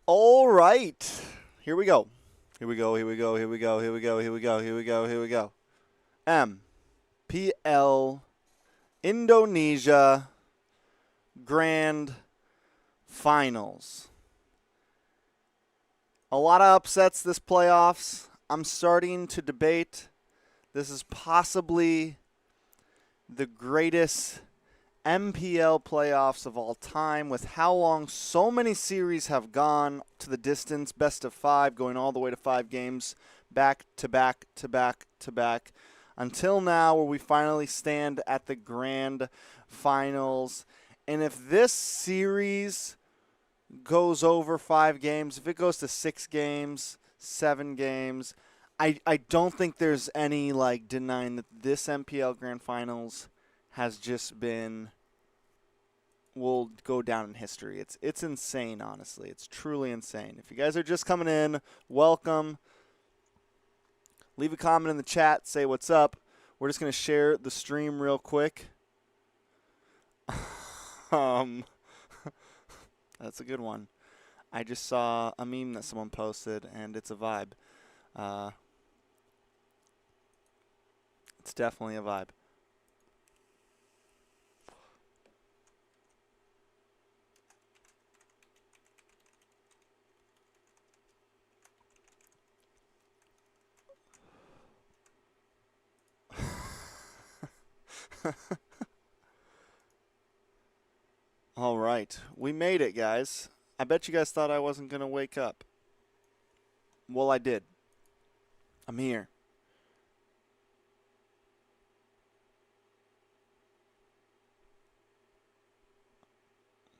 All right. Here we go. Here we go. Here we go. Here we go. Here we go. Here we go. Here we go. Here we go. MPL Indonesia Grand Finals. A lot of upsets this playoffs. I'm starting to debate this is possibly the greatest MPL playoffs of all time, with how long so many series have gone to the distance, best of 5, going all the way to 5 games, back to back to back to back, until now where we finally stand at the Grand Finals. And if this series goes over 5 games, if it goes to 6 games, 7 games, I don't think there's any denying that this MPL Grand Finals has just been, will go down in history. It's insane, honestly. It's truly insane. If you guys are just coming in, welcome. Leave a comment in the chat, say what's up. We're just going to share the stream real quick. That's a good one. I just saw a meme that someone posted, and it's a vibe. It's definitely a vibe. All right, we made it, guys. I bet you guys thought I wasn't going to wake up. Well, I did. I'm here.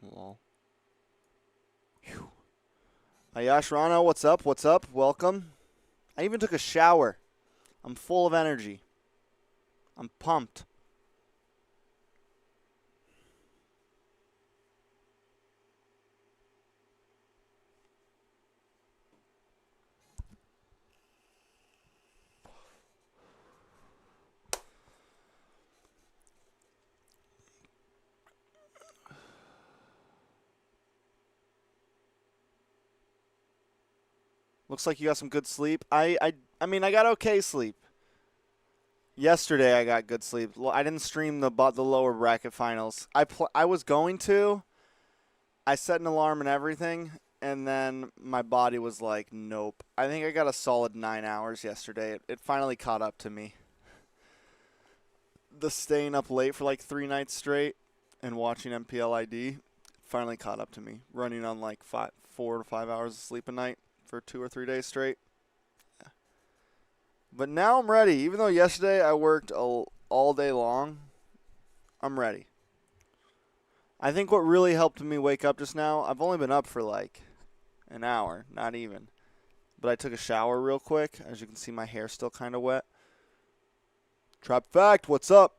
Lol. Whew. Ayash Rana, what's up? What's up? Welcome. I even took a shower. I'm full of energy. I'm pumped. Looks like you got some good sleep. I mean, I got okay sleep. Yesterday I got good sleep. I didn't stream the lower bracket finals. I was going to. I set an alarm and everything, and then my body was like, nope. I think I got a solid 9 hours yesterday. It finally caught up to me. The staying up late for like 3 nights straight and watching MPL ID finally caught up to me. Running on like 4 to 5 hours of sleep a night for 2 or 3 days straight. Yeah. But now I'm ready. Even though yesterday I worked all day long, I'm ready. I think what really helped me wake up just now, I've only been up for like an hour, not even. But I took a shower real quick. As you can see, my hair's still kind of wet. Trap Fact, what's up?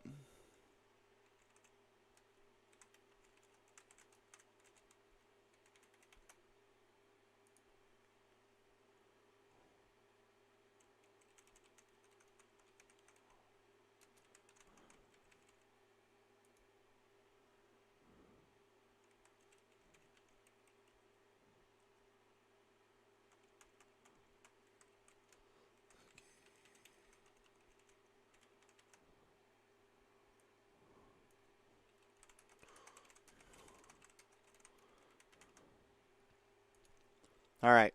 All right.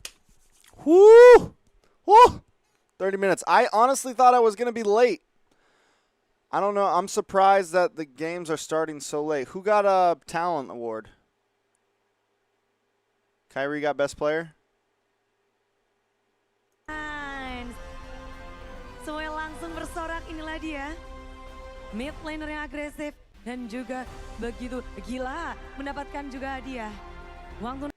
Whoo! Whoo! 30 minutes. I honestly thought I was going to be late. I don't know. I'm surprised that the games are starting so late. Who got a talent award? Kyrie got best player? Semuanya langsung bersorak, inilah dia. Mid laner yang agresif dan juga begitu gila mendapatkan juga hadiah. Uang tunai.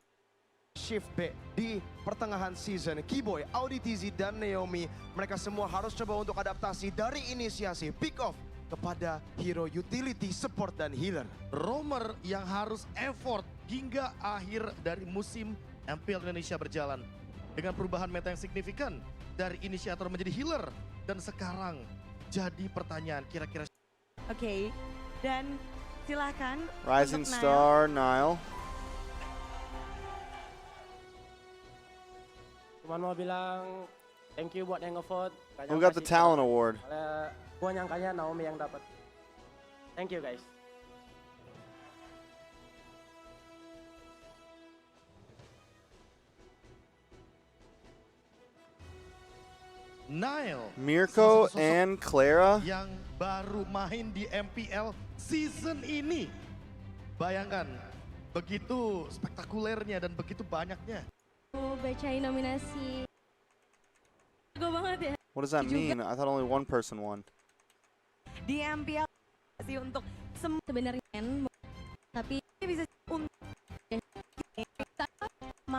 Shift B di pertengahan season. Keyboy, Audi TZ, dan Naomi, mereka semua harus coba untuk adaptasi dari inisiasi pick off kepada hero utility, support, dan healer. Roamer yang harus effort hingga akhir dari musim MPL Indonesia berjalan. Dengan perubahan meta yang signifikan dari inisiator menjadi healer. Dan sekarang jadi pertanyaan kira-kira. Oke, dan silakan Rising Star, Nile. Cuma mau bilang thank you buat yang ngevote. Nggak Who nyangka got the sih talent kalau- award? Gua nyangkanya Naomi yang dapat. Thank you guys. Nile. Mirko sosok and Clara. yang baru main di MPL season ini. Bayangkan, begitu spektakulernya dan begitu banyaknya. Bacain nominasi. Jago banget ya. What does that mean? I thought only one person won. Di MPL sih untuk semua Sebenarnya kan, tapi bisa untuk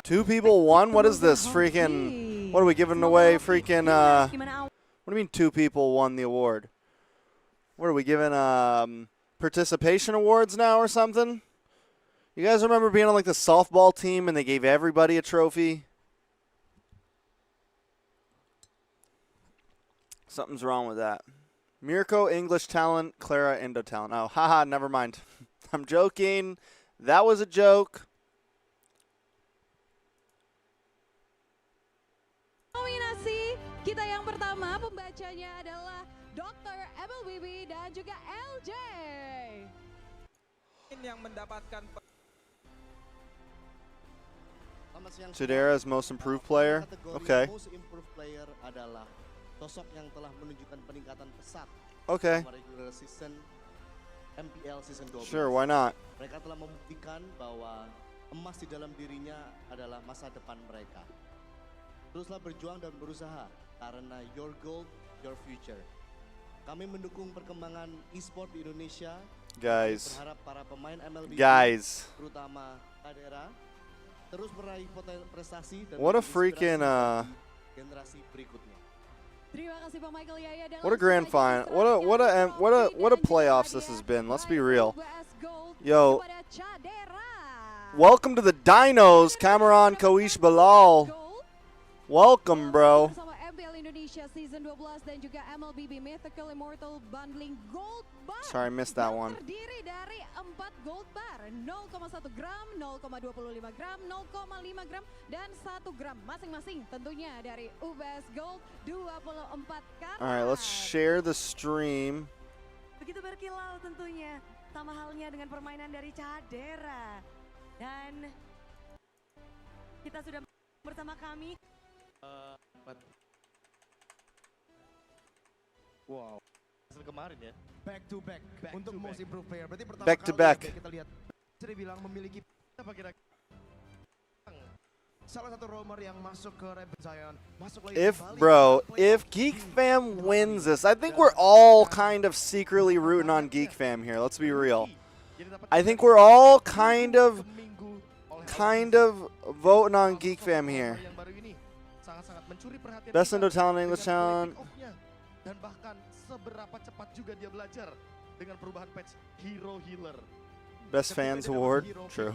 2 people won? What is this? Freaking. What are we giving away? Freaking. gimana What do you mean 2 people won the award? What are we giving participation awards now or something? You guys remember being on like the softball team and they gave everybody a trophy? Something's wrong with that. Mirko, English talent, Clara, Indo talent. Oh, haha, never mind. I'm joking. That was a joke. nominasi kita yang pertama pembacanya adalah Dr. Weeb dan juga LJ. Yang mendapatkan Chidera's most improved player. Kategori Okay. Most Improved Player adalah sosok yang telah menunjukkan peningkatan pesat Okay. selama regular season MPL season 12. Sure, why not? Mereka telah membuktikan bahwa emas di dalam dirinya adalah masa depan mereka. Teruslah berjuang dan berusaha karena your goal, your future. Kami mendukung perkembangan e-sport di Indonesia. Guys. Berharap para pemain MLB Guys. terutama Kadera terus meraih prestasi dan What a menjadi freaking, inspirasi bagi generasi berikutnya. Terima kasih Pak Michael Yaya dan What a grand final. What a playoffs this has been. Let's be real. Yo. Welcome to the Dinos, Cameron Koish Bilal. Welcome, bro. Bersama MPL Indonesia Season 12 dan juga MLBB Mythical Immortal Bundling Gold Bar. Sorry, I missed that yang one. terdiri dari 4 gold bar, 0,1 gram, 0,25 gram, 0,5 gram, dan 1 gram masing-masing tentunya dari UBS Gold 24 karat. Alright, let's share the stream. begitu berkilau tentunya. Sama halnya dengan permainan dari Cadera. Dan kita sudah bersama kami. Wow. Hasil kemarin ya. Back to back untuk to Most back. Improved Player. Berarti pertama Back to kali back. ya kita lihat sudah bilang memiliki Apa kira-kira? salah satu roamer yang masuk ke Rebel Zion. Masuk lagi If, kembali bro, ke playoff. if Geek Fam wins this, I think we're all kind of secretly rooting on Geek Fam here. Let's be real. I think we're all kind of voting on Geek Fam here. Best Indo talent, English talent. Dan bahkan seberapa cepat juga dia belajar dengan perubahan patch Hero Healer. Best Fans Award. True.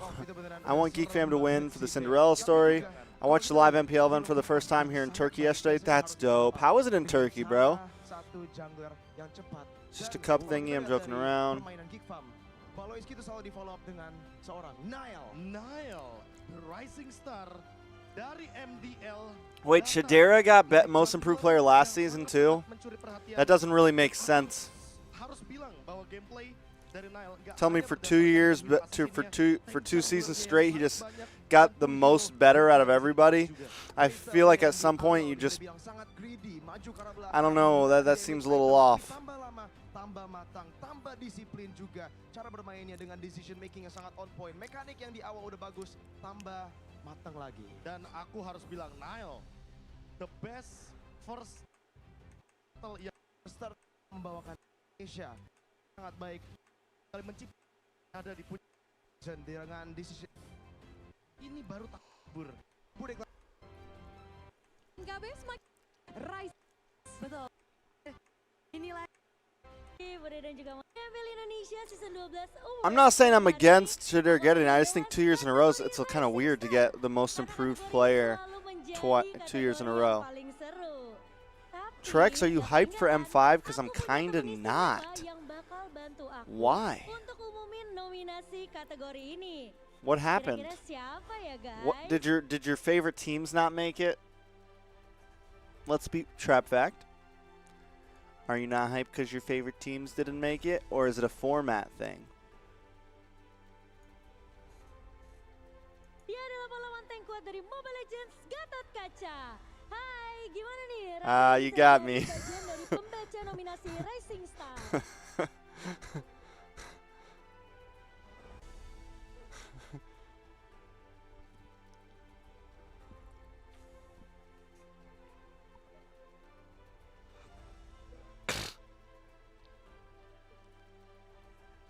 I want Geek Fam to win for the Cinderella story. I watched the live MPL event for the first time here in Turkey yesterday. That's dope. How was it in Turkey, bro? Satu jungler yang cepat. It's just a cup thingy. I'm joking around. Permainan Geek Fam. Baloiski itu selalu di follow up dengan seorang Nile, rising star dari MDL. Wait, Shadera got most improved player last season too? That doesn't really make sense. Harus bilang bahwa gameplay dari Nile Tell me for 2 years, for two seasons straight, he just got the most better out of everybody. I feel like at some point you just, I don't know, that seems a little off. Tambah lama, tambah matang, tambah disiplin juga. Cara bermainnya dengan decision making yang sangat on point. Mekanik yang di awal udah bagus, tambah matang lagi. Dan aku harus bilang Nile, the best first yang Start membawakan Indonesia sangat baik. kali menciptakan ada di puncak Dengan decision ini baru takbur. Budek KB semakin rise. Betul. Inilah Bude dan juga MPL Indonesia Season 12. I'm not saying I'm against Shadera getting it. I just think 2 years in a row, it's kind of weird to get the most improved player 2 years in a row. Trex, are you hyped for M5? Because I'm kind of not. Why? Untuk umumin nominasi kategori ini. What happened? Kira-kira siapa ya guys? What did your favorite teams not make it? let's be trap fact. Are you not hyped because your favorite teams didn't make it, or is it a format thing? Dia adalah pahlawan tank kuat dari Mobile Legends Gatot Kaca. Hai, gimana nih? You got me. Bagian dari pembaca nominasi Rising Star.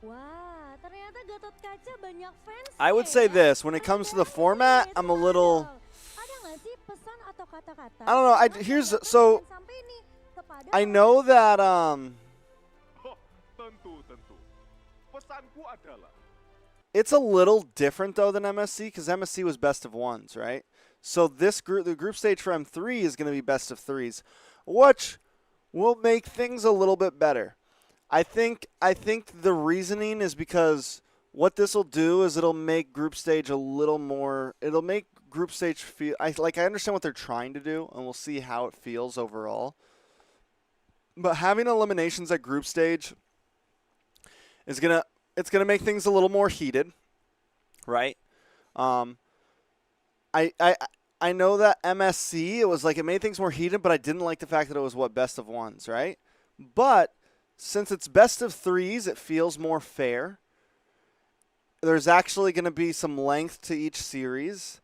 Wah, ternyata Gatot Kaca banyak fans. I would say this, when it comes to the format, I'm a little, Ada nggak sih pesan atau kata-kata? I don't know, so Sampai nih kepada I know that Tentu. Pesanku adalah it's a little different though than MSC, because MSC was best of ones, right? So this group, the group stage for M3 is going to be best of threes, which will make things a little bit better. I think the reasoning is because what this will do is it'll make group stage a little more. It'll make group stage feel. I understand what they're trying to do, and we'll see how it feels overall. But having eliminations at group stage is gonna make things a little more heated, right? I know that MSC it made things more heated, but I didn't like the fact that it was best of ones, right? But since it's best of threes, it feels more fair. There's actually going to be some length to each series,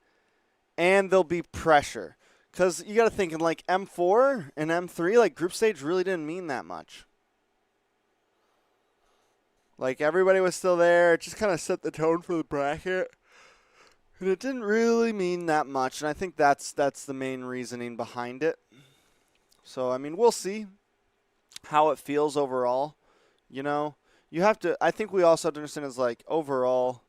and there'll be pressure. Because you got to think, in like M4 and M3, like group stage really didn't mean that much. Like everybody was still there. It just kind of set the tone for the bracket. And it didn't really mean that much, and I think that's the main reasoning behind it. So, I mean, we'll see how it feels overall. You know, I think we also have to understand is like overall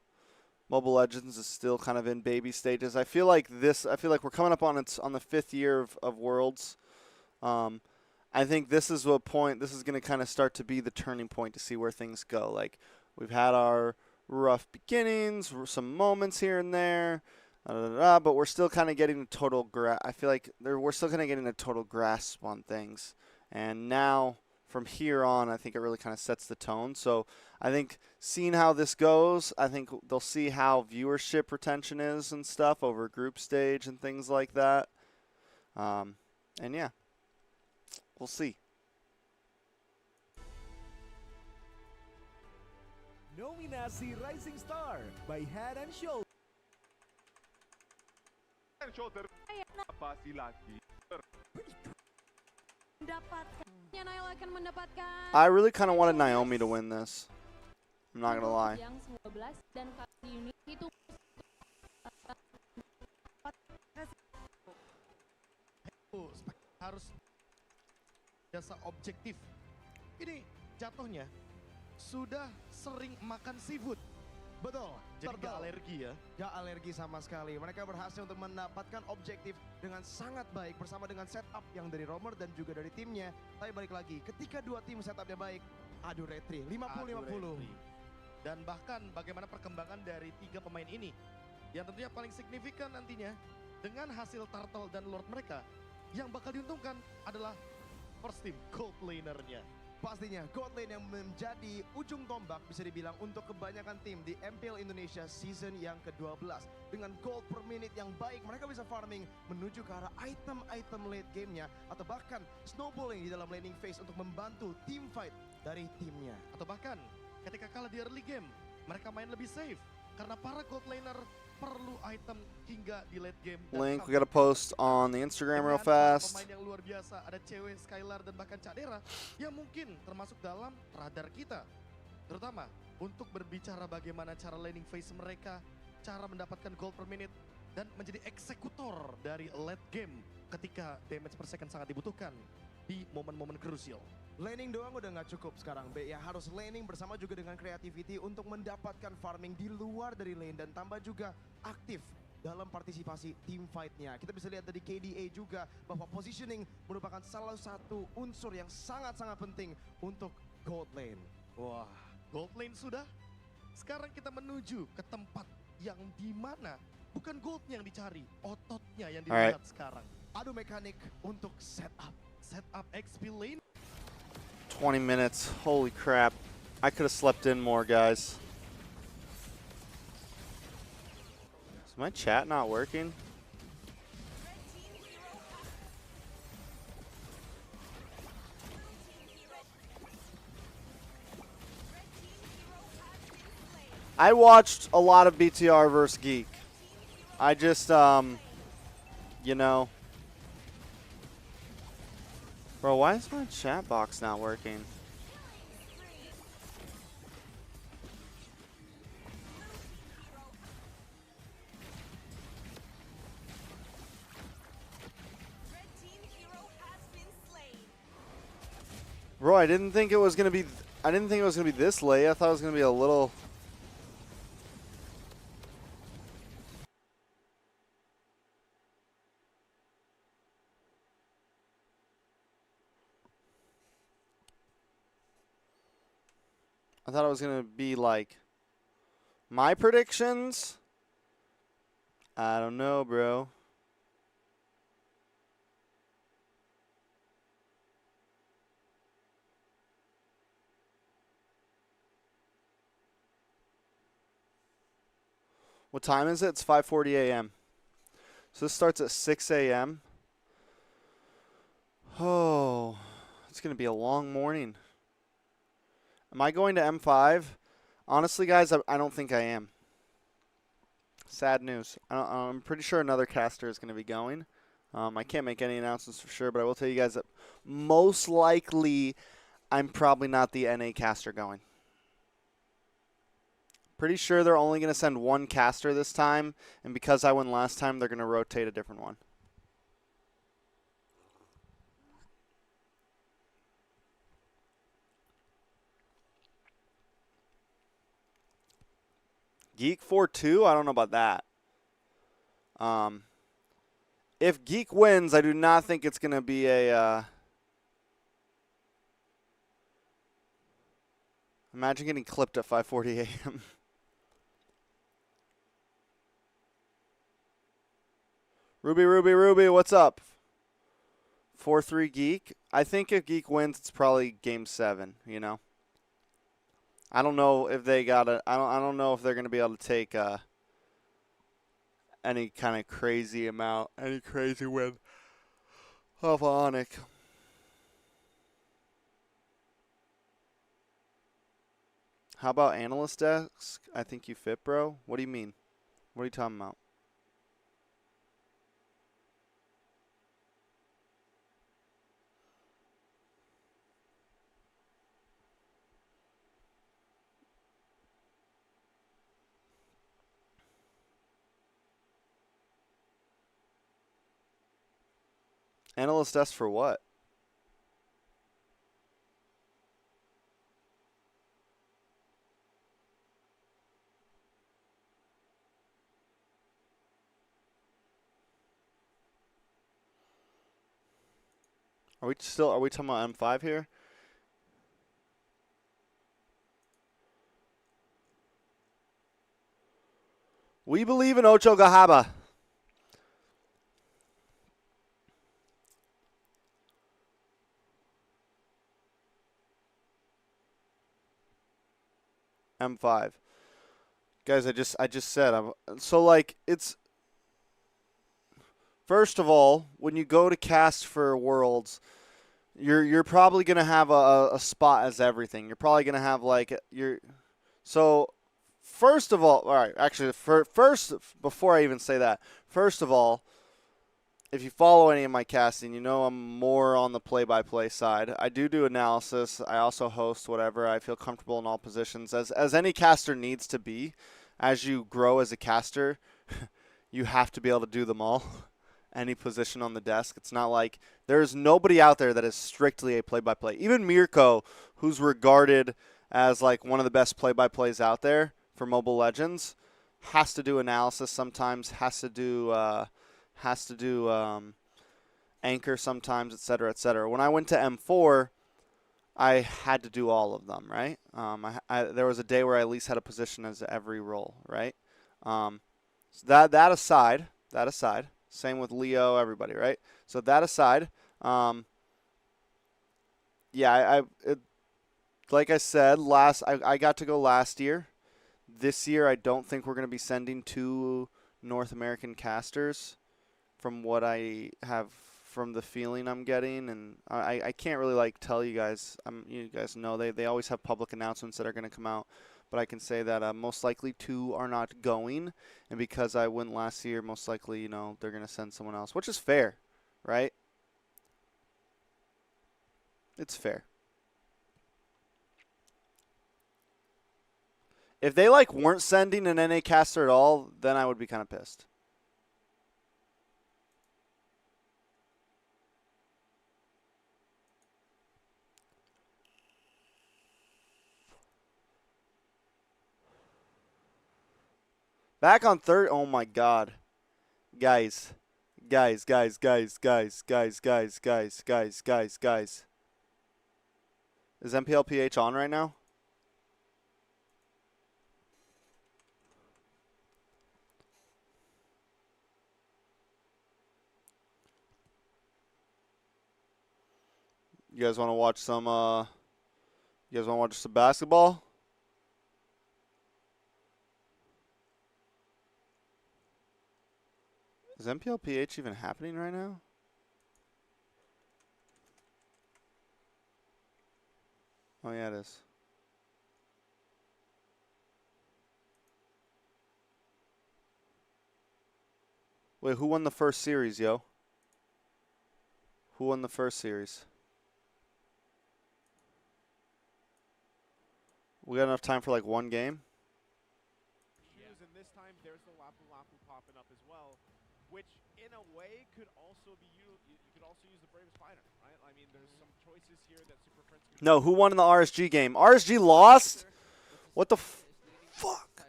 Mobile Legends is still kind of in baby stages. I feel like we're coming up on the 5th year of Worlds. I think this is going to kind of start to be the turning point to see where things go. Like, we've had our rough beginnings, some moments here and there, but we're still kind of getting a total I feel like we're still kind of getting a total grasp on things. And now, from here on, I think it really kind of sets the tone. So I think seeing how this goes, I think they'll see how viewership retention is and stuff over group stage and things like that. And yeah, we'll see. Nominasi Rising Star by Head and Shoulders. shoulder apa sih lagi? Nail akan mendapatkan I really kind of wanted Naomi to win this. I'm not gonna lie. yang 19 dan kali ini itu harus jasa objektif. Ini jatuhnya sudah sering makan seafood. Betul, Jadi nggak alergi ya. Gak alergi sama sekali. Mereka berhasil untuk mendapatkan objektif dengan sangat baik bersama dengan setup yang dari Romer dan juga dari timnya. Tapi balik lagi, ketika dua tim setupnya baik, adu retri 50-50. Dan bahkan bagaimana perkembangan dari 3 pemain ini yang tentunya paling signifikan nantinya dengan hasil Turtle dan Lord mereka, yang bakal diuntungkan adalah first team gold laner-nya. Pastinya gold lane yang menjadi ujung tombak bisa dibilang untuk kebanyakan tim di MPL Indonesia season yang ke-12. Dengan gold per minute yang baik, mereka bisa farming menuju ke arah item-item late game-nya atau bahkan snowballing di dalam laning phase untuk membantu team fight dari timnya. Atau bahkan ketika kalah di early game, mereka main lebih safe karena para gold laner perlu item hingga di late game. Link, we gotta post on the Instagram real fast. Pemain yang luar biasa, ada cewek Skylar dan bahkan Cak Dera yang mungkin termasuk dalam radar kita. Terutama untuk berbicara bagaimana cara laning phase mereka, cara mendapatkan gold per minute, dan menjadi eksekutor dari late game ketika damage per second sangat dibutuhkan di momen-momen krusial. Laning doang udah nggak cukup sekarang, B. Ya harus laning bersama juga dengan creativity untuk mendapatkan farming di luar dari lane dan tambah juga aktif dalam partisipasi team fight-nya. Kita bisa lihat dari KDA juga bahwa positioning merupakan salah satu unsur yang sangat-sangat penting untuk gold lane. Wah, gold lane sudah. Sekarang kita menuju ke tempat yang dimana bukan goldnya yang dicari, ototnya yang dilihat sekarang. adu mekanik untuk setup. Setup XP lane. 20 minutes. Holy crap. I could have slept in more, guys. Is my chat not working? I watched a lot of BTR versus Geek. I just, you know. Bro, why is my chat box not working? Bro, I didn't think it was gonna be. I didn't think it was gonna be this late. I thought it was gonna be a little. I thought it was gonna be like my predictions. I don't know, bro. What time is it? It's 5:40 a.m. So this starts at 6 a.m. Oh, it's going to be a long morning. Am I going to M5? Honestly, guys, I don't think I am. Sad news. I'm pretty sure another caster is going to be going. I can't make any announcements for sure, but I will tell you guys that most likely I'm probably not the NA caster going. Pretty sure they're only going to send one caster this time, and because I won last time, they're going to rotate a different one. Geek 4-2? I don't know about that. If Geek wins, I do not think it's going to be a... Imagine getting clipped at 5:40 a.m. Ruby, what's up? 4-3 Geek. I think if Geek wins, it's probably Game 7, you know? I don't know if they got it. I don't know if they're going to be able to take any kind of crazy amount, any crazy win of Onic. How about Analyst desk? I think you fit, bro. What do you mean? What are you talking about? Analyst desk for what? Are we talking about M5 here? We believe in Ocho Gahaba. M5. Guys, I just said so like it's first of all, when you go to cast for Worlds, you're probably gonna have a spot as everything. You're probably gonna have like so first of all right, actually first before I even say that, first of all, if you follow any of my casting, you know I'm more on the play-by-play side. I do analysis. I also host whatever. I feel comfortable in all positions, as any caster needs to be. As you grow as a caster, you have to be able to do them all, any position on the desk. It's not like there's nobody out there that is strictly a play-by-play. Even Mirko, who's regarded as like one of the best play-by-plays out there for Mobile Legends, has to do analysis sometimes, has to do anchor sometimes, etc., etc. When I went to M4, I had to do all of them, right? There was a day where I at least had a position as every role, right? So that aside, Same with Leo, everybody, right? So that aside, yeah, like I said, I got to go last year. This year, I don't think we're going to be sending 2 North American casters from what I have, from the feeling I'm getting. And I can't really, like, tell you guys. You guys know they always have public announcements that are going to come out. But I can say that most likely 2 are not going. And because I went last year, most likely, you know, they're going to send someone else, which is fair, right? It's fair. If they, like, weren't sending an NA caster at all, then I would be kind of pissed. Back on third. Oh, my God. Guys. Guys. Is MPLPH on right now? You guys want to watch some basketball? Is MPLPH even happening right now? Oh yeah, it is. Wait, who won the first series, yo? Who won the first series? We got enough time for like one game? And this time there's the Lapu Lapu popping up as well, which in a way could also be you could also use the Brave Spider, right? I mean, there's some choices here that Super Friends could. No, who won in the RSG game? RSG lost? What the fuck?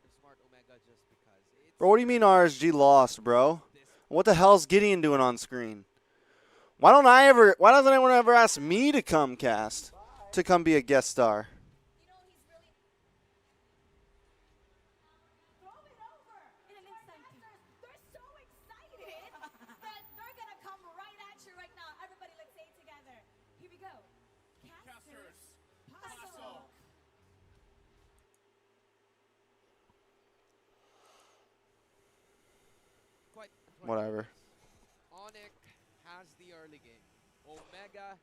Bro, what do you mean RSG lost, bro? What the hell is Gideon doing on screen? Why doesn't anyone ever ask me to come cast? To come be a guest star? Whatever. Onic has the early game. Omega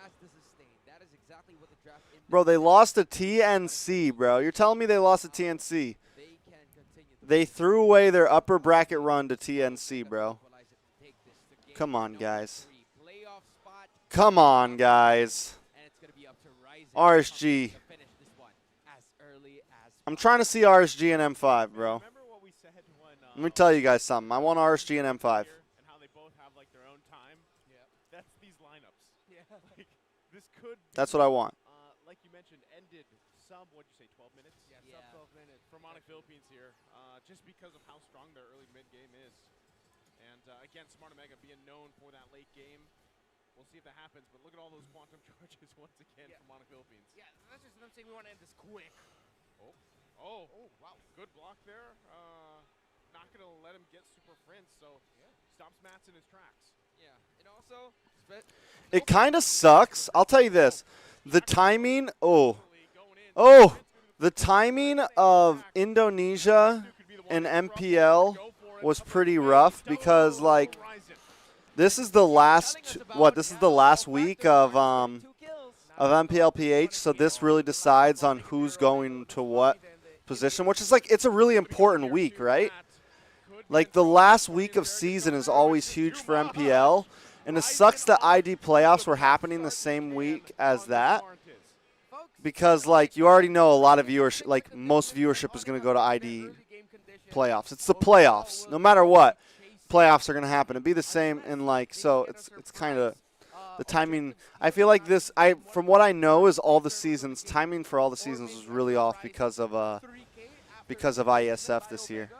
has the sustain. That is exactly what the draft. Bro, they lost to TNC, bro. You're telling me they lost to TNC? They threw away their upper bracket run to TNC, bro. Come on, guys. Come on, guys. RSG. I'm trying to see RSG and M5, bro. Let me tell you guys something. I want RSG and M5. And how they both have like their own time. Yeah. That's these lineups. Yeah. Like, this could be, That's what I want. Like you mentioned, ended sub, what'd you say, 12 minutes? Yeah, sub 12 minutes. From Onic Philippines here, just because of how strong their early mid game is. And again, Smart Omega being known for that late game. We'll see if that happens, but look at all those quantum charges once again from Onic Philippines. Yeah, that's just what I'm saying. We want to end this quick. Oh, wow. Good block there. Not going to let him get Super Friends, so stops Mats in his tracks. Yeah, and also... It kind of sucks. I'll tell you this. The timing... the timing of Indonesia and MPL was pretty rough because, like, this is the last... This is the last week of MPLPH, so this really decides on who's going to what position, which is, like, it's a really important week, right? Like, the last week of season is always huge for MPL, and it sucks that ID playoffs were happening the same week as that because, like, you already know a lot of viewership, like, most viewership is going to go to ID playoffs. It's the playoffs. No matter what, playoffs are going to happen. It'd be the same in, like, so it's kind of the timing. I feel like this, from what I know, is all the seasons, timing for all the seasons was really off because of ISF this year.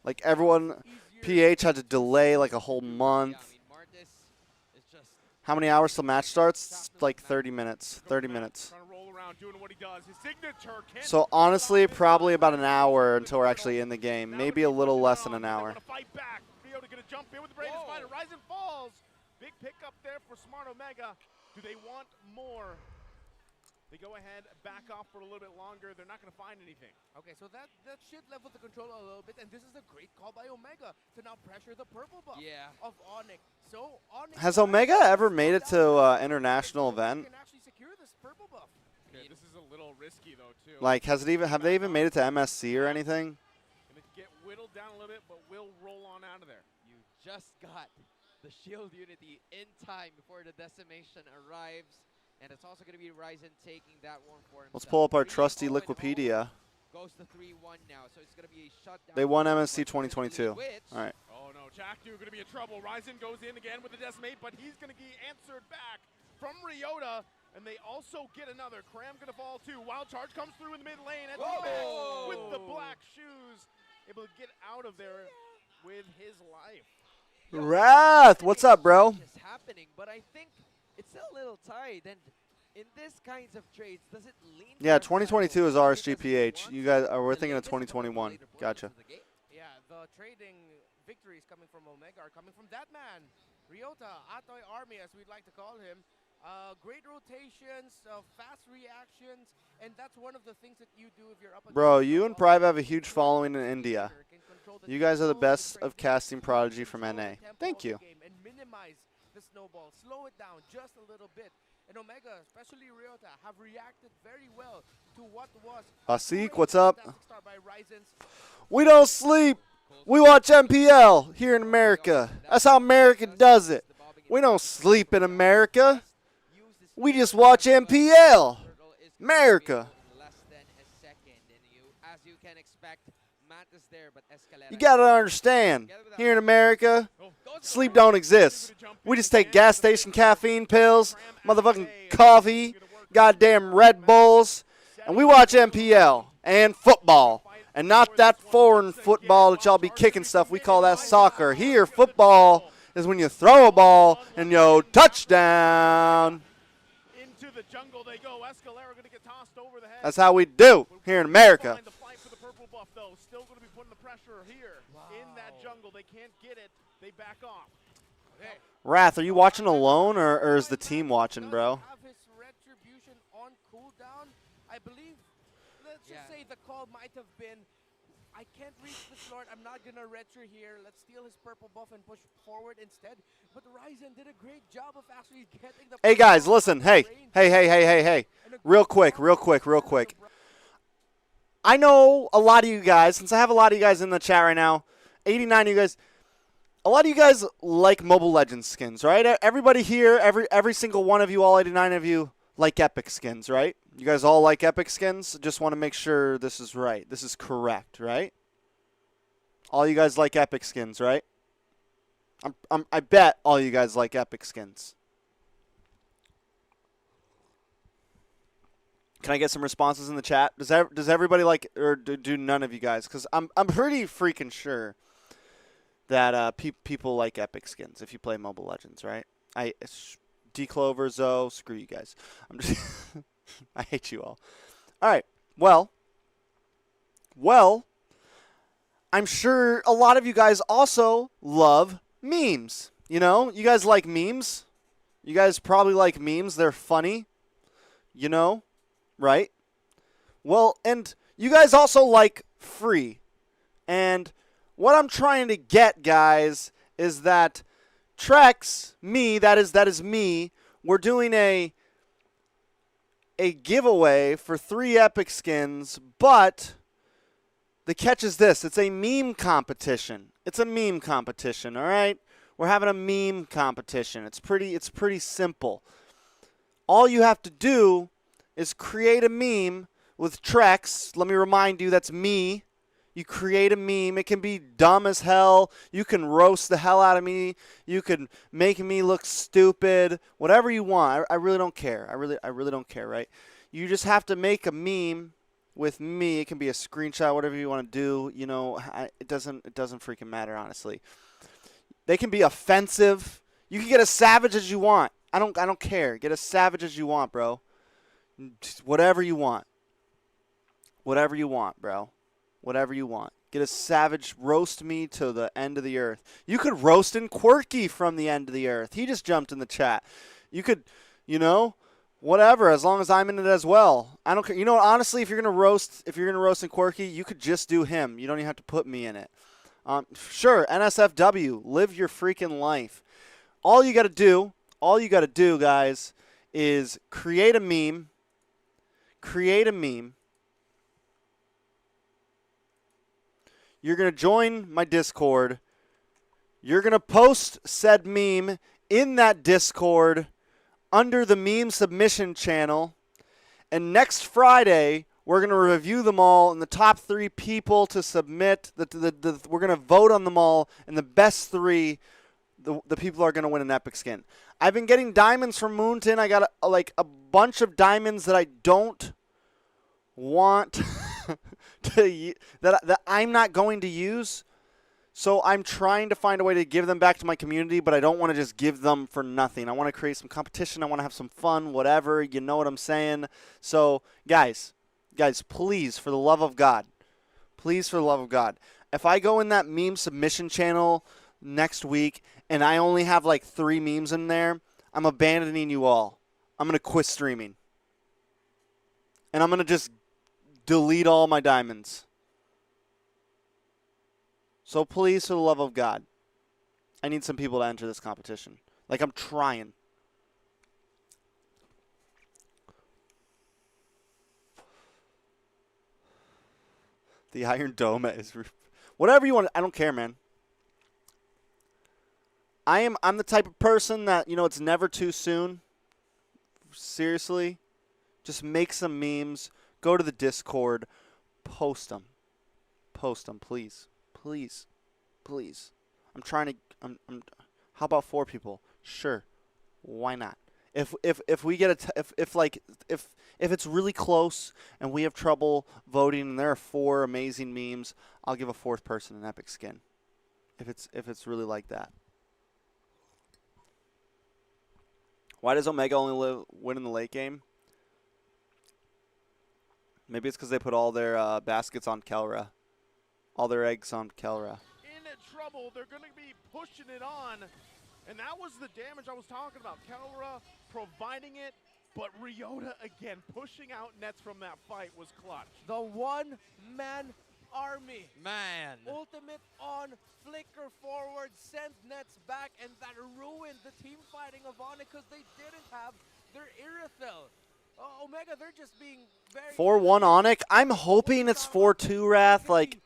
Like, everyone, PH had to delay like a whole month. How many hours till match starts? It's like 30 minutes. 30 minutes. background doing what he does. His signature can't So honestly, probably about an hour until we're actually in the game. Maybe a little less than an hour. Fight back. Ryota gonna jump in with the bravest fighter. Ryzen falls. Big pickup there for Smart Omega. Do they want more? They go ahead, back off for a little bit longer. They're not going to find anything. Okay, so that should level the control a little bit, and this is a great call by Omega to now pressure the purple buff of Onic. So Onic Has Omega ever made it to international event? can actually secure this purple buff. Okay, this is a little risky though too. Like, have they even made it to MSC or anything? Gonna get whittled down a little bit, but will roll on out of there. You just got the shield unity in time before the decimation arrives. And it's also going to be Ryzen taking that one for himself. Let's pull up our trusty Liquipedia. Goes to 3-1 now, so it's going to be a shutdown. They won MSC 2022. All right. Oh no, Jackdu going to be in trouble. Ryzen goes in again with the decimate, but he's going to be answered back from Ryota. And they also get another. Cram going to fall too. Wild Charge comes through in the mid lane. And with the black shoes, able to get out of there with his life. Wrath, what's up, bro? It's happening, but I think it's still a little tight. And in this kinds of trades, does it lean? Yeah, 2022 is RSGPH. You guys, we're thinking of 2021. Gotcha. Yeah, the trading victories coming from Omega are coming from that man, Ryota, Atoy Army, as we'd like to call him. Great rotations, fast reactions, and that's one of the things that you do if you're up. Bro, you and Prive have a huge following in India. You guys are the best of casting prodigy from NA. Thank you. And minimize the snowball, slow it down just a little bit. And Omega, especially Ryota, have reacted very well to what was Asik, what's up? start by Ryzen's. We don't sleep. We watch MPL here in America. That's how America does it. We don't sleep in America. We just watch MPL. America. Less than a second, and as you can expect, Matt is there, but Escalera. You gotta understand, here in America, sleep don't exist. We just take gas station caffeine pills, motherfucking coffee, goddamn Red Bulls, and we watch MPL and football. And not that foreign football that y'all be kicking stuff. We call that soccer. Here, football is when you throw a ball and yo, touchdown. Into the jungle they go. Escalera going to get tossed over the head. That's how we do here in America. The fight for the purple buff, though. Still going to be putting the pressure here in that jungle. They can't get it. They back off. Okay. Wrath, are you watching alone or is the team watching, bro? Have his retribution on cooldown. I believe, let's just say the call might have been, I can't reach this Lord, I'm not going to retro here. Let's steal his purple buff and push forward instead. But Ryzen did a great job of actually getting the... Hey, guys, listen. Hey. Real quick. I know a lot of you guys, since I have a lot of you guys in the chat right now, 89 of you guys, a lot of you guys like Mobile Legends skins, right? Everybody here, every single one of you, all 89 of you, like Epic skins, right? You guys all like Epic skins? Just want to make sure this is right. This is correct, right? All you guys like Epic skins, right? I bet all you guys like Epic skins. Can I get some responses in the chat? Does everybody like, or do none of you guys? Because I'm pretty freaking sure that people like Epic skins if you play Mobile Legends, right? D-Clover, Zoe, screw you guys. I'm just I hate you all. All right. Well, I'm sure a lot of you guys also love memes. You know, you guys like memes. You guys probably like memes. They're funny. You know, right? Well, and you guys also like free. And what I'm trying to get, guys, is that Trex, me, that is me, we're doing a giveaway for 3 Epic skins, but the catch is this. It's a meme competition. It's a meme competition, all right? We're having a meme competition. It's pretty simple. All you have to do is create a meme with Trex. Let me remind you, that's me. You create a meme. It can be dumb as hell. You can roast the hell out of me. You can make me look stupid. Whatever you want. I really don't care. I really don't care, right? You just have to make a meme with me. It can be a screenshot, whatever you want to do. You know, it doesn't freaking matter, honestly. They can be offensive. You can get as savage as you want. I don't care. Get as savage as you want, bro. Just whatever you want. Whatever you want, bro. Whatever you want. Get a savage, roast me to the end of the earth. You could roast in Quirky from the end of the earth. He just jumped in the chat. You could, you know, whatever, as long as I'm in it as well. I don't care. You know, honestly, if you're gonna roast in Quirky, you could just do him. You don't even have to put me in it. Sure, NSFW, live your freaking life. All you gotta do, guys, is create a meme. You're going to join my Discord. You're going to post said meme in that Discord under the meme submission channel. And next Friday, we're going to review them all, and the top 3 people to submit, we're going to vote on them all, and the best 3, the people are going to win an epic skin. I've been getting diamonds from Moonton. I got a bunch of diamonds that I don't want that I'm not going to use. So I'm trying to find a way to give them back to my community, but I don't want to just give them for nothing. I want to create some competition. I want to have some fun, whatever. You know what I'm saying? So, guys, please, for the love of God, if I go in that meme submission channel next week and I only have like 3 memes in there, I'm abandoning you all. I'm going to quit streaming. And I'm going to just delete all my diamonds. So please, for the love of God, I need some people to enter this competition. Like, I'm trying. The Iron Dome is... Whatever you want. I don't care, man. I'm the type of person that, you know, it's never too soon. Seriously. Just make some memes. Go to the Discord. Post them. Please. Please. I'm trying to... how about 4 people? Sure. Why not? If we get if it's really close and we have trouble voting and there are 4 amazing memes, I'll give a 4th person an epic skin. If it's really like that. Why does Omega only win in the late game? Maybe it's because they put all their baskets on Kelra. All their eggs on Kelra. In trouble, they're going to be pushing it on. And that was the damage I was talking about. Kelra providing it, but Ryota again pushing out nets from that fight was clutch. The one-man army. Man. Ultimate on, flicker forward, send nets back, and that ruined the team fighting of Onic because they didn't have their Irithel. Omega, they're just being very... 4-1 Onic? I'm hoping it's 4-2, Wrath. Like,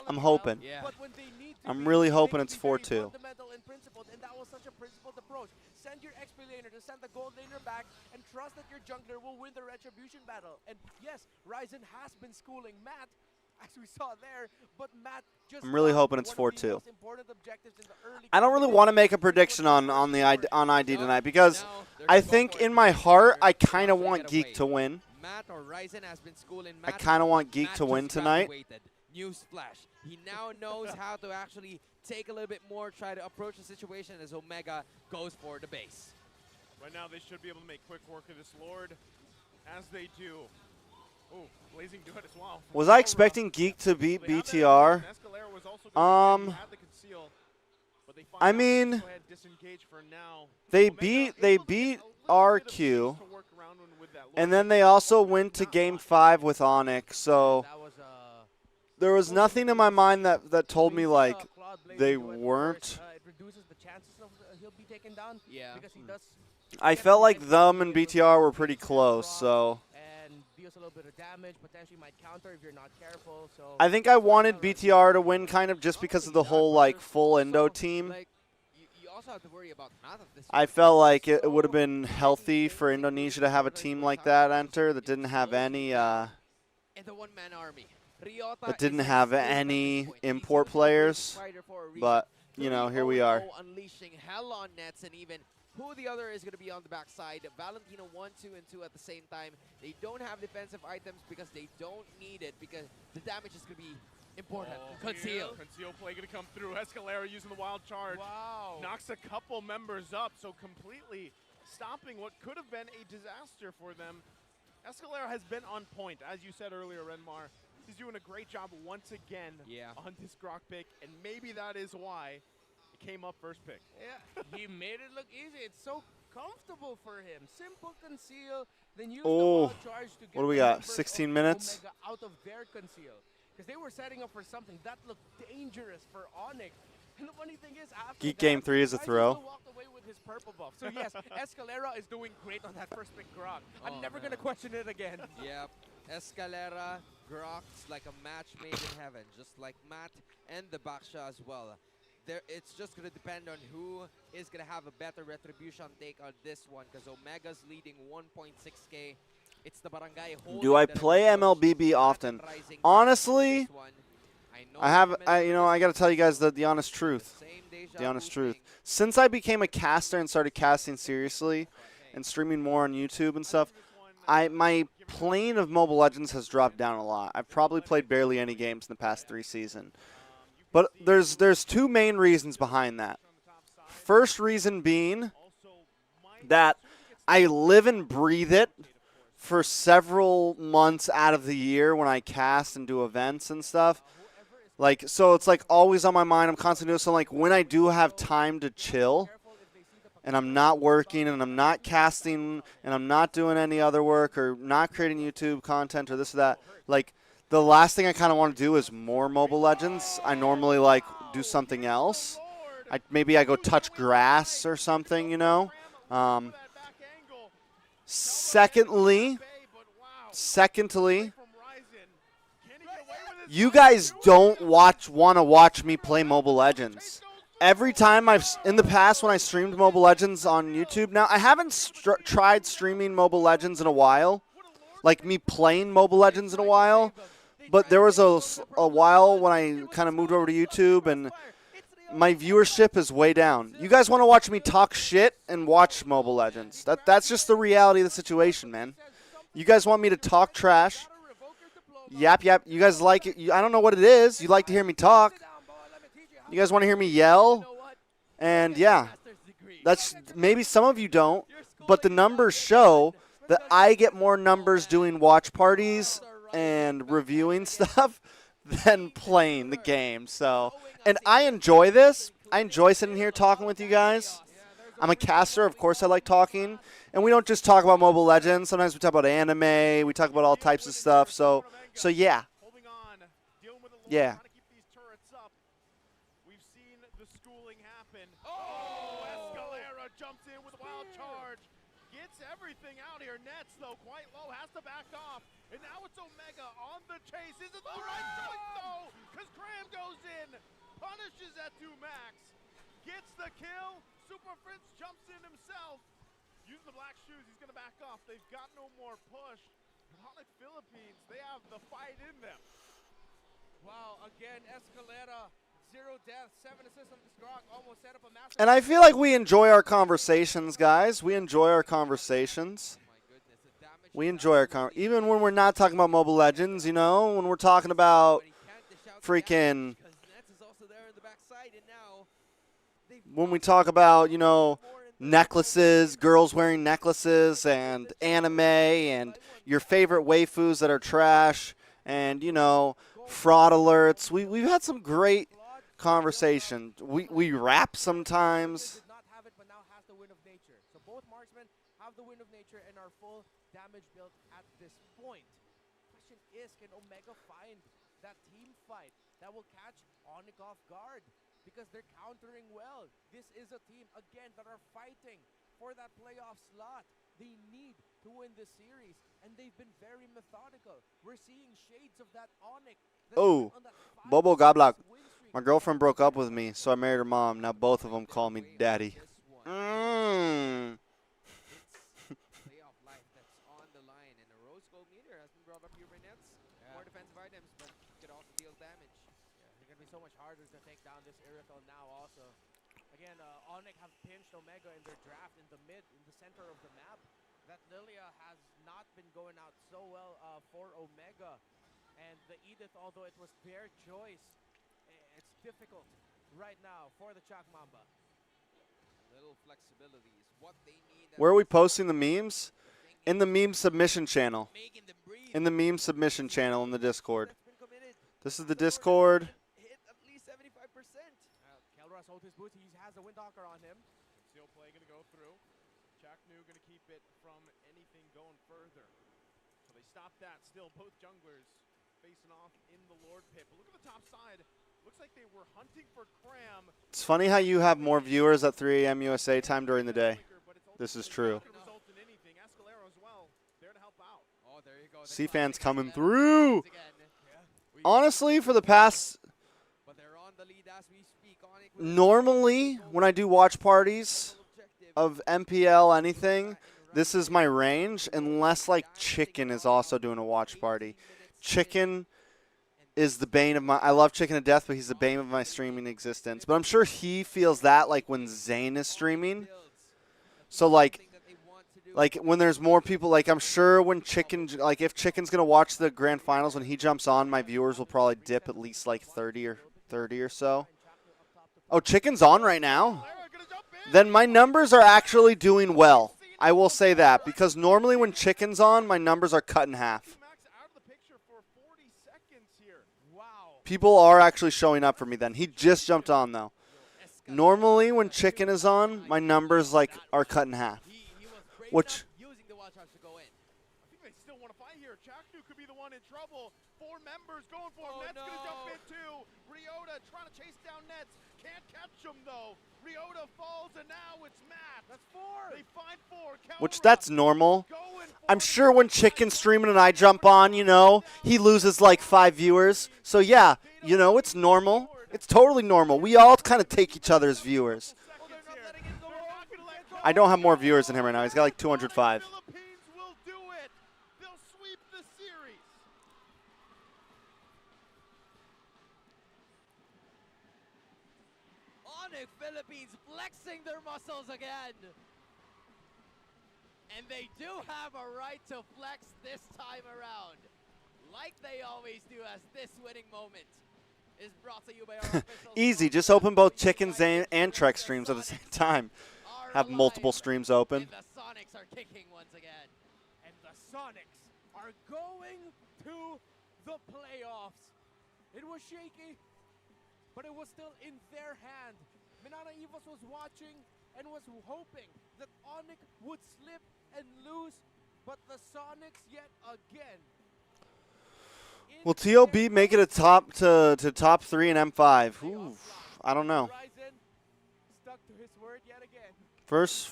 I'm hoping. Yeah. But when they need to I'm really hoping it's 4-2. Fundamental and principled, and that was such a principled approach. Send your XP laner to send the gold laner back, and trust that your jungler will win the retribution battle. And yes, Ryzen has been schooling Matt, as we saw there, but Matt just... I'm really hoping it's 4-2. I don't really want want to make a prediction on ID tonight because I think in my heart I kind of want Geek to win. Matt or Ryzen has been schooling I Matt. kind of want Geek to win just tonight. graduated. Newsflash. He now knows how to actually take a little bit more, try to approach the situation as Omega goes for the base. Right now, they should be able to make quick work of this Lord, as they do. Oh, blazing good as well. Was I expecting Geek to beat BTR? I mean, they beat RQ, and then they also went to Game 5 with Onic, so there was nothing in my mind that told me, like, they weren't. It reduces the chances of he'll be taken down. Yeah. Because he does... I felt like them and BTR were pretty close, so... And deals a little bit of damage, potentially might counter if you're not careful, so... I think I wanted BTR to win kind of just because of the whole, like, full Indo team. Like, you also have to worry about math of this. I felt like it would have been healthy for Indonesia to have a team like that enter that didn't have any, In the one-man army. that didn't have any import players, but, you know, here we are. Unleashing hell on nets, and even who the other is going to be on the backside. Valentino 1, 2, and 2 at the same time. They don't have defensive items because they don't need it, because the damage is going to be important. Conceal. Conceal play going to come through. Escalera using the wild charge. Wow. Knocks a couple members up, so completely stopping what could have been a disaster for them. Escalera has been on point, as you said earlier, Renmar. He's doing a great job once again on this Grok pick, and maybe that is why it came up first pick. Yeah, he made it look easy. It's so comfortable for him. Simple conceal, then use Oh, the charge to get what do we the got? members 16 of minutes? Omega out of their conceal. Because they were setting up for something that looked dangerous for Onic. And the funny thing is, after Geek that, Game 3 is a Ryzen throw. still walked away with his purple buff. So yes, Escalera is doing great on that first pick Grok. I'm never going to question it again. Yep. Escalera, Grok's like a match made in heaven, just like Matt and the Baksha as well. It's just going to depend on who is going to have a better retribution take on this one, because Omega's leading 1.6k. It's the Barangay holding. Do I play MLBB often? Honestly, I got to tell you guys the honest truth. The honest truth. Since I became a caster and started casting seriously and streaming more on YouTube and stuff, my plane of Mobile Legends has dropped down a lot. I've probably played barely any games in the past 3 seasons. But there's 2 main reasons behind that. First reason being that I live and breathe it for several months out of the year when I cast and do events and stuff. Like, so it's like always on my mind. I'm constantly doing something. Like when I do have time to chill and I'm not working and I'm not casting and I'm not doing any other work or not creating YouTube content or this or that, like the last thing I kind of want to do is more Mobile Legends. I normally like do something else. Maybe I go touch grass or something, you know. Secondly, you guys don't want to watch me play Mobile Legends. Every time in the past when I streamed Mobile Legends on YouTube, now I haven't tried streaming Mobile Legends in a while, like me playing Mobile Legends in a while, but there was a while when I kind of moved over to YouTube and my viewership is way down. You guys want to watch me talk shit and watch Mobile Legends. That's just the reality of the situation, man. You guys want me to talk trash. Yap. You guys like it. I don't know what it is. You like to hear me talk. You guys want to hear me yell. And yeah, that's maybe some of you don't. But the numbers show that I get more numbers doing watch parties and reviewing stuff than playing the game. So, and I enjoy this. I enjoy sitting here talking with you guys. I'm a caster. Of course I like talking. And we don't just talk about Mobile Legends. Sometimes we talk about anime. We talk about all types of stuff. So yeah. Yeah. We've seen the schooling happen. Oh, Escalera jumps in with a wild charge. Gets everything out here. Nets, though, quite low. Has to back off. And now it's Omega on the chase. Is it the right choice, though? Because Graham goes in. Punishes at 2 max. Gets the kill. Super Fritz jumps in himself. Using the black shoes, he's going to back off. They've got no more push. Onic Philippines, they have the fight in them. Wow, again, Escalera, 0 deaths, 7 assists on this Grok, almost set up a massive... And I feel like we enjoy our conversations, guys. We enjoy our conversations. We enjoy our even when we're not talking about Mobile Legends, you know, when we're talking about freaking... When we talk about, you know, necklaces, girls wearing necklaces, and anime, and your favorite waifus that are trash, and, you know, fraud alerts. We've had some great conversation. We rap sometimes. Did not have it, but now has the win of nature. So both marksmen have the win of nature and are full damage built at this point. Question is, can Omega find that team fight that will catch Onic off guard? Because they're countering well. This is a team, again, that are fighting for that playoff slot. They need to win this series, and they've been very methodical. We're seeing shades of that Onic. Oh, Bobo Goblock. My girlfriend broke up with me, so I married her mom. Now both of them call me daddy. Playoff life that's on the line, and a rose gold meter has been brought up here by Nets. More defensive items, but could also deal damage. It's going to be so much harder to take down this Oracle now also. Again, Onic have pinched Omega in their draft in the center of the map. That Lilia has not been going out so well for Omega. And the Edith, although it was their choice, it's difficult right now for the Chak Mamba. Little flexibility is what they need. Where are we posting the memes? In the meme submission channel. In the meme submission channel in the Discord. This is the Discord. Hit at least 75%. Kelras hold his boots. He has a Windtalker on him. Steel play going to go through. Chaknu going to keep it from anything going further. So they stop that. Still, both junglers facing off in the Lord Pit. But look at the top side. Looks like they were hunting for Cram. It's funny how you have more viewers at 3 a.m. USA time during the day. This is true. C-Fans coming through. Honestly, for the past... Normally, when I do watch parties of MPL anything, this is my range, unless, like, Chicken is also doing a watch party. Chicken is the bane of my... I love Chicken to death, but he's the bane of my streaming existence. But I'm sure he feels that, like, when Zane is streaming. So, like when there's more people, like, I'm sure when Chicken... Like, if Chicken's going to watch the Grand Finals, when he jumps on, my viewers will probably dip at least, like, 30 or so. Oh, Chicken's on right now? Then my numbers are actually doing well. I will say that, because normally when Chicken's on, my numbers are cut in half. People are actually showing up for me then. He just jumped on, though. Normally when Chicken is on, my numbers, like, are cut in half. Which... I think they still want to fight here. Chaknu could be the one in trouble. 4 members going for him. Nets going to jump in too. Ryota trying to chase down Nets. Can't catch him though. Ryota falls and now it's Matt. That's 4. They find 4. Which, that's normal. I'm sure when Chicken's streaming and I jump on, you know, he loses like 5 viewers. So yeah, you know, it's normal. It's totally normal. We all kind of take each other's viewers. I don't have more viewers than him right now. He's got like 205. Onic Philippines flexing their muscles again. And they do have a right to flex this time around. Like they always do, as this winning moment is brought to you by our official Easy, just open both Chicken, Zane, and Trek streams at the same time. Have multiple streams open. And the Sonics are kicking once again. And the Sonics are going to the playoffs. It was shaky, but it was still in their hand. Minana Evos was watching and was hoping that Onic would slip and lose, but the Sonics yet again. Will TOB make it a top to top 3 in M5? Ooh, I don't know. Stuck to his word yet again. First,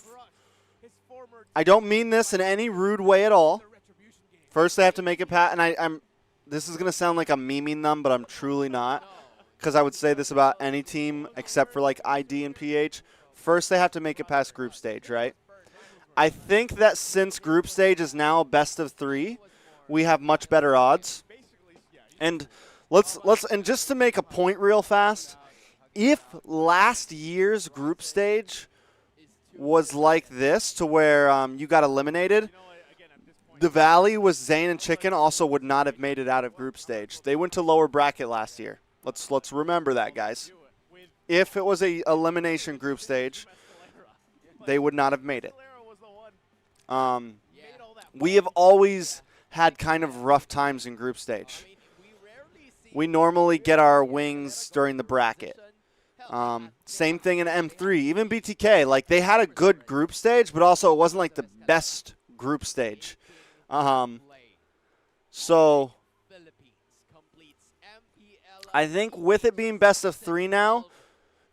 I don't mean this in any rude way at all. First, they have to make it past, and this is gonna sound like I'm memeing them, but I'm truly not, because I would say this about any team except for like ID and PH. First, they have to make it past group stage, right? I think that since group stage is now best of 3, we have much better odds. And and just to make a point real fast, if last year's group stage was like this, to where you got eliminated, the Valley with Zane and Chicken also would not have made it out of group stage. They went to lower bracket last year. Let's remember that, guys. If it was a elimination group stage, they would not have made it. We have always had kind of rough times in group stage. We normally get our wings during the bracket. Same thing in M3, even BTK. Like, they had a good group stage, but also it wasn't like the best group stage. So I think with it being best of 3 now,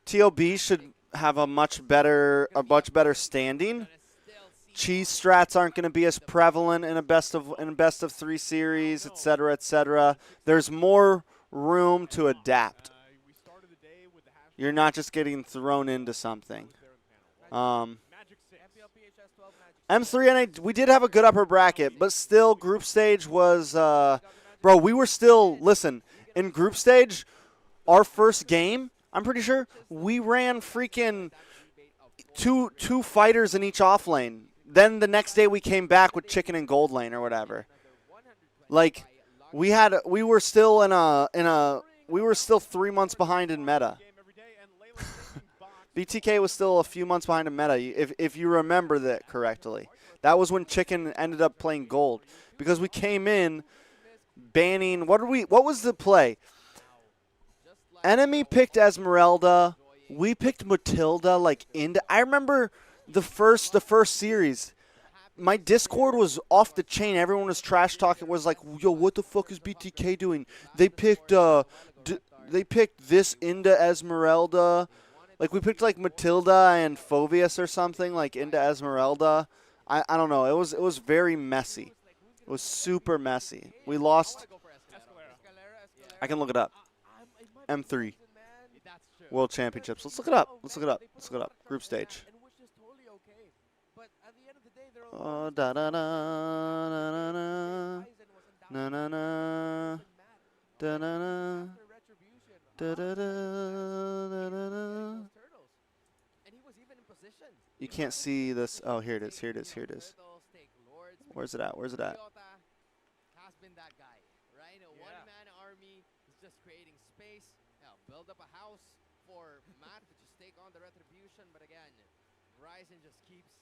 TOB should have a much better standing. Cheese strats aren't going to be as prevalent in a best of 3 series, etc., etc. There's more room to adapt. You're not just getting thrown into something. M3, and we did have a good upper bracket, but still group stage was, bro, we were still, listen, in group stage, our first game, I'm pretty sure, we ran freaking two fighters in each off lane. Then the next day we came back with Chicken and Gold lane or whatever. Like, we were still we were still 3 months behind in meta. BTK was still a few months behind in meta, if you remember that correctly. That was when Chicken ended up playing gold. Because we came in banning, what was the play? Enemy picked Esmeralda. We picked Matilda I remember the first series. My Discord was off the chain. Everyone was trash talking. Was like, yo, what the fuck is BTK doing? They picked this into Esmeralda. Like we picked like Matilda and Phobius or something into Esmeralda. I don't know. It was very messy. It was super messy. We lost. I can look it up. M3 World Championships. Let's look it up. Let's look it up. Let's look it up. Group stage. Oh, da da da da da da na na na da na na da da da da da. You can't see this. Oh, here it is. Here it is. Here it is. Where's it at? Where's it at? Has been that guy, right? A one-man army is just creating space. Build up a house for Matt to just take on the retribution. But again, Ryzen just keeps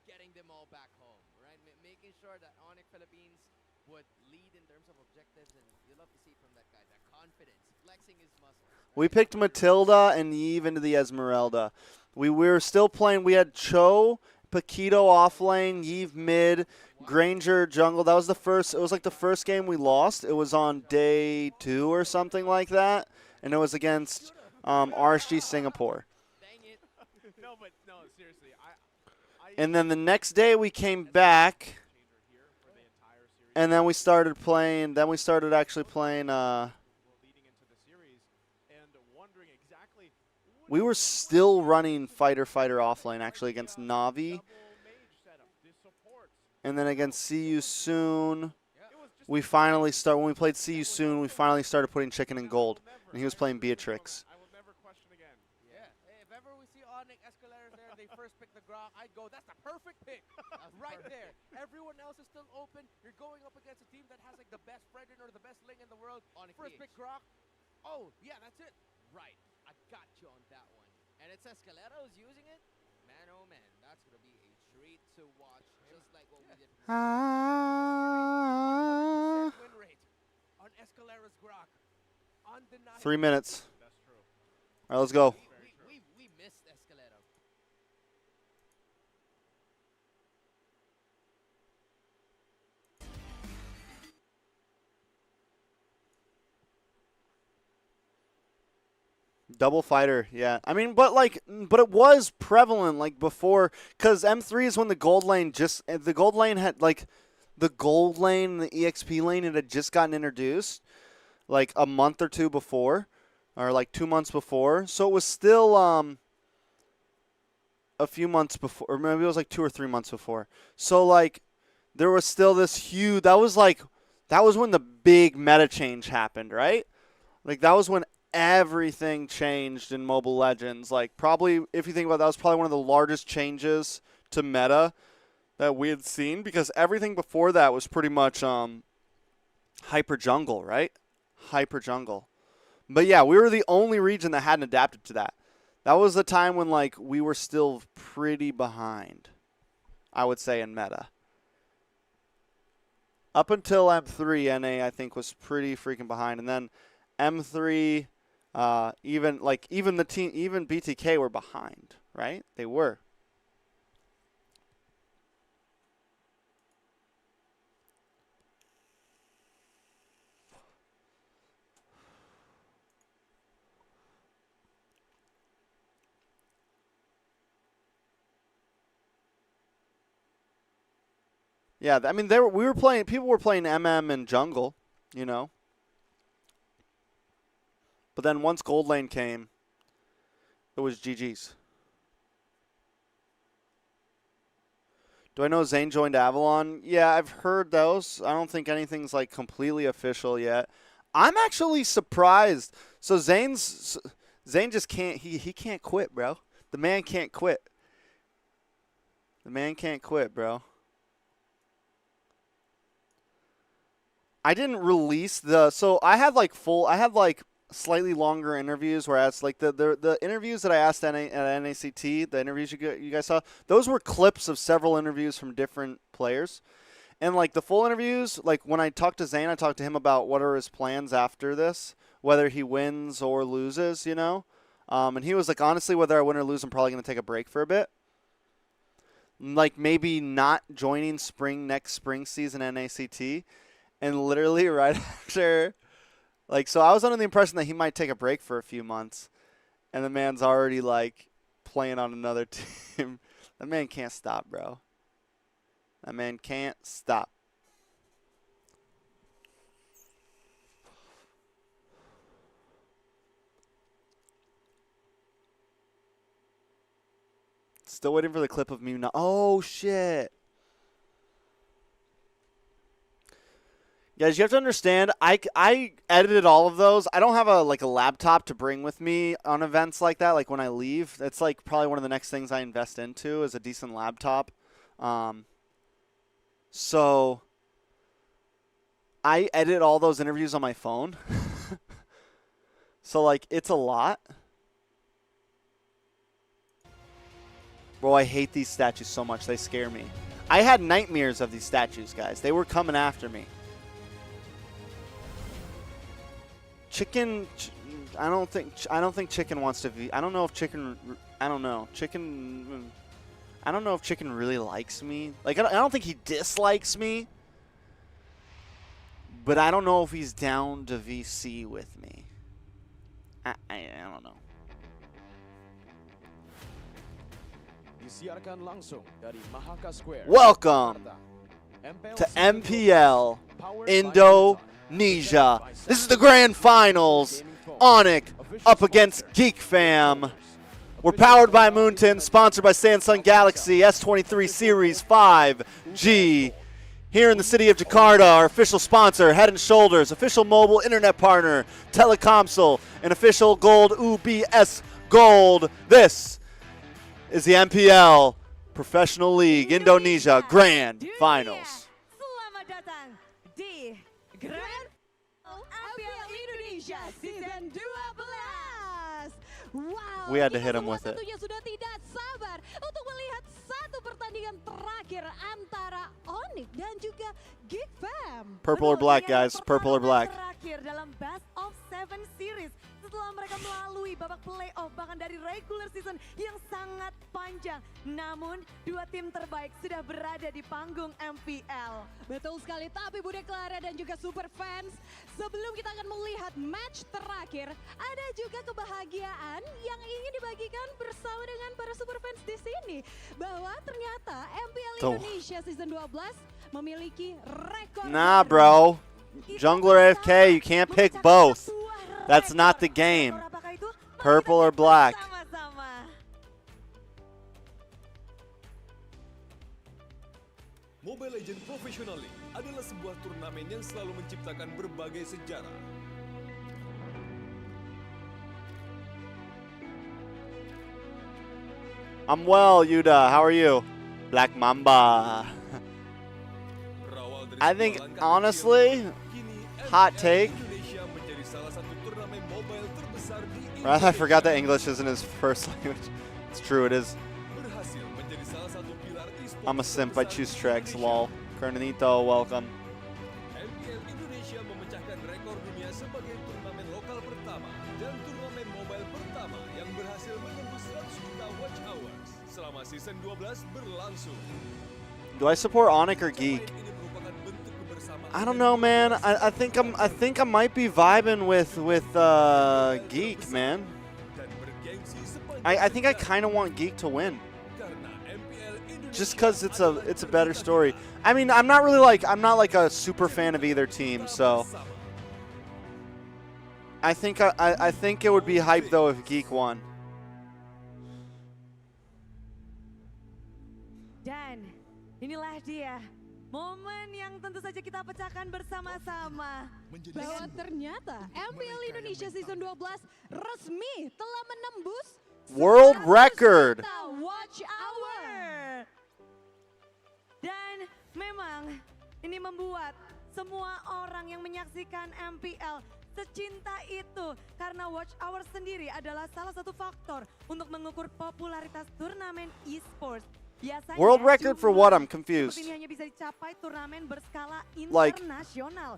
getting them all back home, right? Making sure that Onic Philippines would lead in terms of objectives, and you love to see from that guy that confidence, flexing his muscles. We picked Matilda and Eve into the Esmeralda. We were still playing. We had Cho, Paquito off lane, Eve mid, Granger jungle. That was the first. It was like the first game we lost. It was on day 2 or something like that, and it was against RSG Singapore. No, seriously. And then the next day we came back, and then we started playing. Then we started actually playing. We were still running fighter off lane actually against Navi, and then against See You Soon. We finally start when we played See You Soon. We finally started putting Chicken in gold, and he was playing Beatrix. If ever we see Onic Escalator there, they first pick the Grok, I'd go, that's the perfect pick. Right there. Everyone else is still open. You're going up against a team that has like the best Predator, the best Ling in the world. First pick Grok. Oh, yeah, that's it. Right. I got you on that one. And it's Escalera who's using it. Man, oh man, that's going to be a treat to watch, just like what we did. 100% win rate on Escalera's Grok. 3 minutes. All right, let's go. We missed Escalera. Double fighter, yeah. I mean, but it was prevalent before, because M3 is when the gold lane had the gold lane and the EXP lane, it had just gotten introduced a month or two before, or 2 months before. So it was still a few months before, or maybe it was 2 or 3 months before. So there was still this huge. That was when the big meta change happened, right? That was when everything changed in Mobile Legends. Probably, if you think about it, that was probably one of the largest changes to meta that we had seen, because everything before that was pretty much hyper jungle, right? Hyper jungle. But yeah, we were the only region that hadn't adapted to that. That was the time when we were still pretty behind, I would say, in meta. Up until M3, NA I think was pretty freaking behind, and then M3, even the team, even BTK were behind, right? They were. Yeah, I mean, people were playing MM and jungle, you know. But then once gold lane came, it was GG's. Do I know Zane joined Avalon? Yeah, I've heard those. I don't think anything's completely official yet. I'm actually surprised. So Zane just can't, he can't quit, bro. The man can't quit. The man can't quit, bro. I didn't release so I had slightly longer interviews where I asked, like, the interviews that I asked at NACT, the interviews you guys saw, those were clips of several interviews from different players. And, like, the full interviews, like, when I talked to Zane, I talked to him about what are his plans after this, whether he wins or loses, you know. And he was like, honestly, whether I win or lose, I'm probably going to take a break for a bit. Like, maybe not joining next spring season NACT. And literally right after, like, so I was under the impression that he might take a break for a few months. And the man's already, like, playing on another team. That man can't stop, bro. That man can't stop. Still waiting for the clip of me now. Oh, shit. Guys, you have to understand, I edited all of those. I don't have a laptop to bring with me on events like that, like when I leave. That's like probably one of the next things I invest into is a decent laptop. So I edit all those interviews on my phone. So, like, it's a lot. Bro, I hate these statues so much. They scare me. I had nightmares of these statues, guys. They were coming after me. Chicken, I don't think Chicken wants to I don't know if Chicken, I don't know. Chicken, I don't know if Chicken really likes me. Like, I don't think he dislikes me. But I don't know if he's down to VC with me. I don't know. Disiarkan langsung dari Mahaka Square. Welcome to MPL Indonesia. This is the Grand Finals. Onic up against Geek Fam. We're powered by Moonton, sponsored by Samsung Galaxy S23 Series 5G. Here in the city of Jakarta, our official sponsor, Head & Shoulders, official mobile internet partner, Telecomsel, and official gold UBS Gold. This is the MPL Professional League Indonesia Grand Finals. Selamat datang di Grand MPL Indonesia Season 12. Wow, We had to hit him with it. Tentunya sudah tidak sabar untuk melihat satu pertandingan terakhir antara Onic dan juga Geek Fam. Purple or black, guys. Purple or black. Terakhir dalam Best of 7 series setelah mereka melalui babak playoff bahkan dari regular season yang sangat panjang. Namun dua tim terbaik sudah berada di panggung MPL. Betul sekali, tapi Bude Clara dan juga super fans, sebelum kita akan melihat match terakhir, ada juga kebahagiaan yang ingin dibagikan bersama dengan para super fans di sini. Bahwa ternyata MPL Indonesia Season 12 memiliki rekor. Nah, bro. Jungler AFK, you can't pick both. That's not the game. Purple or black. Mobile Legends Professional League adalah sebuah turnamen yang selalu menciptakan berbagai sejarah. I'm well, Yuda. How are you? Black Mamba. I think, honestly, hot take. I forgot that English isn't his first language. It's true, it is. I'm a simp, I choose tracks, lol. Kernanito, welcome. MPL Indonesia memecahkan rekor dunia sebagai turnamen lokal pertama dan turnamen mobile pertama yang berhasil menembus 100 juta watch hours selama season 12 berlangsung. Do I support Onic or Geek? I don't know, man. I think I might be vibing with Geek, man. I think I kind of want Geek to win, just because it's a better story. I mean, I'm not like a super fan of either team, so I think it would be hype though if Geek won. Dan inilah dia. Momen yang tentu saja kita pecahkan bersama-sama. Bahwa ternyata MPL Indonesia Season 12 resmi telah menembus world record. Watch hour. Dan memang ini membuat semua orang yang menyaksikan MPL secinta itu. Karena watch hour sendiri adalah salah satu faktor untuk mengukur popularitas turnamen e-sports. Biasanya, World record for what? I'm confused. ini hanya bisa dicapai turnamen berskala Like- internasional.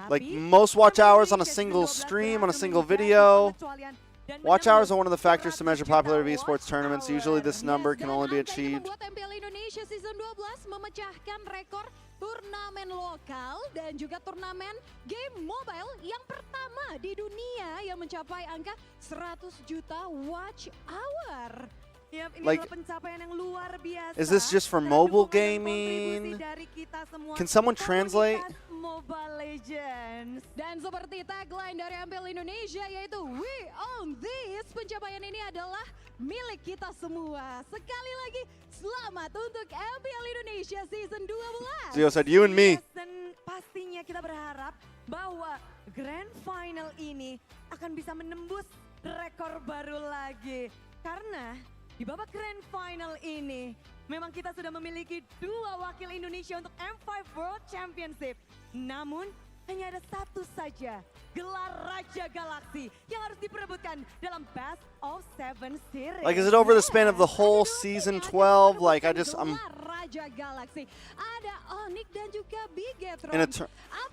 Like Tapi, most watch hours on a Indonesia single 12 stream, on a berhasil single menjadi video. pengecualian dan Watch hours menembus are one of the factors to 100 measure juta popularity of watch sports tournaments. Usually this hour. number can Dan only be angka ini achieved. membuat MPL Indonesia Season 12 memecahkan rekor turnamen lokal dan juga turnamen game mobile yang pertama di dunia yang mencapai angka 100 juta watch hour. Yap, ini Like, adalah pencapaian yang luar biasa. is this just for karena mobile dukungan dan gaming? kontribusi dari kita semua Can someone translate? komunitas Mobile Legends. Dan seperti tagline dari MPL Indonesia yaitu We Own This, pencapaian ini adalah milik kita semua. Sekali lagi selamat untuk MPL Indonesia Season 12. Zio said, you and me. Yes, dan pastinya kita berharap bahwa Grand Final ini akan bisa menembus rekor baru lagi. Karena di babak Grand Final ini memang kita sudah memiliki 2 wakil Indonesia untuk M5 World Championship. Namun hanya ada satu saja gelar Raja Galaksi yang harus diperebutkan dalam Best of 7 series. Like, is it over the span of the whole season 12? Like, I'm Gelar Raja Galaksi. Ada Onic dan juga Bigetron. in a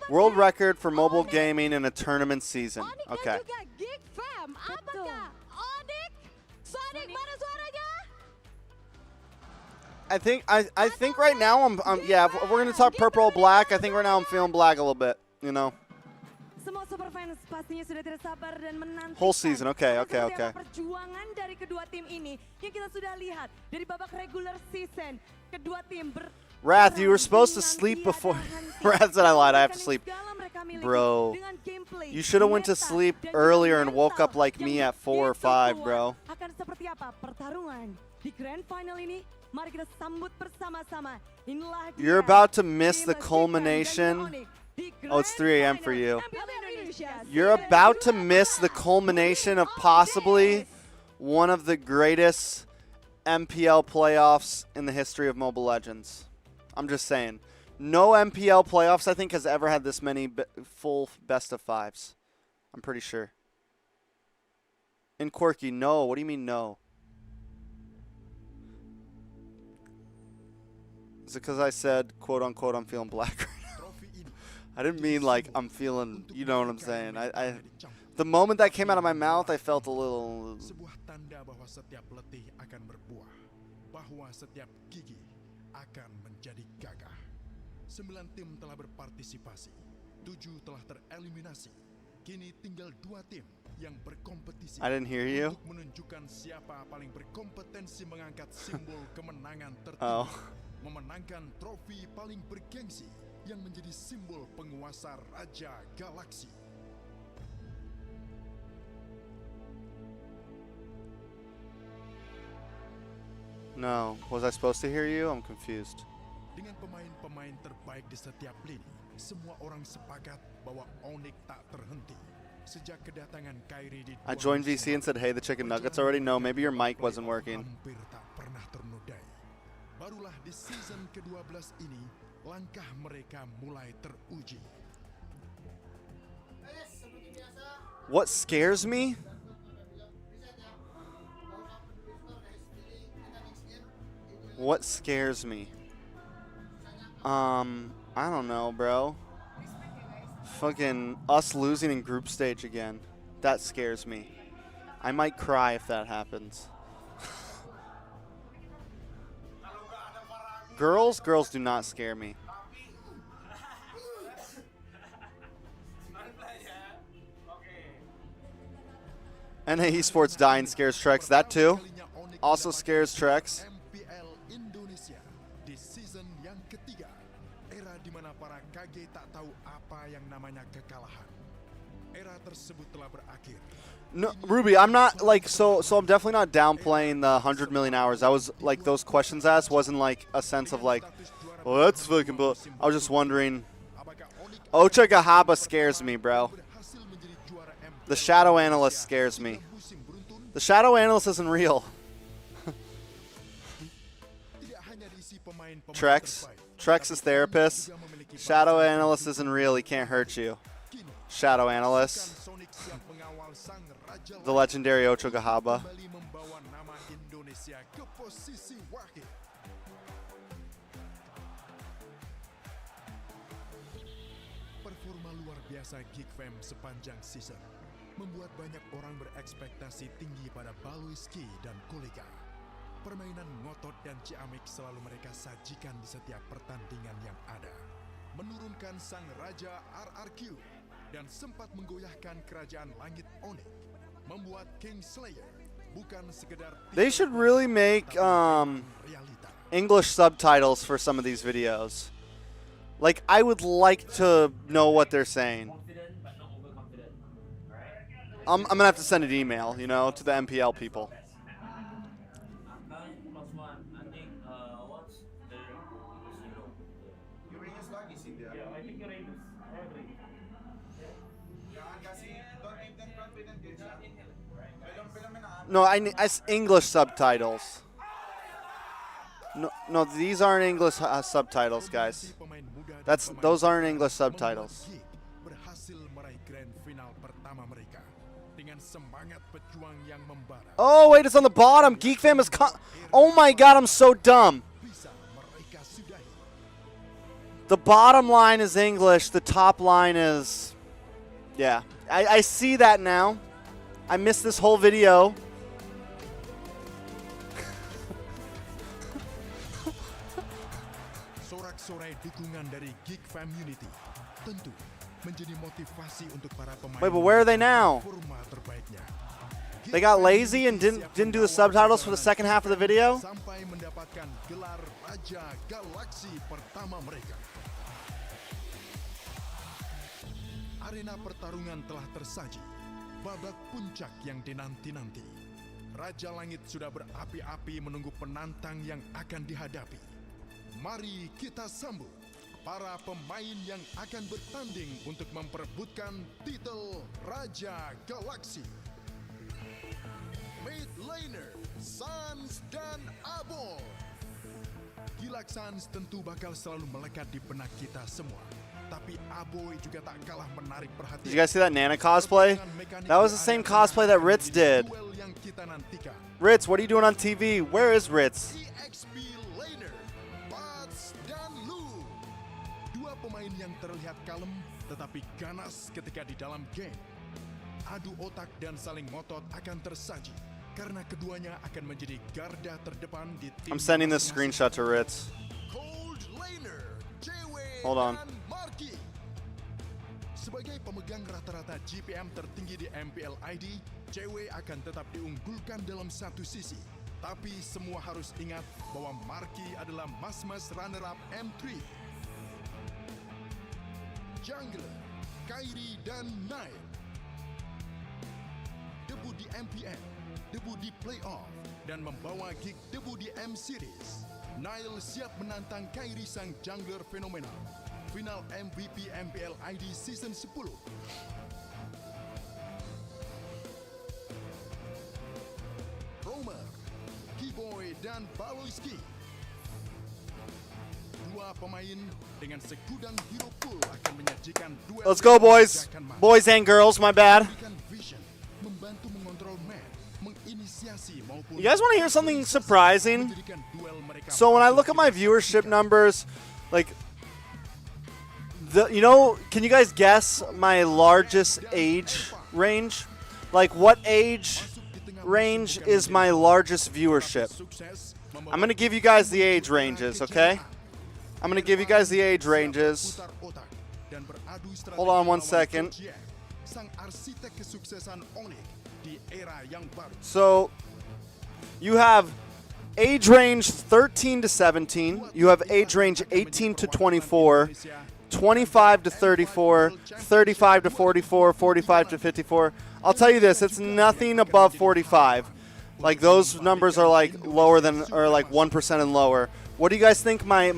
world record for mobile gaming in a tournament season. Onic Okay. dan juga Geek Fam. Apakah Onic? Sonic, mana suaranya? I think right now I'm yeah, if we're gonna talk purple or black, I think right now I'm feeling black a little bit, you know. Semua superfans pastinya sudah tidak sabar dan menantikan Whole season, okay. seperti apa perjuangan dari kedua tim ini yang kita sudah lihat dari babak regular season. Kedua tim Wrath, you were supposed to sleep before. Wrath said I lied. I have to sleep. Bro, you should have went to sleep earlier and woke up like me at 4 or 5, bro. Akan seperti apa pertarungan di Grand Final ini? Mari kita sambut bersama-sama. Inilah dia, You're about to miss the tim Geek Fam dan culmination. Onic di Oh, it's 3 a.m. for Grand you. Final Indonesia. You're about to miss the culmination of possibly one of the greatest MPL playoffs in the history of Mobile Legends. I'm just saying. No MPL playoffs, I think, has ever had this many full best of 5s. I'm pretty sure. In Quirky, no. What do you mean no? Is it because I said, quote unquote, I'm feeling black right now? I didn't mean like I'm feeling, you know what I'm saying. The moment that came out of my mouth, I felt a little. Sebuah tanda bahwa setiap letih akan berbuah, bahwa setiap gigi akan menjadi gagah. 9 tim telah berpartisipasi, 7 telah tereliminasi. Kini tinggal 2 tim yang berkompetisi. I didn't hear you. Untuk menunjukkan siapa paling berkompetensi mengangkat simbol kemenangan tertinggi. Oh. Memenangkan trofi paling bergengsi yang menjadi simbol penguasa Raja Galaksi. No. Was I supposed to hear you? I'm confused. Dengan pemain-pemain terbaik di setiap lini, semua orang sepakat bahwa Onic tak terhenti. Sejak kedatangan Kyrie di I joined VC and said, hey, the chicken nuggets already? No, maybe your mic wasn't working. hampir tak pernah ternodai. Barulah di season ke-12 ini, langkah mereka mulai teruji. What scares me? What scares me? I don't know, bro. Fucking us losing in group stage again. That scares me. I might cry if that happens. Girls do not scare me. NA Esports dying scares Trex. That too. Also scares Trex. MPL Indonesia di season yang ketiga, era di mana para KG tak tahu apa yang namanya kekalahan. Era tersebut telah berakhir. No, Ruby, I'm not like so I'm definitely not downplaying the 100 million hours. I was like those questions asked wasn't like a sense of like, well, that's fucking bull. I was just wondering. Ocha Gahaba scares me, bro. The Shadow Analyst scares me. The Shadow Analyst isn't real. Trex is therapist. Shadow Analyst isn't real. He can't hurt you. Shadow Analyst, Sonic siap mengawal sang Raja the legendary Ocho Gahaba. kembali membawa nama Indonesia ke posisi wahid. Performa luar biasa Geek Fam sepanjang season membuat banyak orang berekspektasi tinggi pada Baloiski dan kolega. Permainan ngotot dan ciamik selalu mereka sajikan di setiap pertandingan yang ada. Menurunkan sang Raja RRQ dan sempat menggoyahkan kerajaan langit Onic. Membuat King Slayer bukan sekedar They should really make English subtitles for some of these videos. Like, I would like to know what they're saying. I'm gonna have to send an email, you know, to the MPL people. No, English subtitles. No, these aren't English subtitles, guys. Those aren't English subtitles. berhasil meraih Grand Final pertama mereka dengan semangat pejuang yang membara. Oh, wait, it's on the bottom. Geek Fam is oh my god, I'm so dumb. The bottom line is English, the top line is... Yeah, I see that now. I missed this whole video. Sorak-sorai dukungan dari Geek Fam Unity tentu menjadi motivasi untuk para pemain. Wait, but where are they now? Forma terbaiknya. They got lazy and didn't do the subtitles for the second half of the video? Sampai mendapatkan gelar Raja Galaksi pertama mereka. Arena pertarungan telah tersaji. Babak puncak yang dinanti-nanti. Raja Langit sudah berapi-api menunggu penantang yang akan dihadapi. Mari kita sambut para pemain yang akan bertanding untuk memperebutkan titel Raja Galaksi. Mid laner, Sans dan Abo. Gilak Sans tentu bakal selalu melekat di benak kita semua. Tapi Aboy juga tak kalah menarik perhatian. Did you guys see that Nana cosplay? That was the same cosplay that Ritz did. Ritz, what are you doing on TV? Where is Ritz? Dua pemain yang terlihat kalem tetapi ganas ketika di dalam game. Adu otak dan saling ngotot akan tersaji karena keduanya akan menjadi garda terdepan di tim. I'm sending this screenshot to Ritz. Hold on. Sebagai pemegang rata-rata GPM tertinggi di MPL ID, cewek akan tetap diunggulkan dalam satu sisi. Tapi semua harus ingat bahwa Marky adalah mas-mas runner-up M3. Jungler, Kairi dan Nile. Debut di MPL, debut di playoff, dan membawa gig debut di M-Series. Nile siap menantang Kairi sang jungler fenomenal. Final MVP MPL ID Season 10. Romer, Keyboy, dan Baloiski. Dua pemain dengan segudang hero pool akan menyajikan duel. Let's go, boys. Boys and girls, my bad. Membantu mengontrol map, menginisiasi maupun. You guys want to hear something surprising? So when I look at my viewership numbers, like, you know, can you guys guess my largest age range? Like, what age range is my largest viewership? I'm going to give you guys the age ranges, okay? I'm going to give you guys the age ranges. Hold on one second. So, you have age range 13 to 17. You have age range 18 to 24. 25 to 34, 35 to 44, 45 to 54. I'll tell you this, it's nothing above 45. Like, those numbers are like lower than, or like 1% and lower. What do you guys think my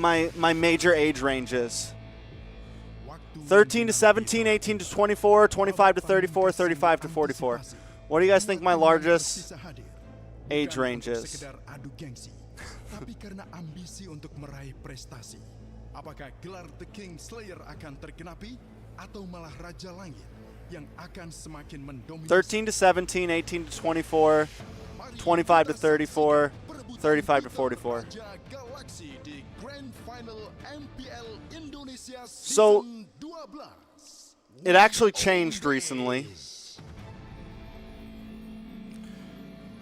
major age range is? 13 to 17, 18 to 24, 25 to 34, 35 to 44. What do you guys think my largest age range is? Tapi karena ambisi untuk meraih prestasi. Apakah gelar The King Slayer akan tergenapi atau malah Raja Langit? yang akan semakin mendominasi. 13 to 17, 18 to 24, 25 to 34, 35 to 44. Galaxy di Grand Final MPL Indonesia So, Season 12. it actually changed recently.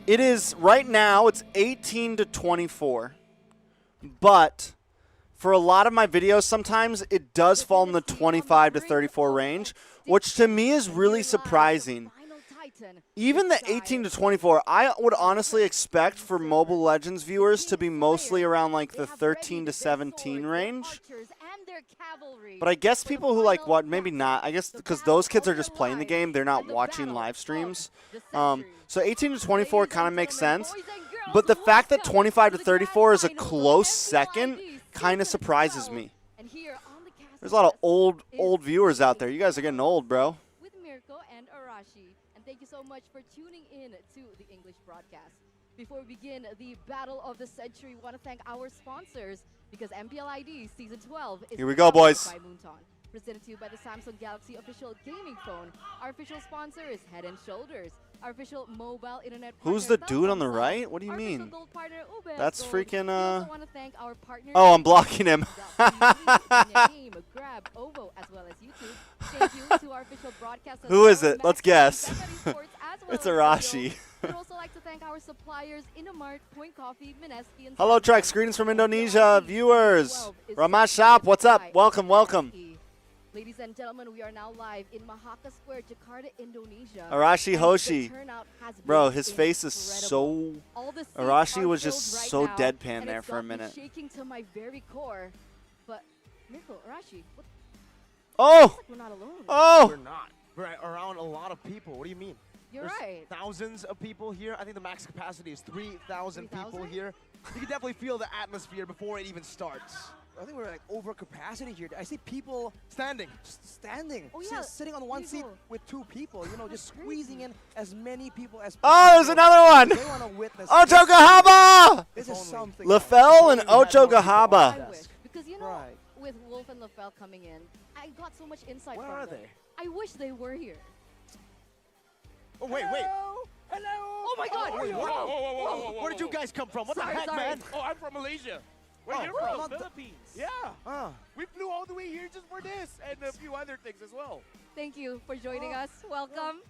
It is, right now, it's 18 to 24. But for a lot of my videos, sometimes it does fall in the 25 to 34 range, which to me is really surprising. Even the 18 to 24, I would honestly expect for Mobile Legends viewers to be mostly around like the 13 to 17 range. But I guess people who like what, maybe not. I guess because those kids are just playing the game, they're not watching live streams. So 18 to 24 kind of makes sense. But the fact that 25 to 34 is a close second kind of surprises me. There's a lot of old viewers out there. You guys are getting old, bro. With Mirko and Arashi. And thank you so much for tuning in to the English broadcast. Before we begin the battle of the century, we want to thank our sponsors because MPL ID Season 12 is Here we go, boys. by Moonton. Presented to you by the Samsung Galaxy official gaming phone. Our official sponsor is Head & Shoulders. Our official mobile internet Who's partner, the dude on the Telkomsel. right? What do you Our mean? official gold partner, Ubez That's Gold. freaking, We also want to thank our partners Oh, I'm blocking him. Grab, Ovo, as well as YouTube. Thank you to our official broadcaster. Who is it? Let's guess. It's It's Arashi. We'd also like to thank our suppliers, Innomart, Point Coffee, Mineski, and Hello, Trek. Greetings from Indonesia. Viewers. Ramash Shop, what's up? Welcome, welcome. Ladies and gentlemen, we are now live in Mahaka Square, Jakarta, Indonesia. Arashi And Hoshi. the turnout has Bro, been his face is incredible. so... All the seats Arashi are was just filled so right now, deadpan and there it's for a got me minute. shaking to my very core. But, Mirko, Arashi, what? Oh! Looks like we're not alone. Oh! We're not. We're around a lot of people. What do you mean? You're There's right. thousands of people here. I think the max capacity is 3,000 people 3,000? here. You can definitely feel the atmosphere before it even starts. I think we're like over capacity here. I see people Standing. standing, Oh, yeah. sitting on one seat Beautiful. with two people. You know, just squeezing in as many people as Oh, there's possible. another one! They want to witness. Ocho Gahaba! This is something. Lafel and If only we had Ocho more people on Gahaba. the I wish. desk. Because, you know, Right. with Wolf and LaFell coming in, I got so much insight Where from are them. they? I wish they were here. Oh, wait. Hello. Oh my God! Wait, Whoa. Where did you guys come from? What Sorry, the heck, sorry. man? Oh, I'm from Malaysia. Where Oh, you from? not the- Philippines. Yeah. Ah. We flew all the way here just for this and a few other things as well. Thank you for joining us. Welcome.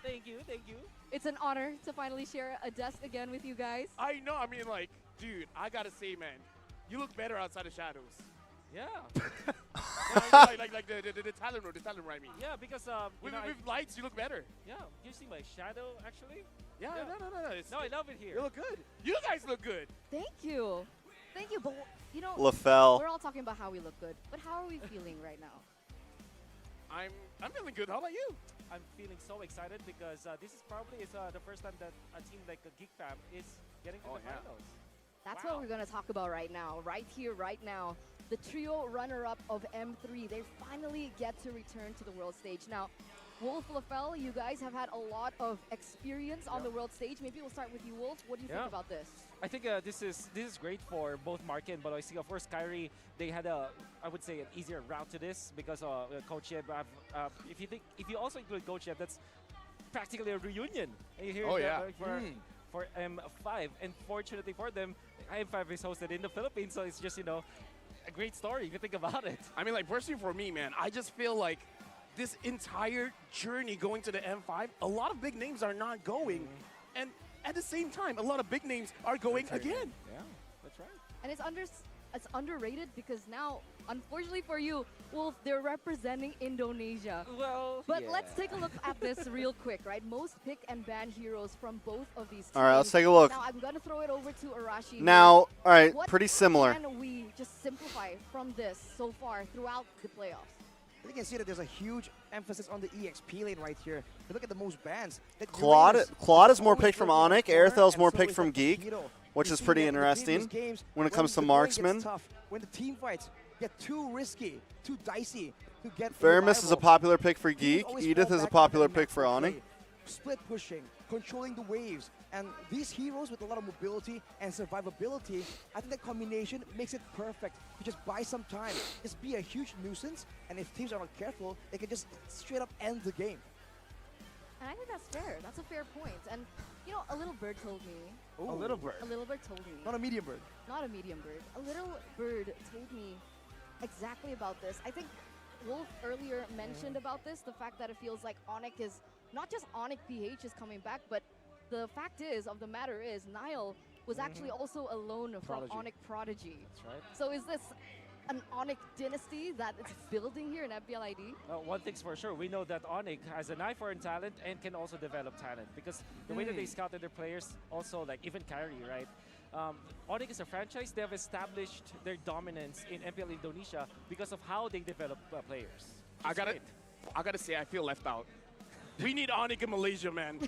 Thank you, thank you. It's an honor to finally share a desk again with you guys. I know, I mean, like, dude, I gotta say, man, you look better outside of shadows. Yeah. like the talent room, I mean. Yeah, because With lights, you look better. yeah, you see my shadow actually. Yeah, Yeah. no. No, I love it here. You look good. You guys look good. Thank you. Thank you. But, you know, LaFell. we're all talking about how we look good. But how are we feeling right now? I'm feeling good. How about you? I'm feeling so excited because this is probably the first time that a team like Geek Fam is getting to the finals. That's what we're going to talk about right now. Right here, right now. The trio runner-up of M3. They finally get to return to the world stage. Now, Wolf, LaFell, you guys have had a lot of experience on the world stage. Maybe we'll start with you, Wolf. What do you think about this? I think this is great for both Market and Baloy. Of course, Kyrie, they had I would say an easier route to this because Coach Yeb. If you also include Coach Yeb, that's practically a reunion. And you hear for M5, and fortunately for them, M5 is hosted in the Philippines, so it's just a great story if you think about it. I mean, like, personally for me, man, I just feel like this entire journey going to the M5, a lot of big names are not going. And at the same time, a lot of big names are going again. Yeah, that's right. And it's underrated because now, unfortunately for you, Wolf, they're representing Indonesia. Well, but let's take a look at this real quick, right? Most pick and ban heroes from both of these teams. All right, let's take a look. Now, I'm going to throw it over to Arashi. Now, all right, What pretty similar. can we just simplify from this so far throughout the playoffs? You can see that there's a huge emphasis on the EXP lane right here. You look at the most bans. That Claude Uranus is more always picked from looking in Onic. the corner, Airthel's and more so picked is from that Geek, Taquito. which You is see pretty that in the previous interesting games, when it comes to the going gets marksman. tough, when the team fights get too risky, too dicey to get Faramis is a reliable, popular pick for teams Geek. always Edith fall is a back to popular their pick for natural Onic. play. Split pushing, controlling the waves, and these heroes with a lot of mobility and survivability, I think that combination makes it perfect. You just buy some time, just be a huge nuisance, and if teams are not careful, they can just straight up end the game. And I think that's fair. That's a fair point. And, you know, a little bird told me. A little bird. A little bird told me. Not a medium bird. Not a medium bird. A little bird told me exactly about this. I think Wolf earlier mentioned about this, the fact that it feels like Onic is, not just Onic PH is coming back, but the fact of the matter is, Niall was actually also a loan from Onic Prodigy. That's right. So is this an Onic dynasty that it's building here in FBLID? One thing's for sure, we know that Onic has an eye for talent and can also develop talent because the way that they scouted their players, also like even Kyrie, right? Onic is a franchise. They have established their dominance in MPL Indonesia because of how they develop players. I gotta say, I feel left out. We need Onic in Malaysia, man.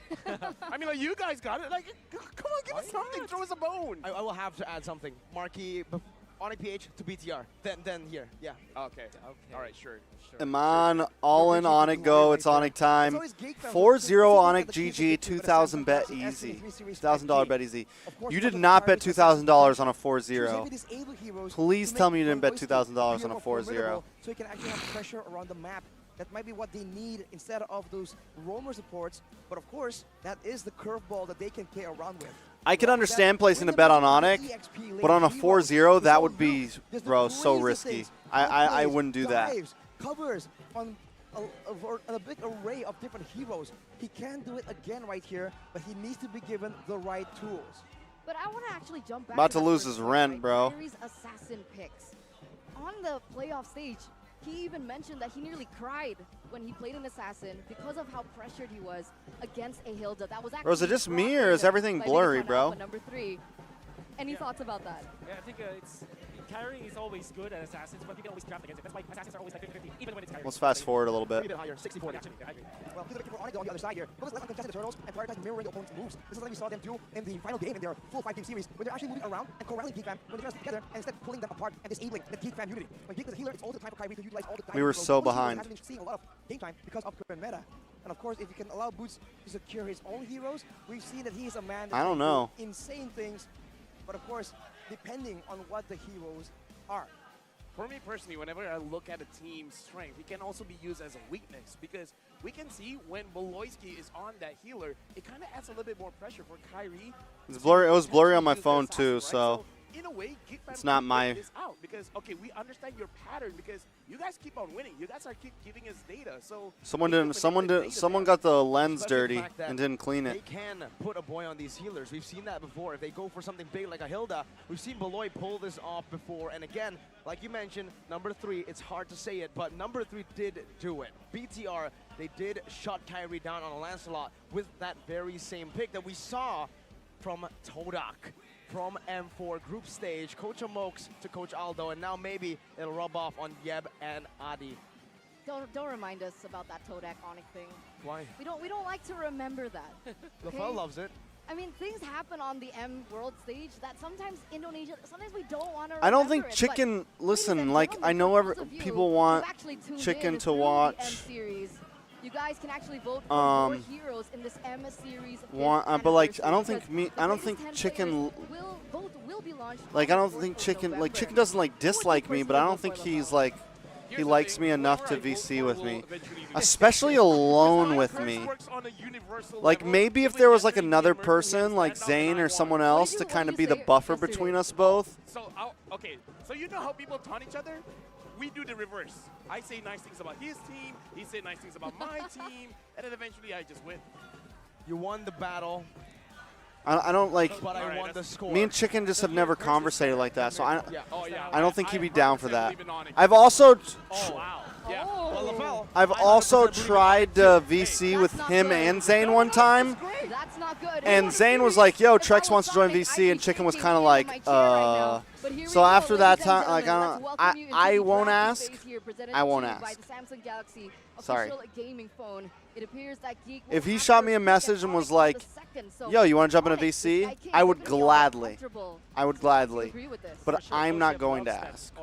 I mean, like, you guys got it. Like, come on, give us something. Throw us a bone. I will have to add something. Marquee, Onic PH to BTR. Then here. Yeah. Okay. All right, sure. Come on, all in Onic go. It's Onic time. 4-0 Onic GG, 2,000 bet easy. $1,000 bet easy. You did not bet $2,000 on a 4-0. Please tell me you didn't bet $2,000 on a 4-0. So you can actually have pressure around the map. That might be what they need instead of those roamer supports. But of course, that is the curveball that they can play around with. I can understand placing a bet on Onic, but on a 4-0, that would be, bro, so risky. I wouldn't do that. Covers on a big array of different heroes. He can do it again right here, but he needs to be given the right tools. But I want to actually jump back. About to that lose first his one, rent, right? bro. Kyrie's assassin picks. On the playoff stage, he even mentioned that he nearly cried when he played an assassin because of how pressured he was against a Hilda. That was actually Bro, is it just me or is everything blurry, bro? Number 3. Any thoughts about that? Yeah, I think Kyrie is always good at assassins, but you can always draft against it. That's why assassins are always like 50-50, even when it's Kyrie. Let's fast forward a little bit. A bit higher, 60-40. Well, he's looking for Onic on the other side here. Focus less on contested turtles and prioritize mirroring the opponent's moves. This is what we saw them do in the final game in their full 5-game series, when they're actually moving around and corralling Geek Fam, when they're together and instead pulling them apart and disabling the Geek Fam unity. When Geek is a healer, it's also the time for Kyrie to utilize all the time. We were so behind. Hasn't been seeing a lot of game time because of current meta. And of course, if you can allow Boots to secure his own heroes, we've seen that he is a man that I don't know. can do insane things. But of course, depending on what the heroes are. For me personally, whenever I look at a team's strength, it can also be used as a weakness because we can see when Boloyski is on that healer, it kind of adds a little bit more pressure for Kyrie. It's blurry. It was blurry on my phone too, so In a way, it's not my. This out because okay, we understand your pattern because you guys keep on winning. You guys are keep giving us data. So Someone got the lens dirty and didn't clean it. They can put a boy on these healers. We've seen that before. If they go for something big like a Hilda, we've seen Beloy pull this off before. And again, like you mentioned, number 3, it's hard to say it, but number 3 did do it. BTR, they did shut Kyrie down on a Lancelot with that very same pick that we saw from Todak. From M4 group stage, Coach Amokes to Coach Aldo, and now maybe it'll rub off on Yeb and Adi. Don't remind us about that Todak Onic thing. Why? We don't like to remember that. LaFell loves it. I mean, things happen on the M World stage that sometimes Indonesia, sometimes we don't want to. I don't think Chicken. Listen, like I know people want Chicken to watch. M series. You guys can actually vote for more heroes in this M series. But like I don't think Chicken. Will be launched. Like I don't think Chicken. Like Chicken doesn't like dislike me, but I don't think he's like. He likes me enough to VC with me, especially alone with me. Like maybe if there was like another person, like Zane or someone else, to kind of be the buffer between us both. So okay, so you know how people taunt each other? We do the reverse. I say nice things about his team, he say nice things about my team, and then eventually I just win. You won the battle. I don't like. But I won the score. Me and Chicken just have never conversated like that, so I don't think he'd be down for that. I've also. I've also tried to VC with him and Zane one time, and Zane was like, "Yo, Trex wants to join VC," and Chicken was kind of like, So after that time, like I won't ask. I won't ask. Sorry. If he shot me a message and was like, "Yo, you want to jump in a VC?" I would gladly. I would gladly. But I'm not going to ask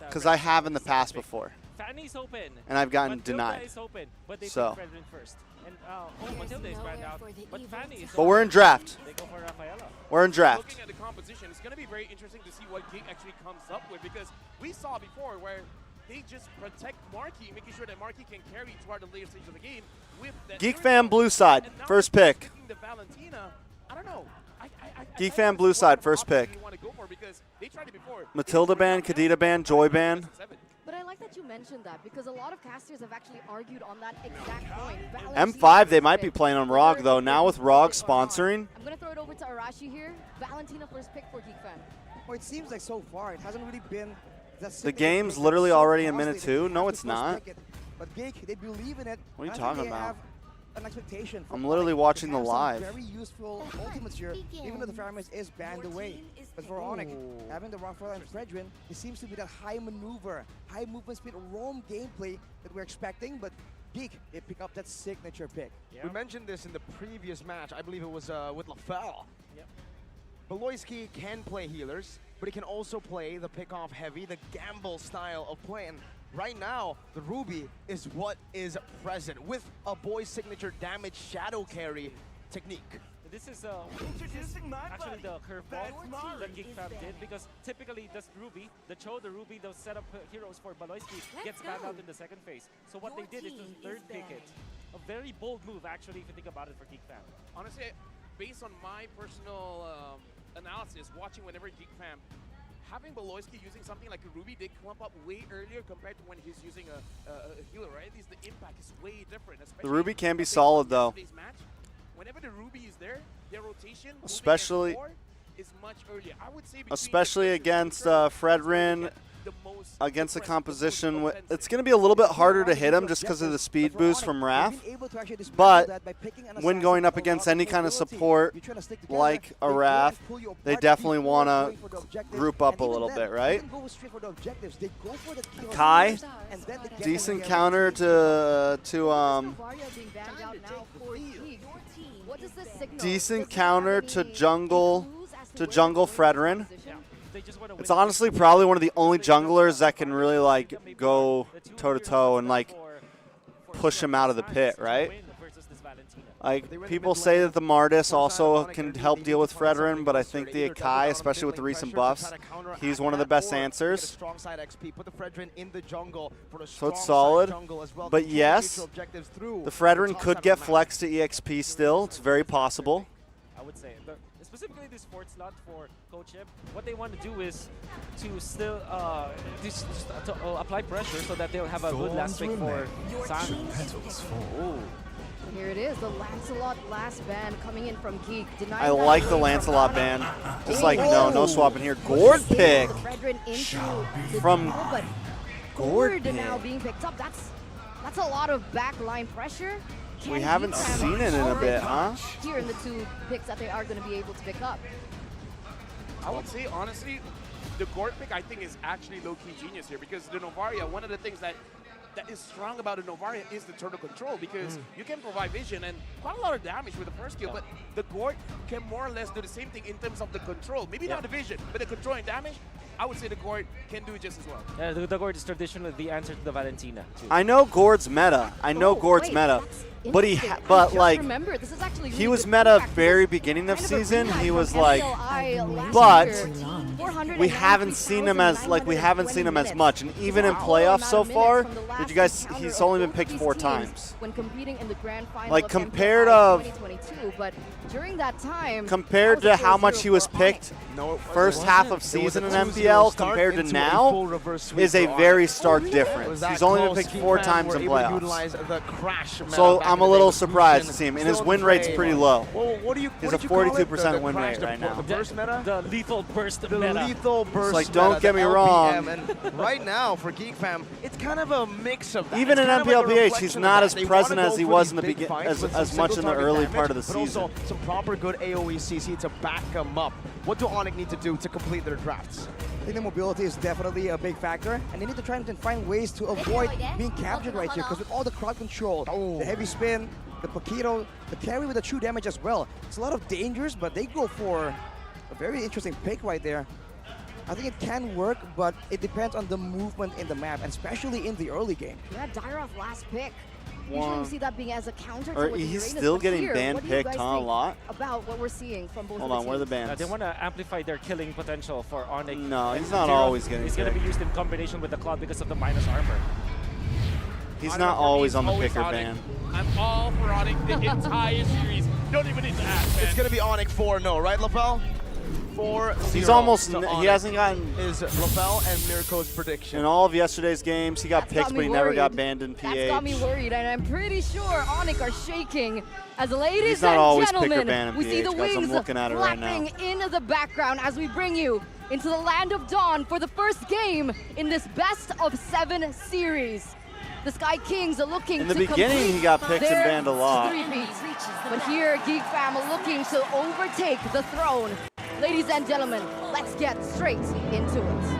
because I have in the past before. Fanny's open. And I've gotten denied. Is open, but they so. pick first. And Matilda is banned out. But Fanny is But we're in draft. They go for Rafaela. We're in draft. Looking at the composition, it's going to be very interesting to see what Geek actually comes up with because we saw before where they just protect Marky, making sure that Marky can carry throughout the later stage of the game with that Geek Fam blue side, and now first pick. picking the Valentina, I don't know. Geek Fam blue side, first pick. They tried it before. Matilda ban, Kadita ban, Joy ban. But I like that you mentioned that because a lot of casters have actually argued on that exact point. M5, they might be playing on ROG though. Now with ROG sponsoring. I'm going to throw it over to Arashi here. Valentina first pick for Geek Fam. Well, it seems like so far it hasn't really been that The game's literally already in minute 2. No, it's not. But Geek, they believe in it. What are you I think talking they about? have an expectation. I'm literally watching the They have live. some very useful ultimates here, even though the Faramis is banned away. But for Onic, having the Rockfell and Fredrin, it seems to be that high maneuver, high movement speed, roam gameplay that we're expecting. But Geek, they pick up that signature pick. We mentioned this in the previous match. I believe it was with LaFell. Beloyski can play healers, but he can also play the pick-off heavy, the gamble style of play. And right now, the Ruby is what is present with a boy's signature damage shadow carry technique. This is actually the curveball that Geek Fam did, because typically the Ruby, the Ruby, those setup heroes for Baloyski gets banned out in the second phase. So what they did is to third pick it. A very bold move, actually, if you think about it, for Geek Fam. Honestly, based on my personal analysis, watching whenever Geek Fam, having Beloyski using something like a Ruby did clump up way earlier compared to when he's using a healer, right? At least the impact is way different. The Ruby can be solid though. Match, whenever the Ruby is there, their rotation Especially is much earlier. I would say especially against Fredrin, against the composition. It's going to be a little bit harder to hit him just because of the speed boost from Raph. But when going up against any kind of support like a Raph, they definitely want to group up a little bit, right? Kai, decent counter to decent counter to jungle Fredrin. It's honestly probably one of the only junglers that can really like go toe to toe and like push him out of the pit, right? Like people say that the Mardis also can help deal with Fredrin, but I think the Akai, especially with the recent buffs, he's one of the best answers. So it's solid. But yes, the Fredrin could get flexed to EXP still. It's very possible. I would say. Specifically this fourth slot for Coach Eb, what they want to do is to still apply pressure so that they'll have a good last pick for San. Here it is, the Lancelot last ban coming in from Geek. I like the Lancelot ban. Just like, no swapping here. Gord pick from Gord now being picked up. That's a lot of backline pressure. We haven't seen it in a bit, huh? Here in the two picks that they are going to be able to pick up. I would say, honestly, the Gord pick, I think, is actually low-key genius here because the Novaria, one of the things that is strong about the Novaria is the turtle control because you can provide vision and quite a lot of damage with the first skill, but the Gord can more or less do the same thing in terms of the control. Maybe not the vision, but the control and damage, I would say the Gord can do it just as well. Yeah, the Gord is traditionally the answer to the Valentina, too. I know Gord's meta. Gord's meta. But he was meta very beginning of season. He was like, but we haven't seen him as much. And even in playoffs so far, did you guys? He's only been picked 4 times. When competing in the Grandfinals like compared of 2022, but during that time, compared to how much he was picked first half of season in MPL compared to now, is a very stark difference. He's only been picked 4 times in playoffs. So I'm a little surprised to see him, and his win rate's pretty low. He's a 42% win rate right now. The lethal burst meta. The lethal burst. It's like, don't get me wrong. And right now for Geek Fam, it's kind of a mix of that. Even in MPLPH, he's not as present as he was in the beginning, as much in the early part of the season. Also some proper good AoE CC to back him up. What do Onic need to do to complete their drafts? I think the mobility is definitely a big factor, and they need to try and find ways to avoid being captured right here, because with all the crowd control, the heavy spin, the Paquito, the carry with the true damage as well, it's a lot of dangers, but they go for a very interesting pick right there. I think it can work, but it depends on the movement in the map, and especially in the early game. Yeah, Dairoth last pick. Usually we see that being as a counter Or towards he's Uranus, still but getting here, ban what do you picked, guys huh, a think lot? about what we're seeing from both Hold of on, the where are the teams? bans? They want to amplify their killing potential for Onic. No, and he's not Zero. always getting He's going to be picked. used in combination with the Cloud because of the minus armor. He's I not don't know, always he's on the always picker Onic. ban. I'm all for Onic the entire series. Don't even need to ask, man. It's going to be Onic 4-0, right, LaFell? 4-0. He's almost, to he Onic hasn't gotten, is LaFell and Mirko's prediction. in all of yesterday's games, he got That's picked, got but me he never got worried. banned in PH. That's got me worried, and I'm pretty sure Onic are shaking. As ladies He's not and always picker gentlemen, ban in we see the PH, guys. I'm wings looking at it right flapping in the background as we bring you into the land of dawn for the first game in this best of 7 series. The Sky Kings are looking In the to beginning, complete he got picked and their banned a lot. three-peat. But here, Geek Fam are looking to overtake the throne. Ladies and gentlemen, let's get straight into it.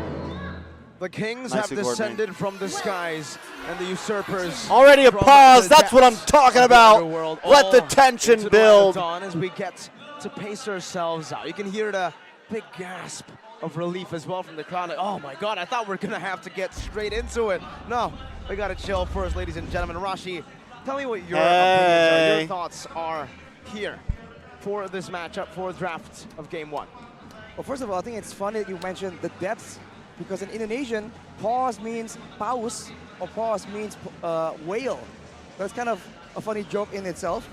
The Kings Nicely have coordinated. descended from the skies, and the usurpers Already a from pause. the That's what I'm depths talking of the about. underworld. Let the tension into the light of build. dawn as we get to pace ourselves out. You can hear the big gasp of relief as well from the crowd. Like, oh my God, I thought we were gonna have to get straight into it. No, we gotta chill first, ladies and gentlemen. Rashi, tell me what your opinions are, your thoughts are here for this matchup, for draft of Game 1. Well, first of all, I think it's funny that you mentioned the depths, because in Indonesian, paus means paus, or paus means whale. That's kind of a funny joke in itself.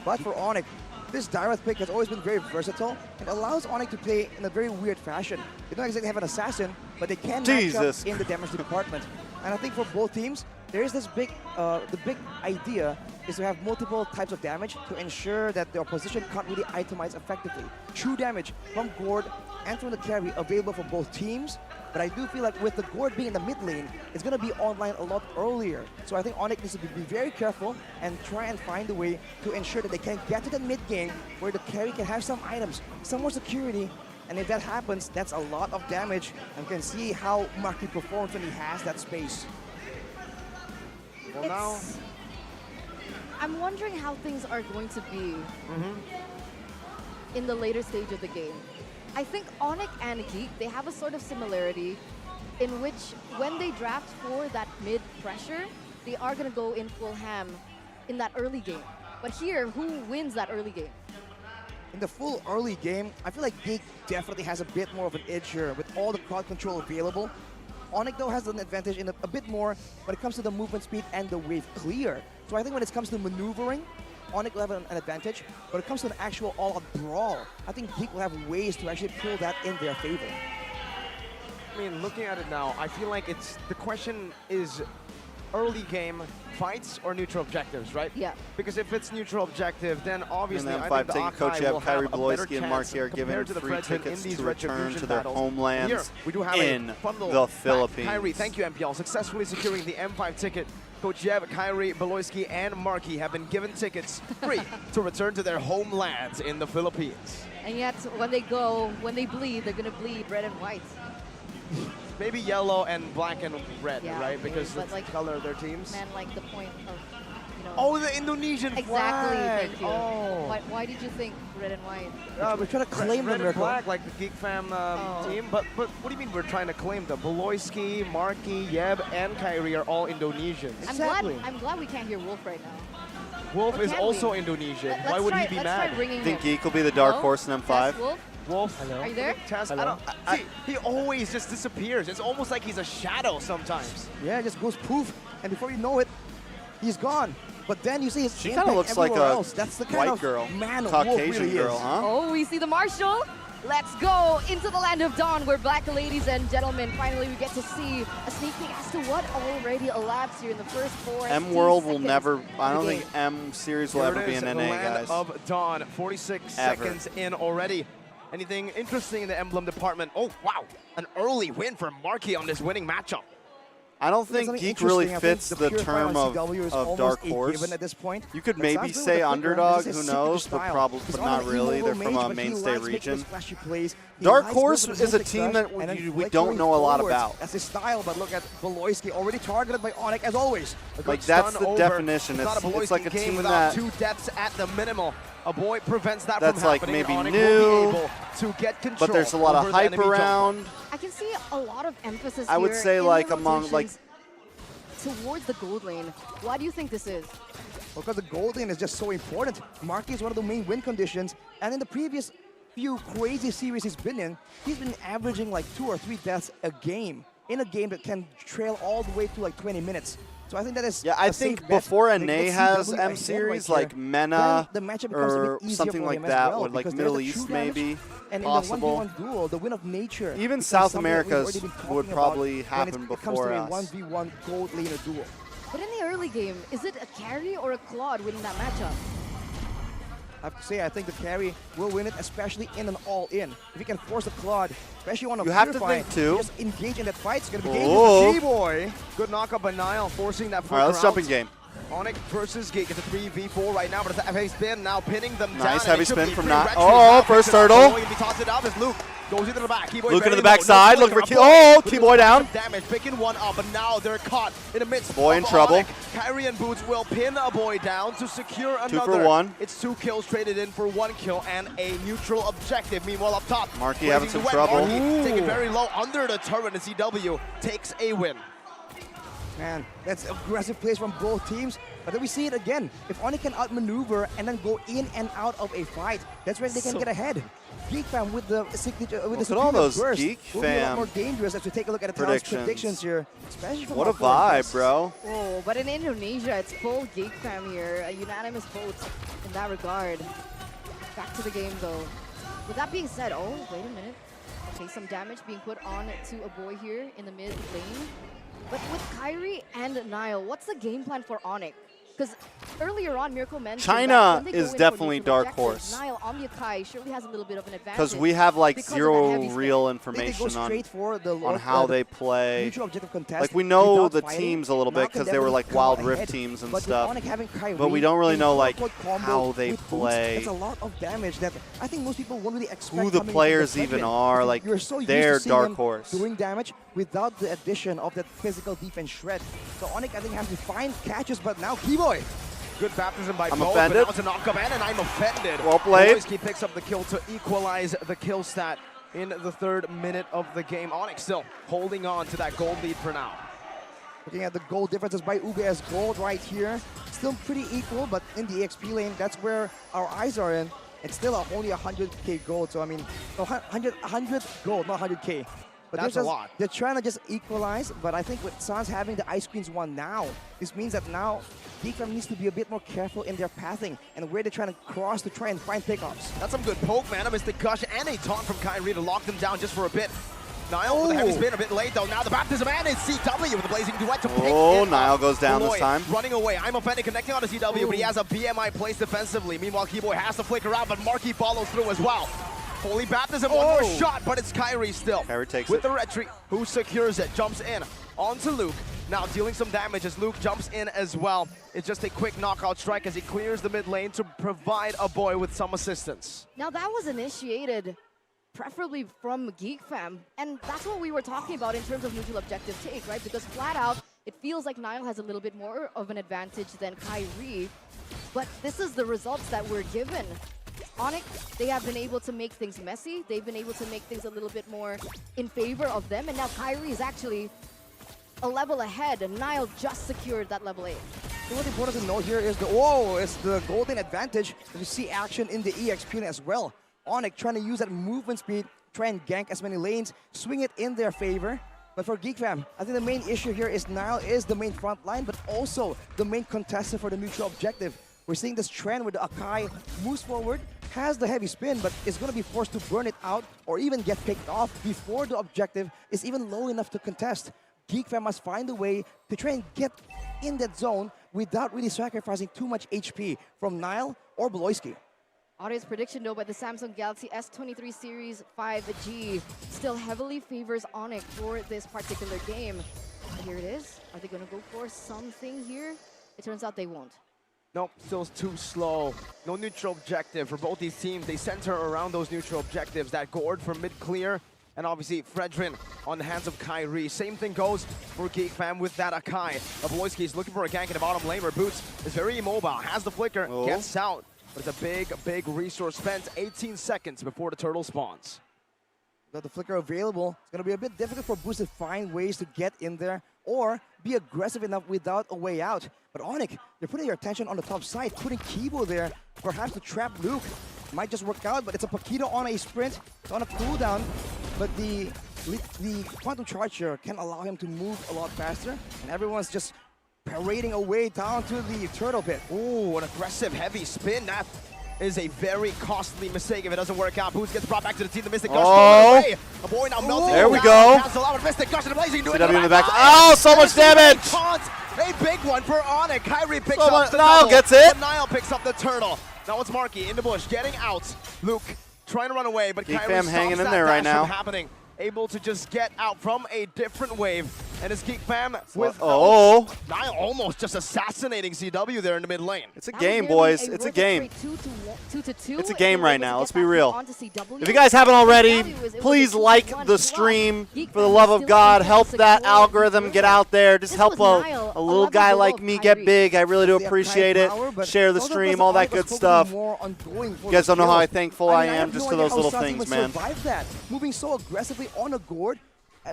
But for Onic, this direct pick has always been very versatile and allows Onic to play in a very weird fashion. They don't exactly have an assassin, but they can match up in the damage department. And I think for both teams, there is this big, the big idea is to have multiple types of damage to ensure that the opposition can't really itemize effectively. True damage from Gord and from the carry available for both teams, but I do feel like with the Gord being in the mid lane, it's going to be online a lot earlier. So I think Onic needs to be very careful and try and find a way to ensure that they can get to the mid game where the carry can have some items, some more security, and if that happens, that's a lot of damage, and we can see how Marky performs when he has that space. Well, now I'm wondering how things are going to be in the later stage of the game. I think Onic and Geek, they have a sort of similarity in which when they draft for that mid pressure, they are going to go in full ham in that early game. But here, who wins that early game? In the full early game, I feel like Geek definitely has a bit more of an edge here with all the crowd control available. Onic though has an advantage in a bit more when it comes to the movement speed and the wave clear. So I think when it comes to maneuvering, Onic will have an advantage. When it comes to an actual all-out brawl, I think Geek will have ways to actually pull that in their favor. I mean, looking at it now, I feel like the question is early game fights or neutral objectives, right? Yeah. Because if it's neutral objective, then obviously And then I think the taking Coach Akai will Kyrie have a better Bloisky and chance Marky are given compared to the free Fredman in tickets these to return retribution to their battles. homelands Here, we do have in a fun little the fact. Philippines. Kyrie, thank you, MPL, successfully securing the M5 ticket. Coach Jeb, Kyrie, Bloisky, and Marky have been given tickets free to return to their homelands in the Philippines. And yet, when they go, when they bleed, they're going to bleed red and white. Maybe yellow and black and red, Yeah, right? okay, Because but it's like, the color of their teams. Man, like the point of, you know. Oh, the Indonesian exactly, flag. thank you. Oh. Why did you think red and white? We're trying to claim red them, and Mirko. black, like the Geek Fam team. But what do you mean we're trying to claim them? Bloisky, Marky, Yeb, and Kyrie are all Indonesians. I'm glad we can't hear Wolf right now. Wolf Or is can also we? Indonesian. Let's Why would try- he be let's mad? try bringing Think him. Geek will be the dark Hello? horse in M5? Yes, Wolf? Wolf, Are you there? Tess, see, he always just disappears. It's almost like he's a shadow sometimes. Yeah, it just goes poof, and before you know it, he's gone. But then you see his She impact kind of looks like everywhere a else. That's the kind white of girl, man Wolf Caucasian really girl, is. huh? Oh, we see the Marshal. Let's go into the land of dawn. We're back, ladies and gentlemen. Finally, we get to see a sneak peek as to what already elapsed here in the first 4 M World will seconds never, I of don't the think game. M Series will Here ever it be is, an the NA, land guys. of dawn. 46 Ever. seconds in already. Anything interesting in the emblem department? Oh, wow. An early win for Marky on this winning matchup. I don't There's think something Geek really interesting. I think fits the the purifier term on of CW is almost Dark a Horse. given at this point. You could But maybe Sansa with say the flicker underdog, is his who signature knows, but style. probably He's but on not an really. immobile They're from mage, a but he mainstay likes making region. those flashy plays. He Dark likes Horse moving is a the team dash that and then we flickering don't know a lot forwards. about. That's his style, but look at Bloisky, already targeted by Onic as always. A good Like, that's stun the over. definition. Not It's Bloisky like a game team without that- 2 deaths at the minimal. A boy prevents that That's from like happening. maybe Onic new, will be able to get control but there's a lot over of the hype enemy jungle. around. I can see a lot of emphasis I would here say in like the among like rotations. towards the gold lane. Why do you think this is? Because the gold lane is just so important. Marky is one of the main win conditions, and in the previous few crazy series he's been averaging like 2 or 3 deaths a game in a game that can trail all the way to like 20 minutes. So I think that is I think before NA has M series, like Mena or something like that, or like Middle East maybe, and possible. in the 1v1 duel, the win of nature. Even South America's would probably happen before us. When it comes to a 1v1 gold laner duel. But in the early game, is it a carry or a Claude winning that matchup? I have to say, I think the carry will win it, especially in an all-in. If you can force a Claude, especially on a you have to think too. Just engage in that fight. It's going to be dangerous for G-Boy. Good knockup by Nile, forcing that All right, let's jump in game. Onic versus Geek. It's a 3v4 right now, but it's a heavy spin now, pinning them down. Nice heavy spin from Nile. Oh, first turtle. He tosses it up as Luke goes into the back. Luke into the backside, looking for Keyboy down. Damage, picking one up, but now they're caught in the midst. Boy in trouble. Onic. Kyrie and Boots will pin a boy down to secure another. 2 for 1. It's 2 kills traded in for 1 kill and a neutral objective. Meanwhile, up top, Marky having some trouble. Marky taking very low under the turret, and CW takes a win. Man, that's aggressive plays from both teams. But then we see it again. If Onic can outmaneuver and then go in and out of a fight, that's where they can get ahead. Geek Fam with the signature, with the all those burst Geek will be a lot Fam more dangerous as we take a look at the predictions here. Especially from what a vibe, bro. Oh, but in Indonesia, it's full Geek Fam here. A unanimous vote in that regard. Back to the game, though. With that being said, oh, wait a minute. Okay, some damage being put on to a boy here in the mid lane. But with Kyrie and Nile, what's the game plan for Onic? Because earlier on, Miracle mentioned China is definitely dark horse. Nile on the Akai surely has a little bit of an advantage. Because we have like zero real information on how they play. Like we know the teams a little bit because they were like Wild Rift teams and stuff. But we don't really know like how they play. It's a lot of damage that I think most people won't really expect. Who the players even are. Like they're dark horse. Doing damage without the addition of that physical defense shred. So Onic I think has to find catches, but now Keyboy. Good baptism by I'm both, offended. but now it's a knockup and I'm offended. Well played. Boyski picks up the kill to equalize the kill stat in the 3rd minute of the game. Onic still holding on to that gold lead for now. Looking at the goal differences by Uge as gold right here. Still pretty equal, but in the XP lane, that's where our eyes are in. It's still only 100k gold, so I mean, 100 gold, not 100k. But that's a lot. They're trying to just equalize, but I think with Sans having the Ice Queens one now, this means that now Geek Fam needs to be a bit more careful in their pathing and where they're trying to cross to try and find pickups. That's some good poke, man. I missed the gush and a taunt from Kyrie to lock them down just for a bit. Nile with a heavy spin, a bit late though. Now the baptism and it's CW with the blazing duet to pick it Nile up. goes down Lloyd this time. Running away. I'm offended, connecting on to CW, but he has a BMI placed defensively. Meanwhile, Keyboy has to flicker out, but Marky follows through as well. Holy baptism, one more shot, but it's Kyrie still. Kyrie takes with it. the retreat, who secures it, jumps in onto Luke. Now dealing some damage as Luke jumps in as well. It's just a quick knockout strike as he clears the mid lane to provide a boy with some assistance. Now that was initiated preferably from Geek Fam, and that's what we were talking about in terms of neutral objective take, right? Because flat out, it feels like Nile has a little bit more of an advantage than Kyrie, but this is the results that we're given. Onic, they have been able to make things messy. They've been able to make things a little bit more in favor of them. And now Kyrie is actually a level ahead, and Nile just secured that level 8. So what's important to know here is it's the golden advantage. You see action in the EXP as well. Onic trying to use that movement speed, try and gank as many lanes, swing it in their favor. But for Geek Fam, I think the main issue here is Nile is the main front line, but also the main contestant for the neutral objective. We're seeing this trend where the Akai moves forward, has the heavy spin, but is going to be forced to burn it out or even get picked off before the objective is even low enough to contest. Geek Fam must find a way to try and get in that zone without really sacrificing too much HP from Nile or Bloisky. Audience prediction though by the Samsung Galaxy S23 Series 5G still heavily favors Onic for this particular game. And here it is. Are they going to go for something here? It turns out they won't. Nope, still too slow. No neutral objective for both these teams. They center around those neutral objectives. That Gord for mid-clear, and obviously Fredrin on the hands of Kyrie. Same thing goes for Geek Fam with that Akai. Abloisky is looking for a gank in the bottom lane where Boots is very immobile, has the flicker, gets out. But it's a big resource spent. 18 seconds before the turtle spawns. Without the flicker available, it's going to be a bit difficult for Boots to find ways to get in there or be aggressive enough without a way out. But Onic, they're putting their attention on the top side, putting Kibo there, perhaps to trap Luke. Might just work out, but it's a Paquito on a sprint, on a cooldown. But the Quantum Charge here can allow him to move a lot faster, and everyone's just parading away down to the turtle pit. Ooh, an aggressive heavy spin. That is a very costly mistake if it doesn't work out. Boots gets brought back to the team. The Mystic Gush going away. A boy now melting. There we go. Cancel out. Mystic Gush and Blazing. CW in the back. Oh, so much damage. A big one for Onic. Kyrie picks So up the Niall double, gets it. but Niall picks up the turtle. Now it's Marky in the bush, getting out. Luke trying to run away, but Geek Kyrie Fam stops hanging in that there right dash now. from happening. Able to just get out from a different wave. And it's Geek Fam with Niall almost just assassinating CW there in the mid lane. It's a game, boys. It's a game. 2-2. It's a game right now. Let's be real. If you guys haven't already, please like the stream. For the love of God, help that algorithm get out there. Just help a little guy like me get big. I really do appreciate it. Share the stream, all that good stuff. You guys don't know how thankful I am just for those little things, man. Moving so aggressively on a gourd,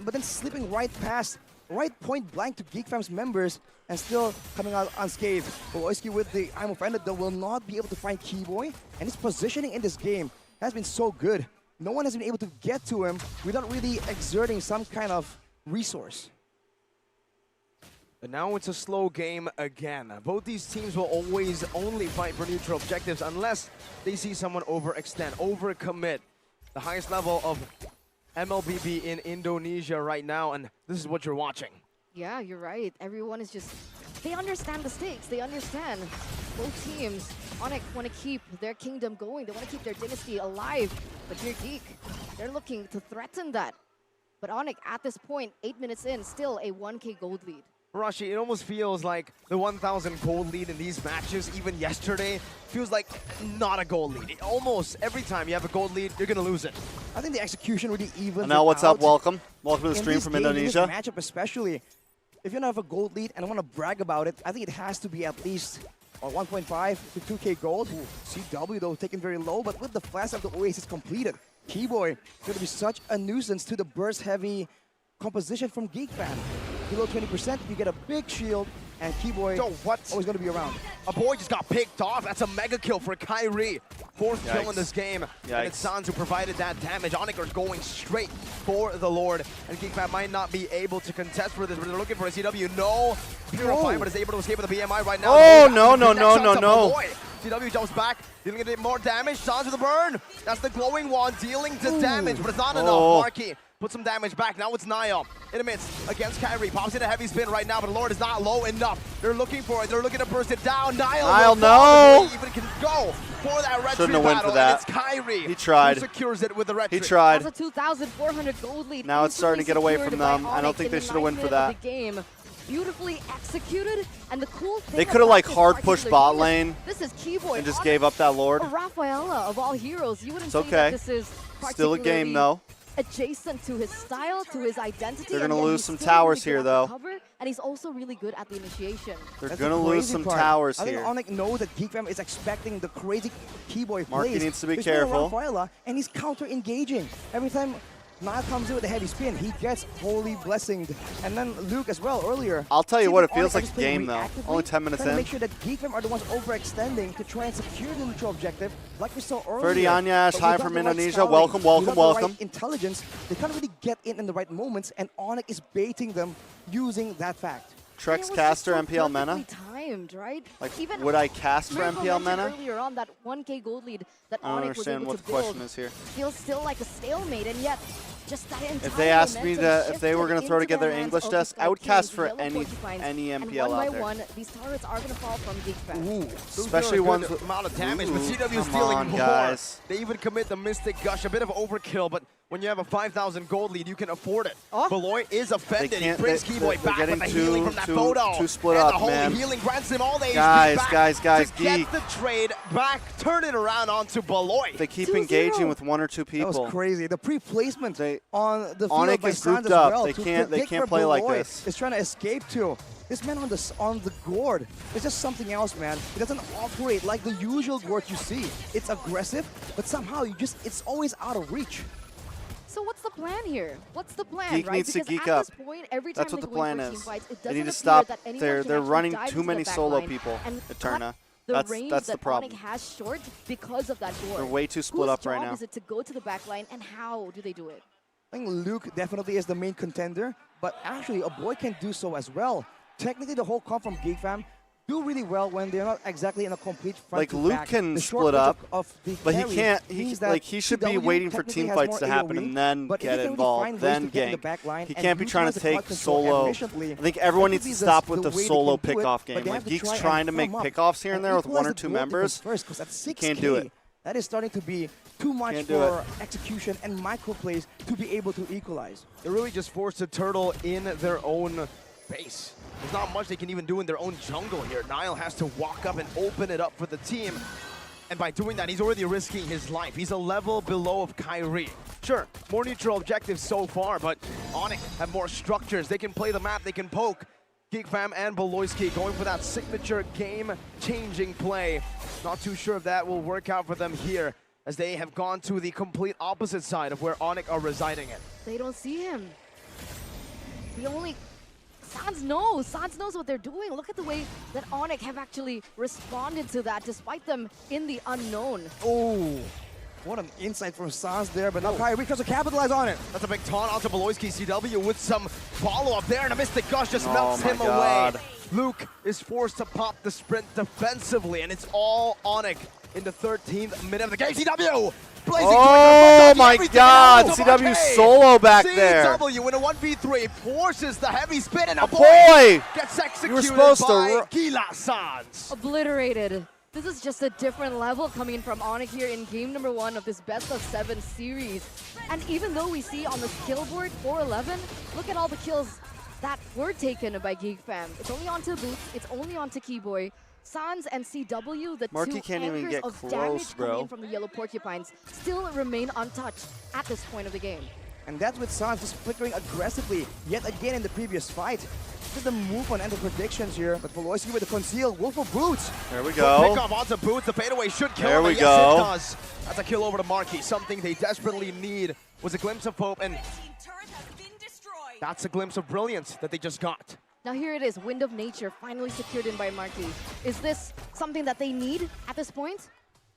but then slipping right past, right point blank to Geek Fam's members, and still coming out unscathed. Woloski with the I'm offended though will not be able to find Keyboy, and his positioning in this game has been so good. No one has been able to get to him without really exerting some kind of resource. And now it's a slow game again. Both these teams will always only fight for neutral objectives unless they see someone overextend, overcommit. The highest level of MLBB in Indonesia right now, and this is what you're watching. Yeah, you're right. Everyone is just, they understand the stakes. They understand. Both teams, Onic want to keep their kingdom going. They want to keep their dynasty alive. But here, Geek, they're looking to threaten that. But Onic, at this point, 8 minutes in, still a 1K gold lead. Rashi, it almost feels like the 1,000 gold lead in these matches, even yesterday, feels like not a gold lead. Almost every time you have a gold lead, you're going to lose it. I think the execution really evens Now, what's up? out. Welcome to the stream from Indonesia. In this matchup especially, if you don't have a gold lead and want to brag about it, I think it has to be at least 1.5 to 2K gold. CW though taken very low, but with the flash of the Oasis completed, Keyboy going to be such a nuisance to the burst-heavy composition from Geek Fam. Below 20%, you get a big shield, and Keyboy always going to be around. A boy just got picked off. That's a mega kill for Kyrie. Fourth kill in this game. And it's Sans who provided that damage. Onic is going straight for the Lord. And Geek Fam might not be able to contest for this, but they're looking for a CW. No. Purify, but is able to escape with the BMI right now. Oh, no. CW jumps back, dealing a bit more damage. Sans with the burn. That's the glowing wand dealing the damage, but it's not enough. Marky put some damage back. Now it's Niall in the midst against Kyrie. Pops in a heavy spin right now, but Lord is not low enough. They're looking for it. They're looking to burst it down. Niall no! Even can go for that retreat Shouldn't have went battle, for that. and it's Kyrie He tried. who secures it with the retreat. He tried. That's a 2,400 gold lead. Now it's starting to get away from Easily them. I don't think they should have went for that. The game. Beautifully executed, and the cool thing They could have like about this hard pushed particular bot game is lane this is Keyboy and just Onic, gave up that Lord. or Rafaela of all heroes. You wouldn't It's say that okay. this is Still a game though. adjacent to his style, to his identity. They're and gonna yet lose he's some still towers really here, good at the though. cover, and he's also really good at the initiation. They're That's gonna the lose crazy some part. towers I think here. Onic knows that Geek Fam is expecting the crazy Keyboy Marky plays. needs to be He's playing careful. Rafaela, and he's counter-engaging. Every time Niall comes in with a heavy spin, he gets holy blessinged. And then Luke as well earlier. I'll tell you See what, that it feels Onic like is a playing game though. reactively, Only 10 minutes trying to in. make sure that Geek Fam are the ones overextending to try and secure the neutral objective, like we saw earlier. Ferdy Anyash, But hi without from the right Indonesia. scouting, Welcome. without the right welcome. intelligence, they can't really get in the right moments, and Onic is baiting them using that fact. ShoutCaster, MPL Mena. Timed, right? Like, Even would I cast for Miracle MPL mentioned Mena? earlier on that 1K gold lead that I don't Onic was understand able what to the build question is here. feels still like a stalemate, and yet just that entire If they asked me momentum if they were going to shifted throw into the together hands English of Desk, the I would teams, cast the for yellow porcupines, any and MPL one out by there. one, these turrets are going to fall from Geek Fam. Especially ones with amount of damage, but Ooh, CW come stealing on, more. guys. They even commit the Mystic Gush, a bit of overkill, but when you have a 5,000 gold lead, you can afford it. Beloy is offended. He brings Keyboy back with the healing from that photo. Too split and up, the holy man. healing grants him all the HP Guys, back guys, to get Geek. the trade back, turn it around onto Beloy. They keep engaging with one or two people. That was crazy. The pre-placement on the field Onic by is Sans grouped as up. well. They to can't predict where play like Beloy this. is trying to escape to. This man on the gourd is just something else, man. It doesn't operate like the usual gourd you see. It's aggressive, but somehow it's always out of reach. So what's the plan here? What's the plan, Geek right? needs to Because geek at up. this point, every time That's what they the go in plan for team is. fights, it They doesn't need to appear stop. that anyone They're can actually running dive too into many the solo backline people. and Eterna. cut the That's range the that problem. Onic has short because of that board. They're way too split Whose up right job now. is it to go to the backline, and how do they do it? I think Luke definitely is the main contender, but actually a boy can do so as well. Technically, the whole comp from Geek Fam do really well when they're not exactly in a complete front Like to Luke back. can The short split up, range of the but he carry can't. means that He should be CW waiting for technically team has fights more to happen AoE, and then but if he get can really involved, find ways then to get in gank. the backline He and can't be trying utilize to the cloud take control solo. efficiently, I think everyone needs to technically stop the with the way they solo can do it, pickoff but game. they Like have to Geek's try trying and to make firm up pickoffs here and there with equalize 1 or the 2 goal members. difference first, 'cause at He can't do 6K, it. that is starting to be too much Can't do for execution and micro plays to be able to equalize. They really just forced the turtle in their own base. There's not much they can even do in their own jungle here. Nile has to walk up and open it up for the team. And by doing that, he's already risking his life. He's a level below of Kyrie. Sure, more neutral objectives so far, but Onic have more structures. They can play the map, they can poke. Geek Fam and Beloyski going for that signature game-changing play. Not too sure if that will work out for them here, as they have gone to the complete opposite side of where Onic are residing in. They don't see him. The only... Sans knows what they're doing. Look at the way that Onic have actually responded to that, despite them in the unknown. Oh, what an insight from Sans there, but now Kyrie tries to capitalize on it. That's a big taunt onto Beloyski. CW with some follow-up there, and a Mystic Gush just Oh melts my him God. away. Luke is forced to pop the sprint defensively, and it's all Onic in the 13th minute of the game. CW! Blazing Oh my everything God! out of CW arcade. solo back there. CW in a 1v3 forces the heavy spin, and a boy gets executed You were supposed by to. Gila Sans. Obliterated. This is just a different level coming from Onic here in game number 1 of this best of 7 series. And even though we see on the skill board 411, look at all the kills that were taken by Geek Fam. It's only onto Boots, it's only onto Keyboy. Sans and CW, the Marky two can't even anchors get of close, damage bro. coming in from the Yellow Porcupines, still remain untouched at this point of the game. And that's with Sans just flickering aggressively yet again in the previous fight. Did the move on end of predictions here, but Beloyski with the conceal, Wolf of Boots. There we Pick go. off onto Boots, the fadeaway should kill There him. we and go. Yes, it does. That's a kill over to Marky, something they desperately need. Was a glimpse of hope, and that's a glimpse of brilliance that they just got. Now here it is, Wind of Nature finally secured in by Marky. Is this something that they need at this point?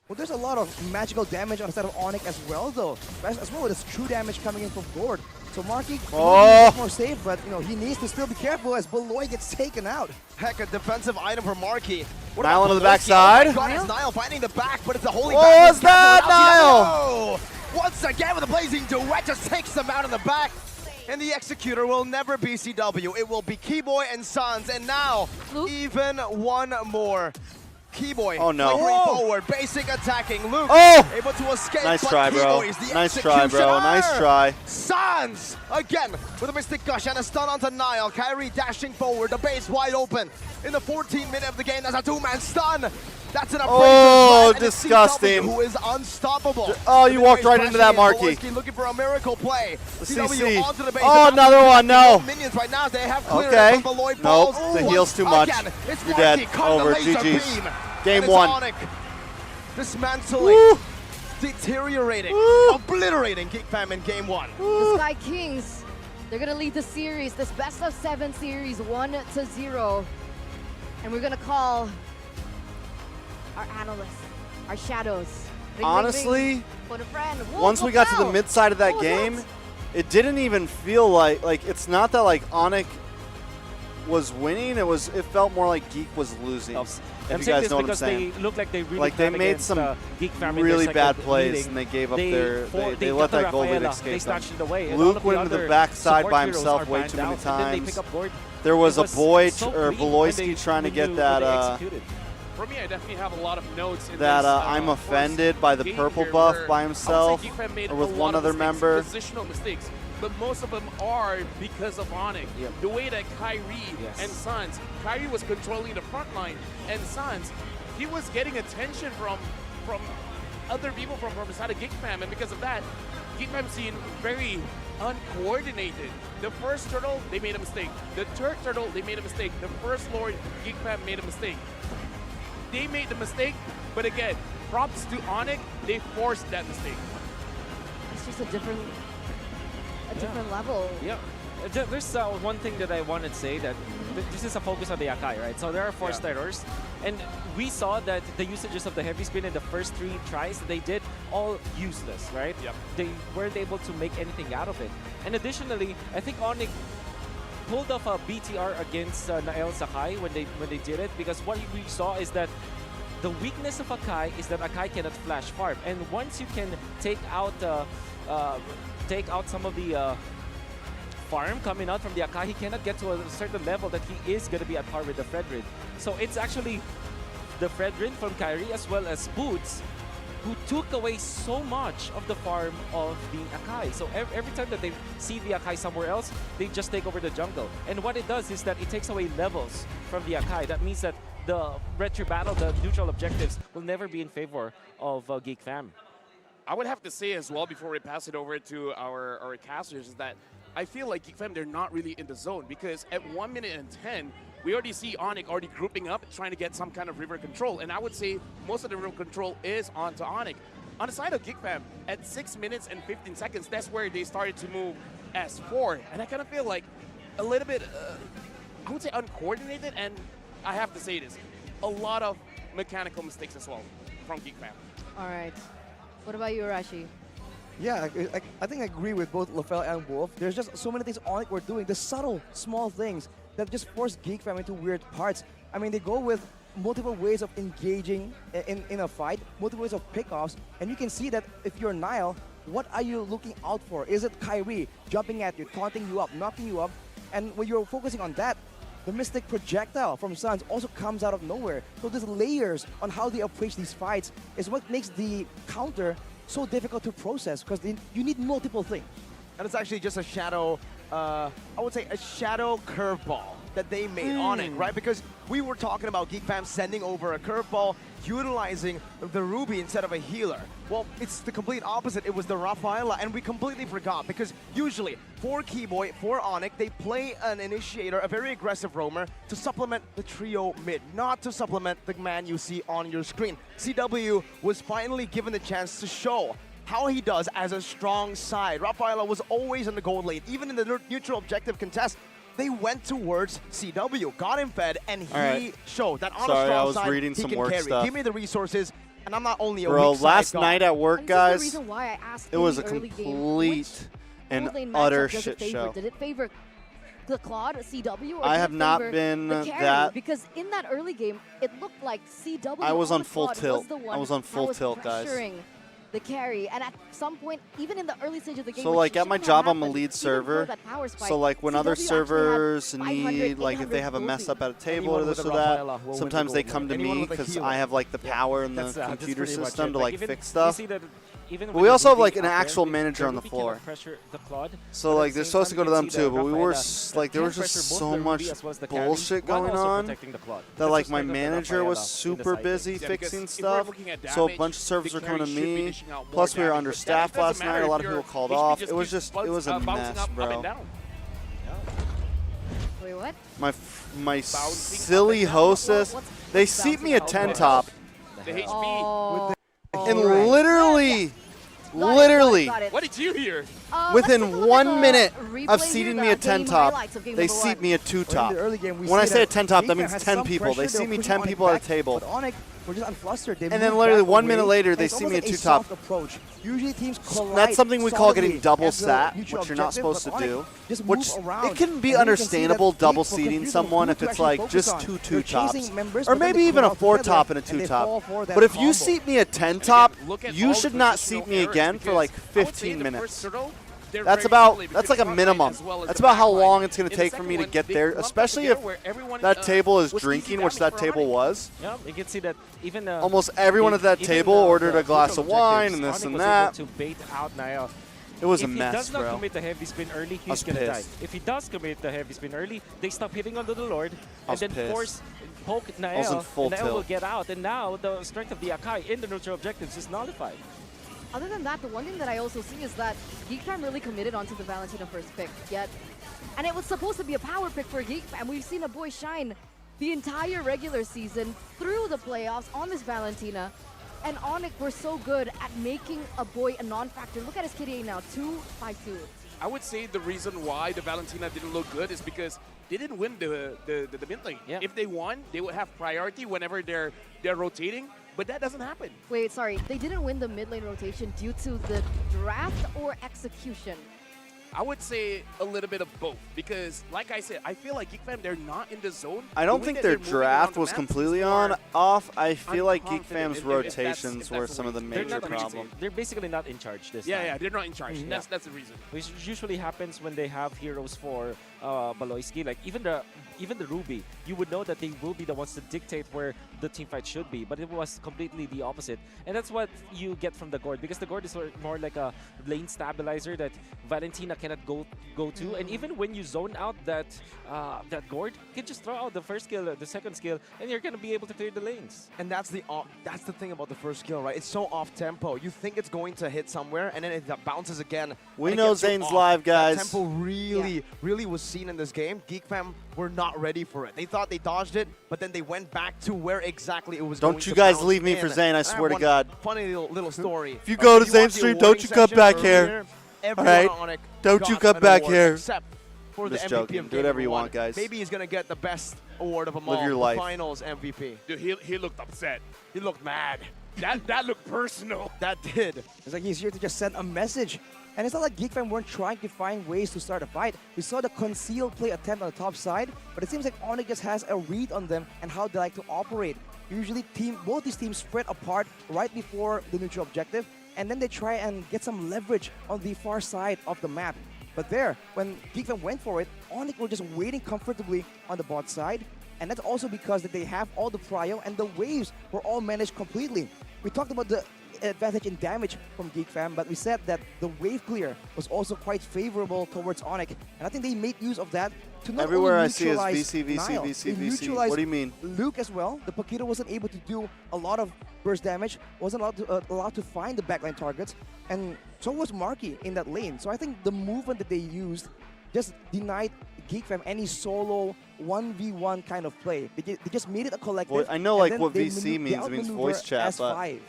Well, there's a lot of magical damage on the side of Onic as well, though. As well as true damage coming in from board. So Marky Oh. more safe, but you know he needs to still be careful as Beloy gets taken out. Heck, a defensive item for Marky. What Nile about on the Beloyski? backside. Oh my God, it's Nile finding the back, but it's a holy What back. was that, Nile? Once again with a blazing duet, just takes them out in the back. And the executor will never be CW. It will be Keyboy and Sans. And now, even one more. Keyboy flickering forward, basic attacking. Luke able to escape. Nice but try, bro. Keyboy is the Nice try, bro. executioner. Nice try. Sans again with a Mystic Gush and a stun onto Nile. Kyrie dashing forward, the base wide open. In the 14th minute of the game, that's a 2-man stun. That's an Oh, and it's disgusting. CW who is unstoppable. Oh, you walked right into that, Marky. Beloyski looking for a miracle play. The CW CC. onto the base. Oh, another one, no. Minions right now. They have cleared Okay. from Beloy Nope, balls. the Ooh, heal's too much. again, it's You're Marky dead. caught the Over. laser GG's. beam. Game And it's 1. Onic dismantling, deteriorating, obliterating Geek Fam in game 1. The Sky Kings, they're gonna lead the series, this best of 7 series, 1-0. And we're gonna call our analysts, our shadows. Ring, Honestly, ring, ring. Phone a friend. Wolf once we got to the Hotel. mid side of that What was game, that? it didn't even feel like it's not that like Onic was winning. It felt more like Geek was losing. If I'm you saying guys this know what I'm because saying. they look like they really like they planned made against, some Geek Fam in really their bad second plays meeting. and they gave up They their for- they got let the that goal lead Rafaela. escape They them. snatched it away. And all Luke of the went into the other backside support by heroes himself are way banned too many out, and then they times. pick up board. There was It a boy so or clean when they- Beloyski trying to when get you- that when they executed. For me, I definitely have a lot of notes in that this, I'm first offended by the game purple here buff where by I would himself say Geek Fam made or with a one lot of other mistakes, member. Positional mistakes, but most of them are because of Onic. Yep. The way that Kyrie Yes. and Sans, Kyrie was controlling the front line, and Sans, he was getting attention from other people from the side of Geek Fam, and because of that, Geek Fam seemed very uncoordinated. The first turtle, they made a mistake. The third turtle, they made a mistake. The first Lord, Geek Fam made a mistake. They made the mistake, but again, props to Onic, they forced that mistake. It's just a different different level. Yeah. There's one thing that I wanted to say that this is a focus on the Akai, right? So there are 4 starters, and we saw that the usages of the heavy spin in the first 3 tries they did all useless, right? Yep. They weren't able to make anything out of it. And additionally, I think Onic pulled off a BTR against Nael Sakai when they did it, because what we saw is that the weakness of Akai is that Akai cannot flash farm, and once you can take out some of the farm coming out from the Akai, he cannot get to a certain level that he is going to be at par with the Fredrin. So it's actually the Fredrin from Kyrie as well as Boots who took away so much of the farm of the Akai. So every time that they see the Akai somewhere else, they just take over the jungle. And what it does is that it takes away levels from the Akai. That means that the retro battle, the neutral objectives, will never be in favor of Geek Fam. I would have to say as well, before we pass it over to our casters, is that I feel like Geek Fam, they're not really in the zone, because at 1 minute and 10, we already see Onic already grouping up, trying to get some kind of river control. And I would say most of the river control is onto Onic. On the side of Geek Fam, at 6 minutes and 15 seconds, that's where they started to move S4. And I kind of feel like a little bit, I would say uncoordinated, and I have to say this, a lot of mechanical mistakes as well from Geek Fam. All right. What about you, Rashi? Yeah, I think I agree with both LaFell and Wolf. There's just so many things Onic were doing, the subtle, small things that just force Geek Fam into weird parts. I mean, they go with multiple ways of engaging in a fight, multiple ways of pickoffs, and you can see that if you're Nile, what are you looking out for? Is it Kyrie jumping at you, taunting you up, knocking you up? And when you're focusing on that, the Mystic Projectile from Suns also comes out of nowhere. So there's layers on how they approach these fights is what makes the counter so difficult to process, because you need multiple things. And it's actually just a shadow, I would say a shadow curveball that they made on it, right? Because we were talking about Geek Fam sending over a curveball, utilizing the Ruby instead of a healer. Well, it's the complete opposite. It was the Rafaela, and we completely forgot, because usually for Keyboy, for Onic, they play an initiator, a very aggressive roamer, to supplement the trio mid, not to supplement the man you see on your screen. CW was finally given the chance to show how he does as a strong side. Rafaela was always in the gold lane, even in the neutral objective contest. They went towards CW, got him fed, and he showed that on a strong side, reading he some can work carry. stuff. Give me the resources, and I'm not only a Bro, weak last side night god. at work, And guys, this is the reason why I asked it was a in the early game, complete and gold lane utter matchup does shit it favor? show. Did it favor the Claude, CW, or I did have it not favor been the carry? that- Because in that early game, it looked like CW I was on the full Claude tilt. was the one I was on full that was tilt, guys. pressuring the carry, and at some point, even in the early stage of the game, So which like at my shouldn't job, have I'm a happened, lead even server. before that power spike, So like when other CW actually had servers 500, need, like if they 800 have a mess up at a table Anyone or with this a or that, Rafaela will win the sometimes they gold come to lane. Anyone me with a because healer. I have like the power in the That's computer pretty much system it. to like even, fix you stuff. see that even But with we the also have Ruby like an out there, actual the manager on the Ruby floor. cannot pressure the Claude, So but like at they're the same supposed to time, go to you them can see too, that but we were Rafaela like there was can just pressure both so the much Ruby as well as the carry, bullshit while going also on protecting the Claude. that That's like the my strength of the manager was Rafaela in the super side busy lane. Yeah, because fixing if we're stuff. looking at So a damage, bunch of servers the were coming to carry should be me. dishing out more Plus we were damage, but understaffed that doesn't last night. matter A lot if of people your called HP off. just It was keeps just it was a bouncing mess, up and bro. down. Wait, what? My silly hostess, they seat me a 10 top. The HP. Oh. And literally, literally, What did you hear? within 1 minute replay of here, seating the me a 10 game top, highlights of game they number seat one. me a 2 top. In the early game, we When I see say a that 10 top, that Geek means Fam has 10 some people. They pressure, see they me were 10 pushing people Onic at a back, table. But Onic were just unflustered. They And then moved literally back 1 minute away, later, and they it's see me almost at a 2 top. soft approach. Usually teams collide That's something we call getting solidly double at the sat, neutral which you're not objective, supposed to but Onic do. just Which move around. it can be And you can see that understandable Geek double were seating confused on someone who if to it's actually like focus just on. two They're 2 tops. chasing members, Or but then maybe they even pull a out 4 together, top and a and 2 they top. fall for that But if you combo. seat me a 10 top, look at you all should the not positional seat me errors, again for because like I would say 15 the minutes. first turtle, they're That's very about, easily that's between like a the front line minimum. as well as That's the about back how line. long it's going In to the take for second me to one, get they there, clumped especially together if where everyone, that table is was easy drinking, which damage that for table Onic. was. Yeah, you can see that even Almost everyone at that even table the ordered a glass neutral of wine and objectives, this Onic and was that. able to bait out Niall. It was a If he mess, does not bro. commit the heavy spin early, I was he's gonna die. pissed. If he does commit the heavy spin early, they stop hitting onto the Lord, I and was then pissed. force poke was in Nael, full and Nael will tilt. get out. And now the strength of the Akai in the neutral objectives is nullified. Other than that, the one thing that I also see is that Geek Fam really committed onto the Valentina first pick. And it was supposed to be a power pick for Geek Fam. We've seen a boy shine the entire regular season through the playoffs on this Valentina. And Onic were so good at making a boy a non-factor. Look at his KDA now, 2-5-2. I would say the reason why the Valentina didn't look good is because they didn't win the mid lane. Yeah. If they won, they would have priority whenever they're rotating, but that doesn't happen. Wait, sorry. They didn't win the mid lane rotation due to the draft or execution? I would say a little bit of both because, like I said, I feel like Geek Fam, they're not in the zone. I don't The way think that their they're moving around draft the was map completely is on more off. I feel like Geek unconfident Fam's if that's rotations the were way some of the they're major not the reason. problem. They're basically not in charge this time. Yeah, they're not in charge. Mhm. That's the reason. Which usually happens when they have heroes for Baloyski. Like even the Ruby, you would know that they will be the ones to dictate where the team fight should be, but it was completely the opposite. And that's what you get from the Gord, because the Gord is more like a lane stabilizer that Valentina cannot go to. And even when you zone out that Gord, you can just throw out the first skill, the second skill, and you're gonna be able to clear the lanes. And that's the thing about the first skill, right? It's so off tempo. You think it's going to hit somewhere, and then it bounces again. We and it know gets you Zane's off. live, guys. That tempo really was seen in this game. Geek Fam were not ready for it. They thought they dodged it, but then they went back to where exactly it was going Don't to you guys bounce leave me in. for Zane, I have swear to one God. Funny little story. If you go to watch Zane's the stream, awarding don't you come section back earlier, here. everyone Alright? on Onic Don't you got come an back award, here. Except for the Just MVP joking. of Do game whatever you number one. want, guys. Maybe he's going to get the best award of them all. Live your the life. Finals MVP. Dude, he looked upset. He looked mad. That looked personal. That did. It's like he's here to just send a message. And it's not like Geek Fam weren't trying to find ways to start a fight. We saw the concealed play attempt on the top side, but it seems like Onic just has a read on them and how they like to operate. Usually both these teams spread apart right before the neutral objective, and then they try and get some leverage on the far side of the map. But there, when Geek Fam went for it, Onic were just waiting comfortably on the bot side, and that's also because that they have all the prio and the waves were all managed completely. We talked about the advantage in damage from Geek Fam, but we said that the wave clear was also quite favorable towards Onic, and I think they made use of that to not Everywhere only I see is neutralize VC, VC, Nile, VC, they VC. neutralized What do you mean? Luke as well. The Paquito wasn't able to do a lot of burst damage, wasn't allowed to find the backline targets, and so was Marky in that lane. So I think the movement that they used just denied Geek Fam any solo 1v1 kind of play. They just made it a collective. Well, I know and like then what they VC means. It means voice chat, but S5.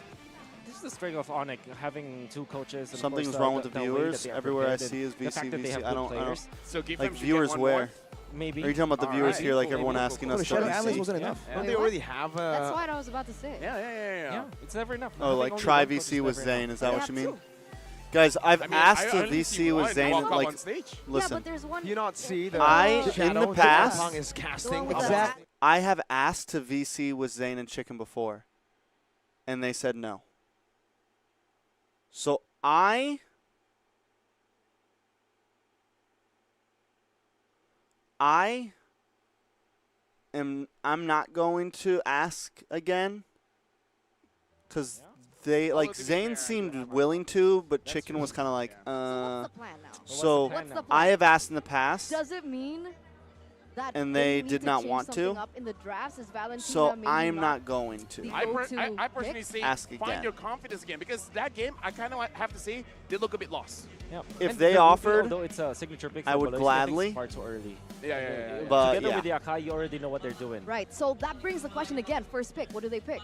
This is the strength of Onic, having two coaches. And of something's course, wrong with the way that viewers. they are Everywhere I prepared see is and the VC, fact that they VC. have I good don't. players. So Geek Like Fam should get viewers one where? more? Maybe. Are you talking about the All viewers right. here? Like Maybe everyone we'll asking go us The to Shadow VC? Analyst wasn't Yeah. enough. Yeah. Don't they already have That's what I was about to say. Yeah, it's never enough. Oh, Having like only try one coach is VC with never Zane. enough. Is that They what you have mean? two. Guys, I've I mean, asked I to only see VC with one Zane. walk up Like, on stage. Yeah, listen, but there's one. Do you not see the I, in shadow the that past- Tongue is casting? The one with the Exactly. I have asked to VC with Zane and Chicken before, and they said no. So I'm not going to ask again because they like Zane seemed willing to, but Chicken was kind of like So what's the plan now? So What's the plan? I have asked in the past. Does it mean that And they they need did to not change want to. something up in the drafts? Is Valentina So maybe I'm not not going to. the I go-to personally pick? say Ask find again. your confidence again because that game I kind of have to say they look a bit lost. Yeah. If And they the Ruby, offered, although it's a signature pick I for would Baloyski, gladly. it's far too early. Yeah. But Together yeah. with the Akai, you already know what they're doing. Right, so that brings the question again. First pick, what do they pick?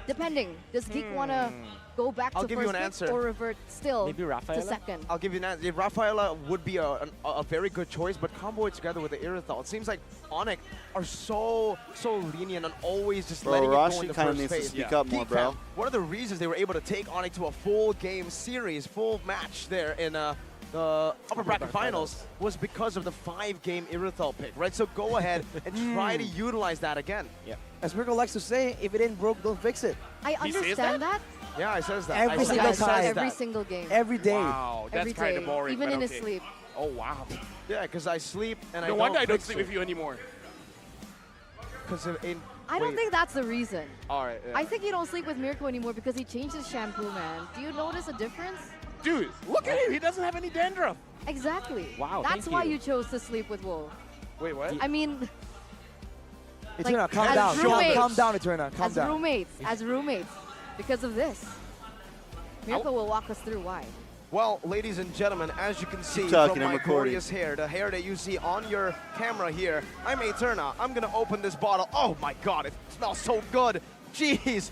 Depending, does Geek want to go back I'll to give you first an pick answer. or revert still Maybe to Rafaela? second? I'll give you an answer. Rafaela would be a very good choice, but combo it together with the Irithal. It seems like Onic are so lenient and always just Bro, letting it go Rashi in the kinda first needs to phase. speak up more, Geek bro. Fam, one of the reasons they were able to take Onic to a full game series, full match there in the upper bracket finals was because of the 5-game Irithal pick, right? So go ahead and try to utilize that again. Yeah. As Mirko likes to say, if it ain't broke, don't fix it. I He says understand that. Yeah, I says that. Every I single says time. Every that. single game. Every day. Wow, that's Every kind day. of boring. Even but in his okay. sleep. Oh wow. Yeah, because I sleep and No wonder I don't fix sleep it. with you anymore. Because I don't think that's the reason. All right. I think you don't sleep with Mirko anymore because he changed his shampoo, man. Do you notice a difference? Dude, look at him. He doesn't have any dandruff. Exactly. Wow, That's thank why you. you chose to sleep with Wolf. Wait, what? I mean, Eterna, calm as down. roommates. Calm down, Eterna. Calm as down. roommates, because of this. Mirko will walk us through why. Well, ladies and gentlemen, as you can see talking, from I'm my recording. glorious hair, the hair that you see on your camera here, I'm Eterna. I'm going to open this bottle. Oh my god, it smells so good. Jeez.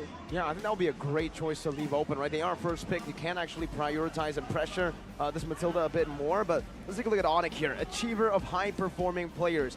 too. Yeah, I think that would be a great choice to leave open, right? They are first pick. You can actually prioritize and pressure this Matilda a bit more, but let's take a look at Onic here. Achiever of high-performing players.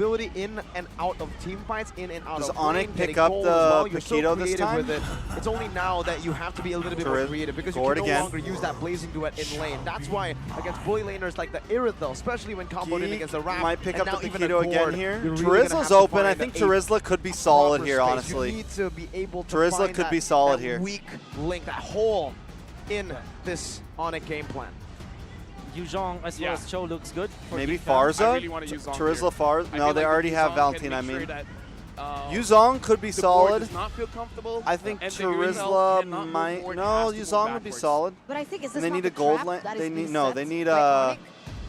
mobility in and out of team fights, in and out Does of Onic lane, pick getting up goals the as well. You're so Paquito this creative time? with it. It's only now that you have to be a little bit more creative because you Gord can no again. longer use that blazing duet in lane. That's why against bully laners like the Irithel, especially when comboed in Geek against the Raph, might pick and up now the even a Paquito again Gord, here. you're really gonna have Terizla's to open. I find think a Terizla could be solid proper here, space. honestly. You need to be able to Terizla find could that, be solid that here. weak link, that hole in this Onic game plan. Yuzhong as well as Cho looks good. For Maybe Geek Fam. Farza? Terizla Farza? No, they already have Valentine, I mean. Yuzhong could be solid. I think Terizla might. No, Yuzhong would be solid. But I think is this And they not need the a gold trap lane. that is They being need no. set They need by a. Onic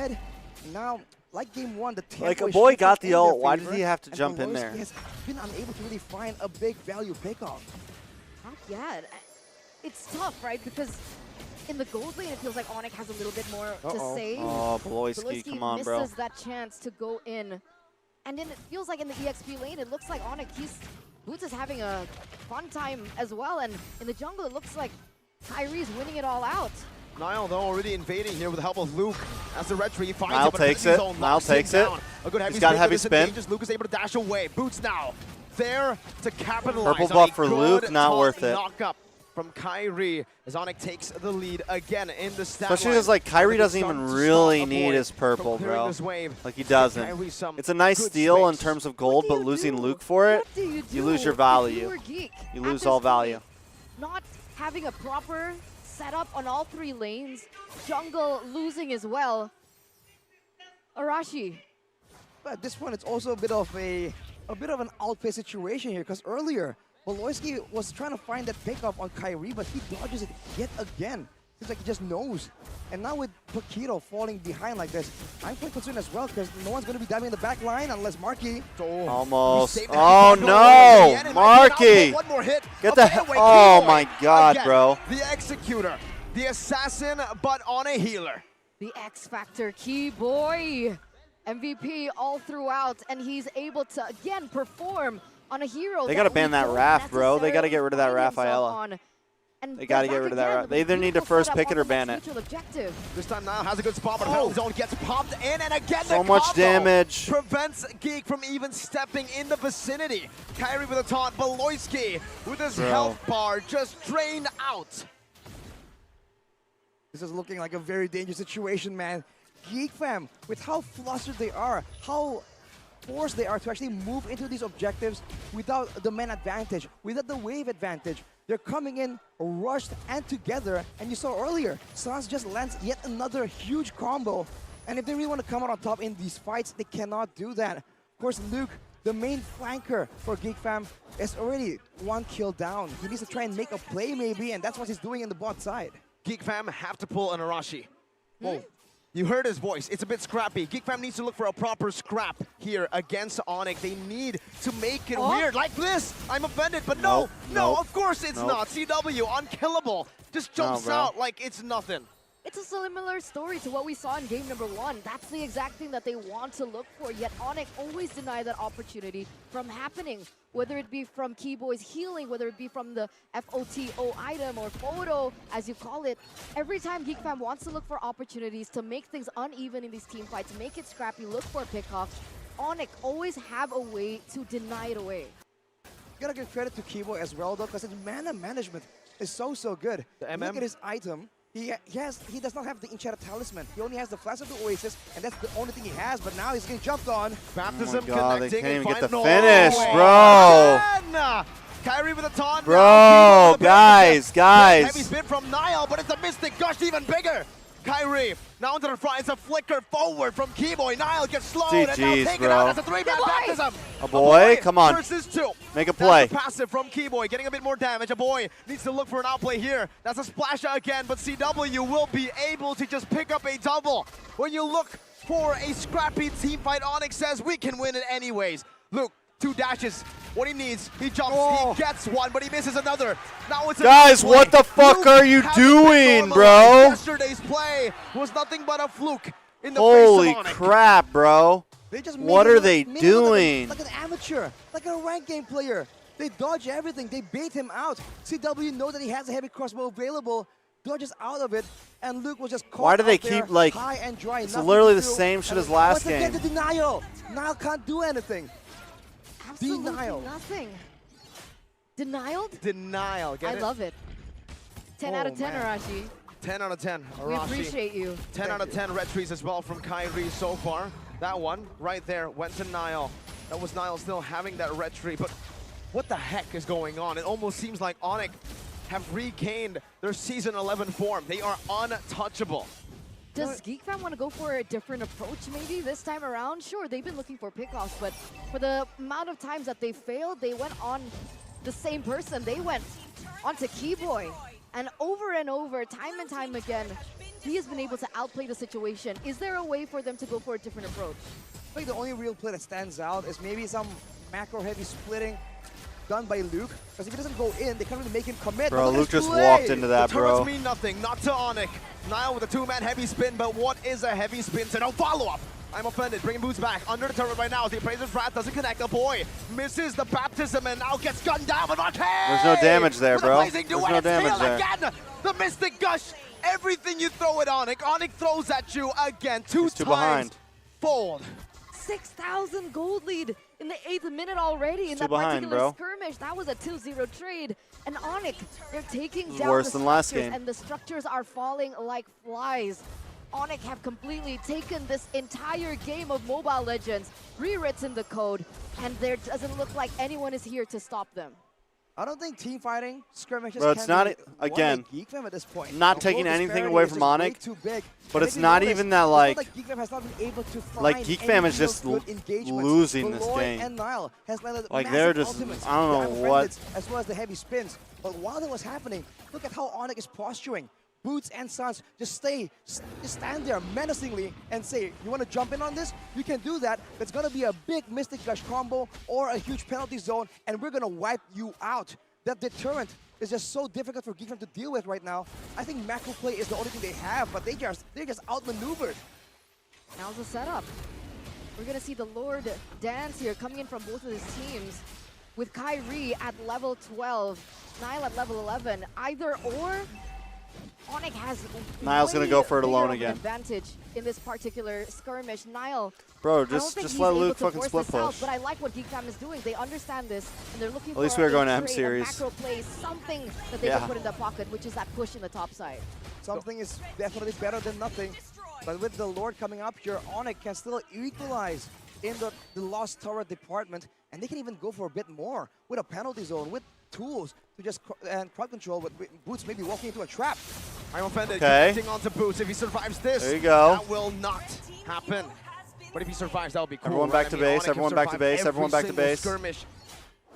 dead. Now, like game 1, the tempo Like, a is boy shifting got the in their ult. Why did favor, he have to and jump in Veloski there? has been unable to really find a big value pickoff. Not yet. It's tough, right? Because in the gold lane, it feels like Onic has a little bit more to say. Oh, Bloisky, come on, bro. misses that chance to go in. And then it feels like in the EXP lane, it looks like Onic, Boots is having a fun time as well. And in the jungle, it looks like Kyrie's winning it all out. Niall, though, already invading here with the help of Luke. As the red tree finds Niall it, but takes Frenzy's it. Zone Niall locks him takes it. down. A good heavy He's got spin, heavy but spin. disadvantageous. Luke is able to dash away. Boots now there to capitalize. Purple on buff a for good Luke, not top worth it. Knock-up from Kyrie as Onic takes the lead again in the stat Especially line. because, like, Kyrie But doesn't it's even starting to really stop need Avoid his purple, from clearing bro. this wave. Like, he Give doesn't. Kyrie some It's a nice good steal in space. terms of gold, but losing Luke for it, What do you do you lose your if value. you were Geek You at lose this all point? value. Not having a proper setup on all 3 lanes. Jungle losing as well. Arashi. But at this point, it's also a bit of an outplay situation here, because earlier, Bloisky was trying to find that pickoff on Kyrie, but he dodges it yet again. Seems like he just knows. And now with Paquito falling behind like this, I'm quite concerned as well, because no one's going to be diving in the back line unless Marky. Almost. Oh, no. Marky. One more hit. Get the hell. Oh, my God, Again, bro. The executor, the assassin, but on a healer. The X Factor key boy. MVP all throughout, and he's able to, again, perform on a hero. They got to ban that Raph, bro. They got to get rid of that necessarily find himself Raphaela. on. They got to get rid of that Raph. They either need to first pick it or ban it. This time Niall has a good spot, but the zone gets popped in, and again So the much combo damage. prevents Geek from even stepping in the vicinity. Kyrie with a taunt, Bloisky with his Bro. health bar just drained out. This is looking like a very dangerous situation, man. Geek Fam, with how flustered they are, how forced they are to actually move into these objectives without the man advantage, without the wave advantage. They're coming in rushed and together, and you saw earlier, Sans just lands yet another huge combo. And if they really want to come out on top in these fights, they cannot do that. Of course, Luke, the main flanker for Geek Fam, is already 1 kill down. He needs to try and make a play maybe, and that's what he's doing in the bot side. Geek Fam have to pull an Arashi. Whoa. You heard his voice. It's a bit scrappy. Geek Fam needs to look for a proper scrap here against Onic. They need to make it weird like this. I'm offended, but no, of course it's not. CW, unkillable. Just jumps out like it's nothing. It's a similar story to what we saw in game number 1. That's the exact thing that they want to look for, yet Onic always deny that opportunity from happening, whether it be from Keyboy's healing, whether it be from the FOTO item or photo, as you call it. Every time Geek Fam wants to look for opportunities to make things uneven in these team fights, make it scrappy, look for pickoffs, Onic always have a way to deny it away. You gotta give credit to Keyboy as well, though, because his mana management is so good. Look at his item. He does not have the Enchanted Talisman. He only has the Flash of the Oasis, and that's the only thing he has, but now he's getting jumped on. Baptism Oh my God, they connecting can't and even get the find- finish, bro. Again! Kyrie with a taunt. Bro, now, guys. Heavy spin from Niall, but it's a Mystic Gush even bigger. Kyrie now into the front. It's a flicker forward from Keyboy. Niall gets slowed and now GG's, taken bro. out. That's a 3-man baptism. A boy, come on. Versus 2. Make a play. That's a passive from Keyboy, getting a bit more damage. A boy needs to look for an outplay here. That's a splash again, but CW will be able to just pick up a double. When you look for a scrappy team fight, Onic says we can win it anyways. Luke, 2 dashes. What he needs, he jumps, he gets one, but he misses another. Now it's a Guys, what the fuck Luke are you hasn't doing, been bro? normalized. Yesterday's play was nothing but a fluke in the Holy face of Onic. crap, bro. They just What made him are they look doing? like an amateur, like a rank game player. They dodge everything. They bait him out. CW know that he has a heavy crossbow available, dodges out of it, and Luke was just caught Why do they out there, keep, like, high and dry, it's nothing literally to the do. same shit And as last once again, game. the denial. Niall can't do anything. Absolutely Denial. nothing. Denial? Denial, get I it? love it. 10 out of 10, man. Arashi. 10 out of 10, We Arashi. appreciate you. 10 out of 10 red trees as well from Kyrie so far. That one right there went to Niall. That was Niall still having that red tree, but what the heck is going on? It almost seems like Onic have regained their Season 11 form. They are untouchable. Does Geek Fam want to go for a different approach maybe this time around? Sure, they've been looking for pickoffs, but for the amount of times that they failed, they went on the same person. They went onto Keyboy. And over, time and time again, he has been able to outplay the situation. Is there a way for them to go for a different approach? I think the only real play that stands out is maybe some macro-heavy splitting done by Luke. Because if he doesn't go in, they can't really make him commit. Bro, But look at Luke his just play. walked into that, The turrets bro. mean nothing, not to Onic. Nile with a two-man heavy spin, but what is a heavy spin to no follow-up? I'm offended, bringing Boots back under the turret right now. The Appraiser's Wrath doesn't connect. The boy misses the baptism and now gets gunned down with Arcade! There's no damage there, With a bro. blazing There's duet, no it's damage Tail there. again! The Mystic Gush, everything you throw at Onic, Onic throws at you again, two He's times. too behind. Fold. 6,000 gold lead in the 8th minute already in Too that behind, particular bro. skirmish. That was a 2-0 trade. And Onic, they're taking This is down worse the than last structures, game. and the structures are falling like flies. Onic have completely taken this entire game of Mobile Legends, rewritten the code, and there doesn't look like anyone is here to stop them. I don't think team fighting skirmishes Bro, it's can not be it- again, won by Geek Fam at this point. not The taking goal anything disparity away is from just way Onic, too big. but And it's if you not notice, even that, it's like- not like Geek Fam has not been able to find Like, Geek any Fam is real just good engagements. losing this Malloy game. and Nile has landed Like, massive they're just- ultimates, I don't know diamond what- rendits, as well as the heavy spins. But while that was happening, look at how Onic is posturing. Boots and Suns just stand there menacingly and say, you want to jump in on this? You can do that. It's going to be a big Mystic Gush combo or a huge penalty zone, and we're going to wipe you out. That deterrent is just so difficult for Geek Fam to deal with right now. I think macro play is the only thing they have, but they're just outmaneuvered. Now's the setup. We're gonna see the Lord dance here coming in from both of his teams with Kyrie at level 12, Nile at level 11. Either or, Onic has Nile's gonna way go for it bigger alone of an again. advantage in this particular skirmish. Nile, Bro, I don't just think he's let able Luke to fucking force split this out, push. but I like what Geek Fam is doing. They understand this, and they're looking At least for we were a going to M trade, series. a macro play, something that they Yeah. can put in their pocket, which is that push in the top side. Something is definitely better than nothing. But with the Lord coming up here, Onic can still equalize in the lost turret department, and they can even go for a bit more with a penalty zone, with tools to just and crowd control, but Boots maybe walking into a trap. I'm offended. Okay. Getting onto Boots. If he survives this, There you go. that will not happen. But if he survives, that would be cool. Everyone right? back to I mean, base, Onic have everyone back to survived base, every everyone back to single base. Skirmish.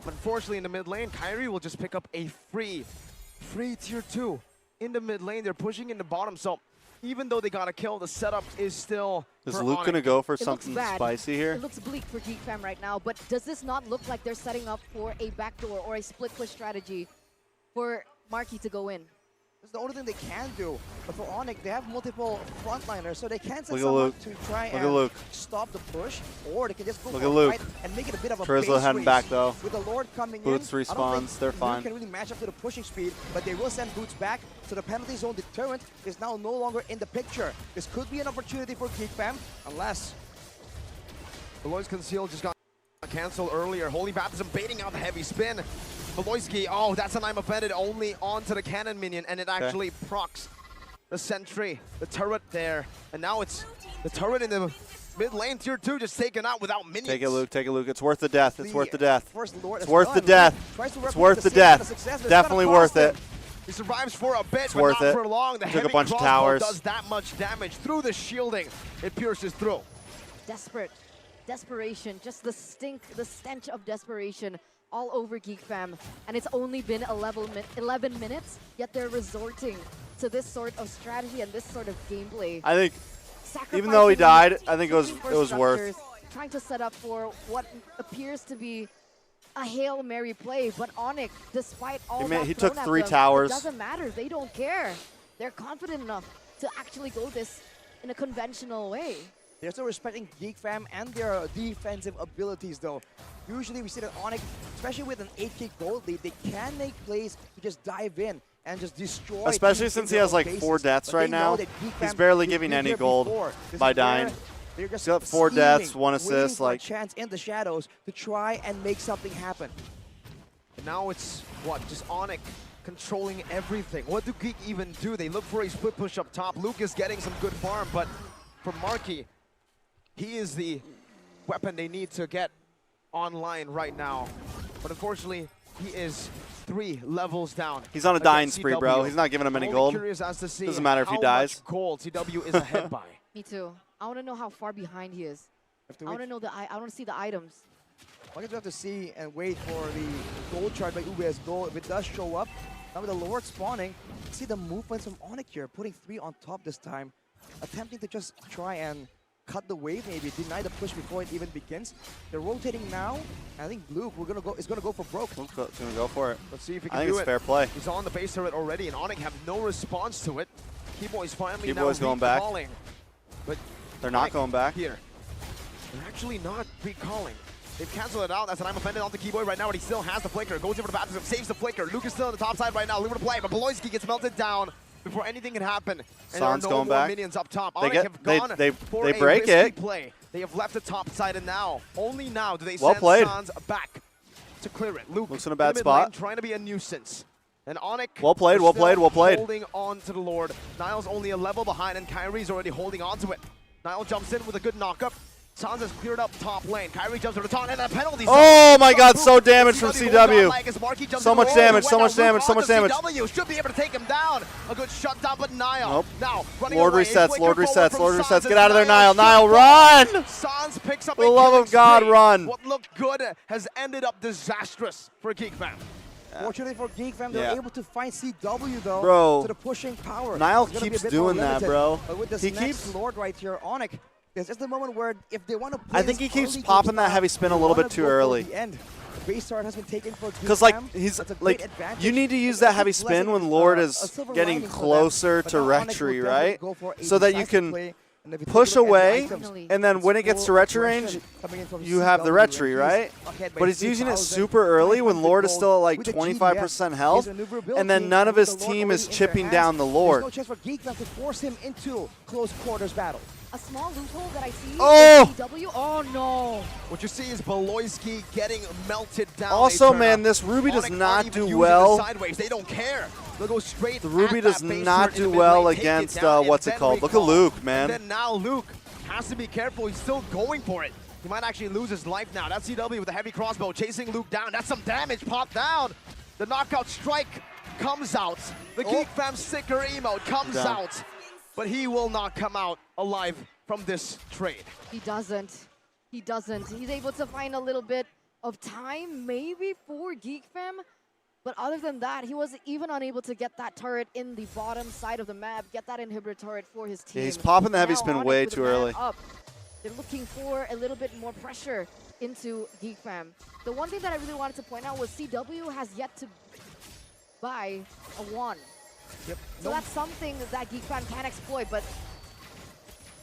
But unfortunately, in the mid lane, Kyrie will just pick up a free tier 2 in the mid lane. They're pushing in the bottom, so even though they got a kill, the setup is still. Is for Luke Onic. gonna go for It looks something bad. spicy here? It looks bleak for Geek Fam right now, but does this not look like they're setting up for a backdoor or a split push strategy for Marky to go in? That's the only thing they can do. But for Onic, they have multiple frontliners, so they can set Look at someone Luke. to try Look at and Luke. stop the push, or they can just go Look for at a Luke. fight and make it a bit of a Trizla base heading race. back, though. With the Lord coming Boots in, I don't respawns, think they're Luke fine. can really match up to the pushing speed, but they will send Boots back, so the penalty zone deterrent is now no longer in the picture. This could be an opportunity for Geek Fam, unless Malloy's Conceal just got canceled earlier. Holy Baptism baiting out the heavy spin. Malloyski, oh, that's an I'm offended only onto the cannon minion, and it actually procs the sentry, the turret there. And now it's the turret in the mid lane, tier 2, just taken out without minions. Take it, Luke. Take it, Luke. It's worth the death. It's worth the death. First Lord It's is worth the done. death. Tries to It's replicate worth the same kind of death. success, but it's Definitely gonna worth cost it. him. He survives for a bit, It's but worth not it. for long. The Took a heavy bunch of crossbow towers. does that much damage through the shielding. It pierces through. Desperate. Desperation. Just the stink, the stench of desperation all over Geek Fam. And it's only been 11 minutes, yet they're resorting to this sort of strategy and this sort of gameplay. I think, even though he died, I think it was worth. Trying to set up for what appears to be a Hail Mary play, but Onic, despite all that He took thrown at 3 them, towers. It doesn't matter. They don't care. They're confident enough to actually go this in a conventional way. They're still respecting Geek Fam and their defensive abilities, though. Usually we see that Onic, especially with an 8k gold lead, they can make plays to just dive in and just destroy. Especially teams since in he has their like bases. 4 deaths But right they know now. that Geek He's Fam barely has giving been any here gold before. This by is where dying. They're just He's got 4 deaths, scheming, 1 waiting assist. for a Like, chance in the shadows to try and make something happen. And now it's, what, just Onic controlling everything. What do Geek even do? They look for a split push up top. Luke is getting some good farm, but for Marky, he is the weapon they need to get online right now. But unfortunately, he is 3 levels down. he's on a dying against spree, bro. CW. He's not giving him any I'm gold. only curious as to see Doesn't matter if he how dies. much gold CW is ahead by. Me too. I want to know how far behind he is. I want to know I want to see the items. I guess we have to see and wait for the gold chart by Ube as goal. If it does show up, Now with the Lord spawning, see the movements from Onic here, putting 3 on top this time, attempting to just try and cut the wave, maybe deny the push before it even begins. They're rotating now. I think Luke is gonna go for broke. Luke's gonna go for it. Let's see if he can I think do it's it. fair play. He's on the base turret already, and Onic have no response to it. Keyboy's finally Keyboy's now going back. recalling. But They're not Onic going back. Here. They're actually not recalling. They've canceled it out. That's an I'm offended onto Keyboy right now, but he still has the flicker. Goes in for the baptism, saves the flicker. Luke is still on the top side right now. Looking to play, but Beloyski gets melted down before anything can happen. And Son's there are no going more back. minions up top. They Onic get- have they- gone they- for they a break risky it. play. They have left the top side, and now, only now, do they Well send played. Sans back to clear it. Luke Looks in a bad the mid spot. lane, trying to be a nuisance. And Onic Well played, are well still played, well played. holding on to the Lord. Niall's only a level behind, and Kyrie's already holding on to it. Niall jumps in with a good knockup. Sans has cleared up top lane. Kyrie jumps to the taunt, and a penalty. Oh my God, so damaged from CW. So much damage, so much damage, so much damage. CW should be able to take him down. A good shutdown, but Niall. Nope. Now, running Lord away. resets, Flicker Lord forward resets, from Lord Sans resets. as Get out of there, Niall. Niall Niall, should run! go. Sans picks up For a the love killing of God, spree. run. What looked good has ended up disastrous for Geek Fam. Fortunately for Geek Fam, they're Yeah. able to find CW though. Bro. To the pushing power. Niall It's gonna be a keeps bit more doing that, limited. bro. But with this He next keeps- Lord right here, Onic, there's just a moment where if they want to play I think this he keeps early popping game that style, heavy spin a they little wanna bit too go for early. The end. Base start has been taken for Geek Because like Fam. he's That's a like great advantage. you need to use It's that a heavy big spin blessing, when Lord a is silver getting lining for them. closer But to now Onic will Retry, definitely right? go for a So that you decisive can play. And if you take push a look at the away, items, and then it's when it gets to full Retry range, aggression coming in from you have the CW, Retry, and right? he's ahead by But he's using it 3,000, super early when 500 Lord is gold still at like with the 25% GDS. health, He's a maneuverability and then none of with his the Lord team already is in their chipping hands. down the Lord. There's no chance for Geek Fam to force him into close quarters battle. A small loophole that I see Oh! is CW. Oh no! What you see is Beloyski getting melted down. Also, They turn man, up. this Ruby does Onic not aren't even do using well. the sideways. They don't care. They'll go straight. The Ruby at does that base not turret in do the mid well lane, take it against down, and what's it then called? Look at recall. Luke, man. And then now Luke has to be careful. He's still going for it. He might actually lose his life now. That's CW with a heavy crossbow chasing Luke down. That's some damage. Pop down. The knockout strike comes out. The Geek Fam sticker emote comes Down. out. But he will not come out alive from this trade. He doesn't. He doesn't. He's able to find a little bit of time, maybe for Geek Fam. But other than that, he was even unable to get that turret in the bottom side of the map, get that inhibitor turret for his team. Yeah, he's popping the heavy Now spin Onic way with a too man early. Up. They're looking for a little bit more pressure into Geek Fam. The one thing that I really wanted to point out was CW has yet to buy a 1. Yep. So that's something that Geek Fam can exploit, but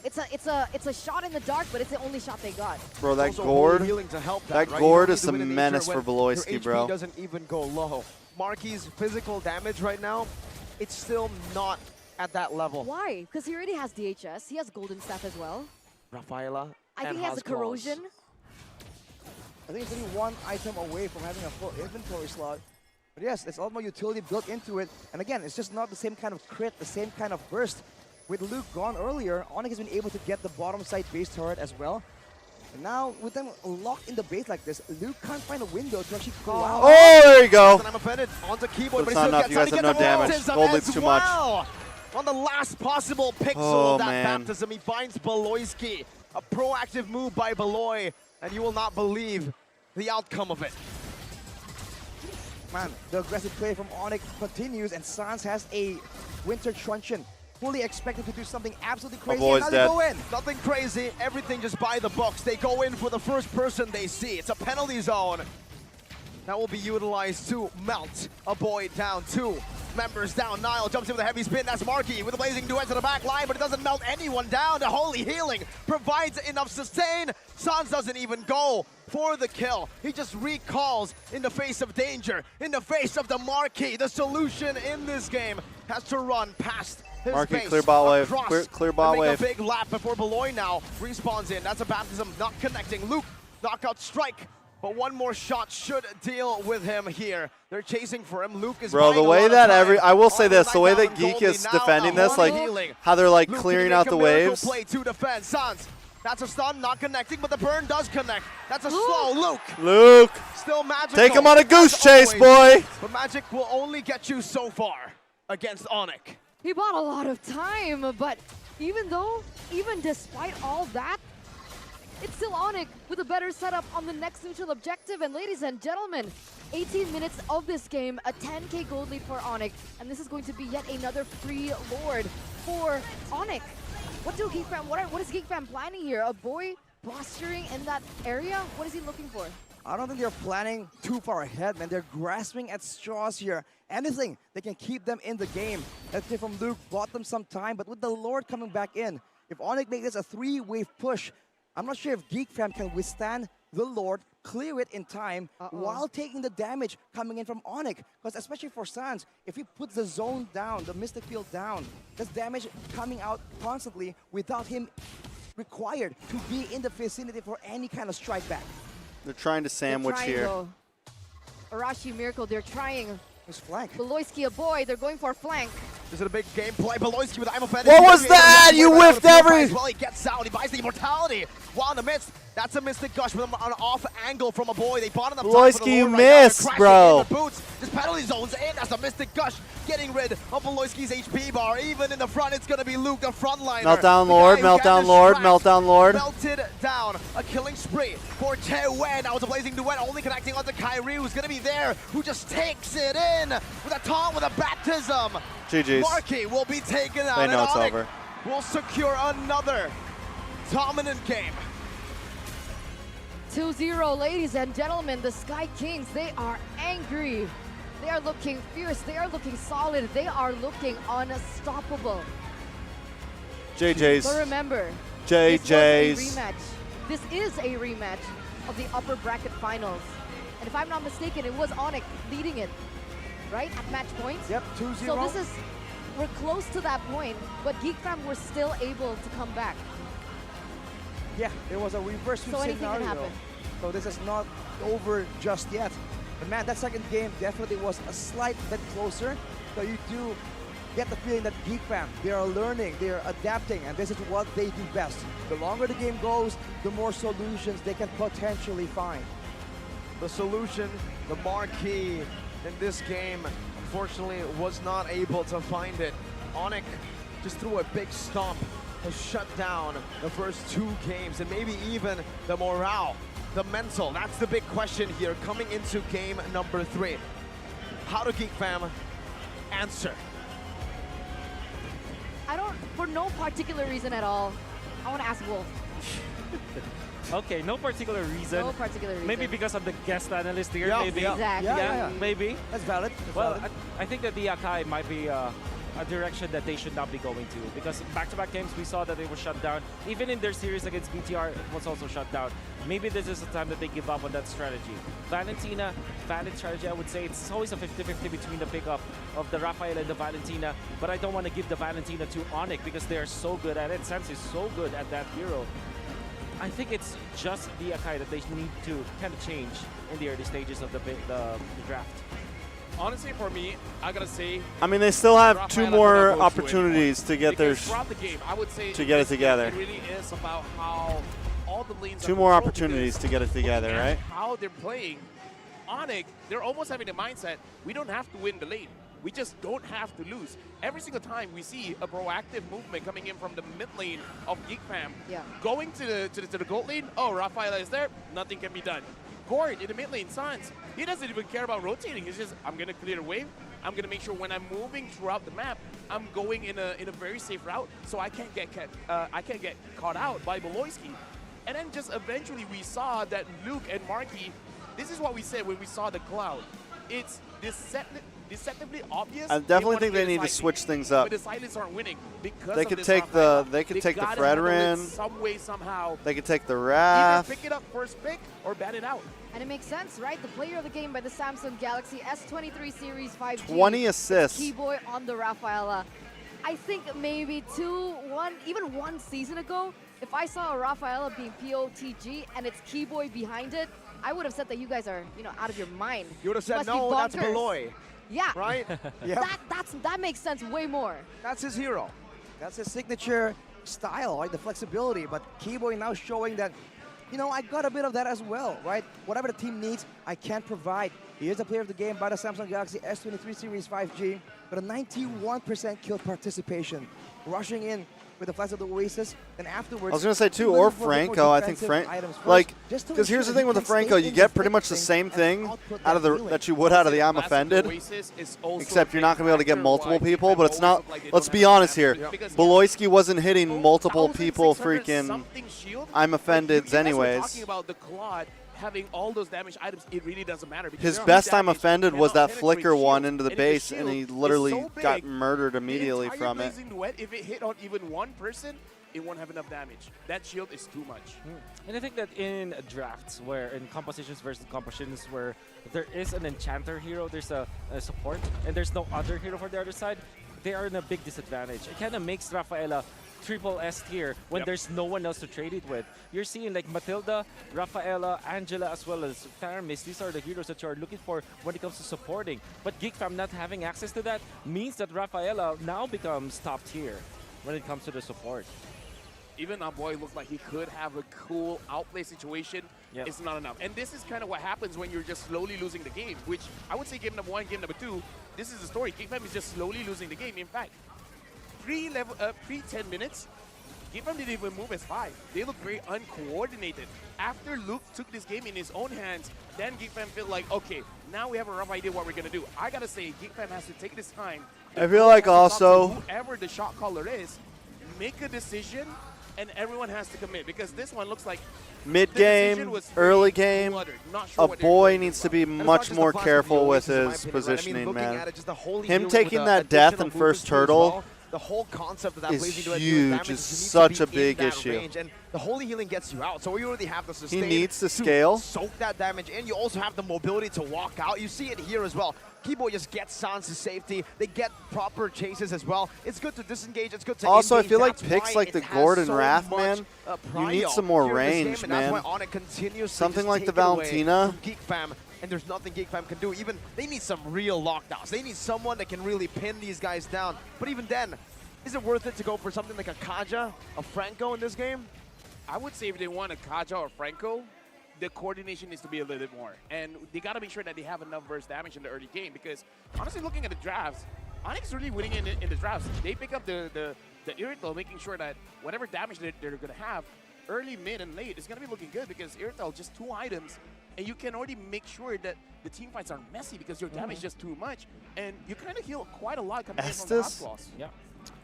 it's a shot in the dark, but it's the only shot they got. Bro, that Also gourd, holy healing to help that right? gourd You is don't need a to win an menace nature for when Beloyski, your HP bro. doesn't even go low. Marky's physical damage right now, it's still not at that level. Why? Because he already has DHS. He has Golden Staff as well. Rafaela I think and he has a Claws. Corrosion. I think it's only one item away from having a full inventory slot. But yes, there's a lot more utility built into it. And again, it's just not the same kind of crit, the same kind of burst. With Luke gone earlier, Onic has been able to get the bottom side base turret as well. And now, with them locked in the base like this, Luke can't find a window to actually go out. Oh, there you go. I'm offended onto keyboard, But but it's he not still enough. gets You out. guys He have gets no the damage. Gold baptism leads as too much. well. On the last possible pixel Oh, of that man. baptism, he finds Beloyski. A proactive move by Beloy, and you will not believe the outcome of it. Man, the aggressive play from Onic continues, and Sans has a Winter Truncheon. Fully expected to do something absolutely crazy, boy's and now dead. they go in. Nothing crazy, everything just by the books. They go in for the first person they see. It's a penalty zone. That will be utilized to melt a boy down. 2 members down. Niall jumps in with a heavy spin. That's Marky with a blazing duet to the back line, but it doesn't melt anyone down. The holy healing provides enough sustain. Sans doesn't even go for the kill. He just recalls in the face of danger, in the face of the Marquee. The solution in this game has to run past his Marquee, base, clear bot wave. across, Clear bot and make wave. a big lap before Beloy now respawns in. That's a baptism not connecting. Luke, knockout strike. But one more shot should deal with him here. They're chasing for him. Luke is Bro, the buying a way lot of that time. I will say On this, the way that down Geek Goldie is now, defending a this, like holy healing. how they're like Luke, can clearing he out make the a miracle waves. play to defend. Sans, that's a stun, not connecting, but the burn does connect. That's a slow Luke. Luke, Still magical. take him on a goose as chase, always. boy. But magic will only get you so far against Onic. He bought a lot of time, but even despite all that, It's still Onic with a better setup on the next neutral objective. And ladies and gentlemen, 18 minutes of this game, a 10k gold lead for Onic. And this is going to be yet another free lord for Onic. What is Geek Fam planning here? A boy posturing in that area? What is he looking for? I don't think they're planning too far ahead, man. They're grasping at straws here. Anything that can keep them in the game. That play from Luke bought them some time, but with the Lord coming back in, if Onic makes this a 3-wave push, I'm not sure if Geek Fam can withstand the Lord, clear it in time, while taking the damage coming in from Onic. Because especially for Sans, if he puts the zone down, the Mystic Field down, there's damage coming out constantly without him required to be in the vicinity for any kind of strike back. They're trying to sandwich here. Though. Arashi Miracle, they're trying. His flank. Beloyski, a boy, they're going for a flank. This is a big gameplay. Beloyski with Imo Fan. What was that? You whiffed every... Well, he gets out. He buys the immortality. While in the midst, that's a Mystic Gush with an off angle from a boy. They bought enough time for the Beloyski, you Lord right now. missed, They're bro. in the boots. Just penalty zones in as the Mystic Gush getting rid of Beloyski's HP bar. Even in the front, it's going to be Luke, the frontliner. Meltdown Lord, Meltdown Lord, Meltdown Lord. Melted down. A killing spree for Taewen. Now it's a blazing duet, only connecting onto Kyrie, who's going to be there, who just takes it in with a taunt, with a baptism. GG's. Marky will be taken out. They know and it's Onic over. will secure another dominant game. 2-0, ladies and gentlemen, the Sky Kings, they are angry. They are looking fierce, they are looking solid, they are looking unstoppable. JJ's. So remember, JJ's. This is a rematch of the upper bracket finals. And if I'm not mistaken, it was Onic leading it, right, at match points? Yep, 2-0. So we're close to that point, but Geek Fam were still able to come back. Yeah, it was a reverse sweep So anything scenario. can happen. So this is not over just yet. But man, that second game definitely was a slight bit closer. So you do get the feeling that Geek Fam, they are learning, they are adapting, and this is what they do best. The longer the game goes, the more solutions they can potentially find. The solution, the marquee in this game, unfortunately was not able to find it. Onic just threw a big stomp to shut down the first 2 games, and maybe even the morale, the mental. That's the big question here coming into game number 3. How do Geek Fam answer? For no particular reason at all, I want to ask Wolf. Okay, no particular reason. No particular reason. Maybe because I'm the guest analyst here, Yeah, maybe. Exactly. Yeah. Maybe. That's valid. Well, I think that the Akai might be a direction that they should not be going to, because back-to-back games we saw that they were shut down. Even in their series against BTR, it was also shut down. Maybe this is the time that they give up on that strategy. Valentina, valid strategy, I would say. It's always a 50-50 between the pickup of the Raphael and the Valentina, but I don't want to give the Valentina to Onic because they are so good at it. Sans is so good at that hero. I think it's just the Akai that they need to kind of change in the early stages of the draft. Honestly, for me, I gotta say, I mean, they still have Raphael 2 are more gonna go to opportunities to get their because throughout the game, I would say to get it together. It really is about how all the lanes 2 are more controlled, opportunities to get it together, because right? how they're playing, Onic, they're almost having the mindset, we don't have to win the lane. We just don't have to lose. Every single time we see a proactive movement coming in from the mid lane of Geek Fam, going to the gold lane, oh, Raphael is there, nothing can be done. Gord in the mid lane, Sans, he doesn't even care about rotating. It's just, I'm gonna clear the wave. I'm gonna make sure when I'm moving throughout the map, I'm going in a very safe route, so I can't get caught out by Beloyski. And then just eventually we saw that Luke and Marky, this is what we said when we saw the cloud. It's deceptively obvious. I definitely think they need to switch things up. But the silence aren't winning because They of could this take Raphael. the gotta Fred handle it in. some way, somehow. They could take the Wrath. Either pick it up first pick or ban it out. And it makes sense, right? The player of the game by the Samsung Galaxy S23 Series 5G. 20 assists. Keyboy on the Raphaela. I think maybe even one season ago, if I saw a Raphaela being POTG and it's Keyboy behind it, I would have said that you guys are, out of your mind. You would have said, Must be no, that's bonkers. Beloy. Yeah. Right? That makes sense way more. That's his hero. That's his signature style, right? The flexibility. But Keyboy now showing that, I got a bit of that as well, right? Whatever the team needs, I can provide. He is a player of the game by the Samsung Galaxy S23 Series 5G, but a 91% kill participation. Rushing in with the flash of the Oasis, and afterwards... I was going to say too, he or went for a bit more Franco. I think defensive items first, like, just to because here's the ensure thing with he the can stay Franco, you in get this pretty much the thing same and thing output out of that the healing. that you would out of the I'm offended, except you're not going to be able to get multiple people. But it's not. Let's be honest here. Beloyski wasn't hitting multiple people freaking I'm offendeds anyways. Talking about the Claude having all those damage items, it really doesn't matter. His best I'm offended was that flicker one into the base, and he literally got murdered immediately from it. If it hit on even one person, it won't have enough damage. That shield is too much. And I think that in drafts, where in compositions versus compositions, where there is an enchanter hero, there's a support, and there's no other hero for the other side, they are in a big disadvantage. It kind of makes Rafaela triple S tier when there's no one else to trade it with. You're seeing like Matilda, Rafaela, Angela, as well as Theramis. These are the heroes that you are looking for when it comes to supporting. But Geek Fam not having access to that means that Rafaela now becomes top tier when it comes to the support. Even our boy looks like he could have a cool outplay situation. It's not enough. And this is kind of what happens when you're just slowly losing the game, which I would say game number 1, game number 2, this is the story. Geek Fam is just slowly losing the game. In fact, pre-10 minutes, Geek Fam didn't even move as 5. They look very uncoordinated. After Luke took this game in his own hands, then Geek Fam felt like, okay, now we have a rough idea what we're going to do. I got to say, Geek Fam has to take this time. I feel like also, whoever the shot caller is, make a decision, and everyone has to commit, because this one looks like mid-game, early game, a boy needs to be much more careful with his positioning, man. Him taking that death in first turtle the whole concept of that is blazing duet huge. It's such a big issue. Range, and the holy healing gets you out, so you already have the sustain. He needs to scale. Soak that damage in. You also have the mobility to walk out. You see it here as well. Kibo just gets Sans to safety. They get proper chases as well. It's good to disengage. It's good to also, engage. I feel like That's picks why like the it has Gordon so Wrath, much, man, you need some more here in this range, game, man. And that's why Onic continues Something to like just the take it away Valentina. from Geek Fam, and there's nothing Geek Fam can do. Even they need some real lockdowns. They need someone that can really pin these guys down. But even then, is it worth it to go for something like a Kaja, a Franco in this game? I would say if they want a Kaja or Franco, the coordination needs to be a little bit more. And they got to make sure that they have enough burst damage in the early game, because honestly, looking at the drafts, Onyx really winning in the drafts. They pick up the Irrital, making sure that whatever damage they're going to have, early, mid, and late, is going to be looking good, because Irrital, just 2 items, and you can already make sure that the team fights are messy because your damage is just too much, and you kind of heal quite a lot coming from the hot claws. Yeah.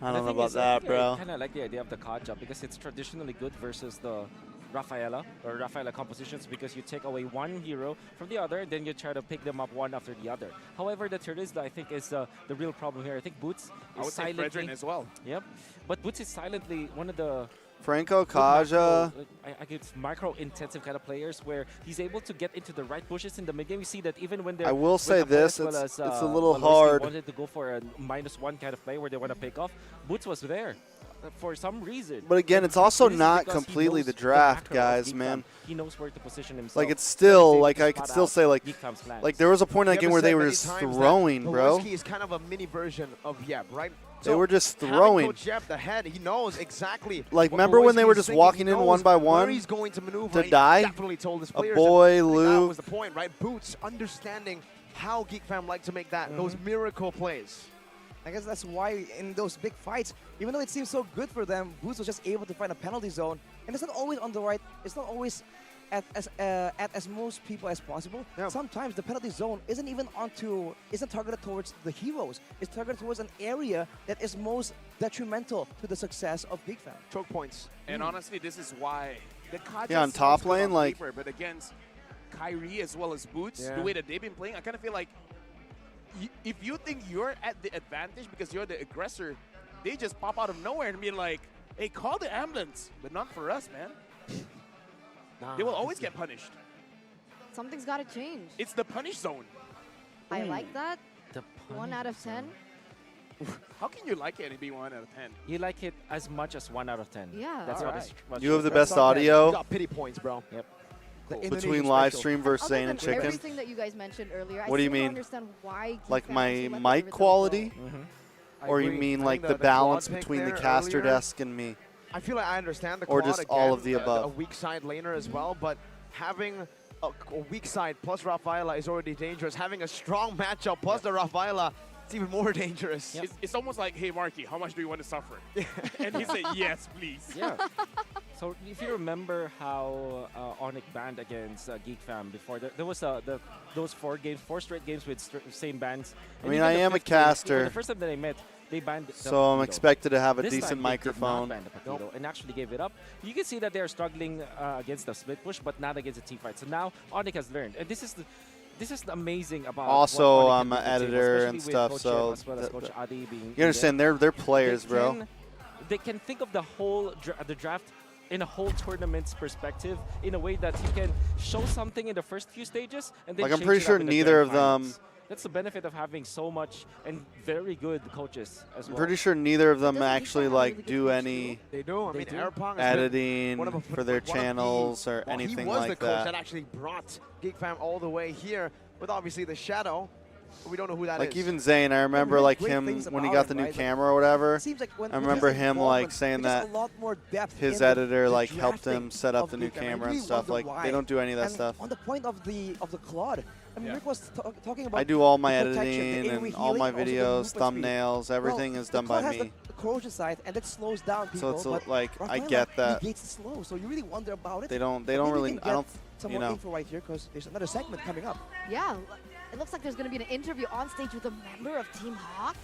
I don't know about that, bro. I kind of like the idea of the Kaja because it's traditionally good versus the Rafaela or Rafaela compositions, because you take away one hero from the other, then you try to pick them up one after the other. However, the Teresa, I think, is the real problem here. I think Boots I is would say silently Fredrin as well. Yep, but Boots is silently one of the Franco, Kaja. I guess micro-intensive kind of players where he's able to get into the right bushes in the mid game. You see that even when they're I will say this, well it's as, a little Beloyski hard. wanted to go for a -1 kind of play where they want to pick off. Boots was there for some reason. But again, it's also It is not because he completely knows the draft, macro of guys, Geek man. Fam. He knows where to position himself. Like, it's still, He's like, able to I could spot still out say, like, Geek Fam's plans. like there was a point in that game where they were just throwing, bro. Beloyski is kind of a mini version of Yep, right? They were just having throwing. Coach Yep, the head, he knows exactly. Like, what remember when they Beloyski were is just thinking. walking He in knows one by where one he's going to maneuver. to He die? definitely told his A players. boy, and I think Luke. that was the point, right? Boots understanding how Geek Fam like to make that those miracle plays. I guess that's why in those big fights, even though it seems so good for them, Boots was just able to find a penalty zone, and it's not always on the right. It's not always at as most people as possible. Sometimes the penalty zone isn't targeted towards the heroes. It's targeted towards an area that is most detrimental to the success of Geek Fam. Choke points. And honestly, this is why the Kaja Yeah, on seems top good lane, on like- paper, but against Kyrie as well as Boots, the way that they've been playing, I kind of feel like if you think you're at the advantage because you're the aggressor, they just pop out of nowhere and be like, hey, call the ambulance, but not for us, man. They will always get punished. Something's got to change. It's the punish zone. I like that. 1 out of 10. How can you like it and be 1 out of 10? You like it as much as 1 out of 10. Yeah. That's All what right. it's. what You have the it's- best audio. You got pity points, bro. Yep. Between live stream versus Other Zane than and Chicken. everything that you guys mentioned earlier, What do you I still don't mean? understand why Geek Like Fam my actually let the mic Irrital quality? go. Or you agree. mean I like think the the balance quad pick between the there caster earlier- desk and me? I feel like I understand the Or quad just all again, of the above. a weak side laner as well, but having a weak side plus Rafaela is already dangerous. Having a strong matchup plus the Rafaela It's even more dangerous. It's almost like, hey, Marky, how much do you want to suffer? And he said, yes, please. Yeah. So if you remember how Onic banned against Geek Fam before, there was those 4 straight games with same bans. I mean, I am a caster. The first time that I met, they banned the So I'm Potato. expected to have a This decent time, they microphone. did not ban the Potato and actually gave it up. You can see that they're struggling against the split push, but not against the team fight. So now Onic has learned, and this is amazing about. Also, what Onic I'm can an do to the table, editor especially and with stuff, Coach so Ed as well as Coach Adi being you understand they're players, bro. They can think of the whole the draft in a whole tournament's perspective in a way that you can show something in the first few stages and then Like, I'm change pretty it sure up in the neither grand of them- finals. That's the benefit of having so much and very good coaches as I'm well. pretty sure neither of them actually like do any They do. I mean, Airpong has been editing one of for their one of the- channels or well, anything he was like the coach that that. actually brought Geek Fam all the way here with obviously the Shadow. But we don't know who that is. Like even Zane, I remember really like great him things when he about got him, the new right? Like, camera or whatever. it seems like when- I with remember his him involvement, like saying there's that a lot more depth his in editor the like helped drafting him set up of the new Geek Fam. I camera really and stuff. wonder Like why. they don't do any of that And stuff. on the point of the Claude, I mean, Rick was talking about I do all my the protection, the editing AoE and all my healing, also the videos, movement speed. thumbnails, everything Well, is done the by Claude has me. the corrosion side, and that slows down people. So it's but like I Rafaela get that. negates the slow, so you really wonder about it. They don't But maybe we really. can I get don't. some You more know. info right here because there's another segment coming up. Yeah, it looks like there's going to be an interview on stage with a member of Team Hawk.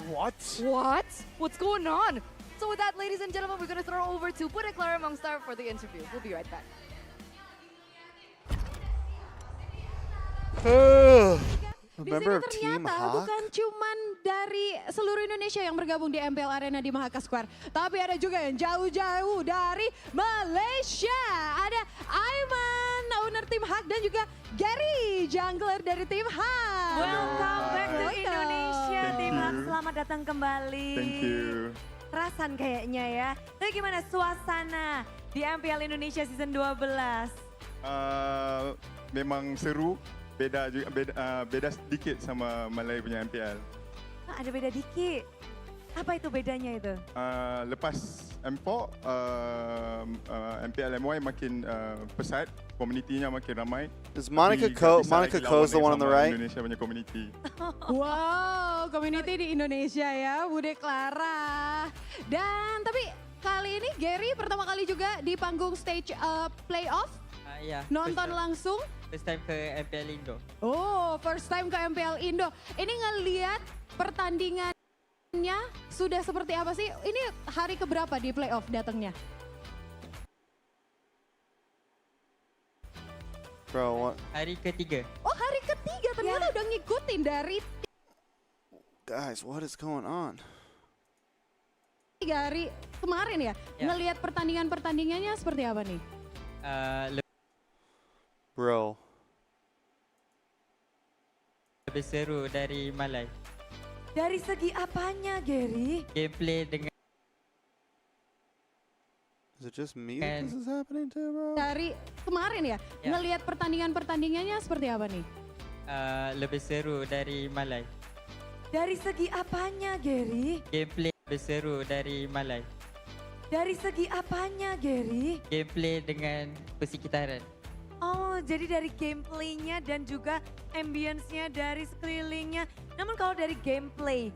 What? What? What's going on? So with that, ladies and gentlemen, we're going to throw over to Put It Clara Mongstar for the interview. We'll be right back. Di Member sini of Team ternyata Hawk? bukan cuman dari seluruh Indonesia yang bergabung di MPL Arena di Mahaka Square, tapi ada juga yang jauh-jauh dari Malaysia. Ada Aiman, owner Tim Hawk, dan juga Gary, jungler dari Tim Hawk. Welcome back to Welcome. Indonesia, Thank Tim you. Hawk. Selamat datang kembali. Thank you. Kerasan kayaknya ya. Tapi gimana suasana di MPL Indonesia Season 12? Memang seru, beda juga beda sedikit sama Malay punya MPL. Nah, ada beda dikit. Apa itu bedanya itu? Lepas M4, MPL MY makin pesat, komunitinya makin ramai. Is Monica Tapi tak bisa Monica lagi Ko's the lawan one on the sama right? Indonesia punya komuniti. Wow, community di Indonesia ya, Bude Clara. Dan tapi kali ini Gary pertama kali juga di panggung stage playoff. Iya. Nonton langsung. First time ke MPL Indo. Oh, first time ke MPL Indo. Ini ngelihat pertandingannya sudah seperti apa sih? Ini hari keberapa di playoff datangnya? Bro, what? Hari ketiga. Oh, hari ketiga ternyata udah ngikutin dari Guys, what is going on? 3 hari kemarin ya. Ngelihat pertandingannya seperti apa nih? Bro. Lebih seru dari Malay. Dari segi apanya, Gary? Gameplay dengan Is it just me that this is happening to, bro? Dari kemarin ya. Ngelihat pertandingannya seperti apa nih? lebih seru dari Malay. Dari segi apanya, Gary? Gameplay lebih seru dari Malay. Dari segi apanya, Gary? Gameplay dengan persekitaran. Oh, jadi dari gameplaynya dan juga ambience-nya dari sekelilingnya. Namun kalau dari gameplay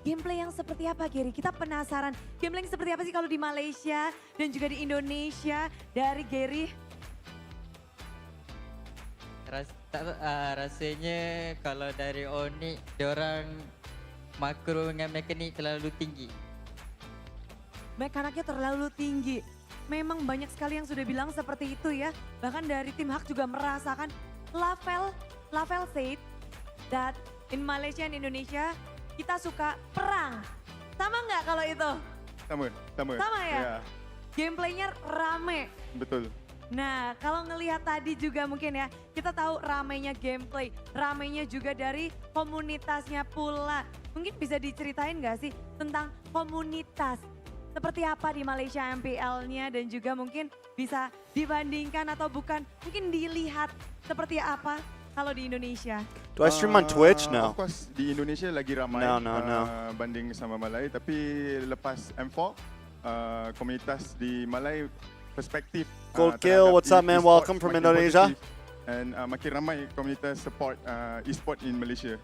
yang seperti apa, Gary? Kita penasaran. Gameplay yang seperti apa sih kalau di Malaysia dan juga di Indonesia dari Gary? Rasanya kalau dari Onic, diorang makro dengan mekanik terlalu tinggi. Mekaniknya terlalu tinggi. Memang banyak sekali yang sudah bilang seperti itu ya. Bahkan dari tim Hawk juga merasakan Lavel said that in Malaysia and Indonesia kita suka perang. Sama nggak kalau itu? Sama. Sama ya? Yeah, Gameplaynya rame. betul. Nah, kalau ngelihat tadi juga mungkin ya, kita tahu ramainya gameplay, ramainya juga dari komunitasnya pula. Mungkin bisa diceritain nggak sih tentang komunitas? Seperti apa di Malaysia MPL-nya dan juga mungkin bisa dibandingkan atau bukan, mungkin dilihat seperti apa kalau di Indonesia. Do I stream on Twitch? No. Of course, di Indonesia lagi ramai No. banding sama Malay. Tapi lepas M4, komunitas di Malay perspektif. Gold Kill, what's up man? Welcome from Indonesia. And makin ramai komunitas support e-sport in Malaysia.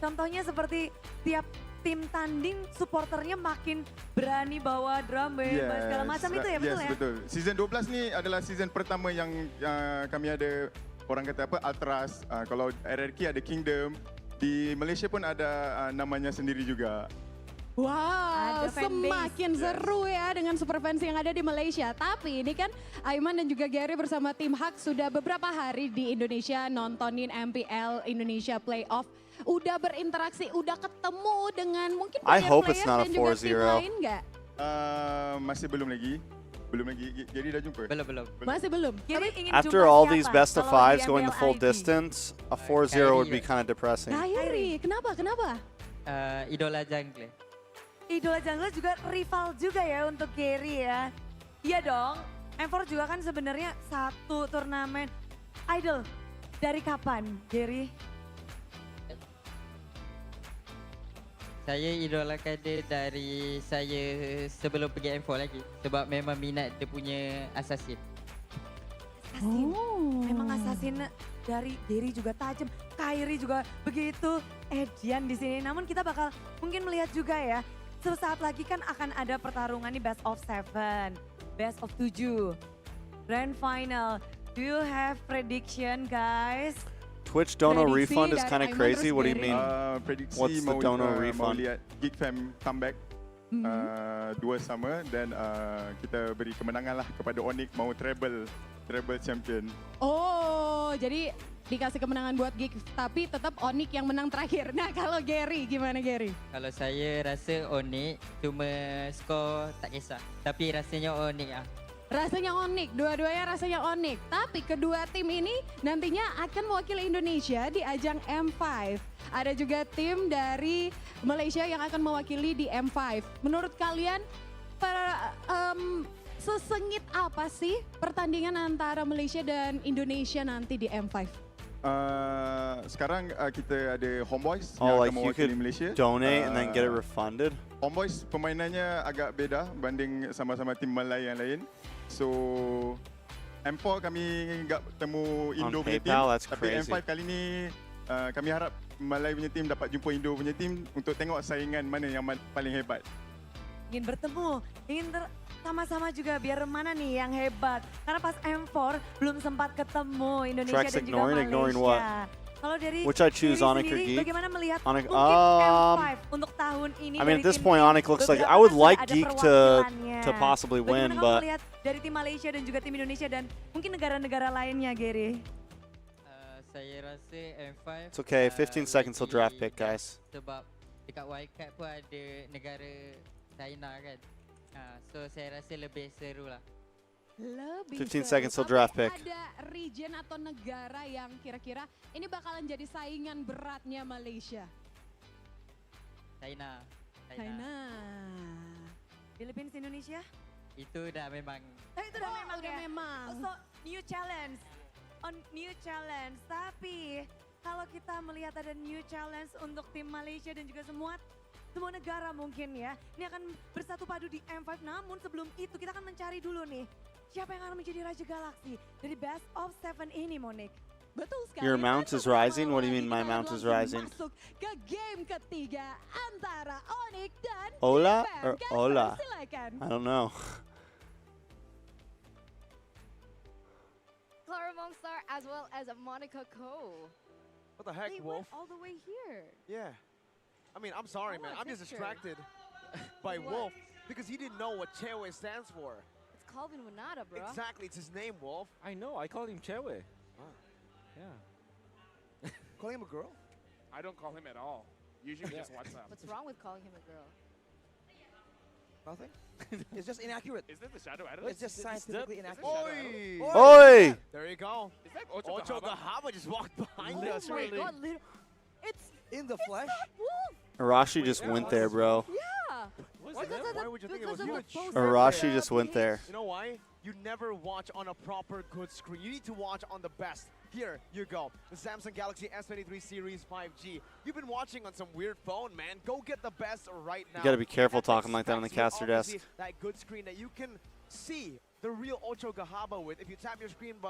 Contohnya seperti tiap tim tanding supporternya makin berani bawa drum band segala macam itu ya, betul ya? Betul. Season 12 ni adalah season pertama yang kami ada orang kata apa Ultras. Kalau RRQ ada Kingdom, di Malaysia pun ada namanya sendiri juga. Wow, Ada fanbase. semakin seru ya dengan super fans yang ada di Malaysia. Tapi ini kan Aiman dan juga Gary bersama tim Hak sudah beberapa hari di Indonesia nontonin MPL Indonesia Playoff. Udah berinteraksi, udah ketemu dengan mungkin I hope player it's not a dan juga tim 4-0. lain nggak? Masih belum lagi. Jadi dah jumpa? Belum. Masih belum. Gary ingin After jumpa all siapa these best of kalau di fives going the full MPL ID? distance, a 4-0 would be kind of depressing. Kyrie, kenapa? Idola jungle. Idola Jungle juga rival juga ya untuk Gary ya. Iya dong, M4 juga kan sebenarnya satu turnamen idol. Dari kapan, Gary? Saya idolakan dia dari saya sebelum pergi M4 lagi. Sebab memang minat dia punya assassin. Assassin. Memang assassin dari Gary juga tajam, Kyrie juga begitu, Edian di sini. Namun kita bakal mungkin melihat juga ya, sesaat lagi kan akan ada pertarungan nih best of 7, best of 7, grand final. Do you have prediction guys? Twitch dono Prediksi refund is dari kind of Aiman crazy. terus What do you Gary. mean? Prediksi What's the dono mau refund? lihat Geek Fam comeback 2-2 dan kita beri kemenangan lah kepada Onic mau treble champion. Oh, jadi dikasih kemenangan buat Geek, tapi tetap Onic yang menang terakhir. Nah, kalau Gary, gimana Gary? Kalau saya rasa Onic, cuma skor tak kisah. Tapi rasanya Onic ah. Rasanya Onic, dua-duanya rasanya Onic. Tapi kedua tim ini nantinya akan mewakili Indonesia di ajang M5. Ada juga tim dari Malaysia yang akan mewakili di M5. Menurut kalian, sesengit apa sih pertandingan antara Malaysia dan Indonesia nanti di M5? Sekarang kita ada Homeboys Oh, yang like akan you mewakili could Malaysia. donate and then get it refunded? Homeboys permainannya agak beda banding sama-sama tim Malay yang lain. So M4 kami enggak bertemu Indo punya tim. PayPal, that's Tapi crazy. M5 kali ni kami harap Malay punya tim dapat jumpa Indo punya tim untuk tengok saingan mana yang paling hebat. Ingin bertemu, sama-sama juga biar mana nih yang hebat. Karena pas M4 belum sempat ketemu Indonesia Tracks dan juga ignoring Malaysia. what? Kalau dari Which I choose, Gary Onic or sendiri, Geek? bagaimana melihat Onic, mungkin M5 untuk tahun ini? I mean, at dari this tim point, Geek, Onic looks like beberapa I would kan sudah like ada Geek perwakilannya. to possibly win, Bagaimana kamu but melihat dari tim Malaysia dan juga tim Indonesia dan mungkin negara-negara lainnya, Gary? Saya rasa M5. it's okay. 15 seconds till draft pick, guys. Sebab dekat wildcard pun ada negara China kan. So saya rasa lebih seru lah. Lebih 15 seru. seconds till Tapi draft pick. Ada region atau negara yang kira-kira ini bakalan jadi saingan beratnya Malaysia. China. Philippines, Indonesia? Itu dah memang. Itu udah memang udah ya? memang. So, new challenge. On new challenge. Tapi kalau kita melihat ada new challenge untuk tim Malaysia dan juga semua negara mungkin ya. Ini akan bersatu padu di M5. Namun sebelum itu kita akan mencari dulu nih. Siapa yang akan menjadi Raja Galaksi dari Best of 7 ini, Monik? Betul sekali. Your mount is rising? What do you mean my Kita mount is langsung rising? Masuk ke game ketiga antara Onic dan Hola Geek Fam. or Caster, hola? Silakan. I don't know. Clara Mongstar as well as Monica Ko. What the heck, They Wolf? went all the way here. Yeah. I mean, I'm sorry, man. I'm just distracted by What? Wolf because he didn't know what Chewe stands for. It's Calvin Winata, bro. Exactly, it's his name, Wolf. I know, I called him Chewe. Yeah. Calling him a girl? I don't call him at all. Usually just WhatsApp. What's wrong with calling him a girl? Nothing. It's just inaccurate. Is that the shadow It's just scientifically inaccurate. Oi! Oi! There you go. Is that Ocho Gahaba just walked behind Oh us. my god, it's in the flesh. Wolf. Arashi just went there, bro. Yeah. Why would you think it was huge? Arashi just went there. You know why? You never watch on a proper good screen. You need to watch on the best. Here you go. The Samsung Galaxy S23 Series 5G. You've been watching on some weird phone, man. Go get the best right now. You gotta be careful That's talking like that on the specs caster with desk. obviously that good screen that you can see the real Ocho Gahaba with. If you tap your screen,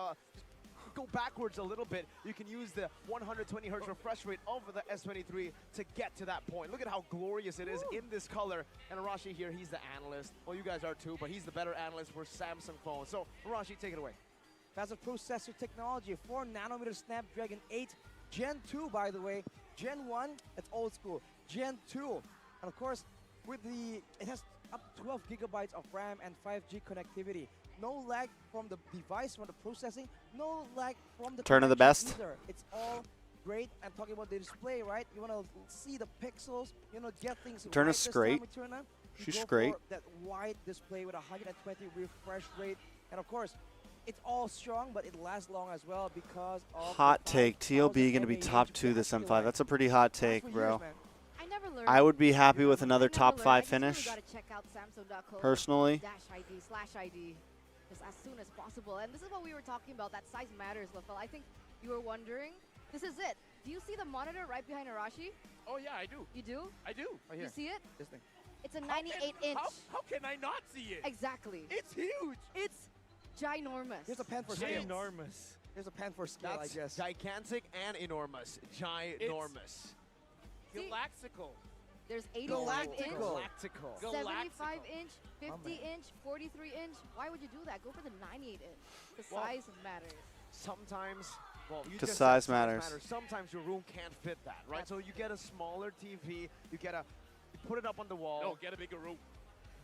go backwards a little bit, you can use the 120 Hz refresh rate of the S23 to get to that point. Look at how glorious it is in this color. And Arashi here, he's the analyst. Well, you guys are too, but he's the better analyst for Samsung phones. So, Arashi, take it away. Faster processor technology, 4 nanometer Snapdragon 8 Gen 2, by the way. Gen 1, it's old school. Gen 2, and of course, it has up to 12 gigabytes of RAM and 5G connectivity. No lag from the device, from the processing. No lag from the Turn of the best. either. It's all great. I'm talking about the display, right? You want to see the pixels, you know, get things Turn right is this great. time with Turner. You She's go great. for that wide display with 120 refresh rate, and of course, it's all strong, but it lasts long as well because of Hot the take. TLB 5,000 going to be mAh top 2 this M5. That's a pretty hot take, bro. I never learned. I would be happy with another top 5 I just finish. really gotta check out Samsung.co Personally. -ID just as soon as possible. And this is what we were talking about, that size matters, Lafel. I think you were wondering. This is it. Do you see the monitor right behind Arashi? Oh yeah, I do. You do? I do. You see it? This thing. It's a 98-inch. How can I not see it? Exactly. It's huge. It's ginormous. Here's a pen for scale. Enormous. Here's a pen for scale, That's I guess. gigantic and enormous. Ginormous. Galactical. There's 85-inch, Galactical. 75-inch, 50-inch, 43-inch. Why would you do that? Go for the 98-inch. The size matters. Sometimes, well, you 'Cause just size said matters. Sometimes your room can't fit that, right? So you get a smaller TV, you put it up on the wall. No, get a bigger room.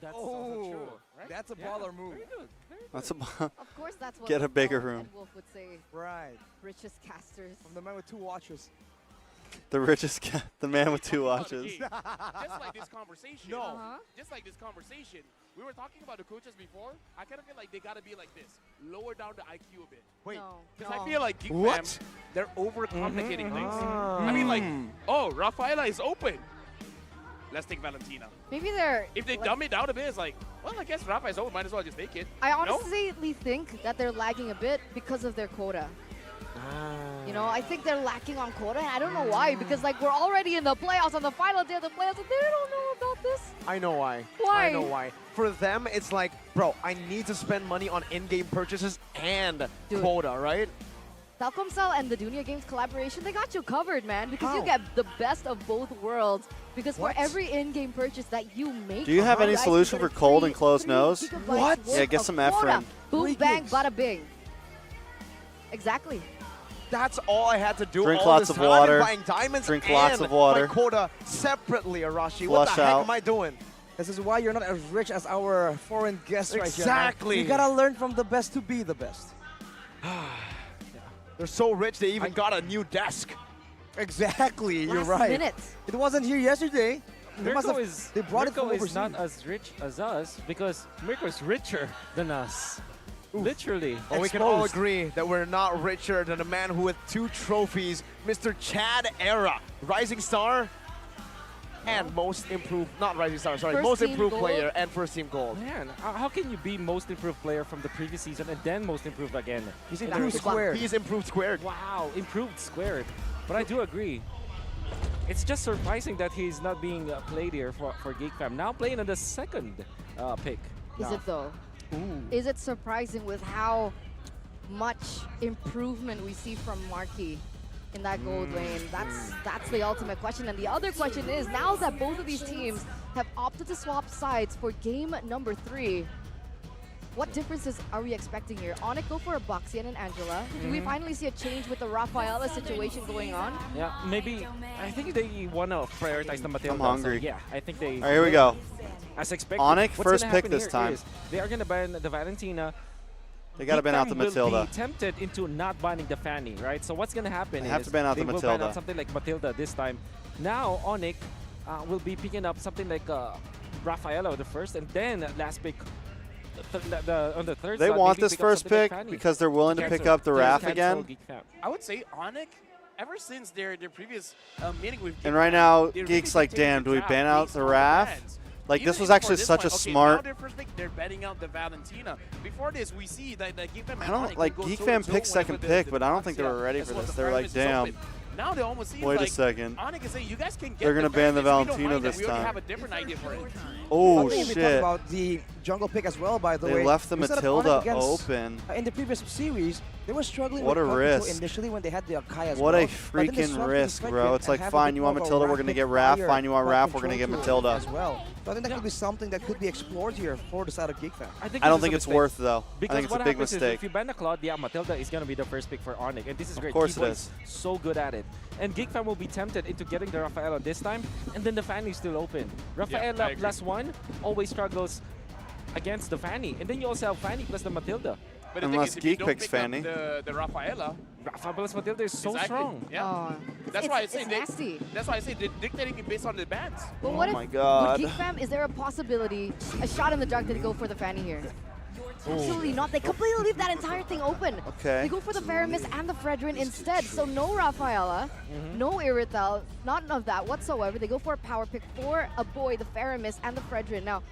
That's also true. Right? That's a baller move. Very good. Very good. That's a Of course, that's what Get a bigger Lafel room. and Wolf would say. Right. Richest casters. From the man with 2 watches. The richest cat, the man with 2 watches. Just like this conversation. No. Just like this conversation. We were talking about the coaches before. I kind of feel like they got to be like this. Lower down the IQ a bit. Wait. No. Because I feel like Geek What? Fam, they're overcomplicating things. I mean, like, oh, Rafaela is open. Let's take Valentina. Maybe they're. If they dumb it down a bit, it's like, well, I guess Rafa is open. Might as well just take it. I No? honestly think that they're lagging a bit because of their quota. You know, I think they're lacking on quota, and I don't know why. Because like we're already in the playoffs, on the final day of the playoffs, and they don't know about this. I know why. Why? I know why. For them, it's like, bro, I need to spend money on in-game purchases and quota, right? Telkomsel and the Dunia Games collaboration, they got you covered, man. Because you How? get the best of both worlds. Because What? for every in-game purchase that you make, Do you have any guys, solution get for a cold free and closed 3 nose? gigabytes What? worth Yeah, get of some quota. Efren. Boom, 3 bang, gigs. bada bing. Exactly. That's all I had to do. Drink all lots this of time. I've been water. buying diamonds Drink and lots of water. my quota separately, Arashi. What Flush the heck out. am I doing? This is why you're not as rich as our foreign guests right here. man. Exactly. You gotta learn from the best to be the best. They're so rich, they even got a new desk. Exactly, you're Last right. minute. It wasn't here yesterday. They must Mirko have- is, they brought it Mirko from is not overseas. as rich as us because Mirko is richer than us. Literally. Well, we can all Exposed. agree that we're not richer than a man who with 2 trophies, Mr. Chad Era, Rising Star, and most improved, not Rising Star, sorry, First most team improved gold. player and first team gold. Man, how can you be most improved player from the previous season and then most improved again? He's In improved the- squared. He's improved squared. Wow, improved squared. But I do agree. It's just surprising that he's not being played here for Geek Fam. Now playing on the second pick. Is it though? Is it surprising with how much improvement we see from Marquis in that gold lane? That's the ultimate question. And the other question is, now that both of these teams have opted to swap sides for game number 3, what differences are we expecting here? Onic go for a Boxy and an Angela. Do we finally see a change with the Rafaela situation going on? Yeah, maybe. I think they want to prioritize the Matilda. I'm hungry. So yeah, I think they. All right, here we go. As expected. Onic, What's first gonna pick happen this here time. is they are going to ban the Valentina. They got to Geek ban out the Fam will Matilda. be tempted into not banning the Fanny, right? So what's going to happen They is have to ban out the they will ban Matilda. out something like Matilda this time. Now Onic will be picking up something like Rafaela the first, and then last pick. On the third They slot, want maybe this pick up first something like pick Fanny. because they're willing to pick up the Cancel RAF again. Geek Fam. I would say Onic, ever since their previous meeting with Geek And right Fam, now, they Geek's really like, taken damn, the do we draft ban out based the on RAF? bans. Like, this Even was for actually this such one, a okay, smart. Now their first pick, they're betting out the Valentina. Before this, we see that Geek Fam I and don't Onic like would go Geek toe Fam to toe picked whenever second the pick, but I don't think they Boxia were ready as for well as this. the They're like, Primus is damn. open. Now they almost seem Wait a like second. Onic is saying, you guys can get They're gonna the ban the Primus, we don't Valentina mind that. this We already time. have a different idea for it. Oh, Something we talked shit. about the jungle pick as well, by the way. They left the Instead of Matilda Onic against- open. In the previous series, They were struggling What with a crowd control risk. initially when they had the Akai as What well. a But then they freaking swapped to the risk, Fred bro. Grip It's and like, had a fine, bit you want more of a Matilda, we're going to rapid get Raph. fire Fine, you want crowd Raph, we're going to get control tool Matilda. as well. So I think that could be something that could be explored here for the side of Geek Fam. I don't think it's worth though. Because I think it's what a big happens is mistake. if you ban the Cloud, yeah, Matilda is going to be the first pick for Onic, and this is great. Of course Keyboy it is. So good at it. And Geek Fam will be tempted into getting the Rafaela this time, and then the Fanny is still open. Rafaela +1 always struggles against the Fanny, and then you also have Fanny plus the Matilda. But the Unless thing is, if you Geek don't picks pick up Fanny. the Rafaela, Rafa plus Matilda is so exactly, strong. Yeah. Oh. That's why I say it's nasty. That's why I say they're dictating it based on the bans. But what Oh if, my God. with Geek Fam, is there a possibility, a shot in the dark, that they go for the Fanny here? Absolutely not. They completely leave that entire thing open. Okay. They go for the Faramis and the Fredrin instead. So no Rafaela, no Irithel, none of that whatsoever. They go for a power pick for a boy, the Faramis and the Fredrin. Now,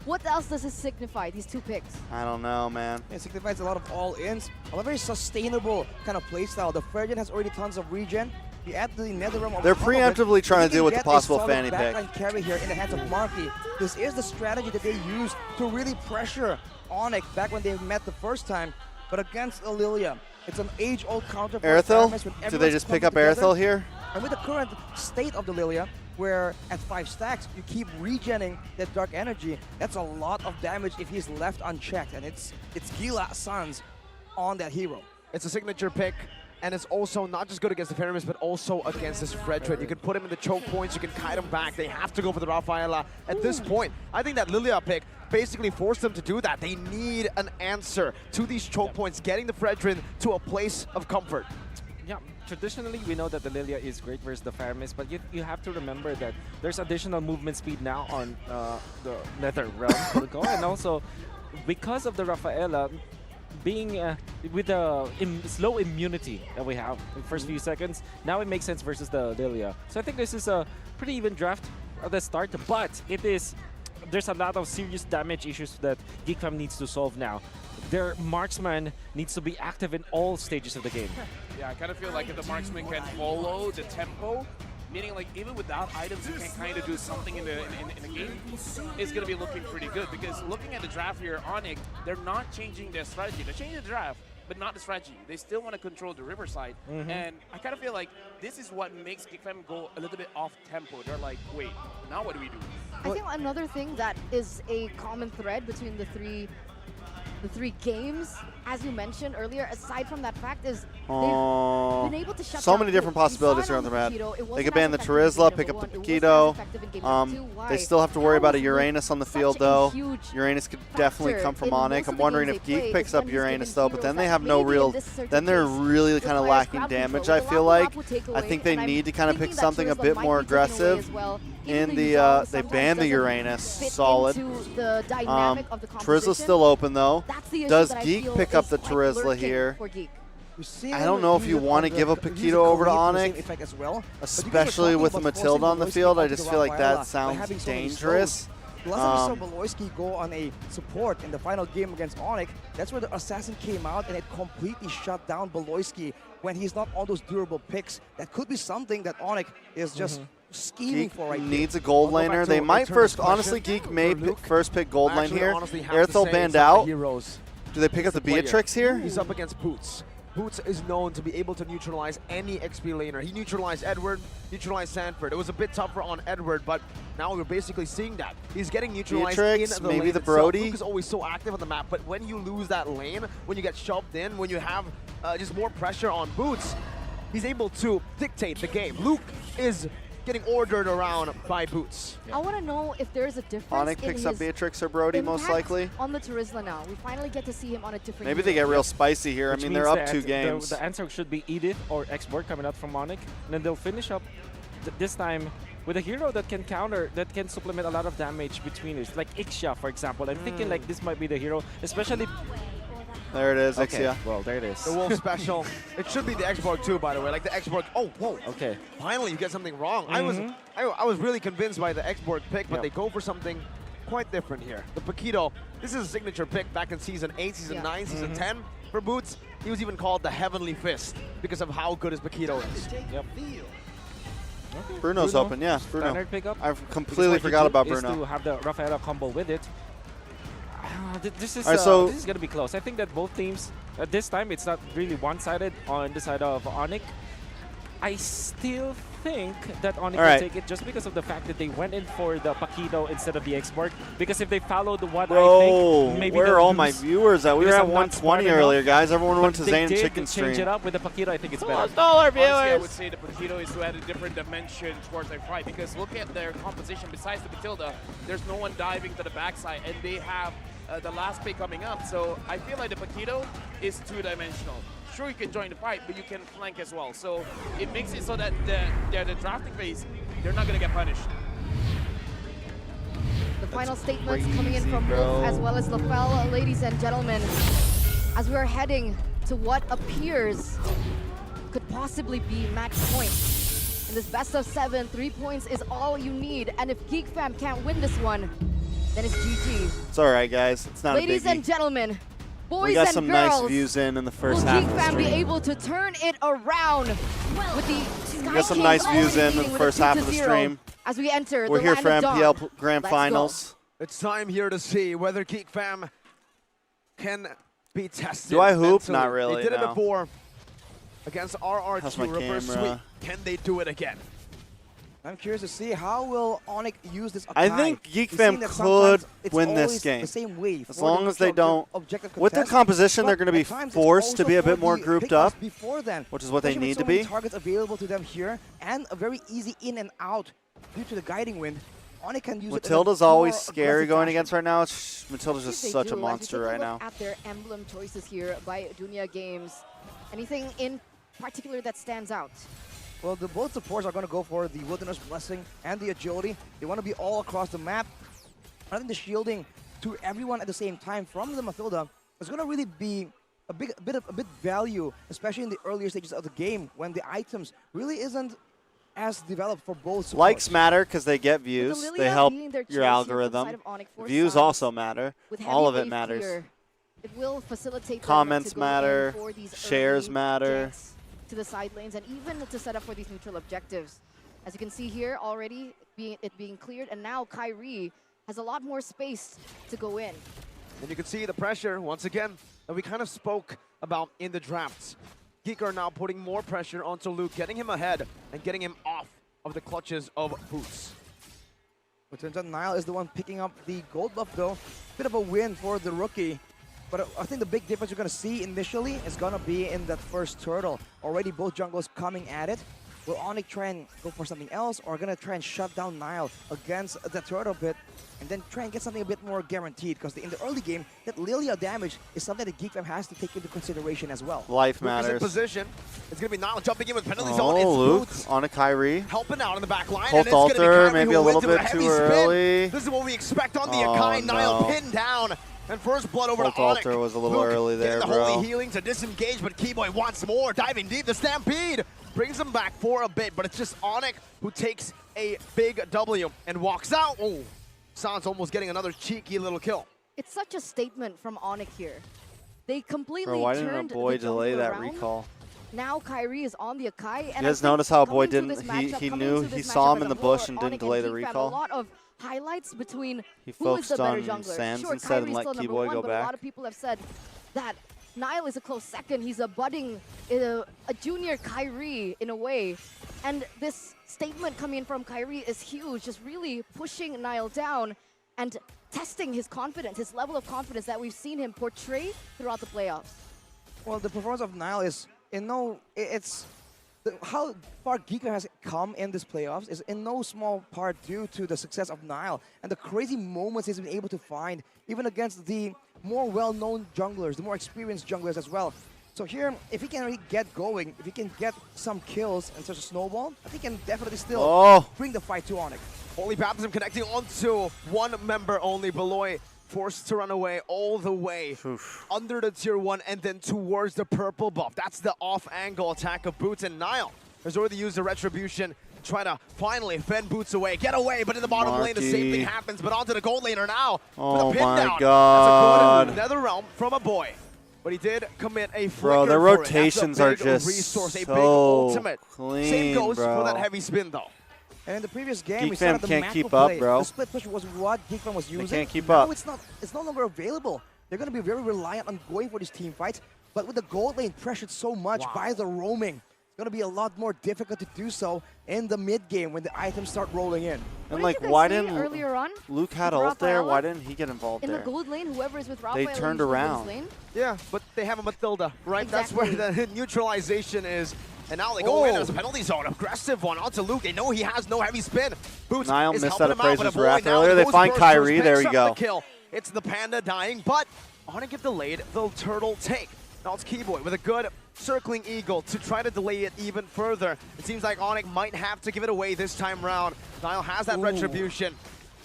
what else does this signify, these two picks? I don't know, man. It signifies a lot of all-ins, a very sustainable kind of playstyle. The Fredrin has already tons of regen. You add the Nether Realm on They're top of it, preemptively trying you to deal can with the get a possible solid Fanny pick. backline carry here in the hands of Marky. This is the strategy that they use to really pressure Onic back when they met the first time. But against Lilia, it's an age-old counter for Aerithel? Faramis when Do they everyone's just pick coming up together. Aerithel here? And with the current state of the Lilia, where at 5 stacks, you keep regenning that dark energy, that's a lot of damage if he's left unchecked. And it's Gila Sans on that hero. It's a signature pick, and it's also not just good against the Faramis, but also against this Fredrin. You can put him in the choke points, you can kite him back. They have to go for the Rafaela. At this point, I think that Lilia pick basically forced them to do that. They need an answer to these choke points, getting the Fredrin to a place of comfort. Yeah, traditionally we know that the Lilia is great versus the Faramis, but you have to remember that there's additional movement speed now on the Nether Realm protocol, and also because of the Rafaela being with the slow immunity that we have in the first few seconds, now it makes sense versus the Lilia. So I think this is a pretty even draft at the start, but there's a lot of serious damage issues that Geek Fam needs to solve now. Their marksman needs to be active in all stages of the game. Yeah, I kind of feel like if the marksman can follow the tempo, meaning like even without items, you can kind of do something in the game, it's going to be looking pretty good. Because looking at the draft here, Onic, they're not changing their strategy. They're changing the draft, but not the strategy. They still want to control the riverside. And I kind of feel like this is what makes Geek Fam go a little bit off tempo. They're like, wait, now what do we do? I think another thing that is a common thread between the three games, as you mentioned earlier, aside from that fact, is they've been able to shut So down many different Paquito. possibilities We here on saw the it map. Paquito. It They wasn't could ban as the effective in Terizla, game pick number up the one. It wasn't as Paquito. effective in game number two. They Why? still have to worry That about a was Uranus on the such field, a though. huge Uranus could definitely come factor from in most Onic. of I'm the wondering games if they Geek play, picks is up when he's Uranus, given though, but heroes then they that have no maybe in real... this certain Then they're case really kind of requires lacking grab damage, control. I The feel Lapu like. Lapu take I away, think they and I'm need to kind of pick thinking that something a Terizla bit might more be taken away aggressive as well. in Even the... Yuzong They sometimes banned the doesn't Uranus. fit Solid. into the dynamic of the Terizla's composition. still open, though. That's the issue Does that I Geek feel pick up is, the like, Terizla lurking here? for Geek. I don't know if you want to give a Paquito over to Onic, especially with a Matilda on the field. I just feel like that sounds dangerous. Last time we saw Beloyski go on a support in the final game against Onic, that's where the Assassin came out and it completely shut down Beloyski when he's not on those durable picks. That could be something that Onic is just scheming Geek for right needs here. a gold laner. They might first, honestly, Geek may first pick gold lane here. Aerithel banned out. Do they pick up the Beatrix here? He's up against Boots. Boots is known to be able to neutralize any XP laner. He neutralized Edward, neutralized Sanford. It was a bit tougher on Edward, but now we're basically seeing that. He's getting neutralized Beatrix, in the maybe lane the itself. Brody. Luke is always so active on the map, but when you lose that lane, when you get shoved in, when you have just more pressure on Boots, he's able to dictate the game. Luke is getting ordered around by Boots. I want to know if there's a difference Onic in picks up his Beatrix or Brody, most impact likely. on the Terizla now. We finally get to see him on a different Maybe they hero. get real spicy here. Which I mean, they're means up that 2 games. The answer should be Edith or Export coming out from Onic, and then they'll finish up this time with a hero that can counter, that can supplement a lot of damage between it. Like Ixia, for example. I'm thinking like this might be the hero, especially... There it is, Okay, Ixia. well, there it is. The Wolf special. It should be the X-Borg too, by the way. Like the X-Borg. Oh, whoa. Okay. Finally, you get something wrong. I was really convinced by the X-Borg pick, but they go for something quite different here. The Paquito. This is a signature pick back in Season 8, Season 9, Season 10. For Boots, he was even called the Heavenly Fist because of how good his Paquito is. Yep. Bruno's open, yeah. Bruno. Standard pickup. I Because completely what you forgot do about is Bruno. to have the Rafaela combo with it. This is Alright, so- this is gonna be close. I think that both teams this time it's not really one-sided on the side of Onic. I still think that Onic will take it just because of the fact that they went in for the Paquito instead of the export. Because if they followed what I think, maybe where are all my lose. viewers at? We were Because at I'm not 120 smart earlier, enough. guys. Everyone went But to they Zane did Chicken change Stream. it up with the Paquito. I think it's better. Honestly, I would say the Paquito is to add a different dimension towards their fight because look at their composition. Besides the Matilda, there's no one diving to the backside, and they have the last pick coming up. So I feel like the Paquito is two-dimensional. Sure, you can join the fight, but you can flank as well. So it makes it so that the drafting phase, they're not going to get punished. The final statements coming in from Wolf as well as Lafell, ladies and gentlemen, as we're heading to what appears could possibly be match point. In this best of 7, 3 points is all you need. And if Geek Fam can't win this one, then it's GG. It's all right, guys. It's not Ladies a biggie. and gentlemen, boys We got and some girls, nice views in the first will half Geek of the Fam be stream. able to turn it around with the We got some nice views in the first half of the stream. as we enter We're the here land for of MPL dawn. Grand Let's go. Finals. It's time here to see whether Geek Fam can be tested. Do I hoop? mentally. Not really, They did it no. before against RRQ How's my reverse camera? sweep. Can they do it again? I'm curious to see how will Onic use this. I Akai. think Geek We've Fam seen that could sometimes it's win this always game. The same way As for long the as they neutral don't. objective With their contest, composition, they're but going to be at times it's forced to also be a for bit more the grouped pickoffs up, before then, which is what they especially need with to so many be. targets available to them here and a very easy in and out due to the guiding wind. Onic can use Matilda's it in a always more scary aggressive going fashion. against right now. Matilda's Yes, just they such do. a As we monster take a right look now. at their emblem choices here by Dunia Games, anything in particular that stands out? Well, both supports are going to go for the Wilderness Blessing and the Agility. They want to be all across the map. I think the shielding to everyone at the same time from the Matilda is going to really be a bit value, especially in the earlier stages of the game when the items really isn't as developed for both supports. Likes matter because they get views. Lilia They help being their choice your here from the algorithm. side of Onic for Views Suns. also matter. With All heavy of it wave matters. clear, it will facilitate them Comments to go in matter. for these Shares early matter. jets to the side lanes and even to set up for these neutral objectives. As you can see here already, it being cleared, and now Kyrie has a lot more space to go in. And you can see the pressure, once again, that we kind of spoke about in the drafts. Geek are now putting more pressure onto Luke, getting him ahead and getting him off of the clutches of Boots. It turns out Nile is the one picking up the gold buff though. Bit of a win for the rookie. But I think the big difference you're going to see initially is going to be in that first turtle. Already both junglers coming at it. Will Onic try and go for something else, or going to try and shut down Nile against the turtle bit and then try and get something a bit more guaranteed? Because in the early game, that Lilia damage is something that Geek Fam has to take into consideration as well. Life Luke is in matters. position. It's going to be Nile jumping in with penalty zone. Oh, It's Luke Boots on a Kyrie. helping out in the back line. Holt And it's going to be altar, Kyrie maybe who a little wins with bit heavy too spin. early. This is what we expect on the Oh, Akai. Nile no. pinned down. And first blood over Holt to Onic. altar was a little Luke early getting there, the bro. holy healing to disengage, but Keyboy wants more. Diving deep, the Stampede brings him back for a bit, but it's just Onic who takes a big W and walks out. Oh, Sans almost getting another cheeky little kill. It's such a statement from Onic here. They completely Bro, why turned didn't a boy the delay jungler that around. recall? Now Kyrie is on the Akai. And You I guys think notice how a boy coming to didn't, this matchup, he coming knew, into he this saw matchup him in as the a whole, bush and Onic didn't delay the Geek Fam, recall? A lot of highlights between He who is focused the better on jungler. Sans Sure, instead and Kyrie's let still number Keyboy one, go but a lot back. of people have said that Nile is a close second. He's a budding, a junior Kyrie in a way. And this statement coming in from Kyrie is huge, just really pushing Nile down and testing his confidence, his level of confidence that we've seen him portray throughout the playoffs. Well, the performance of Nile is, how far Geek Fam has come in this playoffs is in no small part due to the success of Nile and the crazy moments he's been able to find, even against the more well-known junglers, the more experienced junglers as well. So here, if he can really get going, if he can get some kills and such a snowball, I think he can definitely still bring the fight to Onic. Holy Baptism connecting onto one member only. Beloy forced to run away all the way under the tier 1 and then towards the purple buff. That's the off-angle attack of Boots, and Nile has already used the Retribution to try to finally fend Boots away. Get away, but in the bottom lane the same thing happens, but onto the gold laner now with Oh a pin my down. God. That's a good Nether Realm from a boy. But he did commit a flicker. Bro, their for it. rotations That's a are big just resource, a big so ultimate. clean, Same goes bro. for that heavy spin though. And in the previous game, Geek we Fam saw the can't macro keep up, play. bro. The split push was what Geek Fam was using. can't keep now up. It's no longer available. They're going to be very reliant on going for these team fights. But with the gold lane pressured so much by the roaming, it's going to be a lot more difficult to do so in the mid game when the items start rolling in. And like, why didn't earlier on, Luke had ult there? Why didn't he get involved in there? the gold lane, whoever is with Raphael They turned usually wins around. lane. Yeah, but they have a Matilda, right? Exactly. That's where the neutralization is. And now they go in as a penalty zone. Aggressive one onto Luke. They know he has no heavy spin. Boots Niall is missed helping that him out, but Appraiser's Wrath avoid now. earlier. They Those find bursters Kyrie. There picks we up go. the kill. It's the Panda dying, but Onic get delayed. The turtle take. Now it's Keyboy with a good circling eagle to try to delay it even further. It seems like Onic might have to give it away this time round. Niall has that retribution.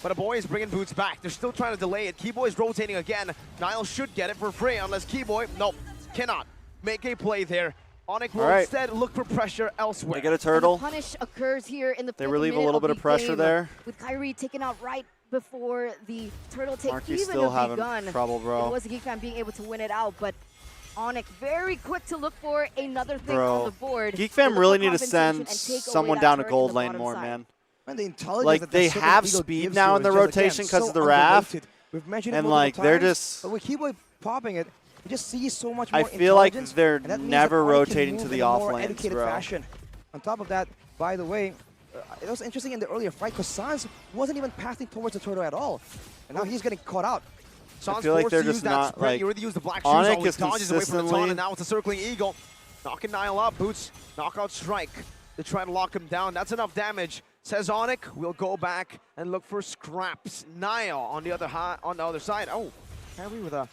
But a boy is bringing Boots back. They're still trying to delay it. Keyboy is rotating again. Niall should get it for free unless Keyboy, nope, cannot make a play there. Onic will instead look for pressure elsewhere. They get a turtle. And the punish occurs here in the They fifth relieve a minute little bit the of pressure game, there. with Kyrie taken out right before the turtle take Marky's even still have having begun. trouble, bro. It was Geek Fam being able to win it out, but Onic very quick to look for another thing Bro, on the board. Geek Fam look really for need to compensation send and take away someone that down to turret in gold the lane bottom more, side. man. And the intelligence Like, that they Circle have Eagle speed gives now you in the is just, rotation again, 'cause so of the Wrath. underrated. We've mentioned it And, multiple like, they're times, just- But with Keyboy popping it, you just see so much I more feel like intelligence, they're and that means never that Onic can rotating to move the in a off more lanes, educated bro. fashion. On top of that, by the way, it was interesting in the earlier fight because Sans wasn't even passing towards the turtle at all. And now he's getting caught out. I feel like they're just not, like, You already used the black shoes, Onic always is dodges away from the taunt, consistently- and now it's a circling eagle. Knocking Niall up, Boots, knockout strike to try to lock him down. That's enough damage, says Onic. We'll go back and look for scraps. Niall on the other side. Oh, Kyrie with a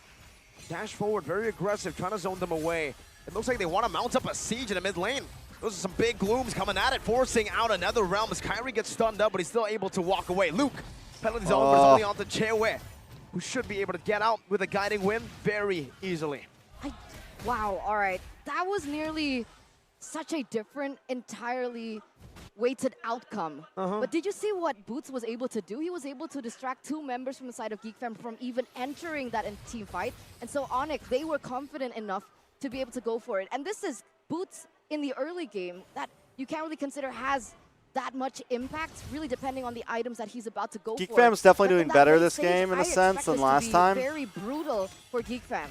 dash forward, very aggressive, trying to zone them away. It looks like they want to mount up a siege in the mid lane. Those are some big glooms coming at it, forcing out another realm as Kyrie gets stunned up, but he's still able to walk away. Luke, penalty zone, but it's only onto Chewe, who should be able to get out with a guiding win very easily. Wow, all right. That was nearly such a different, entirely weighted outcome. But did you see what Boots was able to do? He was able to distract two members from the side of Geek Fam from even entering that team fight. And so Onic, they were confident enough to be able to go for it. And this is Boots in the early game that you can't really consider has that much impact, really depending on the items that he's about to go Geek for. Fam's definitely But in doing that better late this stage, game in a I sense expect than this to last be time. Very brutal for Geek Fam.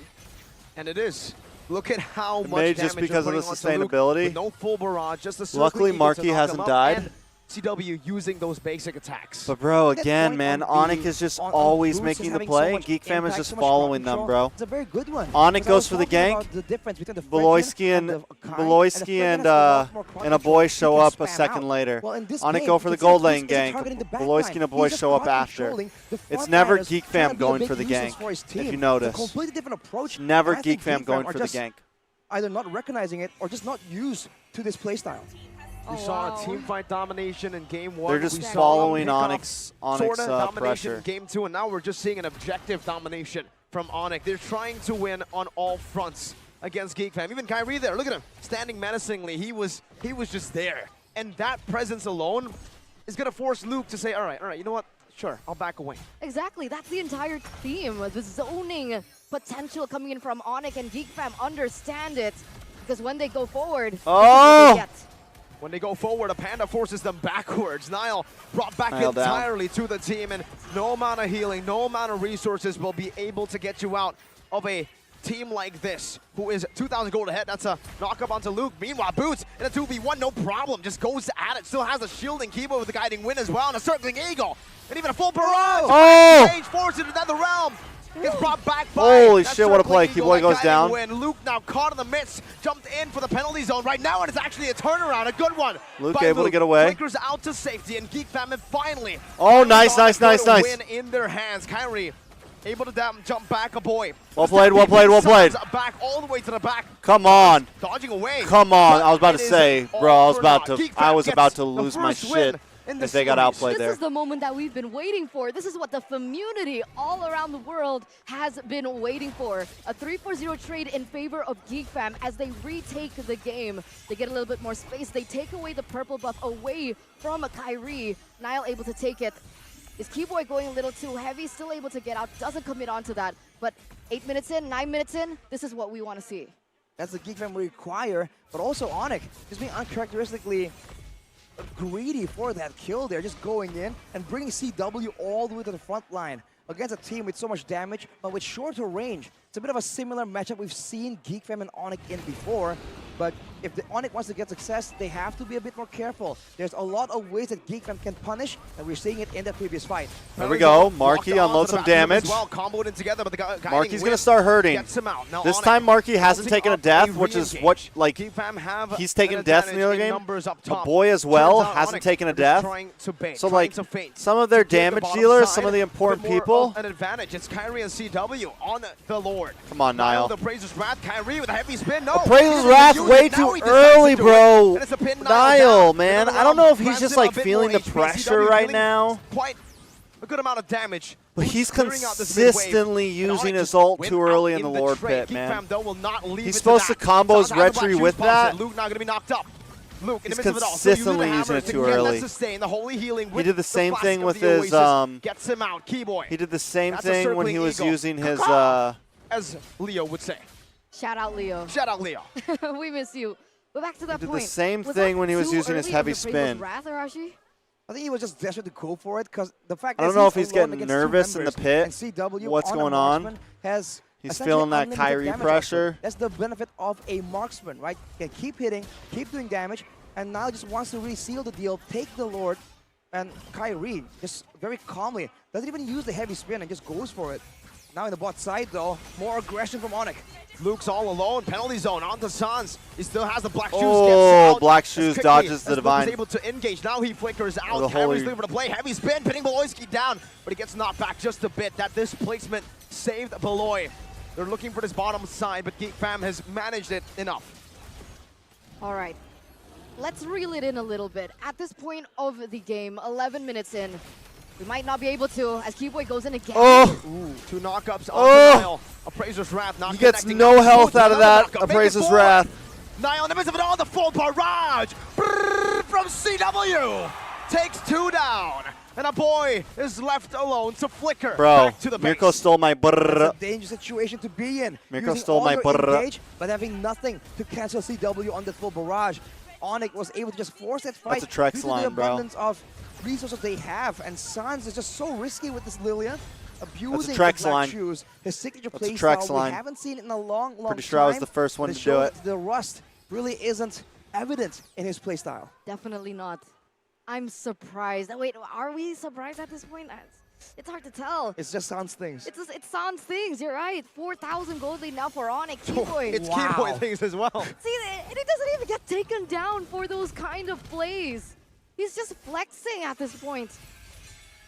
And it is. Look at how It much may damage just because they're of the putting onto Luke sustainability. with no full barrage, just the Luckily, circling eagle to Marky knock hasn't him up, died. and CW using those basic attacks. But bro, That again, point man, on Onic the- is just on always Boots making is the having so play, and much Geek Fam is impact, just so much following control. them, bro. It's a very good one. Onic Because I goes was for the talking about gank. the difference between the Beloyski Frenchman and the Kai, Beloyski the and Frenchman has a lot more a control. boy He show can up a spam second out. later. Well, in this Onic game, go for you the can see gold Boots lane isn't gank. targeting the back Beloyski line. and a boy He's just show up caught after. controlling the It's front never liners, Geek trying Fam to be going the for the big useless gank, for his if team. you It's notice. a completely different approach. Never and I think Geek Fam Geek Fam going are for the just gank. either not recognizing it or just not used to this playstyle. We saw a team fight domination in game one. They're just We saw following pick off Onyx sorta domination pressure. in game two, and now we're just seeing an objective domination from Onic. They're trying to win on all fronts against Geek Fam. Even Kyrie there, look at him, standing menacingly. He was just there. And that presence alone is going to force Luke to say, all right, you know what? Sure, I'll back away. Exactly, that's the entire theme. The zoning potential coming in from Onic, and Geek Fam understand it. Because when they go forward, this is what they get. When they go forward, a Panda forces them backwards. Niall brought back Niall down. entirely to the team, and no amount of healing, no amount of resources will be able to get you out of a team like this, who is 2,000 gold ahead. That's a knock up onto Luke. Meanwhile, Boots in a 2v1, no problem. Just goes at it. Still has a shielding keyboard with the guiding win as well, and a circling eagle. And even a full barrage. Oh! Range forces another realm. Gets brought back by Holy that shit, what a circling play. eagle, Keyboy that goes guiding down. win. Luke now caught in the midst, jumped in for the penalty zone right now, and it's actually a turnaround, a good one. Luke by able to get away. Flickers out to safety, and Geek Fam finally. Oh, nice, got a nice, good nice. Win in their hands. Kyrie able to jump back a boy. Well played, well played, well played. Back all the way to the back. Come on. Dodging away. Come on. I was about to It is say, all bro, I was or about not. to Geek Fam gets the lose my first win shit in the as they got series. outplayed This there. is the moment that we've been waiting for. This is what the community all around the world has been waiting for. A 3-4-0 trade in favor of Geek Fam as they retake the game. They get a little bit more space. They take away the purple buff away from Kyrie. Niall able to take it. Is Keyboy going a little too heavy? Still able to get out. Doesn't commit onto that. But 8 minutes in, 9 minutes in, this is what we want to see. That's the Geek Fam require, but also Onic just being uncharacteristically greedy for that kill there, just going in and bringing CW all the way to the front line against a team with so much damage, but with shorter range. It's a bit of a similar matchup we've seen Geek Fam and Onic in before, but if the Onic wants to get success, they have to be a bit more careful. There's a lot of ways that Geek Fam can punish, and we're seeing it in the previous fight. There we go. Marky unloads some damage. Well, comboed in together, but the Marky's going to start hurting. Gets him out. Now This Onic time Marky hasn't bouncing taken a up death, a which is re-engage. what, like, Geek Fam have he's taken an deaths in the other advantage game. numbers up A top. boy as well Turns out hasn't Onic taken a is death. trying to bait, So, trying like, to feint. some of their Secure the damage bottom dealers, side, some of the a important bit more people. of an advantage. It's Kyrie and CW on the Lord. Come on, Niall. The Appraiser's Wrath. Kyrie with a heavy spin. No. Appraiser's Wrath way too early, bro. Niall, man. I don't know if he's just, like, feeling the pressure right now. Quite a good amount of damage. But he's clearing out this mid-wave. consistently using Onic his just ult went too out early in the the Lord trade. pit, Geek man. Fam, though, will not leave He's it supposed to to combo his Sounds like the Retry Black with Shoes pumps that. it. Luke not going to be knocked up. Luke in the He's midst of it all. Still consistently the using hammer it to too get early. that sustain, the holy healing He with did the same flask thing of with the his Oasis. Gets him out, Keyboy. He did the same That's a thing when he circling was eagle. using his as Leo would say. Shout out Leo. Shout out Leo. We miss you. But back to that did point. the same Was thing that when he was too using his early heavy of the Appraiser's spin. Wrath, Arashi? I think he was just desperate to go for it because the fact I don't that know if he's alone getting against two nervous in the members, pit. and CW What's on a going on? marksman has He's essentially feeling that unlimited Kyrie damage pressure. output. That's the benefit of a marksman, right? Can keep hitting, keep doing damage, and now just wants to really seal the deal, take the Lord, and Kyrie just very calmly doesn't even use the heavy spin and just goes for it. Now in the bot side though, more aggression from Onic. Luke's all alone, penalty zone onto Sans. He still has the Black Shoes. Oh, gets out Black as Shoes quickly dodges the as Luke Divine. is able to engage. Now he flickers the out. holy- Kyrie's looking for the play. Heavy spin, pinning Beloyski down, but he gets knocked back just a bit. That displacement saved Beloy. They're looking for this bottom side, but Geek Fam has managed it enough. All right. Let's reel it in a little bit. At this point of the game, 11 minutes in, we might not be able to as Keyboy goes in again. Oh! Ooh, 2 knockups Oh! on Niall. Appraiser's Wrath not He gets connecting. no Now health Smooth out of another that knockup. Make it Appraiser's 4. Wrath. Niall in the midst of it all, the full barrage Brrr, from CW. Takes 2 down. And a boy is left alone to flicker Bro, back to the base. Mirko stole my brrr. It's a dangerous situation to be in. Mirko Using stole all my your brrr. engage, but having nothing to cancel CW on that full barrage. Onic was able to just force that fight That's a Trex due to line, the bro. abundance of resources they have. And Sans is just so risky with this Lilia, abusing the Trex Black line. Shoes. His signature That's a play Trex style line. we haven't seen it in a long Pretty time. sure I was the first one but to do shows it. The rust really isn't evident in his play style. Definitely not. I'm surprised. Wait, are we surprised at this point? It's hard to tell. It's just Sans things. It sounds things. You're right. 4,000 gold lead now for Onic. Keyboy. It's Keyboy things as well. See, and it doesn't even get taken down for those kind of plays. He's just flexing at this point.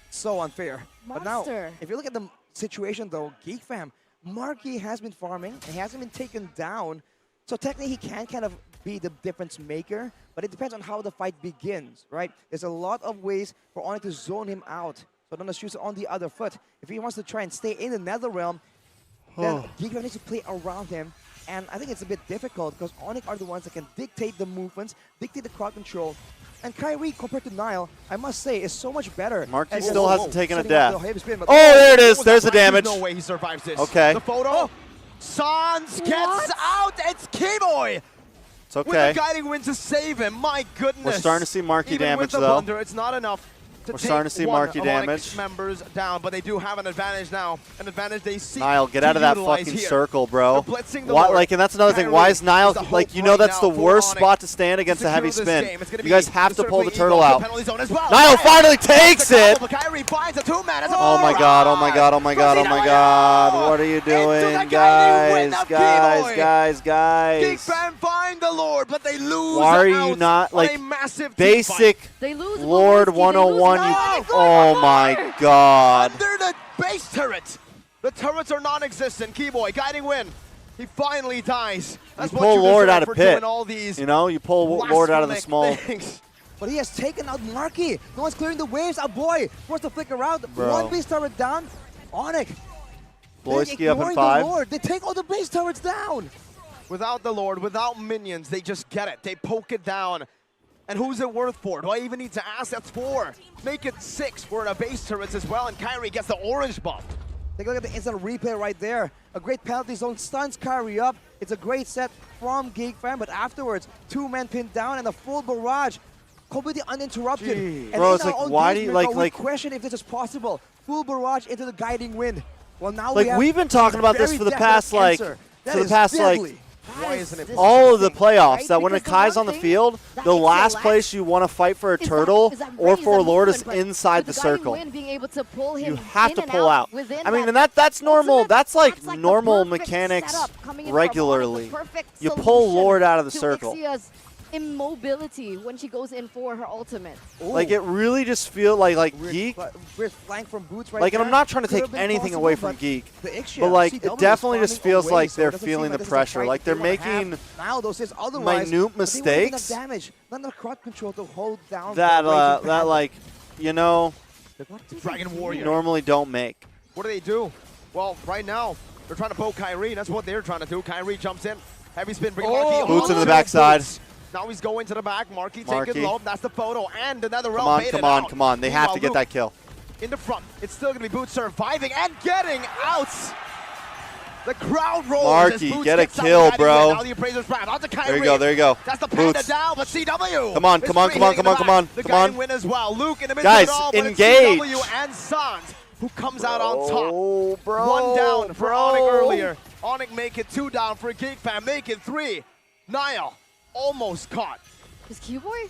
So unfair. But now, Monster. if you look at the situation though, Geek Fam, Marky has been farming and he hasn't been taken down. So technically he can kind of be the difference maker, but it depends on how the fight begins, right? There's a lot of ways for Onic to zone him out. So don't shoot on the other foot. If he wants to try and stay in the Nether Realm, then Geek Fam needs to play around him. And I think it's a bit difficult because Onic are the ones that can dictate the movements, dictate the crowd control. And Kyrie, compared to Niall, I must say, is so much better. Marky As still he's hasn't taken a setting up death. the heavy spin, but- Oh, there it is. Oh, There's the There's damage. no way he survives this. Okay. The photo. Sans gets out. It's Keyboy. It's With okay. a guiding wind to save him. My goodness. We're starting to see Marky Even damage, with the though. blunder, it's not enough to We're take starting to see one Marky of damage. Onic's members down, but they do have an advantage now. An advantage they seek Niall, get to out of that utilize fucking here. circle, bro. They're blitzing the Why, Lord. like, and that's another thing. Why is Kyrie Niall, is the hope like, you know right that's the now for worst Onic spot to stand against a secure heavy this spin. game. It's gonna You be guys have to pull the circling turtle eagle, out. penalty zone as well. Niall Hey! finally That's takes the it. combo, but Kyrie finds a 2-man. It's a Oh my god, oh my god, oh my god, oh my god. What are you doing, guys? Guys, Geek Fam find the Lord, but they lose. Why are you out not, on like, a massive basic They lose Lord Beloyski, they 101? lose Niall. Oh my god. Under the base turret. The turrets are non-existent. Keyboy guiding win. He finally dies. You That's what pull you Lord deserve out of for pit. doing all these You know, you pull Lord out of the small. things. But he has taken out Marky. No one's clearing the waves. A boy forced to flicker out. Bro. One base turret down. Onic. Beloyski up in ignoring 5. the Lord. They take all the base turrets down. Without the Lord, without minions, they just get it. They poke it down. And who's it worth for? Do I even need to ask? That's 4. Make it 6 for the base turrets as well. And Kyrie gets the orange buff. Take a look at the instant replay right there. A great penalty zone stuns Kyrie up. It's a great set from Geek Fam, but afterwards, 2 men pinned down and a full barrage. Completely uninterrupted. Jeez. And Bro, in it's our like, own why games, do you, Mirko, like- we question if this is possible. Full barrage into the guiding wind. Well, now Like, we've been talking about this for the past, like, Why isn't it all of the playoffs, right? that when Because the Akai's one on the thing field, that the makes it last lack place you want to fight for a turtle or for a lord is inside the circle. Being able to pull him You have in to and pull out. within I mean, that and that's normal. That's like the normal perfect mechanics setup coming in from Onic, the regularly. perfect You pull solution Lord out of the to circle. Ixia's immobility when she goes in for her ultimate. Like, it really just feels like Geek. Weird flank from Boots right Like, and there. I'm not trying to Could take have been anything possible, away from but Geek, the Ixia, but like CW it is definitely just farming feels away, like so it they're doesn't feeling seem the like this is a pressure. fight Like, they're they wanna have. making Now those is otherwise, minute but they would've enough mistakes damage, not enough crowd control to hold down that the Raging that Panther. like, you know, Dragon Warrior. normally don't make. What do? Well, right now, they're trying to poke Kyrie. That's what they're trying to do. Kyrie jumps in. Heavy spin, bringing Marky Boots on into the to backside. Boots. Now he's going to the back. Marky Marky. taking low. That's the photo. And another Come round on, baited come on, out. come on. They have to get Meanwhile, that kill. Luke in the front. It's still going to be Boots surviving and getting out. The crowd rolls. Marky, as Boots get a gets out kill, the guiding bro. win. Now the appraiser's wrap. Out to Kyrie. There you go, there you go. That's the Panda Boots. down, but CW. Come on, is come on, free come on, hitting come on, the come back. on, The come on. guiding win as well. Luke in the midst Guys, of it all, but it's engage. CW and Sans who comes out on top. Oh, bro, One down for bro. Onic earlier. Onic make it 2 down for Geek Fam. Make it 3. Niall almost caught. Is Keyboy?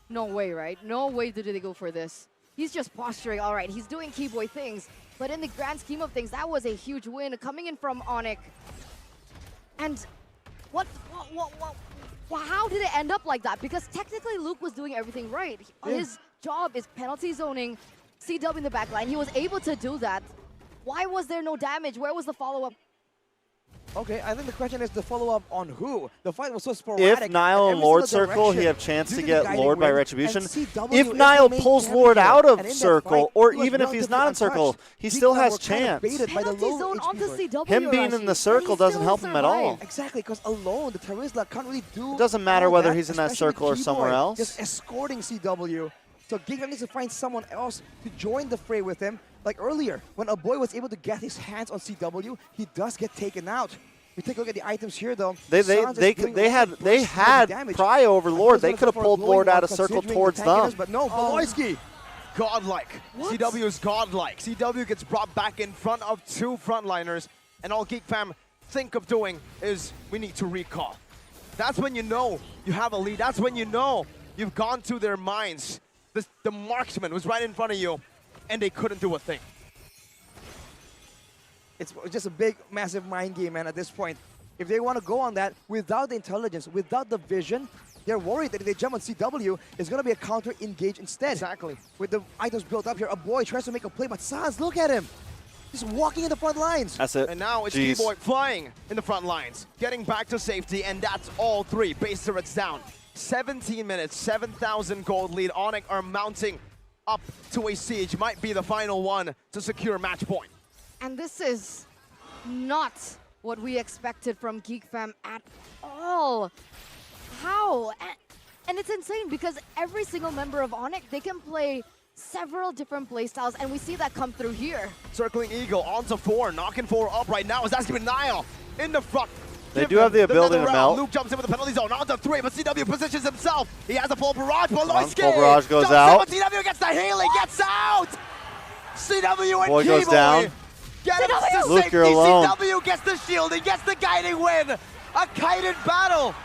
No way, right? No way did they go for this. He's just posturing. All right, he's doing Keyboy things, but in the grand scheme of things, that was a huge win coming in from Onic. And how did it end up like that? Because technically Luke was doing everything right. His job is penalty zoning CW in the back line. He was able to do that. Why was there no damage? Where was the follow-up? Okay, I think the question is the follow-up on who? The fight was so sporadic. If Niall and every Lord single circle, he direction have chance due to the get guiding Lord by wind, Retribution. and CW If is Niall the main pulls champion Lord here, out and of in that circle, fight, or he was even if he's relatively not in circle, untouched. he Geek still Fam has were kind of chance. baited by the Penalty low zone HP onto board. CW. Him being in the circle doesn't help him at all. Exactly, because alone, the Terizla can't really do It doesn't matter all whether that, he's in that especially circle or Keyboy somewhere else. Just escorting CW. So Geek Fam needs to find someone else to join the fray with him. Like earlier, when a boy was able to get his hands on CW, he does get taken out. We take a look at the items here, though. They had damage. Prio over Lord. They could have pulled Lord out of considering circle the towards tankiness, them. But no, Voloisky. Godlike. What? CW is godlike. CW gets brought back in front of 2 frontliners, and all Geek Fam think of doing is we need to recall. That's when you know you have a lead. That's when you know you've gone to their minds. The marksman was right in front of you, and they couldn't do a thing. It's just a big, massive mind game, man, at this point. If they want to go on that without the intelligence, without the vision, they're worried that if they jump on CW, it's going to be a counter-engage instead. Exactly. With the items built up here, a boy tries to make a play, but Sans, look at him. He's walking in the front lines. That's it. And now it's Jeez. Keyboy flying in the front lines, getting back to safety, and that's all 3. Base turrets down. 17 minutes, 7,000 gold lead. Onic are mounting up to a siege. Might be the final one to secure match point. And this is not what we expected from Geek Fam at all. How? And it's insane because every single member of Onic, they can play several different playstyles, and we see that come through here. Circling Eagle onto 4, knocking 4 up right now. Is asking Niall in the front. They do have the ability to melt. Luke jumps in with the penalty zone onto 3, but CW positions himself. He has a full barrage. Voloisky Full barrage goes jumps in, out. but CW gets the healing, gets out. CW and Boy goes Keyboy down. get him to Luke, safety. you're alone. CW gets the shield. He gets the guiding win. A kited battle.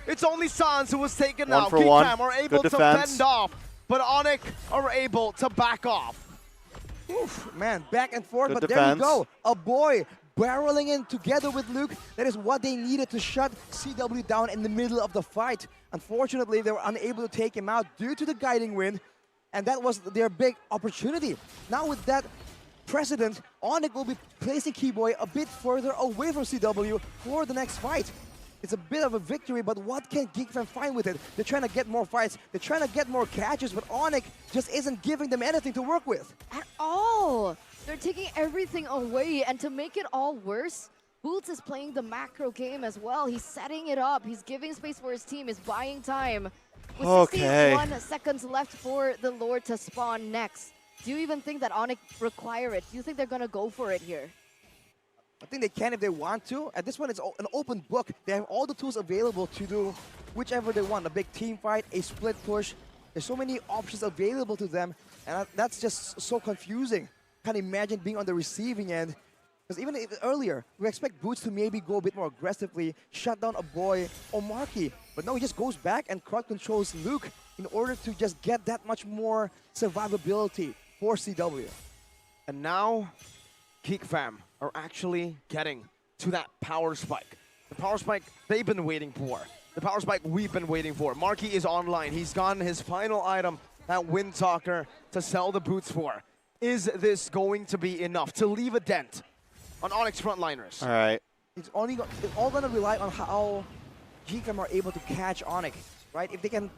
It's only Sans who was taken One out. for Geek one. Fam are able Good to defense. fend off, but Onic are able to back off. Oof, man, back and forth, Good but defense. there you go. A boy barreling in together with Luke. That is what they needed to shut CW down in the middle of the fight. Unfortunately, they were unable to take him out due to the guiding wind, and that was their big opportunity. Now with that precedent, Onic will be placing Keyboy a bit further away from CW for the next fight. It's a bit of a victory, but what can Geek Fam find with it? They're trying to get more fights, they're trying to get more catches, but Onic just isn't giving them anything to work with. At all. They're taking everything away, and to make it all worse, Boots is playing the macro game as well. He's setting it up. He's giving space for his team. He's buying time. With Okay. 61 seconds left for the Lord to spawn next. Do you even think that Onic require it? Do you think they're going to go for it here? I think they can if they want to. At this point, it's an open book. They have all the tools available to do whichever they want. A big team fight, a split push. There's so many options available to them, and that's just so confusing. Can't imagine being on the receiving end Because even if earlier, we expect Boots to maybe go a bit more aggressively, shut down a boy or Marky. But no, he just goes back and crowd controls Luke in order to just get that much more survivability for CW. And now, Geek Fam are actually getting to that power spike. The power spike they've been waiting for. The power spike we've been waiting for. Marky is online. He's gotten his final item, that Windtalker, to sell the boots for. Is this going to be enough to leave a dent on Onyx frontliners? All right. It's all going to rely on how Geek Fam are able to catch Onic, right? If they can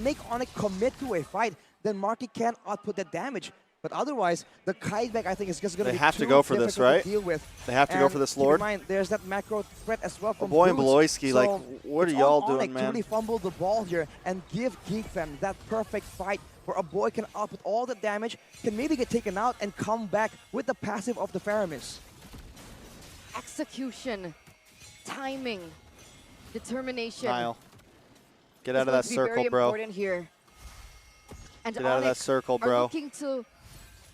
make Onic commit to a fight, then Marky can output that damage. But otherwise, the kiteback, I think, is just going to be They have to too go for this, difficult right? to deal with. They have to go And for this, keep in Lord. mind, there's that macro threat as well from Boy and Boots. Beloyski, like, So what are it's y'all on doing, Onic man? to really fumble the ball here and give Geek Fam that perfect fight where a boy can output all the damage, can maybe get taken out and come back with the passive of the Faramis. Execution, timing, determination. Nile, get is out of going that to be circle, very bro. important here. And Get out of that Onyx circle, are bro. looking to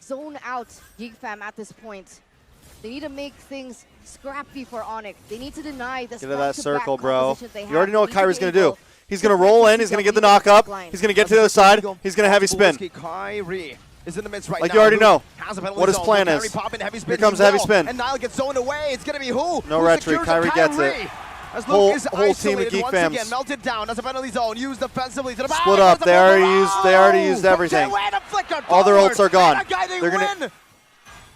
zone out Geek Fam at this point. They need to make things scrappy for Onyx. They need to deny this Get out of that back-to-back circle, bro. composition they You already have. know what They need to Kyrie's be going to do. able He's to going to break roll the in. He's going to get the CW knock-up. line. He's going to get to the other side. He's going to heavy spin. Kyrie is in the midst right Like now. you already Luke know has a penalty what his zone. plan Kyrie is. popping heavy spin. Here comes He the heavy will. spin. And Nile gets zoned away. It's going to be who? No Who retreat. secures Kyrie gets it. Kyrie? As Whole- Luke is whole team of isolated Geek once Fams. again, melted down as a penalty zone, used defensively to the back. Split up. There's a They already used everything. Way to flicker All their forward. ults are gone. And a guiding They're gonna- win.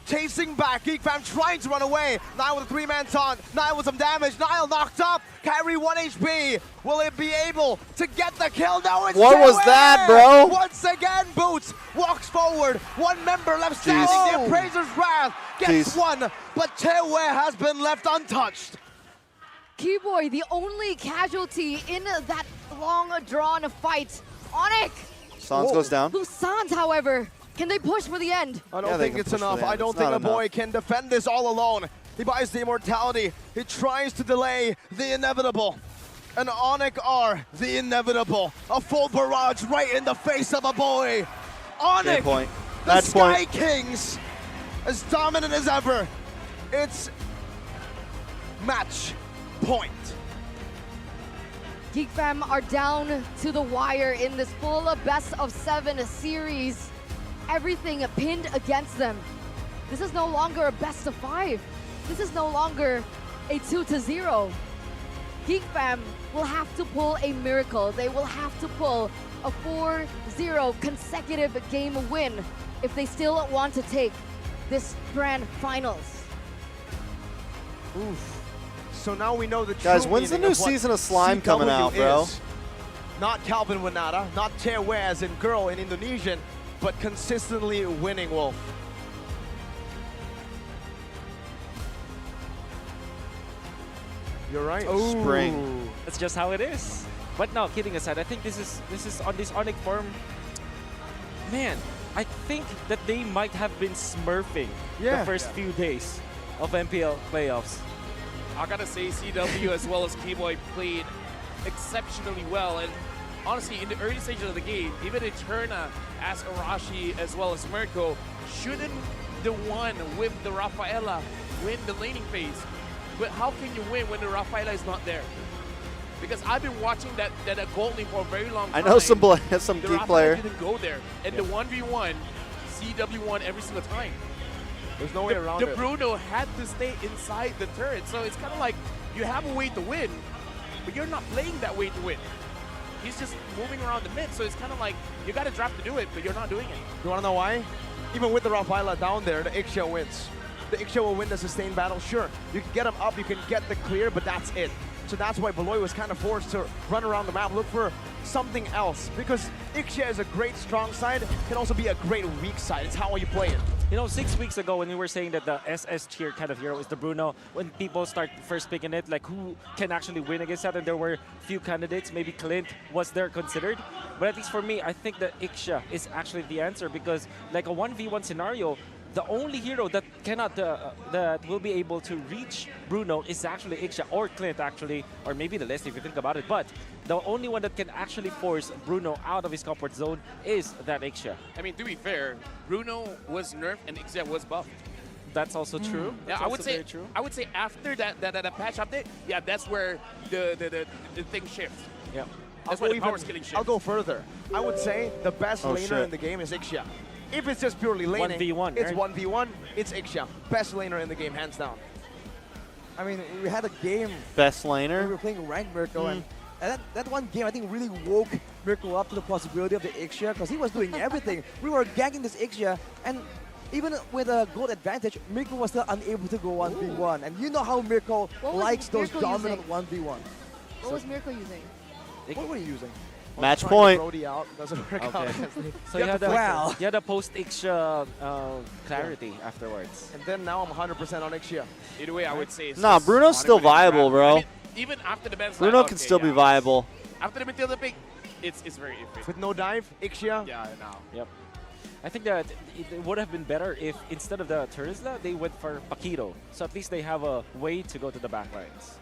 Chasing back, Geek Fam trying to run away. Nile with a three-man taunt. Nile with some damage. Nile knocked up. Kyrie 1 HP. Will it be able to get the kill? No, it's What was Tewe. that, bro? Once again, Boots walks forward. One member left standing. Jeez. The Appraiser's Wrath gets Jeez. one, but Tewe has been left untouched. Keyboy, the only casualty in that long drawn fight. Onyx! Sans goes down. Sans, however, can they push for the end? I don't Yeah, they think can it's push for enough. the end. I don't It's think not the boy enough. can defend this all alone. He buys the immortality. He tries to delay the inevitable. And Onic are the inevitable. A full barrage right in the face of a boy. Onic, Great point. the Match Sky point. Kings, as dominant as ever. It's match point. Geek Fam are down to the wire in this full best-of-7 series. Everything pinned against them. This is no longer a best-of-5. This is no longer a 2-0. Geek Fam will have to pull a miracle. They will have to pull a 4-0 consecutive game win if they still want to take this grand finals. Oof. So now we know the Guys, true when's the meaning new of what season of Slime CW coming out, bro? is. Not Calvin Winata, not Tewe as in girl in Indonesian, but consistently winning Wolf. You're right. Spring. That's just how it is. But no, kidding aside, I think this is on this Onic form. Man, I think that they might have been smurfing Yeah. the first few days of MPL playoffs. I gotta say, CW as well as Keyboy played exceptionally well. And honestly, in the early stages of the game, even Eterna as Arashi as well as Mirko, shouldn't the one with the Rafaela win the laning phase? But how can you win when the Rafaela is not there? Because I've been watching that gold lane for a very long I time. know some The Geek Rafaela player. didn't go there. And the 1v1, CW won every single time. There's no way around The it. Bruno had to stay inside the turret, so it's kind of like you have a way to win, but you're not playing that way to win. He's just moving around the mid, so it's kind of like you got a draft to do it, but you're not doing it. You want to know why? Even with the Rafaela down there, the Ixia wins. The Ixia will win the sustained battle, sure. You can get him up, you can get the clear, but that's it. So that's why Beloy was kind of forced to run around the map, look for something else. Because Ixia is a great strong side, can also be a great weak side. It's how you play it. You know, 6 weeks ago when we were saying that the SS tier kind of hero is the Bruno, when people start first picking it, like who can actually win against that, and there were few candidates, maybe Clint was there considered. But at least for me, I think that Ixia is actually the answer because like a 1v1 scenario, the only hero that cannot that will be able to reach Bruno is actually Ixia or Clint actually, or maybe the Leslie if you think about it. But the only one that can actually force Bruno out of his comfort zone is that Ixia. I mean, to be fair, Bruno was nerfed and Ixia was buffed. That's also true. Yeah, That's I would also say. very true. I would say after that patch update, yeah, that's where the thing shifts. Yeah. That's where the power scaling shifts. I'll go further. I would say the best Oh, laner shit. in the game is Ixia. If it's just purely laning, 1v1, it's right? 1v1, it's Ixia. Best laner in the game, hands down. I mean, we had a game Best where we laner. were playing ranked Mirko, and that one game I think really woke Mirko up to the possibility of the Ixia, because he was doing everything. We were ganking this Ixia, and even with a gold advantage, Mirko was still unable to go 1v1. And you know how Mirko What was likes those Mirko dominant using? 1v1. What was Mirko using? What were you using? Match Trying to point. Brody out doesn't work out. Okay. against So You you have had to a, flex. you had a post-Ixia clarity afterwards. And then now I'm 100% on Ixia. Either way, I would say. It's Nah, just Bruno's Onic still winning the viable, round. bro. I mean, even after the ban slap, Bruno can okay, still be yeah. viable. After the Matilda pick, it's very iffy. With no dive, Ixia. Yeah, now. Yep. I think that it would have been better if instead of the Terizla, they went for Paquito. So at least they have a way to go to the back lines.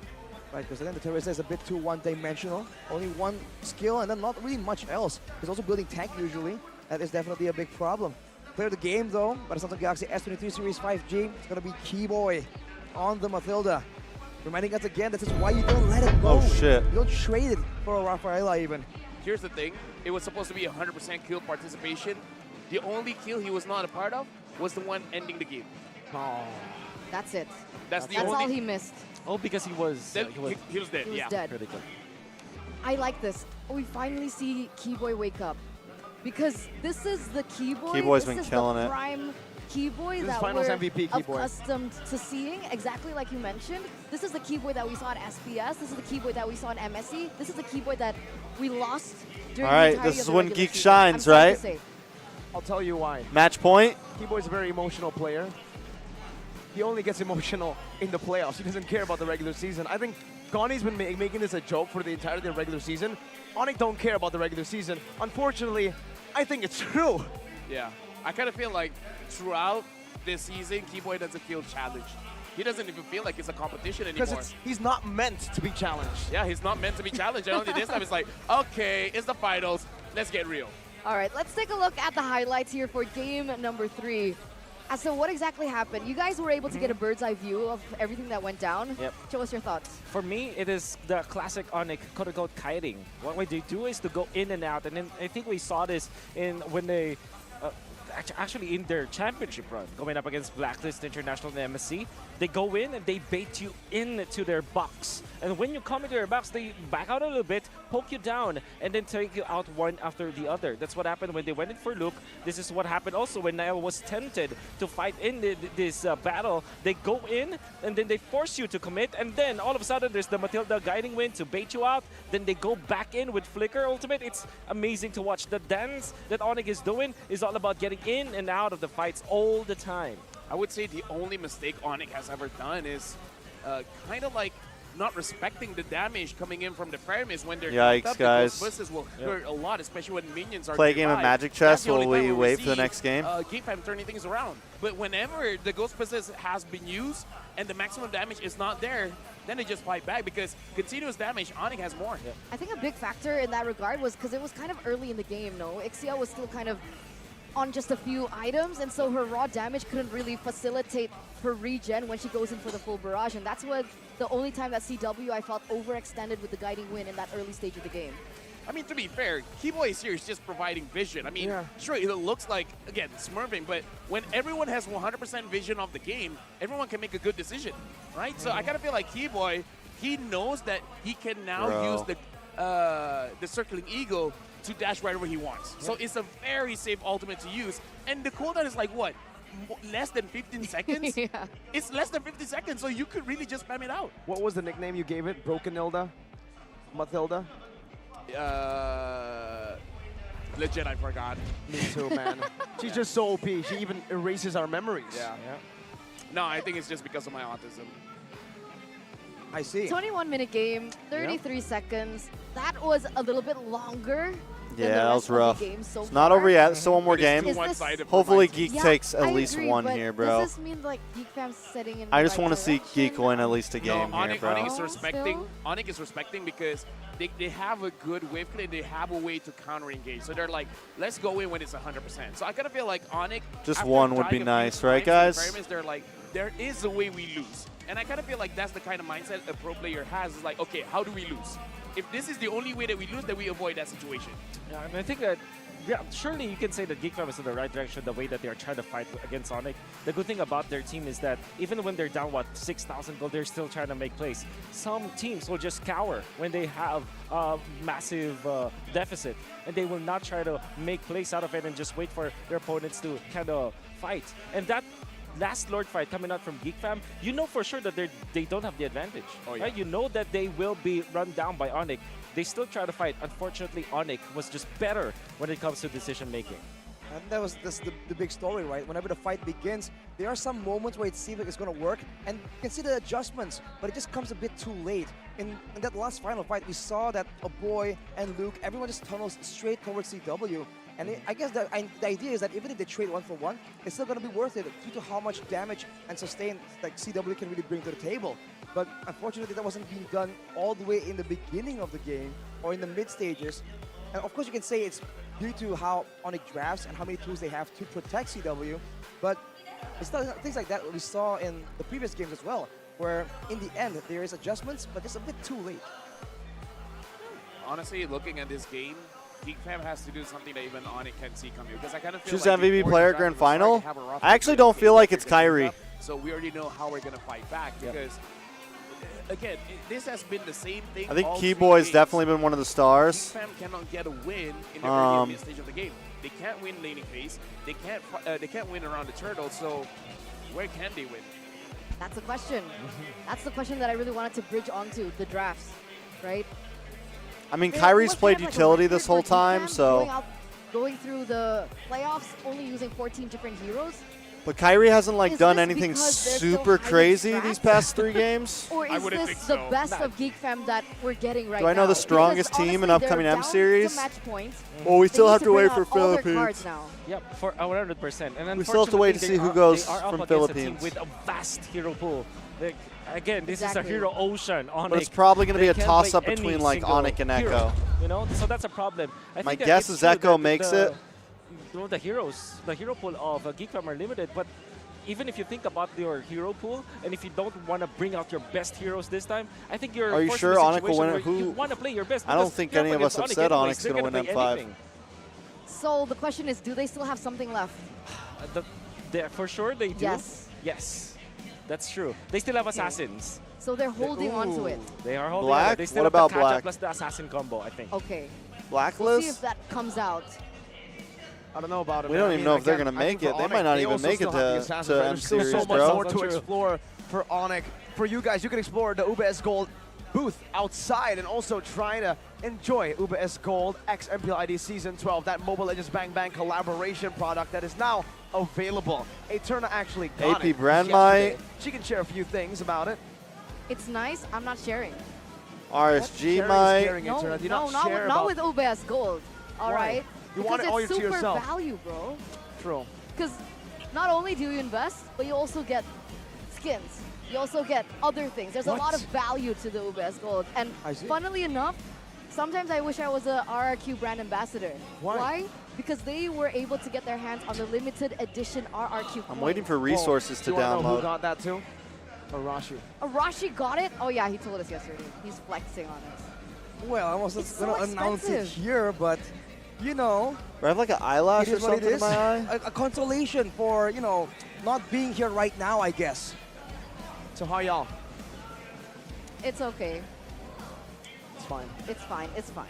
Right, because then the Teresa is a bit too one-dimensional. Only one skill and then not really much else. He's also building tank usually. That is definitely a big problem. Clear the game though, by the Samsung Galaxy S23 Series 5G. It's going to be Keyboy on the Matilda. Reminding us again, this is why you don't let it go. Oh, shit. You don't trade it for a Rafaela even. Here's the thing. It was supposed to be 100% kill participation. The only kill he was not a part of was the one ending the game. Oh. That's it. That's the That's only. all he missed. Oh, because he was he was dead. He was yeah. dead. really good. I like this. We finally see Keyboy wake up. Because this is the Keyboy. Keyboy's this been is killing the it. prime Keyboy This is that Finals we're MVP Keyboy. accustomed to seeing, exactly like you mentioned. This is the Keyboy that we saw in SPS. This is the Keyboy that we saw in MSC. This is the Keyboy that we lost during All right, the entirety this of is the when regular Geek season. shines, I'm sorry to right? say. I'll tell you why. Match point. Keyboy's a very emotional player. He only gets emotional in the playoffs. He doesn't care about the regular season. I think Connie's been making this a joke for the entirety of the regular season. Onic don't care about the regular season. Unfortunately, I think it's true. Yeah. I kind of feel like throughout this season, Keyboy doesn't feel challenged. He doesn't even feel like it's a competition anymore. Because he's not meant to be challenged. Yeah, he's not meant to be challenged. And only this time it's like, okay, it's the finals. Let's get real. All right, let's take a look at the highlights here for game number 3. As to what exactly happened, you guys were able to get a bird's eye view of everything that went down. Yep. Show us your thoughts. For me, it is the classic Onic quote-unquote kiting. What they do is to go in and out, and then I think we saw this in when they actually in their championship run, going up against Blacklist International and MSC. They go in and they bait you into their box. And when you come into their box, they back out a little bit, poke you down, and then take you out one after the other. That's what happened when they went in for Luke. This is what happened also when Naya was tempted to fight in this battle. They go in, and then they force you to commit, and then all of a sudden there's the Matilda guiding wind to bait you out. Then they go back in with Flicker Ultimate. It's amazing to watch. The dance that Onic is doing is all about getting in and out of the fights all the time. I would say the only mistake Onic has ever done is kind of like not respecting the damage coming in from the pyramids when they're Yikes, up. guys. The Ghostbusters will hurt a lot, especially when minions are Play a game of nearby. Magic That's Chess the only while we time wait for the see, next game. Geek Fam turning things around. But whenever the Ghostbusters has been used and the maximum damage is not there, then they just fight back because continuous damage, Onic has more. I think a big factor in that regard was because it was kind of early in the game, no? Ixia was still kind of on just a few items, and so her raw damage couldn't really facilitate her regen when she goes in for the full barrage, and that's what the only time that CW I felt overextended with the guiding wind in that early stage of the game. I mean, to be fair, Keyboy is here is just providing vision. I mean, sure, it looks like, again, smurfing, but when everyone has 100% vision of the game, everyone can make a good decision, right? So I kind of feel like Keyboy, he knows that he can now use the Circling Eagle to dash right where he wants. So it's a very safe ultimate to use. And the cooldown is like, what? Less than 15 seconds? It's less than 50 seconds, so you could really just spam it out. What was the nickname you gave it? Broken Hilda? Matilda? Legit, I forgot. Me too, man. She's just so OP. She even erases our memories. Yeah. No, I think it's just because of my autism. I see. 21-minute game, 33 seconds. That was a little bit longer Yeah, the that rest was rough. of the game so It's not over far. yet. Still one more It is game. too one-sided for Hopefully my team. Geek takes at I least agree, one but here, bro. Does this mean like Geek Fam's setting in I the just right want to see direction? Geek win at least a game No, here, Onic, bro. Onic is respecting. Still? Onic is respecting because they have a good wave clear and they have a way to counter engage. So they're like, let's go in when it's 100%. So I kind of feel like Onic. Just after one would be dying a few nice, right, times in guys? experiments, they're like, there is a way we lose. And I kind of feel like that's the kind of mindset a pro player has. Is like, okay, how do we lose? If this is the only way that we lose, then we avoid that situation. Yeah, and I think that, yeah, surely you can say that Geek Fam is in the right direction the way that they are trying to fight against Onic. The good thing about their team is that even when they're down, 6,000 gold, they're still trying to make plays. Some teams will just cower when they have a massive deficit, and they will not try to make plays out of it and just wait for their opponents to kind of fight. And that last Lord fight coming out from Geek Fam, you know for sure that they don't have the advantage. Oh, yeah. Right? You know that they will be run down by Onic. They still try to fight. Unfortunately, Onic was just better when it comes to decision making. And that's the big story, right? Whenever the fight begins, there are some moments where it seems like it's going to work, and you can see the adjustments, but it just comes a bit too late. In that last final fight, we saw that a boy and Luke, everyone just tunnels straight towards CW. And I guess the idea is that even if they trade 1-for-1, it's still going to be worth it due to how much damage and sustain like CW can really bring to the table. But unfortunately, that wasn't being done all the way in the beginning of the game or in the mid stages. And of course, you can say it's due to how Onic drafts and how many tools they have to protect CW. But it's still things like that we saw in the previous games as well, where in the end there is adjustments, but just a bit too late. Honestly, looking at this game, Geek Fam has to do something that even Onic can see coming, because I kind of feel Choose like MVP before player the grand draft, we final. start to have a rough I actually idea of don't feel okay, like they're it's gonna Kyrie. up, so we already know how we're gonna fight back, because again, this has been the same thing. I think all Keyboy's 3 games. definitely been one of the stars. Geek Fam cannot get a win in the early mid stage of the game. They can't win laning phase. They can't win around the turtle. So where can they win? That's the question. That's the question that I really wanted to bridge onto the drafts, right? I mean, They Kyrie's almost played had, like, a utility record this for whole Geek time, Fam so. Going through the playoffs, only using 14 different heroes. But Kyrie hasn't like Is done this anything because they're so super highly crazy tracked? these past 3 games. Or is this the best of Geek Fam that we're getting right now? Do I know the strongest Because team in honestly, upcoming they're M down series? to match points. Well, we They still need have to bring wait out for all their Philippines. cards now. Yep, for 100%. And We still have to wait to see who goes they are up from against a Philippines. team with a vast hero pool. Like, again, this Exactly. is a hero ocean. Onic. But it's probably going to be They a can't toss-up play between any like single Onic and hero, Echo. You know, so that's a problem. I My think that guess it's is true Echo that makes it. You know, the hero pool of Geek Fam are limited, but even if you think about your hero pool, and if you don't want to bring out your best heroes this time, I think you're Are you forced sure in a Onic will situation win it? where Who- you want to play your best. I don't because think you're up any of us against have Onic said anyways. Onic's They're gonna win play M5. anything. So the question is, do they still have something left? For sure they do. Yes. Yes. That's true. They still have assassins. So they're holding on to it. They are holding Black? on. They still What have about the Kaja Black? plus the assassin combo, I think. Okay. Blacklist? We'll see if that comes out. I don't know about it. We man. don't I even mean, know if they're again, gonna I make think it. for They might Onic, not they even also make it still have the to Assassin's M There's still series, so much bro. more to explore for Onic. For you guys, you can explore the UBS Gold booth outside and also try to enjoy UBS Gold X MPL ID Season 12, that Mobile Legends Bang Bang collaboration product that is now available. Eterna actually got AP it Brand yesterday. She can share a few things about it. It's nice. I'm not sharing. RSG Sharing is might. caring, No, Eterna. Do no, not not, share with, not about- with UBS Gold. All Why? right. You because want it all it's to super yourself. value, bro. True. Because not only do you invest, but you also get skins. You also get other things. There's a lot of value to the UBS Gold. And I see. funnily enough, sometimes I wish I was a RRQ brand ambassador. Why? Because they were able to get their hands on the limited edition RRQ I'm coin. waiting for resources to Do you wanna know who download. got that too? Arashi. Arashi got it? Oh yeah, he told us yesterday. He's flexing on us. Well, I was It's just so going to announce it expensive. here, but, you know, Do I have like an eyelash it or is what it something in is. my eye? A consolation for, you know, not being here right now, I guess. So how y'all? It's okay. It's fine. It's fine. It's fine.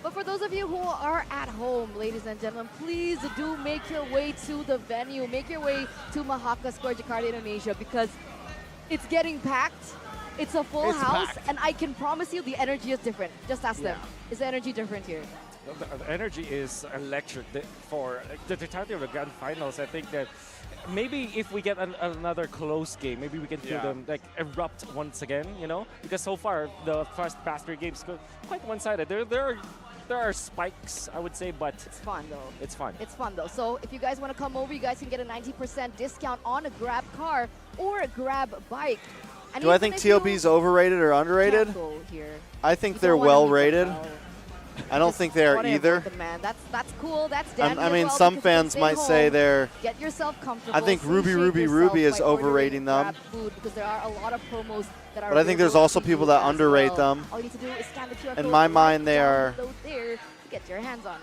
But for those of you who are at home, ladies and gentlemen, please do make your way to the venue. Make your way to Mahaka Square, Jakarta, Indonesia, because it's getting packed. It's a full It's house, packed. and I can promise you the energy is different. Just ask them. Is the energy different here? The energy is electric for the entirety of the grand finals. I think that maybe if we get another close game, maybe we can feel them like erupt once again, you know? Because so far, the past 3 games quite one-sided. There are there are spikes, I would say, but It's fun though. it's fun. It's fun though. So if you guys want to come over, you guys can get a 90% discount on a Grab car or a Grab bike. And Do I even think if you TLB's overrated or underrated? can't go here, I think you they're don't wanna well meet them rated. well. I don't think they are Whatever, either. the man. That's cool. That's I dandy as mean, well some because you can fans stay might say home, they're. get yourself comfortable. I think Ruby satiate Ruby yourself Ruby is by ordering overrating them. Grab food because there are a lot of promos that are But I think there's available also to people you that as underrate well. them. All you need to do is scan the QR In code my right mind, they down are- below there to get your hands on it.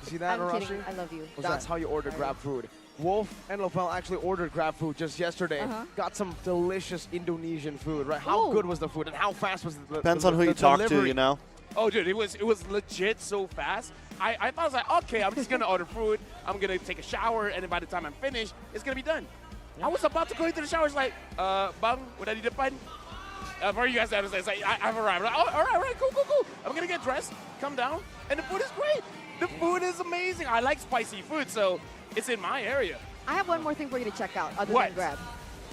You see that, I'm kidding. Arashi? I love you. That's how you order Grab food. Wolf and Lopel actually ordered Grab food just yesterday. Got some delicious Indonesian food, right? How good was the food and how fast was the Depends on who you talk to, delivery? you know. Oh, dude, it was legit so fast. I thought I was like, okay, I'm just gonna order food. I'm gonna take a shower, and then by the time I'm finished, it's gonna be done. I was about to go into the shower. It's like, bang, udah di depan. For you guys, it's like I've arrived. Like, oh, all right, cool. I'm gonna get dressed, come down, and the food is great. The food is amazing. I like spicy food, so it's in my area. I have one more thing for you to check out other What? than Grab.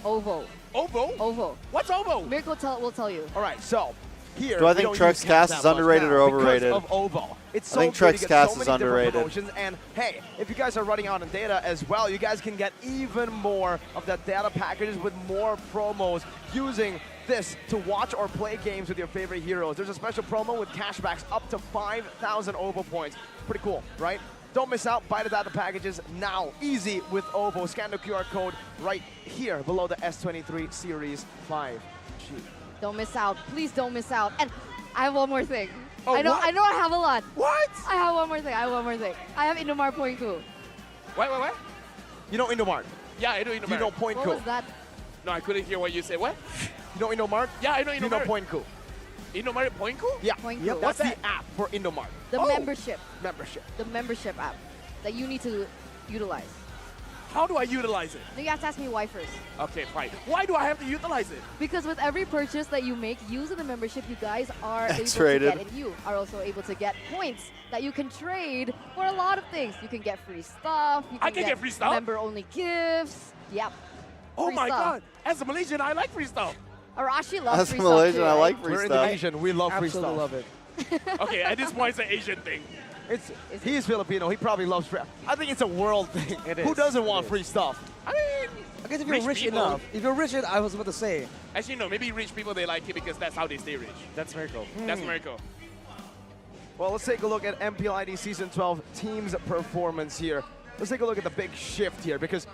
OVO. OVO? What's OVO? Miracle will tell you. All right, so here. Do I we think don't Trex use Cast caps is that much underrated now or overrated? Because of OVO. It's so I think good, Trex you get Cast so is many different underrated. promotions, and hey, if you guys are running out on data as well, you guys can get even more of that data packages with more promos using this to watch or play games with your favorite heroes. There's a special promo with cashbacks up to 5,000 OVO points. Pretty cool, right? Don't miss out. Buy the data packages now. Easy with OVO. Scan the QR code right here below the S23 Series 5G. Don't miss out. Please don't miss out. And I have one more thing. Oh, I know what? I have a lot. What? I have one more thing. I have Indomar Point Coup. What? You know Indomart? Yeah, I know Indomart. You know Point What Coup? was that? No, I couldn't hear what you said. What? You know Indomart? Yeah, I know Indomart. You know Point Coup? Indomart Point Coup? Yeah. Point Yep. Coup. That's What's the app for Indomart. The membership. Membership. The membership app that you need to utilize. How do I utilize it? No, you have to ask me why first. Okay, fine. Why do I have to utilize it? Because with every purchase that you make using the membership, you guys are able to X-rated. get, and you are also able to get points that you can trade for a lot of things. You can get free stuff. You I can get free stuff? Member-only gifts. Yep. Oh Free my stuff. God! As a Malaysian, I like free stuff. Arashi loves As a free Malaysian, stuff too, I right? like free We're stuff. Indonesian. We love free Absolutely stuff. love it. Okay, at this point, it's an Asian thing. He's Filipino. He probably loves free. I think it's a world thing. Who doesn't want free stuff? I mean, I guess if you're rich people- enough. If you're rich enough, I was about to say. Actually, no. Maybe rich people, they like it because that's how they stay rich. That's Miracle. That's Miracle. Well, let's take a look at MPLID Season 12 team's performance here. Let's take a look at the big shift here because,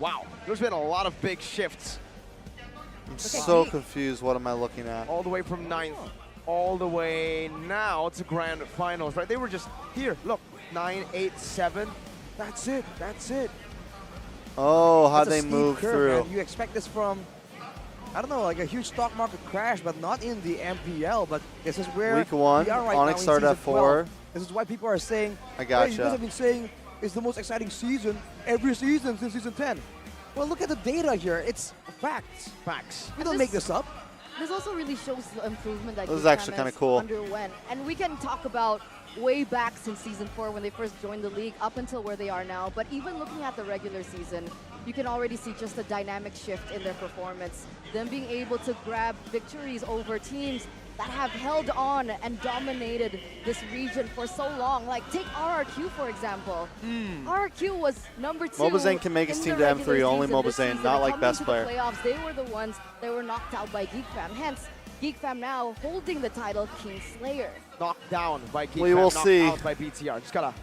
wow, there's been a lot of big shifts. I'm so confused. What am I looking at? All the way from 9th, all the way now to Grand Finals, right? They were just here. Look, 9, 8, 7. That's it. That's it. Oh, how That's a they steep move curve, through. man. You expect this from, I don't know, like a huge stock market crash, but not in the MPL. But this is where Week 1, we are right Onic now in started at season 4. 12. This is why people are saying, I hey, gotcha. you guys have been saying it's the most exciting season every season since season 10. Well, look at the data here. It's facts. Facts. We don't make this up. This also really shows the improvement that This is Geek actually Fam kinda has cool. underwent. And we can talk about way back since season 4 when they first joined the league up until where they are now. But even looking at the regular season, you can already see just a dynamic shift in their performance. Them being able to grab victories over teams that have held on and dominated this region for so long. Like, take RRQ, for example. RRQ was number 2 Mobazane can make his in team the to regular M3, only season this Mobazane, season. not And like coming best to player. The playoffs, they were the ones that were knocked out by Geek Fam. Hence, Geek Fam now holding the title Kingslayer. Knocked down by Geek We Fam, will knocked see. out by BTR. Just gotta,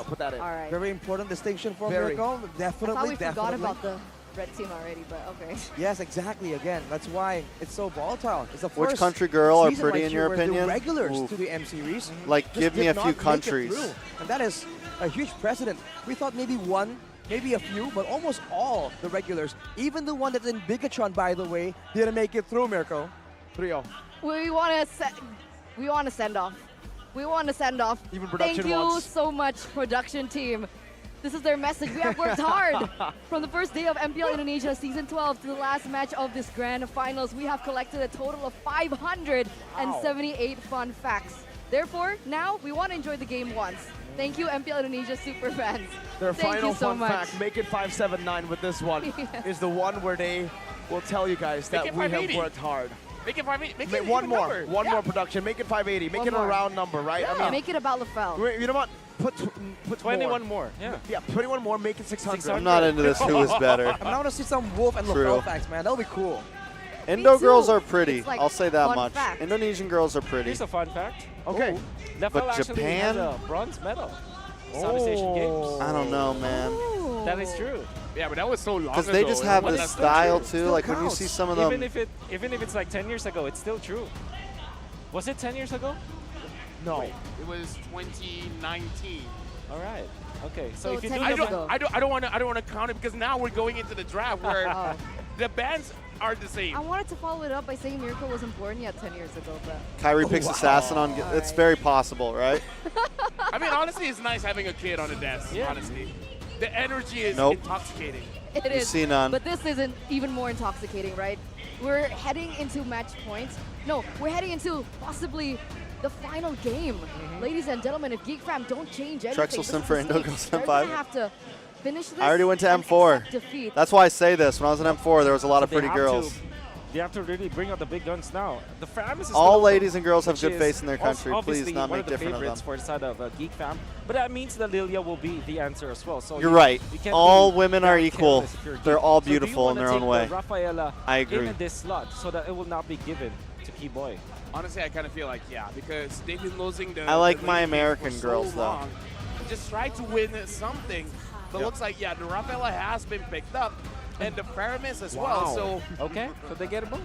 put that in. All right. Very important distinction for Very. Miracle. I Definitely, thought we definitely. forgot about the red team already, but okay. Yes, exactly. Again, that's why it's so volatile. It's the Which first country girl are season pretty right in here your where opinion? The regulars Oof. to the M series. Like, just give me did a few not make it countries. through. And that is a huge precedent. We thought maybe one, maybe a few, but almost all the regulars, even the one that's in Bigatron, by the way, didn't make it through, Mirko. 3-0. We want to send off. We want to send off. Even production Thank you wants. so much, production team. This is their message. We have worked hard. From the first day of MPL Indonesia Season 12 to the last match of this Grand Finals, we have collected a total of 578 fun facts. Therefore, now we want to enjoy the game once. Thank you, MPL Indonesia super fans. Their Thank final you so fun much. fact, make it 579 with this one, Yes. is the one where they will tell you guys Make that it we have 580. worked hard. Make it 580. Make it one even more. number. One Yeah. more production. Make it 580. Make One it a more. round number, right? I mean, Make it about LaFell. you know what? Put 21 more. Yeah. Yeah, 21 more. Make it 600. I'm not into this who is better. I mean, I want to see some Wolf and True. LaFell facts, man. That'll be cool. Indo too. girls are pretty. It's like I'll say that fun much. fact. Indonesian girls are pretty. Here's a fun fact. Okay. Lefel But actually Japan? has a bronze medal. Southeast Asian Games. I don't know, man. That is true. Yeah, but that was so long ago. Because they just have That's this so style true. too. Like when you see some of them. Even if it's like 10 years ago, it's still true. Was it 10 years ago? No. It was 2019. All right. Okay. So So if you 10 do years the ago. I don't want to count it because now we're going into the draft where Oh. the bands are the same. I wanted to follow it up by saying Miracle wasn't born yet 10 years ago, but Kyrie picks Assassin on. It's Alright. very possible, right? I mean, honestly, it's nice having a kid on the desk. Yeah. Honestly, the energy is Nope. intoxicating. it You is. see none. But this isn't even more intoxicating, right? We're heading into match points. No, we're heading into possibly the final game. Ladies and gentlemen, if Geek Fam don't change anything, Drexel this Sim is for the Indo stage. goes They're M5. gonna have to finish this I already went to and M4. accept defeat. That's why I say this. When I was in M4, there was a lot of They pretty have girls. They have to really bring out the big guns now. The Fam is All still ladies and girls have which good is face in their country. obviously Please not one make of the different of favorites them. for the side of Geek Fam. But that means that Lilia will be the answer as well. So You're right. you can't All be women are that equal. careless if you're They're Geek. all So do you beautiful in wanna their own take way. Rafaela I agree. in this slot so that it will not be given to Key Boy. Honestly, I kind of feel like, yeah, because they've been losing the. I like the my lane game American for so girls, though. long. Just try to win something. But Yep. looks like, yeah, the Rafaela has been picked up, and the Paramis as well. So Okay, so they get a both.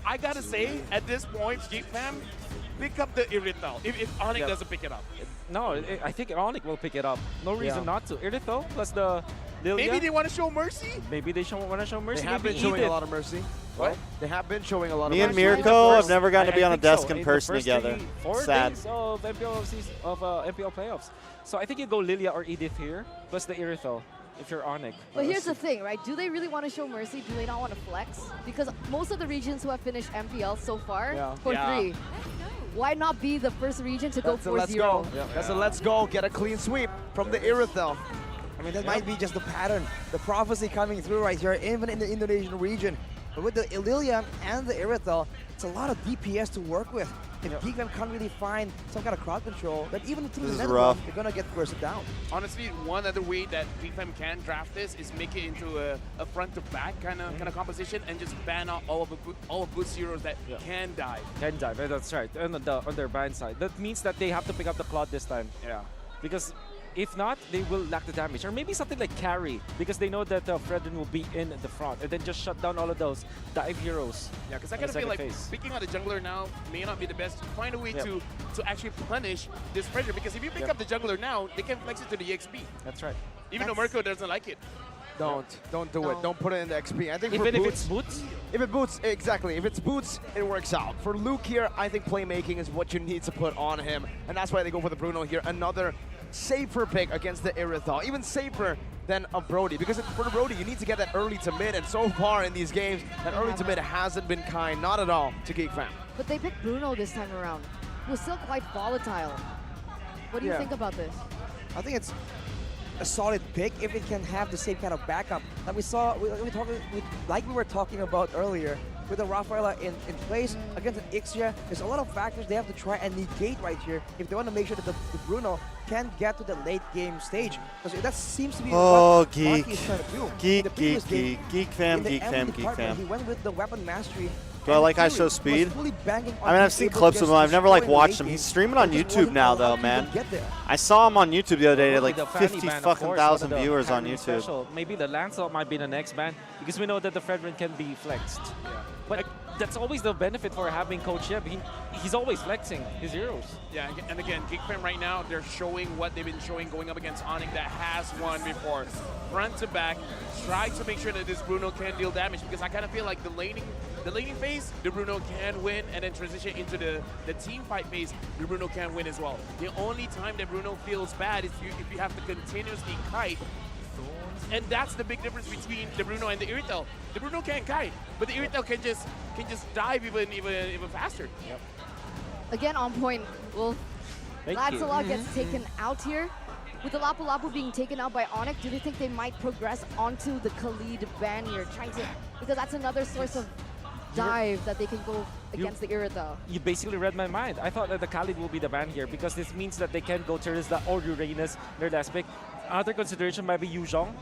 I gotta say, at this point, Geek Fam, pick up the Irithel if Onic Yep. doesn't pick it up. No, I think Onic will pick it up. No reason not to. Irithel plus the Lilia. Maybe they want to show mercy? Maybe they want to show mercy. They have Maybe been showing a Edith. lot of mercy. What? They have been showing a lot Me of and mercy. Mirko have never gotten to be on a think so. desk in the person first together. 4 Sad. days of MPL playoffs. So I think you go Lilia or Edith here, plus the Irithel, if you're Onic. But here's the thing, right? Do they really want to show mercy? Do they not want to flex? Because most of the regions who have finished MPL so far, for 3, why not be the first region to That's a go 4-0? let's go. That's a let's go. Get a clean sweep from the Irithel. I mean, that might be just the pattern, the prophecy coming through right here, even in the Indonesian region. But with the Ililia and the Irithel, it's a lot of DPS to work with. If Geek Fam can't really find some kind of crowd control, then even through This the is net rough. run, they're gonna get bursted down. Honestly, one other way that BFM can draft this is make it into a front to back kind of composition and just ban out all of Boost heroes that can die. Can dive, that's right. And on their bind side. That means that they have to pick up the Claude this time. Yeah. Because if not, they will lack the damage. Or maybe something like carry, because they know that Fredrin will be in the front and then just shut down all of those dive heroes. Yeah, because I on the kind of feel second like phase. picking out the jungler now may not be the best. Find a way Yep. to actually punish this Predator, because if you pick Yep. up the jungler now, they can flex it to the EXP. That's right. Even though Mirko doesn't like it. Don't do it. Don't put it in the XP. I think for Even if boots, it's boots? If it boots, exactly. If it's boots, it works out. For Luke here, I think playmaking is what you need to put on him, and that's why they go for the Bruno here. Another safer pick against the Irithel, even safer than a Brody, because for the Brody, you need to get that early to mid, and so far in these games, that early to mid hasn't been kind, not at all, to Geek Fam. But they picked Bruno this time around, who's still quite volatile. What do you think about this? I think it's a solid pick if it can have the same kind of backup that we saw, like we were talking about earlier, with the Rafaela in place against an Ixia. There's a lot of factors they have to try and negate right here if they want to make sure that the Bruno can get to the late game stage. Because that seems to be Oh, what Geek. Marky is trying to do. In Geek, the previous Geek, game, Geek. Geek Fam, in the Geek M Fam, Geek department, Fam. He went with the weapon mastery. Do I and like Fury I Show was Speed? fully banking on I mean, I've being seen able to clips of just him. I've never like destroy the watched late him. game. He's streaming on It just YouTube wasn't now, allowed though, to man. even get there. I saw him on YouTube the other day, Probably like the Fanny 50 ban, of fucking course, thousand one of the viewers on Fanny YouTube. special. Maybe the Lancelot might be the next ban, because we know that the Fredrin can be flexed. But that's always the benefit for having Coach Yeb. He's always flexing his heroes. Yeah, and again, Geek Fam right now, they're showing what they've been showing going up against Onic that has won before. Front to back, try to make sure that this Bruno can deal damage, because I kind of feel like the laning phase, the Bruno can win, and then transition into the team fight phase, the Bruno can win as well. The only time that Bruno feels bad is if you have to continuously kite. And that's the big difference between the Bruno and the Irithel. The Bruno can't kite, but the Irithel can just dive even faster. Yep. Again, on point, Wolf. Thank Lancelot you. gets taken out here. With the Lapu Lapu being taken out by Onic, do you think they might progress onto the Khalid ban here? Trying to, because that's another source of dive that they can go against the Irithel. You basically read my mind. I thought that the Khalid will be the ban here because this means that they can go Terizla or Uranus in their last pick. Another consideration might be Yuzhong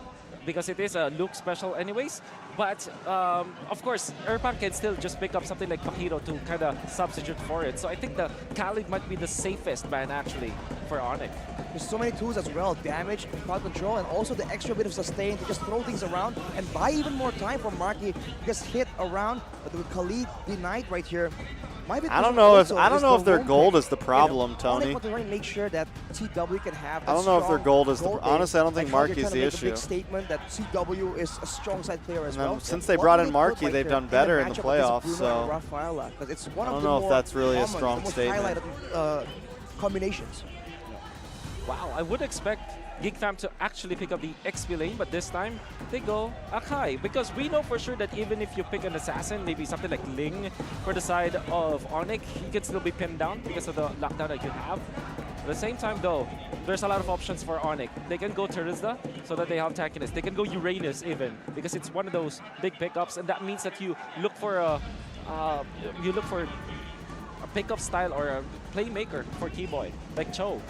because it is a Luke special anyways. But of course, Erpan can still just pick up something like Pahiro to kind of substitute for it. So I think the Khalid might be the safest ban actually for Onic. There's so many tools as well, damage, crowd control, and also the extra bit of sustain to just throw things around and buy even more time for Marky to just hit around. But with Khalid denied right here, might be I don't know if their roam gold pick. is the problem, Onic Tony. want to really make sure that CW can have that I don't know if their strong gold is the. gold Honestly, I don't think like how they're Marky's trying to the make a big issue. statement that CW is a strong side player as And then well. since they What brought do in put Marky, right they've there done better in the matchup playoffs. against Bruno So and Rafaela? 'Cause it's one I of don't the know if more that's really a common, strong the most statement. highlighted combinations. Wow, I would expect Geek Fam to actually pick up the XP lane, but this time they go Akai. Because we know for sure that even if you pick an assassin, maybe something like Ling for the side of Onic, he can still be pinned down because of the lockdown that you have. At the same time though, there's a lot of options for Onic. They can go Terizla so that they have tankiness. They can go Uranus even because it's one of those big pickups, and that means that you look for a pickup style or a playmaker for Keyboy, like Cho.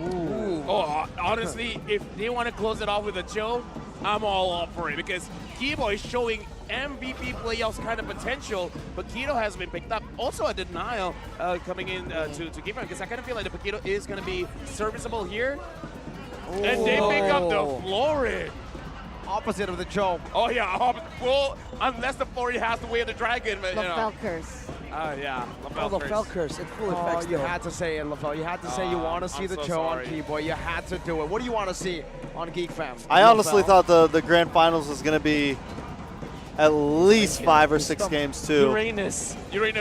Ooh. Oh, honestly, if they want to close it off with a Joe, I'm all up for it because Kibo is showing MVP playoffs kind of potential, but Keto has been picked up. Also a denial coming in to Geek Fam because I kind of feel like the Paquito is going to be serviceable here. And they pick up the Florid. Opposite of the Joe. Oh yeah, well, unless the Florid has the way of the dragon. But, Lafel curse. Yeah, Lafel curse in full effect. You had to say it, Lafel. You had to say you want to see the Joe on Keyboy. You had to do it. What do you want to see on Geek Fam? I honestly thought the Grand Finals was going to be at least 5 or 6 games too. Uranus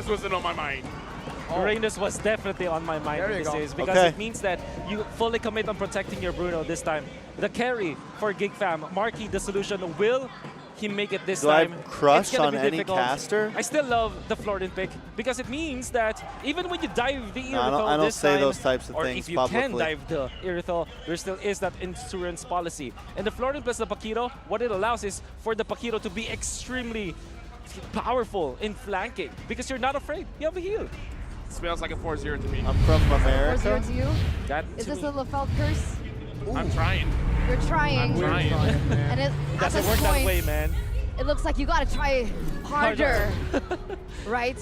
wasn't on my mind. Uranus was definitely on my mind in these days because it means that you fully commit on protecting your Bruno this time. The carry for Geek Fam, Marky the solution. Will he make it this time? Do I crush it's gonna on be any difficult. caster? I still love the Florin pick because it means that even when you dive the No, Irithel I don't this say time, those types of or things if you publicly. can dive the Irithel, there still is that insurance policy. And the Florin plus the Paquito, what it allows is for the Paquito to be extremely powerful in flanking because you're not afraid. You have a heal. Smells like a 4-0 to me. I'm from America. 4-0 to you? That Is to this me. a Lafel curse? I'm trying. You're trying. I'm trying. And it Doesn't work that way, man. It looks like you gotta try harder, right?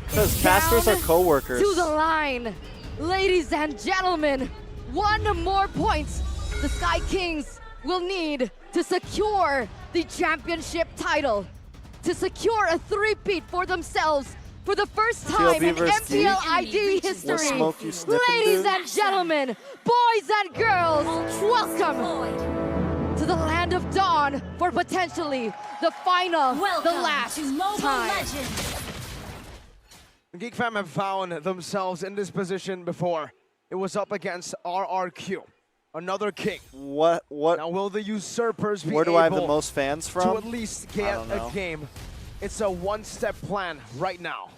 Because casters are co-workers. To the line, ladies and gentlemen. One more point the Sky Kings will need to secure the championship title, to secure a three-peat for themselves for the first time in versus MPL Geek? ID We'll history. smoke you sniffing, Ladies dude. and gentlemen, boys and girls, welcome to the land of dawn for potentially the final, the last time. Geek Fam have found themselves in this position before. It was up against RRQ, another king. What? Now will the usurpers be Where do able I have the most fans from? to at least I get don't a know. game? It's a one-step plan right now.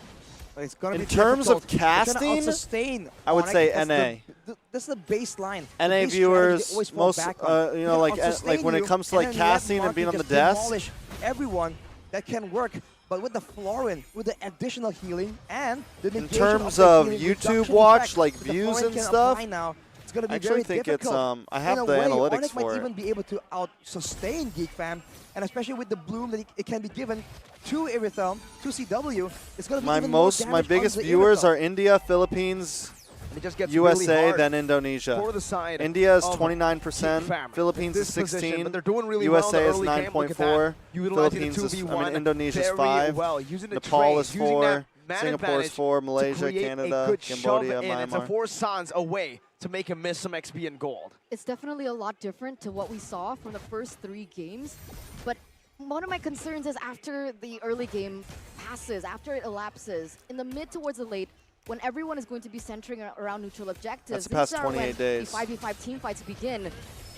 It's gonna In be terms difficult. of They're gonna casting, out-sustain I would Onic say because NA. This is the baseline. NA The base strategy they viewers, always fall most, back on. you know, They can like out-sustain when it you comes to and like then let casting and Marky being on the just desk. demolish everyone that can work. But with the Florin, with the additional healing and the In negation terms the of healing YouTube reduction watch, effect like that the views Florin and can stuff, apply now, it's going to be I actually very think it's, difficult. I have In a the way, analytics Onic for might it. even be able to out-sustain Geek Fam, and especially with the bloom that it can be given to Irithel, to CW, it's going to be even more damage My biggest on the viewers Irithel. are India, Philippines, It just gets USA, really hard then Indonesia. for the side India is of 29%, Geek Fam. Philippines In is this position, 16, but they're doing really USA well is in the early game. Look at that. 9.4, Utilizing the Philippines is, 2v1 Indonesia's very 5, well, using the Nepal is trades, using that 4, man Singapore is advantage 4, to Malaysia, create Canada, a good Cambodia, shove in and to Myanmar. force Sans away to make him miss some XP and gold. It's definitely a lot different to what we saw from the first 3 games. But one of my concerns is after the early game passes, after it elapses, in the mid towards the late, when everyone is going to be centering around neutral objectives, That's the past these are 28 when days. the 5v5 team fights begin.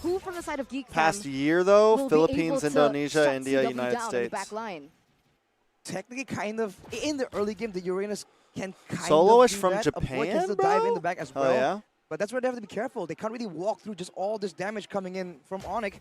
Who from the side of Geek Fam Past year, though, will be Philippines, able to Indonesia, shut India, CW United down in the States. back line? Technically, kind of, in the early game, the Uranus can kind Soloish of do from that. Japan, Avoid the bro? dive in the back as Oh, well. yeah? But that's where they have to be careful. They can't really walk through just all this damage coming in from Onic.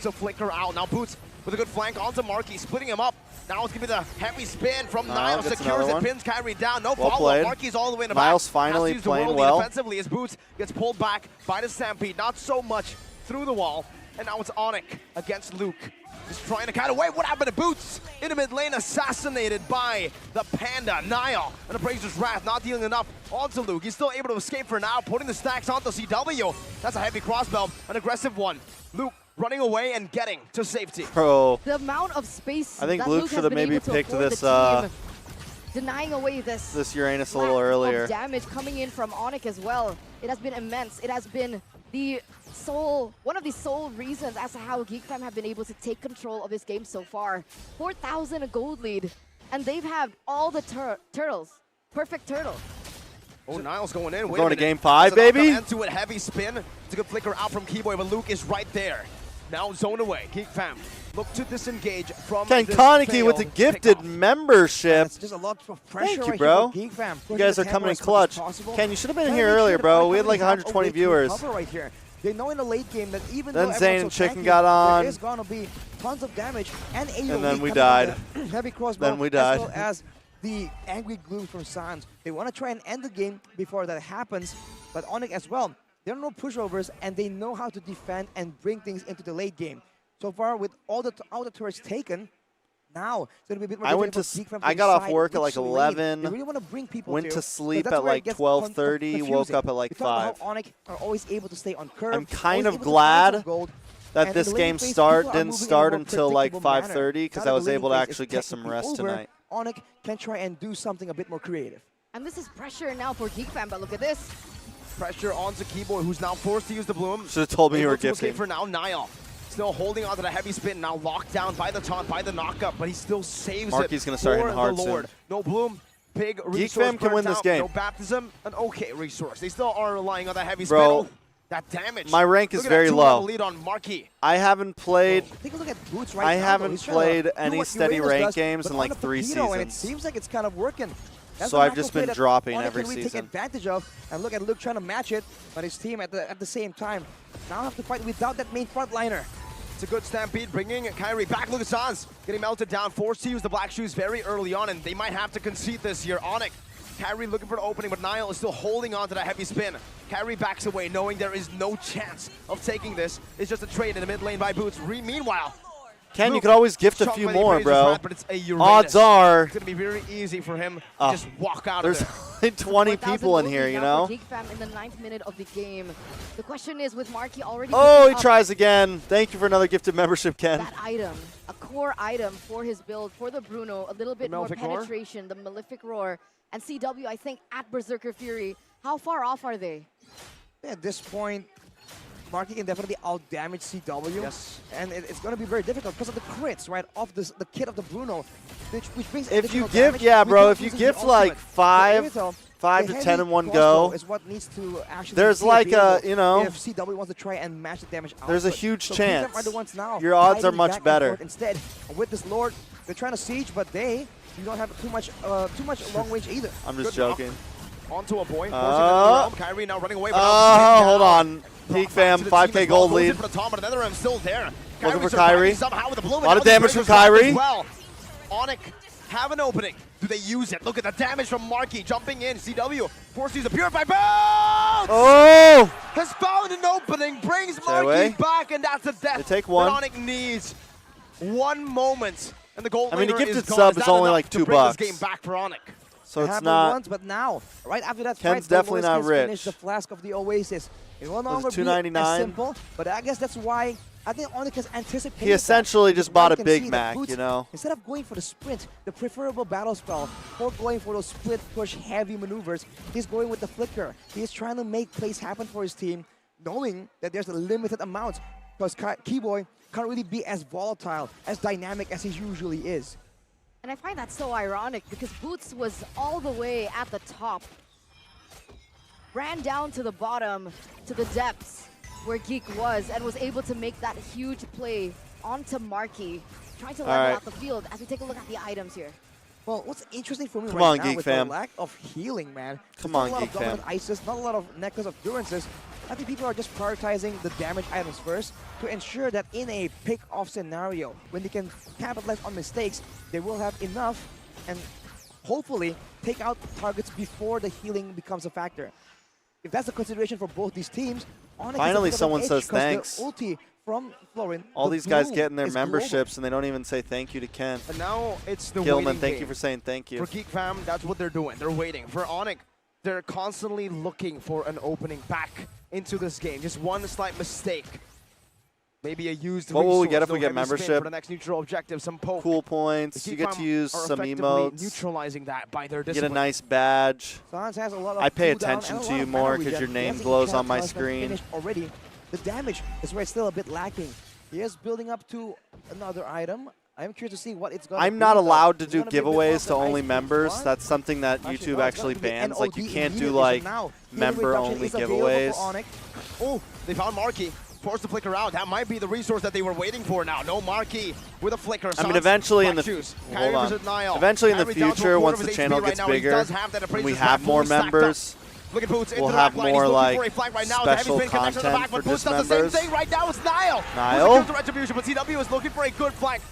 to flicker out. Now Boots with a good flank onto Marky, splitting him up. Now it's going to be the heavy spin from Nile Nile. gets Secures another it, one. pins Kyrie down. No Well follow-up. played. Marky's all the way in the Niles back. finally Has to use the playing world well. defensively as Boots gets pulled back by the Stampede. Not so much through the wall. And now it's Onic against Luke. Just trying to cut away. What happened to Boots? In the mid lane, assassinated by the Panda. Nile and Appraiser's Wrath not dealing enough onto Luke. He's still able to escape for now, putting the stacks onto CW. That's a heavy crossbow, an aggressive one. Luke running away and getting to safety. Bro. The amount of space I think that Luke Luke should has have been maybe able to picked afford this, the team, denying away this Uranus a lack little earlier. of damage coming in from Onic as well. It has been immense. It has been one of the sole reasons as to how Geek Fam have been able to take control of this game so far. 4,000 a gold lead, and they've had all the turtles. Perfect turtle. Oh, Niles going in. Wait Going a to minute. game 5, There's a baby. knockdown into it, heavy spin. It's a good flicker out from Keyboy, but Luke is right there. Now zone away. Geek Fam look to disengage from Ken this Konecki with the failed gifted pickoff. membership. It's just a lot of pressure Thank you, right bro. here for Geek Fam. You guys are coming in clutch. Ken, you should have been here earlier, bro. We had like 120 viewers. Right here. They know in the late game that even Then though Zane everyone's and so Chicken tanky, got on. there is going to be tons of damage and AoE And then we coming died. with the heavy crossbow, Then we died. as well as the angry glue from Sans. They want to try and end the game before that happens, but Onic as well. There are no pushovers, and they know how to defend and bring things into the late game. So far, with all the turrets taken, now it's going to be a bit more I went difficult to for Geek Fam I got off decide work at which like lane 11. They really want to bring people Went to so sleep that's at where it like gets 12:30. Woke confusing. up at like We talked 5. about how Onic are always able to stay on curve. I'm kind always of able to find some glad gold, that and this in the game lane phase, didn't people are moving start in a more until like predictable manner. 5:30 because Now I that was the able lane to phase actually is get some technically rest over, tonight. Onic can try and do something a bit more creative. And this is pressure now for Geek Fam, but look at this. Pressure onto Keyboy, who's now forced to use the bloom. Should have told me you Able were to escape gifting. for now. Nile still holding onto the heavy spin. Now locked down by the taunt, by the knockup, but he still saves Marky's it gonna start for hitting hard the Lord. soon. No bloom. Big Geek resource Fam can burnt win this out. game. No baptism, an okay resource. They still are relying on that heavy spin. Bro, Oh, that damage. my rank is Look at very that two-level low. lead on Marky. I haven't played. Take a look at Boots right I now, though. haven't He's trying to played do any what steady Uranus rank does, games but in on like a 3 Pepito, and it seasons. seems like it's kind of working. That's So the I've macro just play been that dropping Onic every can really season. take advantage of, and look at Luke trying to match it, but his team at the same time now have to fight without that main frontliner. It's a good stampede, bringing Kyrie back. Look at Sans getting melted down, forced to use the black shoes very early on, and they might have to concede this here. Onic, Kyrie looking for the opening, but Nile is still holding on to that heavy spin. Kyrie backs away, knowing there is no chance of taking this. It's just a trade in the mid lane by Boots. Meanwhile, Ken, you Luke, could always gift a chunked few by the more, Appraiser's bro. Wrath, but it's a Uranus. Odds are it's going to be very easy for him to Oh, just walk out there's of there. only 20 4,000 people in gold here, lead you now know? for Geek Fam in the 9th minute of the game. The question is, with Marky already Oh, picking he up tries again. Thank you for another gifted membership, Ken. that item, a core item for his build, for the Bruno, a little bit more Malefic Roar? penetration, the Malefic Roar, and CW, I think, at Berserker Fury. How far off are they? Yeah, at this point, Marky can definitely out-damage CW. Yes. And it's going to be very difficult because of the crits, right, off the kit of the Bruno, which brings If you additional gift, damage yeah, bro, without if you using the gift like ultimate. 5 So, to the 10 in heavy one crossbow go, is what needs to actually there's be like a, available you know, if CW wants to try and match the damage out. there's a huge so Geek Fam chance. are the ones now Your odds are fighting much back and better. forth instead, with this Lord, they're trying to siege, but they do not have too much long range either. I'm just Good knock. joking. Onto a boy, forcing Oh. the realm. Kyrie now running away. But Oh, hold on. Geek Fam, 5K gold lead. For the top, but another realm still there. Looking for surviving Kyrie. somehow with the bloom, A lot and of now the damage from Appraiser's Wrath Kyrie. as Well, Onic have an opening. Do they use it? Look at the damage from Marky jumping in. CW forced to use the Purify Bounce! Oh! Has found an opening, brings Stay Marky away. back, and that's a death. They take one. That Onic needs one moment, and the gold I mean, the laner gifted is gone. sub is that only enough like to $2 bring this game back for Onic. So They it's have not. the ones, but now, right after that Ken's fight, definitely not Dolores gets finished, rich. the Flask of the Oasis. It will no Was it longer be as $2.99? simple, but I guess that's why I think Onic has anticipated He essentially that. just Now bought you a can Big see that Mac, Boots, you know? Instead of going for the sprint, the preferable battle spell, or going for those split push heavy maneuvers, he's going with the flicker. He's trying to make plays happen for his team, knowing that there's a limited amount, because Keyboy can't really be as volatile, as dynamic as he usually is. And I find that so ironic because Boots was all the way at the top, ran down to the bottom, to the depths where Geek was, and was able to make that huge play onto Marky, trying to level out the field as we take a look at the items here. Well, what's interesting for me Come right on, now Geek with Fam. the lack of healing, man. Come there's on, not a lot Geek of dominant Fam. ices, not a lot of necklace of endurances. I think people are just prioritizing the damage items first to ensure that in a pick-off scenario, when they can capitalize on mistakes, they will have enough and hopefully take out targets before the healing becomes a factor. If that's the consideration for both these teams, Onic Finally, is a bit of an someone edge says because thanks. The ulti from Florin, All the these guys bloom getting their is global. memberships, and they don't even say thank you to Ken. And now it's the Gilman, waiting thank game. you for saying thank you. For Geek Fam, that's what they're doing. They're waiting. For Onic, they're constantly looking for an opening back into this game. Just one slight mistake. Maybe a used What will we resource, get if we no get heavy spin membership? For the next neutral objective, some poke. Cool The points. Geek You get Fam to use are some effectively emotes. neutralizing that by their Get a discipline. nice badge. Sans has a lot of I pay cooldown attention and a to lot you of more mana because your regen. He name has glows the on my Enchantress screen. finished already. The damage is where it's still a bit lacking. He is building up to another item. I'm curious to see what it's going to be. I'm not allowed to It's do gonna be a bit more giveaways of to an only ice cream members. squad. That's something that Actually, YouTube no, it's actually going to be bans. Like you NOD can't do immediately. like So now, healing member reduction only is available giveaways. for Onic. Oh, they found Marquee. Forced to flicker out. That might be the resource that they were waiting for now. No Marquee with a flicker. I mean, Sans, eventually in the black shoes. hold Kyrie on. versus Niall. Eventually in the Kyrie down to a future, quarter once of the his channel HP right gets now. He bigger, does have that and appraiser's we back have more fully stacked up. members, Look at Boots into we'll the have back line. more He's looking like for a flag right now. The heavy special spin connects on the content back, for but Boots just does the same members. thing right now. It's Niall. Niall? Who's the retribution, but CW is looking for a good flank.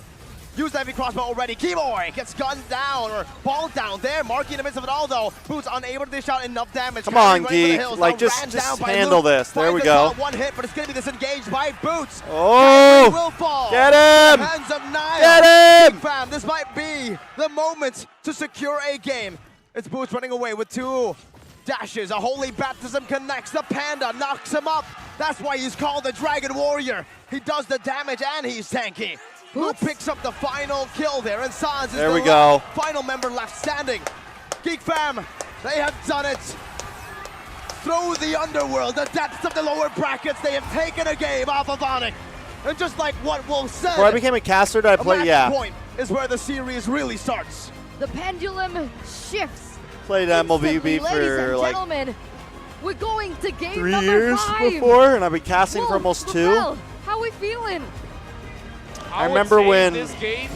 Use the heavy crossbow already. Keyboy gets gunned down or balled down there. Marky in the midst of it all though. Boots unable to dish out enough damage. Come Kyrie on, running for the Geek. hills, Like, now just ran down by handle Luke. this. There Finds we the go. shot, one hit, but it's going to be disengaged by Boots. Oh! Kyrie will fall. Get him! In the hands of Niall. Get him! Geek Fam, this might be the moment to secure a game. It's Boots running away with two dashes. A holy baptism connects. The panda knocks him up. That's why he's called the Dragon Warrior. He does the damage and he's tanky. Who picks up the final kill there? And Sans is There the we go. final member left standing. Geek Fam, they have done it. Through the underworld, the depths of the lower brackets, they have taken a game off of Onic. And just like what Wolf said, Before I became a caster, did I play? match Yeah. point is where the series really starts. The pendulum shifts. Played MLBB Ladies for and like gentlemen, we're going to game 3 number years 5. before, and I've been casting for Wolf, almost 2. Rafael, how we feeling? I remember when this game,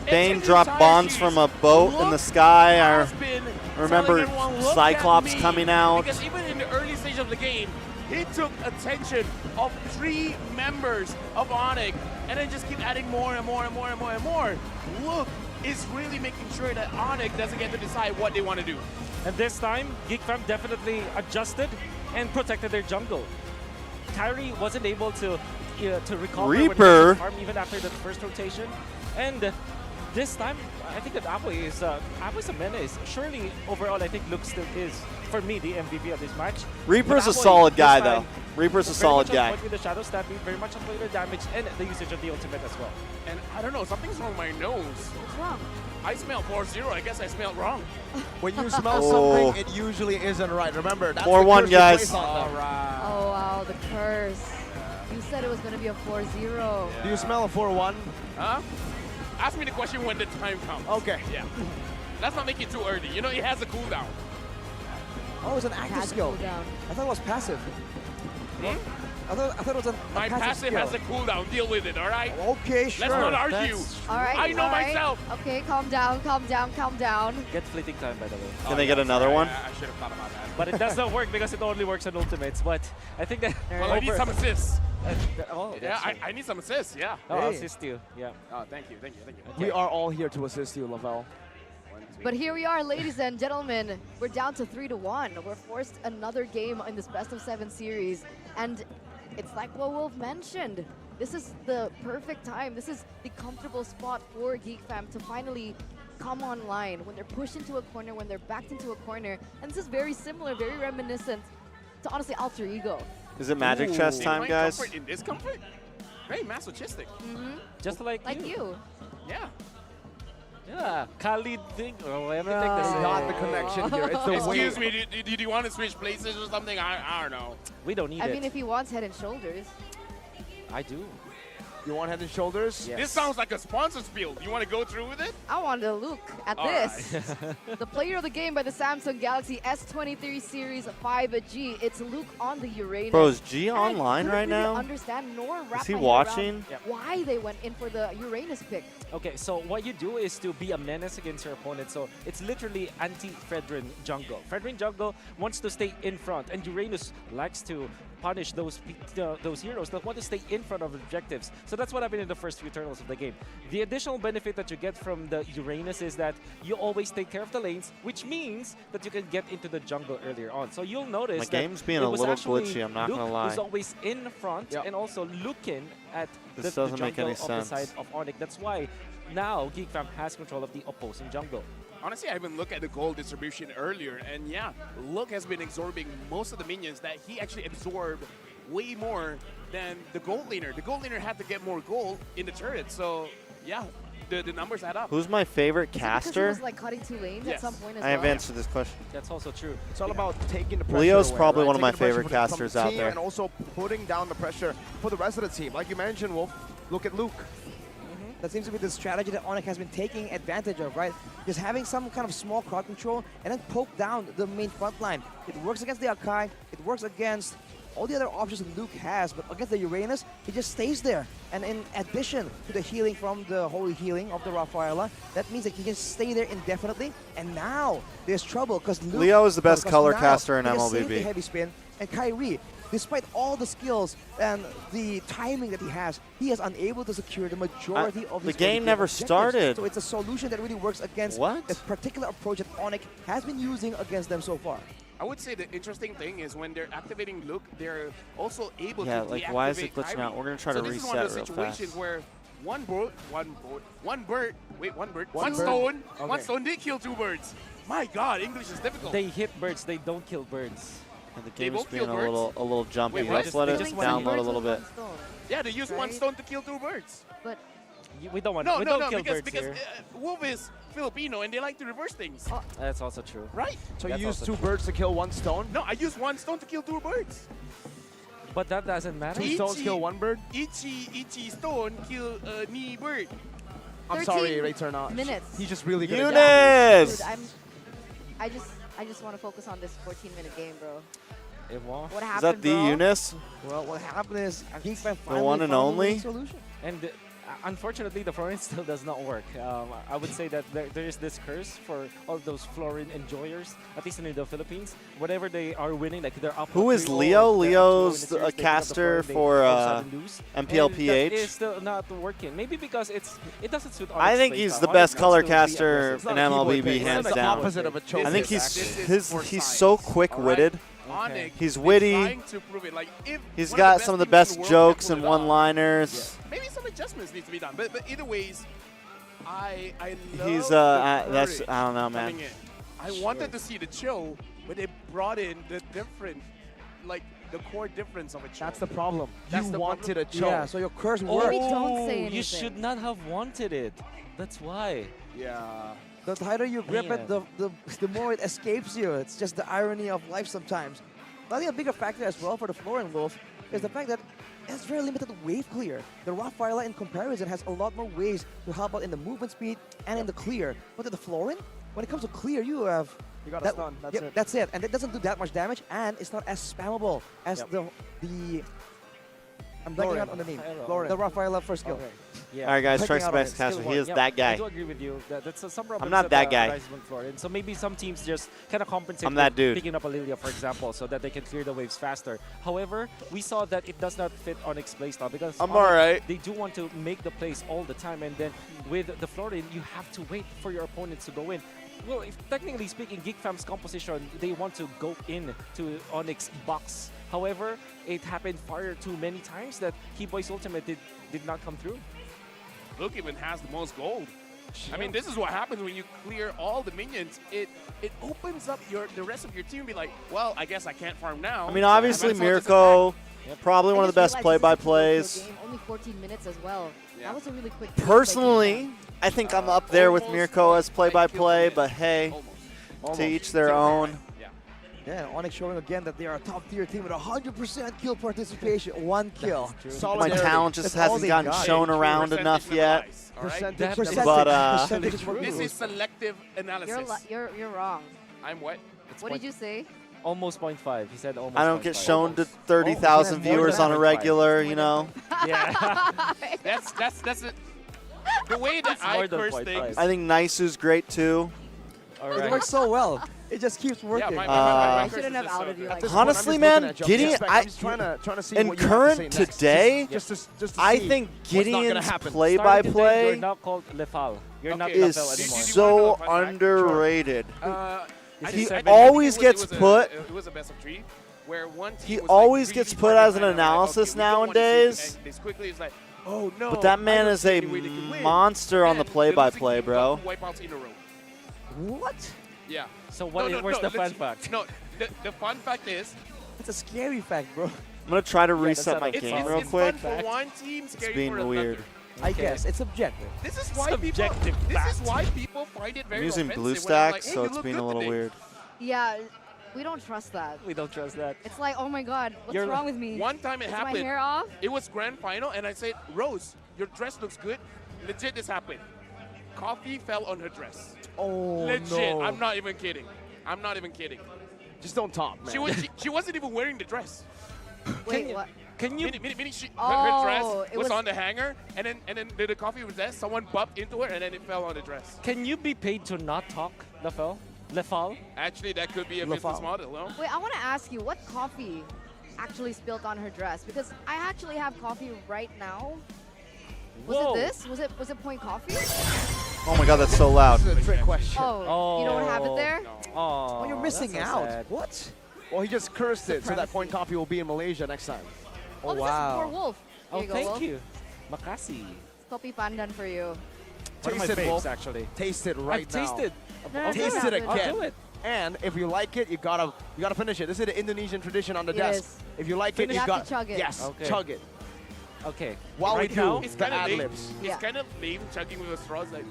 Dane it's dropped entire bombs series. from a boat in the sky. has I been remember telling everyone, "Look Cyclops at me," coming out. Because even in the early stage of the game, he took attention of 3 members of Onic, and then just keep adding more and more and more and more and more. Look is really making sure that Onic doesn't get to decide what they want to do. And this time, Geek Fam definitely adjusted and protected their jungle. Kyrie wasn't able to recover when he was Reaper. in farm even after the first rotation. And this time, I think that Aboy is a menace. Surely, overall, I think Luke still is, for me, the MVP of this match. Reaper's But a Aboy, solid this guy, time, though. Reaper's a very solid much on guy. point with the shadow stabbing, very much on point with the damage and the usage of the ultimate as well. And I don't know, something's wrong with my nose. What's wrong? I smell 4-0. I guess I smelled wrong. When you smell Oh. something, it usually isn't right. Remember, that's 4-1, the curse you guys. place on them. Oh wow, the curse. You said it was going to be a 4-0. Do you smell a 4-1? Huh? Ask me the question when the time comes. Okay. Yeah. Let's not make it too early. You know, it has a cooldown. Oh, it's an active Has a skill. cooldown. I thought it was passive. I thought it was a My passive skill. has a cooldown. Deal with it, all right? Okay, sure. Let's not argue. All right. I know all right. myself. Okay, calm down, calm down, calm down. Get fleeting time, by the way. Can they get another one? I should have thought about that. But it does not work because it only works on ultimates. But I think that... Well, I need some assists. Oh, Yeah, that's true. I need some assists, yeah. Oh, I'll Hey. assist you. Yeah. Oh, thank you, thank you, thank you. We are all here to assist you, Lavelle. But here we are, ladies and gentlemen. We're down to 3-1. We're forced another game in this best of 7 series. And it's like what Wolf mentioned. This is the perfect time. This is the comfortable spot for Geek Fam to finally come online when they're pushed into a corner, when they're backed into a corner. And this is very similar, very reminiscent to, honestly, Alter Ego. Is it magic chest In time, my guys? comfort, in this comfort? Very masochistic. Just like you. Yeah. Yeah, Khalid thing or whatever. No. Think It's not the connection here. It's the Excuse way. me, do you want to switch places or something? I don't know. We don't need I it. mean, if he wants Head and Shoulders. I do. You want Head and Shoulders? Yes. This sounds like a sponsor's field. You want to go through with it? I want to look at All this. The player of the game by the Samsung Galaxy S23 Series 5G. It's Luke on the Uranus. Bro, is G And I online couldn't right really now? understand nor wrap Is he my head watching? around Yep. why they went in for the Uranus pick. Okay, so what you do is to be a menace against your opponent. So it's literally anti-Fredrin jungle. Fredrin jungle wants to stay in front, and Uranus likes to punish those heroes that want to stay in front of objectives. So that's what happened in the first few turtles of the game. The additional benefit that you get from the Uranus is that you always take care of the lanes, which means that you can get into the jungle earlier on. So you'll notice My that game's being it a was little actually glitchy, I'm not Luke gonna lie. who's always in front and also looking at This the doesn't make jungle any of sense. the side of Onic. That's why now Geek Fam has control of the opposing jungle. Honestly, I even looked at the gold distribution earlier, and yeah, Luke has been absorbing most of the minions that he actually absorbed way more than the gold laner. The gold laner had to get more gold in the turret, so yeah, the numbers add up. Who's my favorite Is it because he caster? was like cutting 2 lanes at some point as I have well? answered this question. That's also true. It's all about taking the pressure Leo's away, probably right? one of my Taking the pressure favorite from casters the out team there. And also putting down the pressure for the rest of the team. Like you mentioned, Wolf, look at Luke. That seems to be the strategy that Onic has been taking advantage of, right? Just having some kind of small crowd control and then poke down the main front line. It works against the Akai, it works against all the other options that Luke has, but against the Uranus, he just stays there. And in addition to the healing from the Holy Healing of the Rafaela, that means that he can stay there indefinitely. And now there's trouble because Leo is the best color caster in he can save the MLBB. heavy spin, and Kyrie, despite all the skills and the timing that he is unable to secure the majority of the these game early never objectives. started. So it's a solution that really works against this particular approach that Onic has been using against them so far. I would say the interesting thing is when they're activating Luke, they're also able Yeah, to like, deactivate why is it glitching Kyrie. out? We're gonna try to this is one of reset the real situations fast. where one bird, one One stone, bird. one Okay. stone did kill 2 birds. My God, English is difficult. They hit birds, they don't kill birds. And the They game is both kill being a birds? little jumpy. Wait, Let's what? let it They just download a little bit. Yeah, they use one Right? stone to kill 2 birds. But We don't want No, we no, don't no, kill because birds here. Wolf is Filipino and they like to reverse things. That's also true. Right? So That's you use also 2 true. birds to kill 1 stone? No, I use 1 stone to kill 2 birds. But that doesn't matter. 2 stones kill 1 bird? Each stone kill a knee bird. I'm sorry, Rayturna. minutes. He's just really good Eunice! at Dude, I just want to focus on this 14-minute game, bro. What happened, Is that the bro? Eunice? Well, what happened is Geek Fam The finally one and found a only? winning solution. And unfortunately, the Florin still does not work. I would say that there is this curse for all those Florin enjoyers, at least in the Philippines. Whenever they are winning, like they're up. Who is 3-0 Leo? or they're up 2-0 in Leo's the series, a they pick up the caster Florin, they for all of a sudden lose. MPLPH. And that is still not working. Maybe because it doesn't suit. I Onyx think play he's style. the Onyx best can color still be caster aggressive. in MLBB, hands down. I think he's so quick-witted. Onic He's is witty. trying to prove it. Like, if He's one got some of the teams in best the world jokes can and pull it off, one-liners. maybe some adjustments need to be done. But either ways, I love He's the that's courage I don't know, man. coming in. I wanted to see the chill, but they brought in the different, like the core difference of a chill. That's the problem. That's You the wanted problem. a choke. Yeah, so your curse Oh, worked. you should not have wanted it. That's why. Yeah. The tighter you grip it, Man. the more it escapes you. It's just the irony of life sometimes. But I think a bigger factor as well for the Florin Wolf is the fact that it's very limited wave clear. The Rafaela in comparison has a lot more ways to help out in the movement speed and in the clear. But to the Florin, when it comes to clear, you have... You got a stun, that's it. That's it. And it doesn't do that much damage, and it's not as spammable as the... I'm blanking out on the name. Florin. The Rafaela first skill. Okay. Yeah. All right, guys, Clicking Strike's out on best it. caster. Skill He is one. that guy. I do agree with you. That's some problems. not that guy. arises with Florin. So maybe some teams just kind of compensate I'm that with dude. picking up a Lilia, for example, so that they can clear the waves faster. However, we saw that it does not fit Onyx playstyle because I'm Onyx, alright. they do want to make the plays all the time, and then with the Florin, you have to wait for your opponents to go in. Well, if technically speaking, Geek Fam's composition, they want to go in to Onyx box. However, it happened far too many times that Keyboy's ultimate did not come through. Luke even has the most gold. I mean, this is what happens when you clear all the minions. It opens up the rest of your team and be like, well, I guess I can't farm now. I mean, obviously, I might as well just Mirko, attack. probably one of the best This is a play-by-plays. game, only 14 minutes as well. Yeah. That was a really quick game by Personally, Geek I think I'm up there with almost Mirko as like play-by-play, killed but hey, Almost. to each their own. Yeah. Yeah, Onyx showing again that they are a top-tier team with 100% kill participation. 1 kill. My Solidarity. talent just That's all hasn't they gotten got. shown around Percentage enough never yet. lies, all right? Percentage, But, percentage is what This rules. is selective analysis. You're wrong. I'm what? What did you say? Almost 0.5. He said almost. I don't get 0.5. shown to 30,000 more viewers than on a 0.5. regular, you know. Yeah. That's it. The way that It's I more than curse 0.5. things. I think Naisu's great too. All It right. works so well. It just keeps working. I shouldn't have outed you like that. Honestly, man, Gideon, I'm just trying to see in what you have to say current next. today, Just to I see think what's not gonna Gideon's happen. Starting today, play-by-play you're now called Lefal. You're not is Lefel anymore. so underrated. He I always think gets put. It was a best of 3, where one team He was always like gets really put far as an behind, and I'm like, analysis okay, we don't wanna see it nowadays. end this quickly. It's like, oh no. But that man I don't is see a any way they can win. monster on the And play-by-play, the losing team bro. got 2 wipeouts in a row. What? Yeah. So what's the fun fact? No, the fun fact is, It's a scary fact, bro. I'm gonna try to reset not my a it's, game it's, real it's quick. fun for one team, It's scary being for another. weird. I guess it's objective. This is why people. Subjective This is fact. why people find it very I'm using offensive when I'm like, BlueStacks, hey, so you it's look being good a little today. weird. Yeah, we don't trust that. We don't trust that. It's like, oh my god, what's You're wrong with me? One time it Is happened. my hair off? It was grand final, and I said, Rose, your dress looks good. Legit, this happened. Coffee fell on her dress. Oh Legit, no. I'm not even kidding. I'm not even kidding. Just don't talk, man. She wasn't even wearing the dress. Wait, what? Can you? Meaning her Oh, dress it was was- on the hanger, and then the coffee was there. Someone bumped into her, and then it fell on the dress. Can you be paid to not talk, Lefel? Lefal? Actually, that could be a business model, no? Wait, I want to ask you, what coffee actually spilled on her dress? Because I actually have coffee right now. Was Whoa. it this? Was it Point Coffee? Oh my god, that's so loud. This is a trick question. Oh, you don't have it there? Oh, Oh, you're missing that's so out. sad. What? Well, he just cursed it, so that Point Coffee will be in Malaysia next time. Oh, this is for Wolf. Here Oh, you go, thank Wolf. you. Makasi. Kopi pandan for you. One of my Taste it, faves, Wolf. actually. Taste it right I've now. tasted. No, Taste no, it no. again. I'll do it. And if you like it, you gotta finish it. This is the Indonesian tradition on the desk. Yes. If you like it, You you have to got chug it. Yes, Okay. chug it. Okay. While right we now, do It's the kind of ad lame. libs. It's Yeah. kind of lame chugging with a straw. It's like,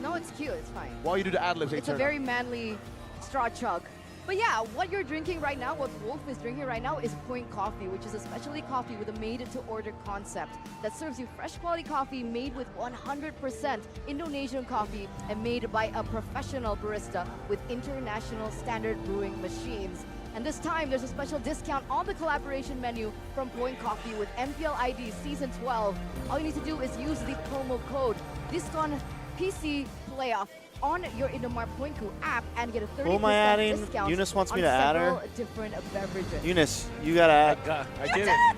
No, it's cute. It's fine. While you do the ad libs, It's a very manly straw chug. But yeah, what you're drinking right now, what Wolf is drinking right now is Point Coffee, which is a specialty coffee with a made-to-order concept that serves you fresh quality coffee made with 100% Indonesian coffee and made by a professional barista with international standard brewing machines. And this time, there's a special discount on the collaboration menu from Point Coffee with MPL ID Season 12. All you need to do is use the promo code DISCON PC Playoff on your Indomart Pointku app and get a 30% Who am I adding? discount Eunice wants me on to add her. several different beverages. Eunice, you gotta add. I did it.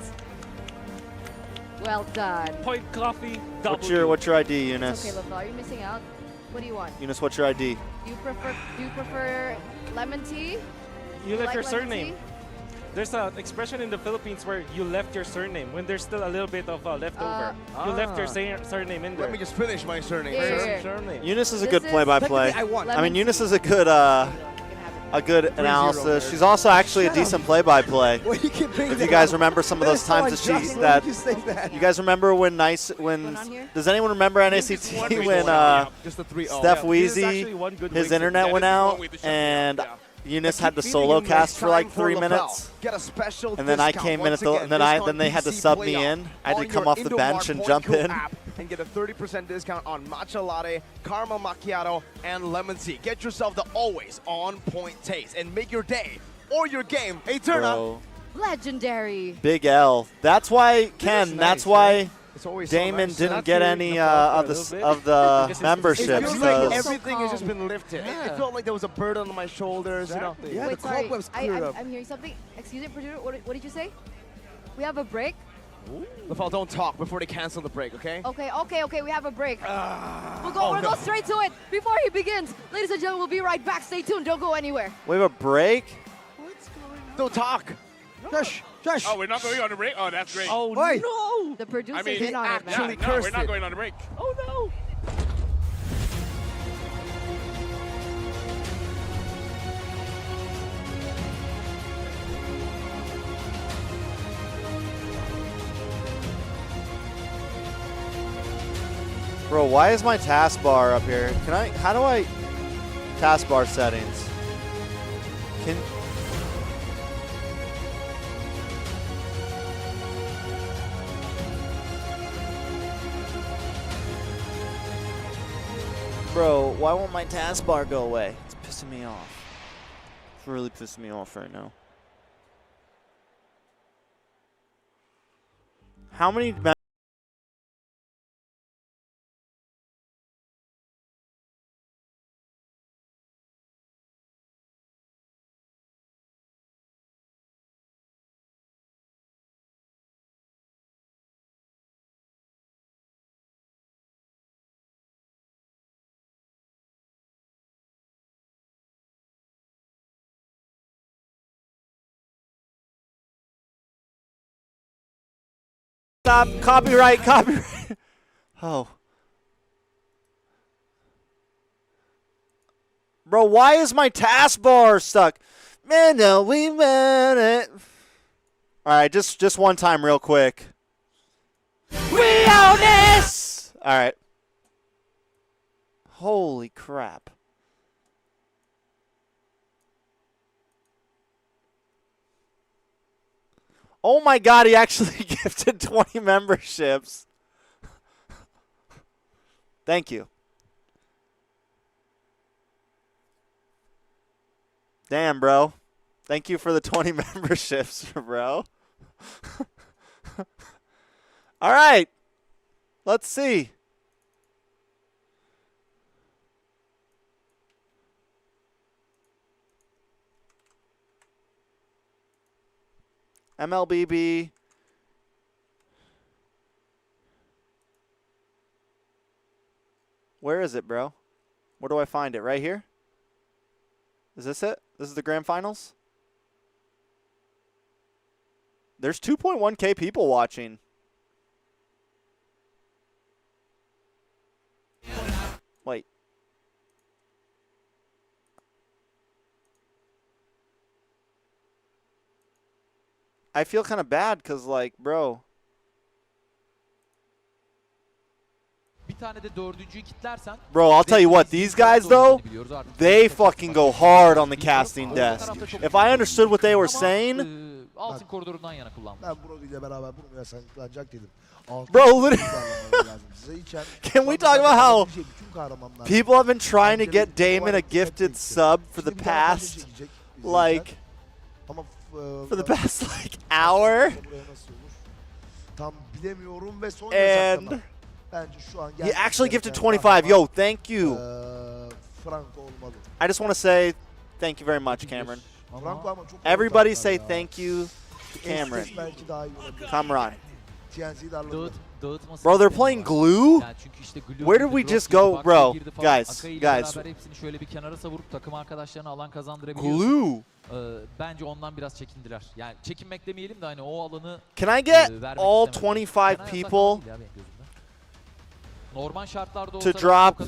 Well done. Point Coffee. What's your ID, It's Eunice? okay, Lava. Are you missing out? What do you want? Eunice, what's your ID? Do you prefer lemon tea? You left like your lemon surname. tea? There's an expression in the Philippines where you left your surname when there's still a little bit of leftover. You left your surname in there. Let me just finish my surname. Here. Surname. Eunice is a This good is- play-by-play. Technically, I won. I mean, Eunice is a good analysis. She's also actually a decent play-by-play. Well, you can bring If that you guys up. remember some of That those is so times that unjust. she Why would you say that? you guys remember when Going on here? does anyone remember NACT when Just the 3-0. Steph Yeah, this is Weezy actually one good way his to- internet that went is one out way to shut and down, Eunice I had to keep feeling solo it's cast for like time 3 LaFell. minutes. Get a special And then I discount. came in Once at the again, then discount they had to PC sub me playoff in. I had to on come your off the Indomart bench and jump Pointku in. app and get a 30% discount on matcha latte, caramel macchiato, and lemon tea. Get yourself the always on point taste and make your day or your game a turn up. Bro, Legendary. Big L. That's why Ken. That's why It's always so Damon nice. didn't Not get you, any Nepal, for a of the little bit. of the Because It memberships feels like because everything has just been lifted. Yeah. It felt like there was a burden on my shoulders. Exactly. You know? Yeah, Wait, the sorry. cobwebs cleared up. I'm hearing something. Excuse me, producer. What did you say? We have a break? LaFell, don't talk before they cancel the break, okay? Okay. We have a break. We'll oh, go no. straight to it. Before he begins, ladies and gentlemen, we'll be right back. Stay tuned. Don't go anywhere. we have a break. Don't talk. Shush, shush. oh, we're not going on a break? Oh, that's great. Oh Wait. no! The producer's I mean, in on it, man. actually no, cursed we're not it. going on a break. Oh no! Bro, why is my taskbar up here? How do I taskbar settings? Can Bro, why won't my taskbar go away? It's pissing me off. It's really pissing me off right now. How many Stop. Copyright. Copyright. Oh. Bro, why is my taskbar stuck? Man, no, we meant it. All right, just one time real quick. We own this! All right. Holy crap. Oh my god, he actually gifted 20 memberships. Thank you. Damn, bro. Thank you for the 20 memberships, bro. All right. Let's see. MLBB. Where is it, bro? Where do I find it? Right here? Is this it? This is the grand finals? There's 2.1K people watching. Wait. I feel kind of bad because, like, bro. Bro, I'll tell you what, these guys, though, they fucking go hard on the casting desk. If I understood what they were saying... Altın koridorundan yana kullanmış. Ben Brody ile beraber bunu yasaklanacak dedim. Bro, can we talk about how people have been trying to get Damon a gifted sub for the past, like, hour? And he actually gifted 25. Yo, thank you. I just want to say thank you very much, Cameron. Everybody say thank you to Cameron. Kamran. Bro, they're playing glue? Where did we just go? Bro, guys. Glue. Bence ondan biraz çekindiler. Yani çekinmek demeyelim de hani o alanı Can I get all 25 people to drop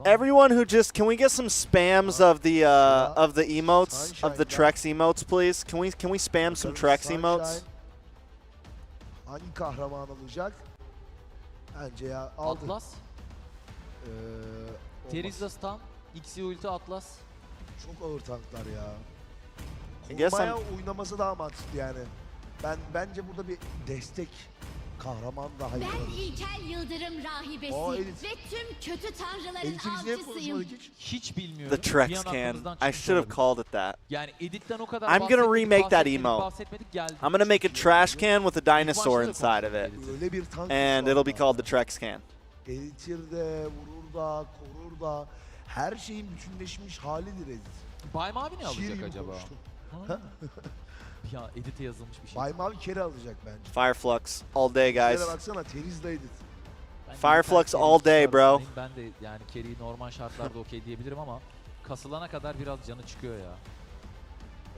everyone who just, can we get some spams of the emotes, of the Trex emotes, please? Can we spam some Trex emotes? Hangi kahraman olacak? Bence ya aldı. Atlas. Terizla stun, X'i ulti Atlas. Çok ağır tanklar ya. Korumaya oynaması daha mantıklı yani. Bence burada bir destek kahraman daha iyi. Ben ilkel yıldırım rahibesi ve tüm kötü tanrıların avcısıyım. Hiç bilmiyorum. The Trex can. I should have called it that. Yani editten o kadar I'm gonna remake that emote. I'm gonna make a trash can with a dinosaur inside of it. And it'll be called the Trex can. Eritir de, vurur da, korur da. Her şeyin bütünleşmiş halidir Edit. Bay Mavi ne alacak acaba? Ya Edit'e yazılmış bir şey. Bay Mavi kere alacak bence. Fireflux all day, guys. Şöyle baksana Teriz'le Edit. Fireflux all day, bro. Ben de yani Kerry'i normal şartlarda okey diyebilirim ama kasılana kadar biraz canı çıkıyor ya.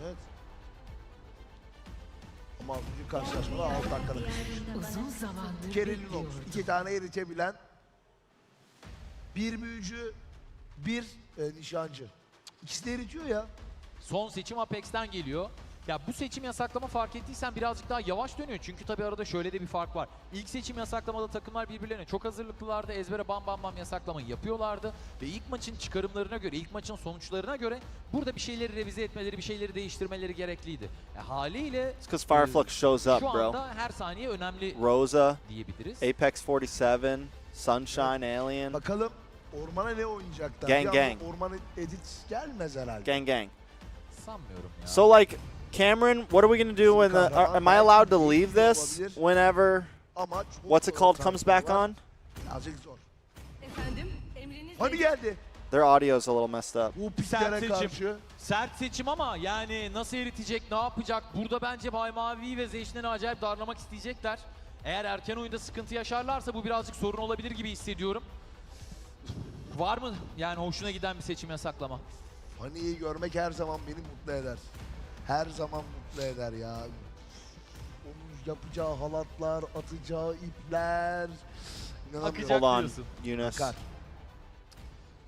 Evet. Ama bugün karşılaşmada 6 dakikada kısılmış. Kerry'nin olmuş. 2 tane eritebilen, bir büyücü, bir nişancı. İkisi de eritiyor ya. Son seçim Apex'ten geliyor. Ya bu seçim yasaklama fark ettiysen birazcık daha yavaş dönüyor. Çünkü tabii arada şöyle de bir fark var. İlk seçim yasaklamada takımlar birbirlerine çok hazırlıklılardı. Ezbere bam bam bam yasaklamayı yapıyorlardı. Ve ilk maçın çıkarımlarına göre, ilk maçın sonuçlarına göre burada bir şeyleri revize etmeleri, bir şeyleri değiştirmeleri gerekliydi. Haliyle It's because Fireflux shows up, şu bro. anda her saniye önemli Rosa, diyebiliriz. Apex 47, Sunshine, Alien. Bakalım ormana ne oynayacaklar? Gang gang. Ormana Edit gelmez herhalde. Gang gang. Sanmıyorum ya. So like, Cameron, what are we gonna do when the? Am I allowed to leave this whenever? What's it called? Comes back on? Hani geldi? Their audio's a little messed up. Sert seçim. Sert seçim ama yani nasıl eritecek, ne yapacak? Burada bence Bay Mavi ve Zeşnen'i acayip darlamak isteyecekler. Eğer erken oyunda sıkıntı yaşarlarsa bu birazcık sorun olabilir gibi hissediyorum. Var mı yani hoşuna giden bir seçim yasaklama? Fani'yi görmek her zaman beni mutlu eder. Her zaman mutlu eder ya. Onun yapacağı halatlar, atacağı ipler. Akacak Hold on, diyorsun. Yunus.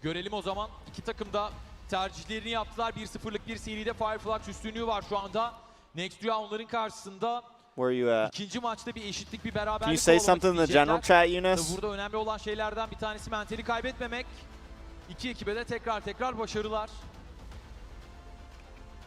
Görelim o zaman. İki takım da tercihlerini yaptılar. 1-0'lık bir seride Fireflux üstünlüğü var şu anda. Next Rüya onların karşısında. Where are you at? İkinci maçta bir eşitlik, bir beraberlik Can you say sağlamak something in the general isteyecekler. chat, Yunus? Burada önemli olan şeylerden bir tanesi mentali kaybetmemek. İki ekibe de tekrar başarılar.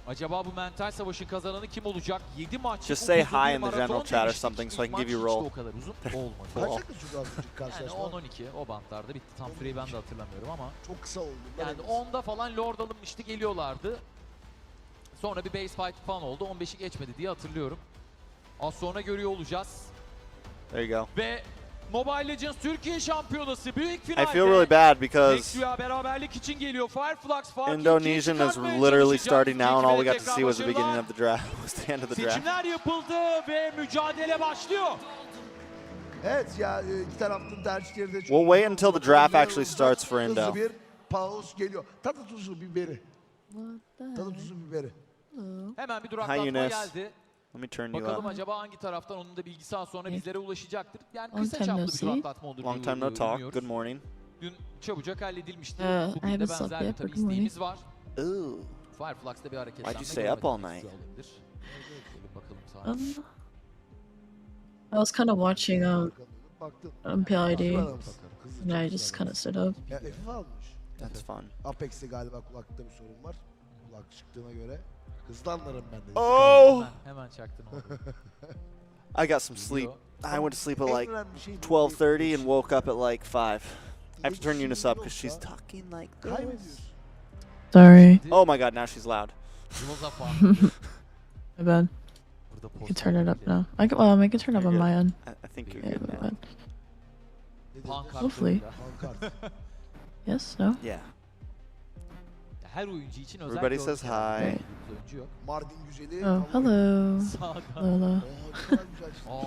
Acaba bu mental savaşın kazananı kim olacak? 7 maç. Just say hi in the general chat or something so I can give you a roll. O kadar uzun olmadı. Kaç dakika sürdü az önceki Yani karşılaşma? 10-12 o bantlarda bitti. Tam süreyi ben de hatırlamıyorum ama. Çok kısa oldu. Yani 10'da falan Lord alınmıştı, geliyorlardı. Sonra bir base fight falan oldu. 15'i geçmedi diye hatırlıyorum. Az sonra görüyor olacağız. There you go. Ve Mobile Legends Türkiye Şampiyonası büyük finalde. I feel really bad because Next Rüya beraberlik için geliyor. Fireflux fark Indonesian is literally starting now, and all we got to see was the beginning of the draft. Was the end of the draft. Seçimler yapıldı ve mücadele başlıyor. Evet ya iki tarafın tercihleri de çok... We'll wait until the draft actually starts for Indo. Hızlı bir pause geliyor. Tadı tuzu biberi. Tadı tuzu biberi. Hemen bir Hi duraklatma Yunus. geldi. Let me turn you Bakalım up. acaba hangi taraftan, onun da bilgisi az sonra bizlere ulaşacaktır. Yani Long kısa time çaplı no bir see. duraklatma olur. Long time no talk. Good morning. Dün çabucak halledilmişti. I Bugün de haven't slept benzer bir yet, tabii but good morning. isteğimiz var. Ooh. Fireflux'ta bir hareketlenme. Why'd you stay up all night? Bakalım saat. I was kind of watching MPID, and I just kind of stood up. Efif almış. That's fun. Apex'te galiba kulaklıkta bir sorun var. Kulak çıktığına göre. Hızlı anlarım ben de. Oh! Hemen çaktın oldu. I got some sleep. I went to sleep at like 12:30 and woke up at like 5. I have to turn Eunice up because she's talking like this. Sorry. Oh my god, now she's loud. My bad. I can turn it up now. I can turn up on my end. I think you're Yeah, good my now. bad. Hopefully. Yes. No. Yeah. Her oyuncu için özel Everybody bir says oyuncu var. hi. Oyuncu yok. Mardin güzeli. Oh, hello. Lola.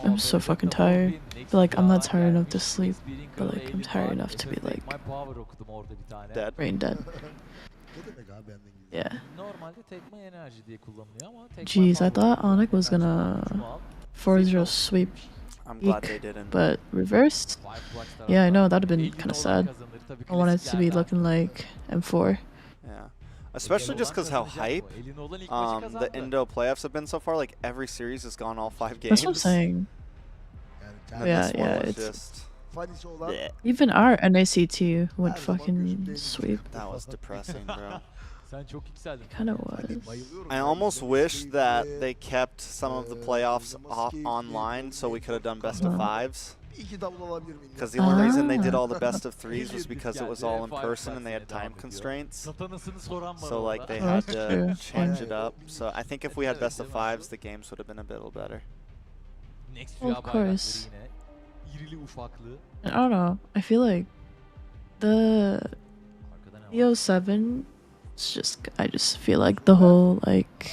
I'm so fucking tired. I feel like I'm not tired enough to sleep, but like I'm tired enough to be like My Power okudum orada bir tane. Dead. brain dead. Ne demek abi benden gibi? Yeah. Normalde tekme enerji diye kullanılıyor ama tekme Jeez, I power thought okudum. Onic was gonna 4-0 sweep I'm glad Geek, they didn't. but reversed. Yeah, I know that'd have been kind of sad. I wanted it to be looking like M4. Yeah. Especially just because how hype the Indo playoffs have been so far. Like every series has gone all 5 games. That's what I'm saying. And Yeah, this one yeah, was it's just Fanisi olan bleh. even our NACT went fucking sweep. That was depressing, bro. Sen çok yükseldin. Kind of was. I almost wish that they kept some of the playoffs online so we could have done best of 5s. iki davul alabilir miyim? Because the only reason they did all the best of 3s was because it was all in person and they had time constraints. Satanasını soran var So like orada. they Oh, had that's to true. change it up. So I think if we had best of 5s, the games would have been a little better. Next Of Rüya bayrakları course. yine. İrili ufaklı. I don't know. I feel like the EO7. It's just I just feel like the whole like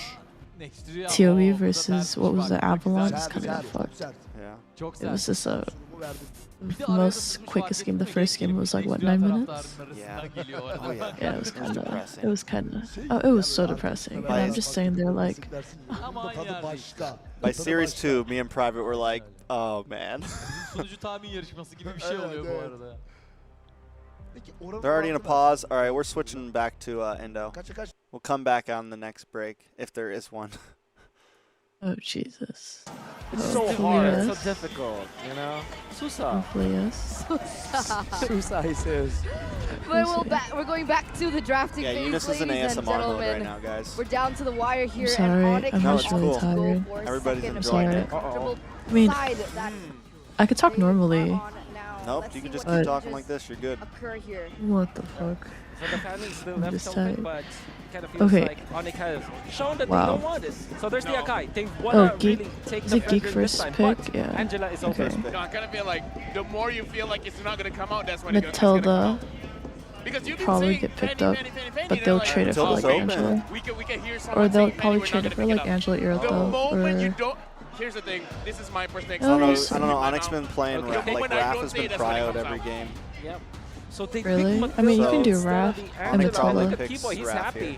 Next Rüya. TOE versus what was the Avalanche is kind of got fucked. Yeah. Çok It sert. was just the most quickest game. The first game was like what 9 minutes. Yeah. Oh, yeah. Yeah, it was kind of. depressing. It was kind of. Oh, it was so depressing. And I'm just sitting there like, Aman yani. By series 2, me and Private were like, oh man. Sunucu tahmin yarışması gibi bir şey oluyor bu arada. They're already in a pause. All right, we're switching back to Indo. Kaç. We'll come back on the next break if there is one. oh Jesus. It's so Hopefully hard, yes. so difficult, you know? Susa. Hopefully yes. Susa, he says. We're going back to the drafting Yeah, phase, Eunice is in ladies and ASMR mode right gentlemen. now, guys. We're down to the wire here, I'm sorry, and Onic I'm has just really to go tired. for a Everybody's second enjoying sorry. it. comfortable I mean, side that I could talk normally. Nope, Let's you can see just what keep can talking like this. You're good. occur here. What the fuck? So the fan is still I'm left just open, tired. but kind of feels Okay. like Onic has shown that Wow. they don't want this. So there's the Akai. They Oh, wanna Geek. really take Is the it Geek Fender this first time, pick? but Yeah. Angela is Okay. open. No, I kind of feel like the more you feel like it's not going to come out, that's when it's going to come Matilda out. Because you can probably say get picked Fanny, up, Fanny, Fanny, Fanny, but they're they'll like, trade it for Matilda's like open. Angela. we can hear Or someone they'll saying, probably "Fanny, trade we're it not for gonna like pick it Angela up." Irito. The moment you Or don't, here's the thing. This is my perspective. Oh, I don't know. so- I don't know. Onyx been playing Okay. like When I Raph don't has say been that's when it cryoed comes every out. game. Yep. So they Really? pick I mean, you Matilda can do instead of Raph the and Angela. Matilda. Look at Keyboy, he's Raph happy. here.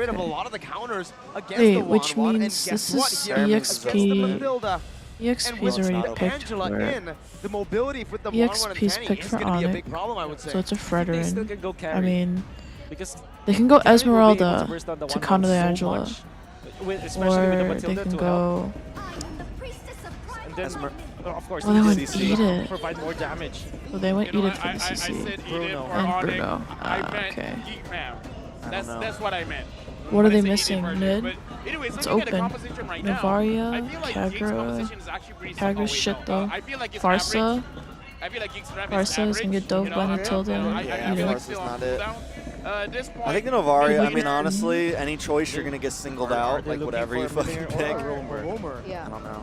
rid of a lot of the counters against Wait, the which 1-1. And means guess this what? is Here against the EXP. Matilda. EXP And is with already the picked Angela for in, the mobility with the 1-1 and EXP is 10 picked is for going to be a Onic, big problem, I would say. so it's a They still Fredrin. can go carry. I mean, because they can go carry will be able to Esmeralda burst down the to 1-1 counter the so Angela, much, especially with the or they Matilda can to go. And then, of course, Oh, they went CC eat it. provide more damage. Oh, they went You know, eat it for I the CC. said eat it Bruno. for And Onic. Bruno. I Ah, meant okay. Geek Fam. I That's don't know. that's what I meant. What are When I they say eat it missing? version. Mid? But anyways, It's looking at the open. composition right now, Navaria, I feel like Geek's Kagra. composition is actually pretty simple. Kagra's Wait, shit no, though. I feel like it's Farsa. average. I feel like Geek's strength is Farsa is average. gonna get dove you know, by I Matilda. Yeah, feel like Farsa's still on not it. cooldown. At this point, I think the Novaria, I mean, Wait. honestly, any choice you're going to get singled out, they like looking whatever for you a fucking Minion pick. or a Roamer? Yeah. I don't know.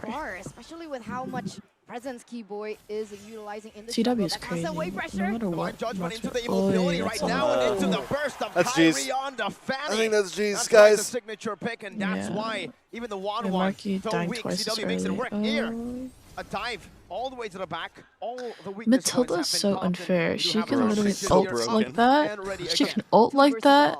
Sorry. far, especially with how much presence Keyboy is utilizing in the CW jungle. is That crazy. constant wave No pressure. matter what. Judgment into the Oy, immobility right that's now and into the a- burst of That's Kyrie G's. on the Fanny. I think that's G's, That's guys. the signature pick, and that's Yeah. why even the 1-1, And Marky so dying weak, twice as CW makes it early. work here. A dive all the way to the back. All the weakness points Matilda's have been so popped in. unfair. We do She have can our literally Christian ult here up like that. and ready She again. can ult like that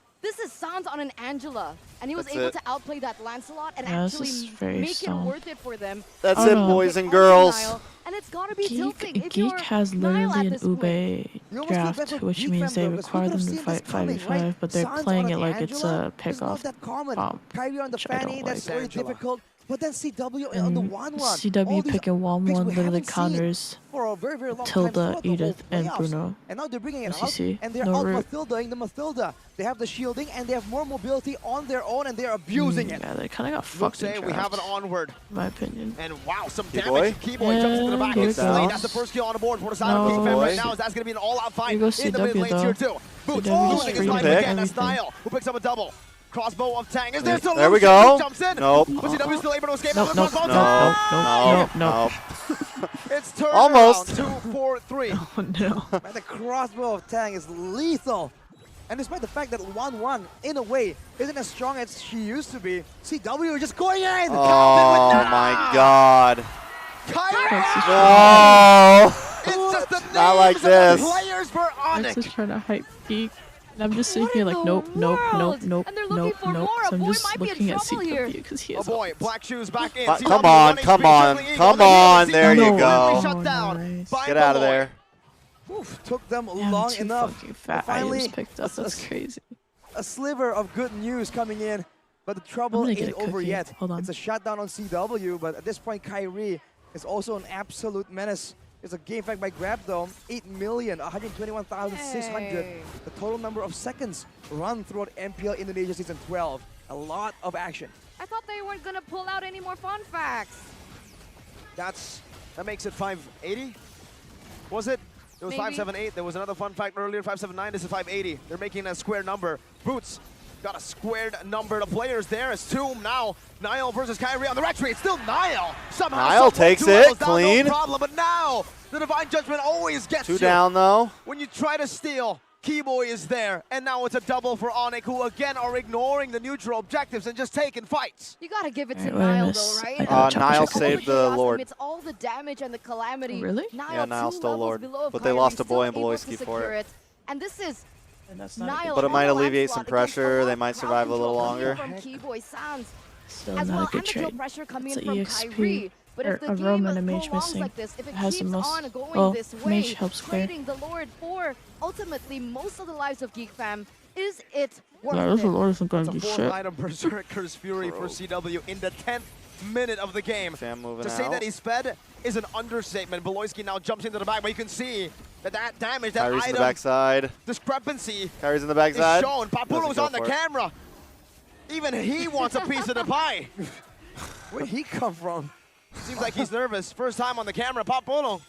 This is Sans on an Angela, and he was That's able it. to outplay that Lancelot and Yeah, this actually is very make it strong. worth it for them. That's Oh, it, no. boys and Onto girls. Niall, and it's gotta be tilting. If Geek you're has Niall literally at an this point. Ube draft, which means they require them to fight 5v5, but they're playing it like it's a pickoff bomb. Kyrie on the which I don't fanny, that's like. very difficult. But then CW on the 1-1. CW picking 1-1 literally counters for a very, very long Tilda, time throughout the whole Edith, and playoffs. Bruno. And now they're bringing it As you out, see, and they're no out root. Mathilda in the Mathilda. They have the shielding, and they have more mobility on their own, and they're abusing it. Yeah, they kind of got Luke fucked in say we have an draft, onward. in my opinion. And wow, some Keyboy? damage. Keyboy jumps into the back. Yeah, It's good Slade. down. That's the first kill on the board for the side of No. Geek Fam right now. That's going to be an all-out fight Here in goes the mid CW lane though. tier 2. Boots CW losing his free life pick again. That's everything. Niall, who picks up a double. Crossbow of Tang. Is there There solution? we go. Luke jumps in. Nope. But CW still able to escape. Nope, Another nope, crossbow. nope. It's turned Almost. around. 2-4-3. Oh no. Man, the crossbow of Tang is lethal. And despite the fact that 1-1, in a way, isn't as strong as she used to be, CW just going in! Oh my god. Kyrie! No! It's just the Not like names of the this. players for I'm Onic. just trying to hype Geek. And I'm just sitting here like, nope, nope, nope, nope, And they're looking nope, for nope. more. So I'm Boy just might be in looking at trouble here. CW because he Oh has boy, Black Shoes back in. Come CW on, running come free, on, juggling come Eagle. on. CW There you quickly go. Shut down Nice. by Get out of Malloy. there. Oof, took them Damn, long two enough. fucking fat Finally, items picked up. That's crazy. A sliver of good news coming in, but the trouble I'm gonna get ain't a over cookie. yet. Hold on. It's a shutdown on CW, but at this point, Kyrie is also an absolute menace. It's a game fact by Grab though, 8,121,600. Hey. The total number of seconds run throughout MPL Indonesia Season 12. A lot of action. I thought they weren't gonna pull out any more fun facts. That makes it 580. Was it? It was Maybe. 578. There was another fun fact earlier, 579. This is 580. They're making a square number. Boots got a squared number. The players there is Tomb now. Niall versus Kyrie on the retreat. It's still Niall. Somehow Niall takes two it, levels down, clean. No problem. But now the Divine Judgment always gets Two you. down though. When you try to steal, Keyboy is there. And now it's a double for Onic, who again are ignoring the neutral objectives and just taking fights. You gotta give it to Alright, what I Niall miss? though, I right? gotta Niall All saved the chaos Lord. amidst all the damage and the calamity. Oh, really? Niall Yeah, Niall two stole levels Lord. below But they Kyrie, lost a boy and still able Beloyski to for secure it. And this is And that's not Niall But it on might the alleviate landslide some against a pressure. lot They of might crowd survive a little control coming longer. From Keyboy Sans, Still as not well, a good and the kill trade. pressure coming It's in a from EXP Kyrie. But or if the a game Roman and Mage prolongs missing. like this, if it Has the keeps most. on going Well, this way, Mage helps clear. trading the Lord for ultimately most of the lives of Geek Fam, is it worth Yeah, this it? Lord isn't going It's to a do fourth shit. item, Berserker's Fury for CW in the 10th minute of the game. Sam moving To say out. that he's fed is an understatement. Beloyski now jumps into the back, but you can see that damage, that Kyrie's in the item backside. discrepancy Kyrie's in the is backside. shown. Papulo's Doesn't go on the for it. camera. Even he wants a piece of the pie. Where'd he come from? Seems like he's nervous. First time on the camera, Papulo.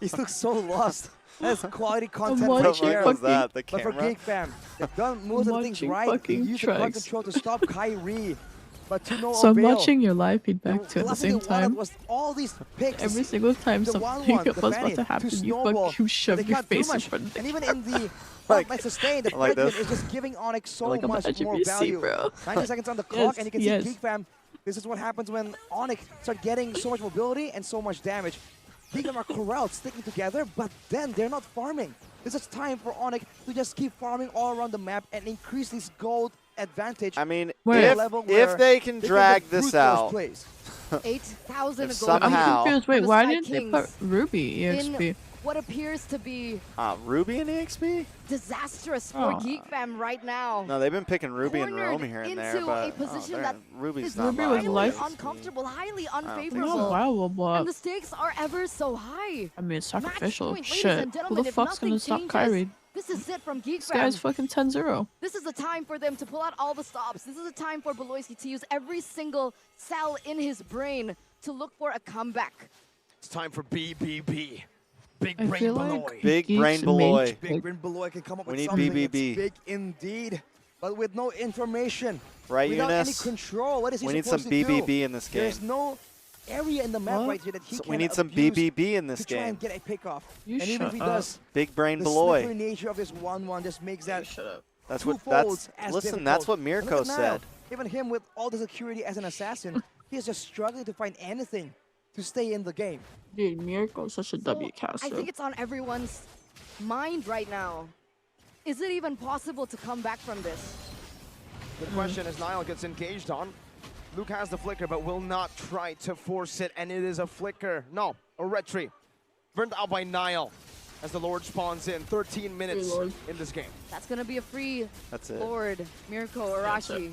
He looks so lost. That's quality content I'm right watching there. What was that? The But for camera? Geek Fam, they've done most of the things watching right. They fucking used the crowd tracks. control to stop Kyrie, but to no So I'm avail. watching your live feedback too at the last thing same they wanted time. was all these picks. Every single time the something 1-1, was the about Fanny, to happen, you snowball, fucking but shove they your can't do face in much. front of the And even in the Like- like sustain, the like fragment this. is just giving Onic so Like, much imagine more you see, value. bro. 90 seconds on the clock, Yes, and you can yes. see Geek Fam. This is what happens when Onic start getting so much mobility and so much damage. Geek Fam are corralled, sticking together, but then they're not farming. This is time for Onic to just keep farming all around the map and increase this gold advantage. I mean, Wait. if they can drag get this brute force out, plays. 8,000 If gold. I'm somehow- confused. Wait, The why Sky didn't they Kings put Ruby in EXP? what appears to be Ruby and EXP? disastrous for Aw. Geek Fam right now. No, they've been picking Ruby and Cornered Romy here and there, into but a position they're- that Ruby's is not Ruby was viable. highly life- uncomfortable, highly don't think unfavorable. so. Wow, but And the stakes are ever so high. I mean, it's Match sacrificial. point, ladies Shit. and Who gentlemen, the if fuck's gonna nothing stop changes, Kyrie? This is it from Geek This Fam. guy's fucking 10-0. This is the time for them to pull out all the stops. This is the time for Beloyski to use every single cell in his brain to look for a comeback. It's time for BBB. Big I Brain feel like Beloy. Big Geeks Brain Mage, Beloy. Big Brain Beloy can come up We with need something BBB. that's big indeed, but with no information. Right, without Eunice? any control. What is he We need supposed some to do? BBB in this game. There's no area in the map What? right here that he So can we need some abuse BBB in this to try game. and get a pick off. You And even if shut he up. does, Big Brain the Beloy. slippery nature of this 1-1 just makes that Shut up. That's two what. That's folds as listen. That's difficult. what Mirko Look at said. Niall. Even him with all the security as an assassin, he is just struggling to find anything to stay in the game. Dude, Miracle's such a W caster. I think it's on everyone's mind right now. Is it even possible to come back from this? Good question as Niall gets engaged on. Luke has the flicker, but will not try to force it, and it is a flicker. No, a retreat. Burned out by Niall as the Lord spawns in. 13 minutes Lord. in this game. That's gonna be a free That's it. Lord, Mirko Arashi.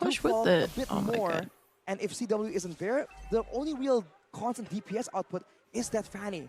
push do fall with it. a bit Oh my more. god. And if CW isn't there, the only real constant DPS output is that Fanny.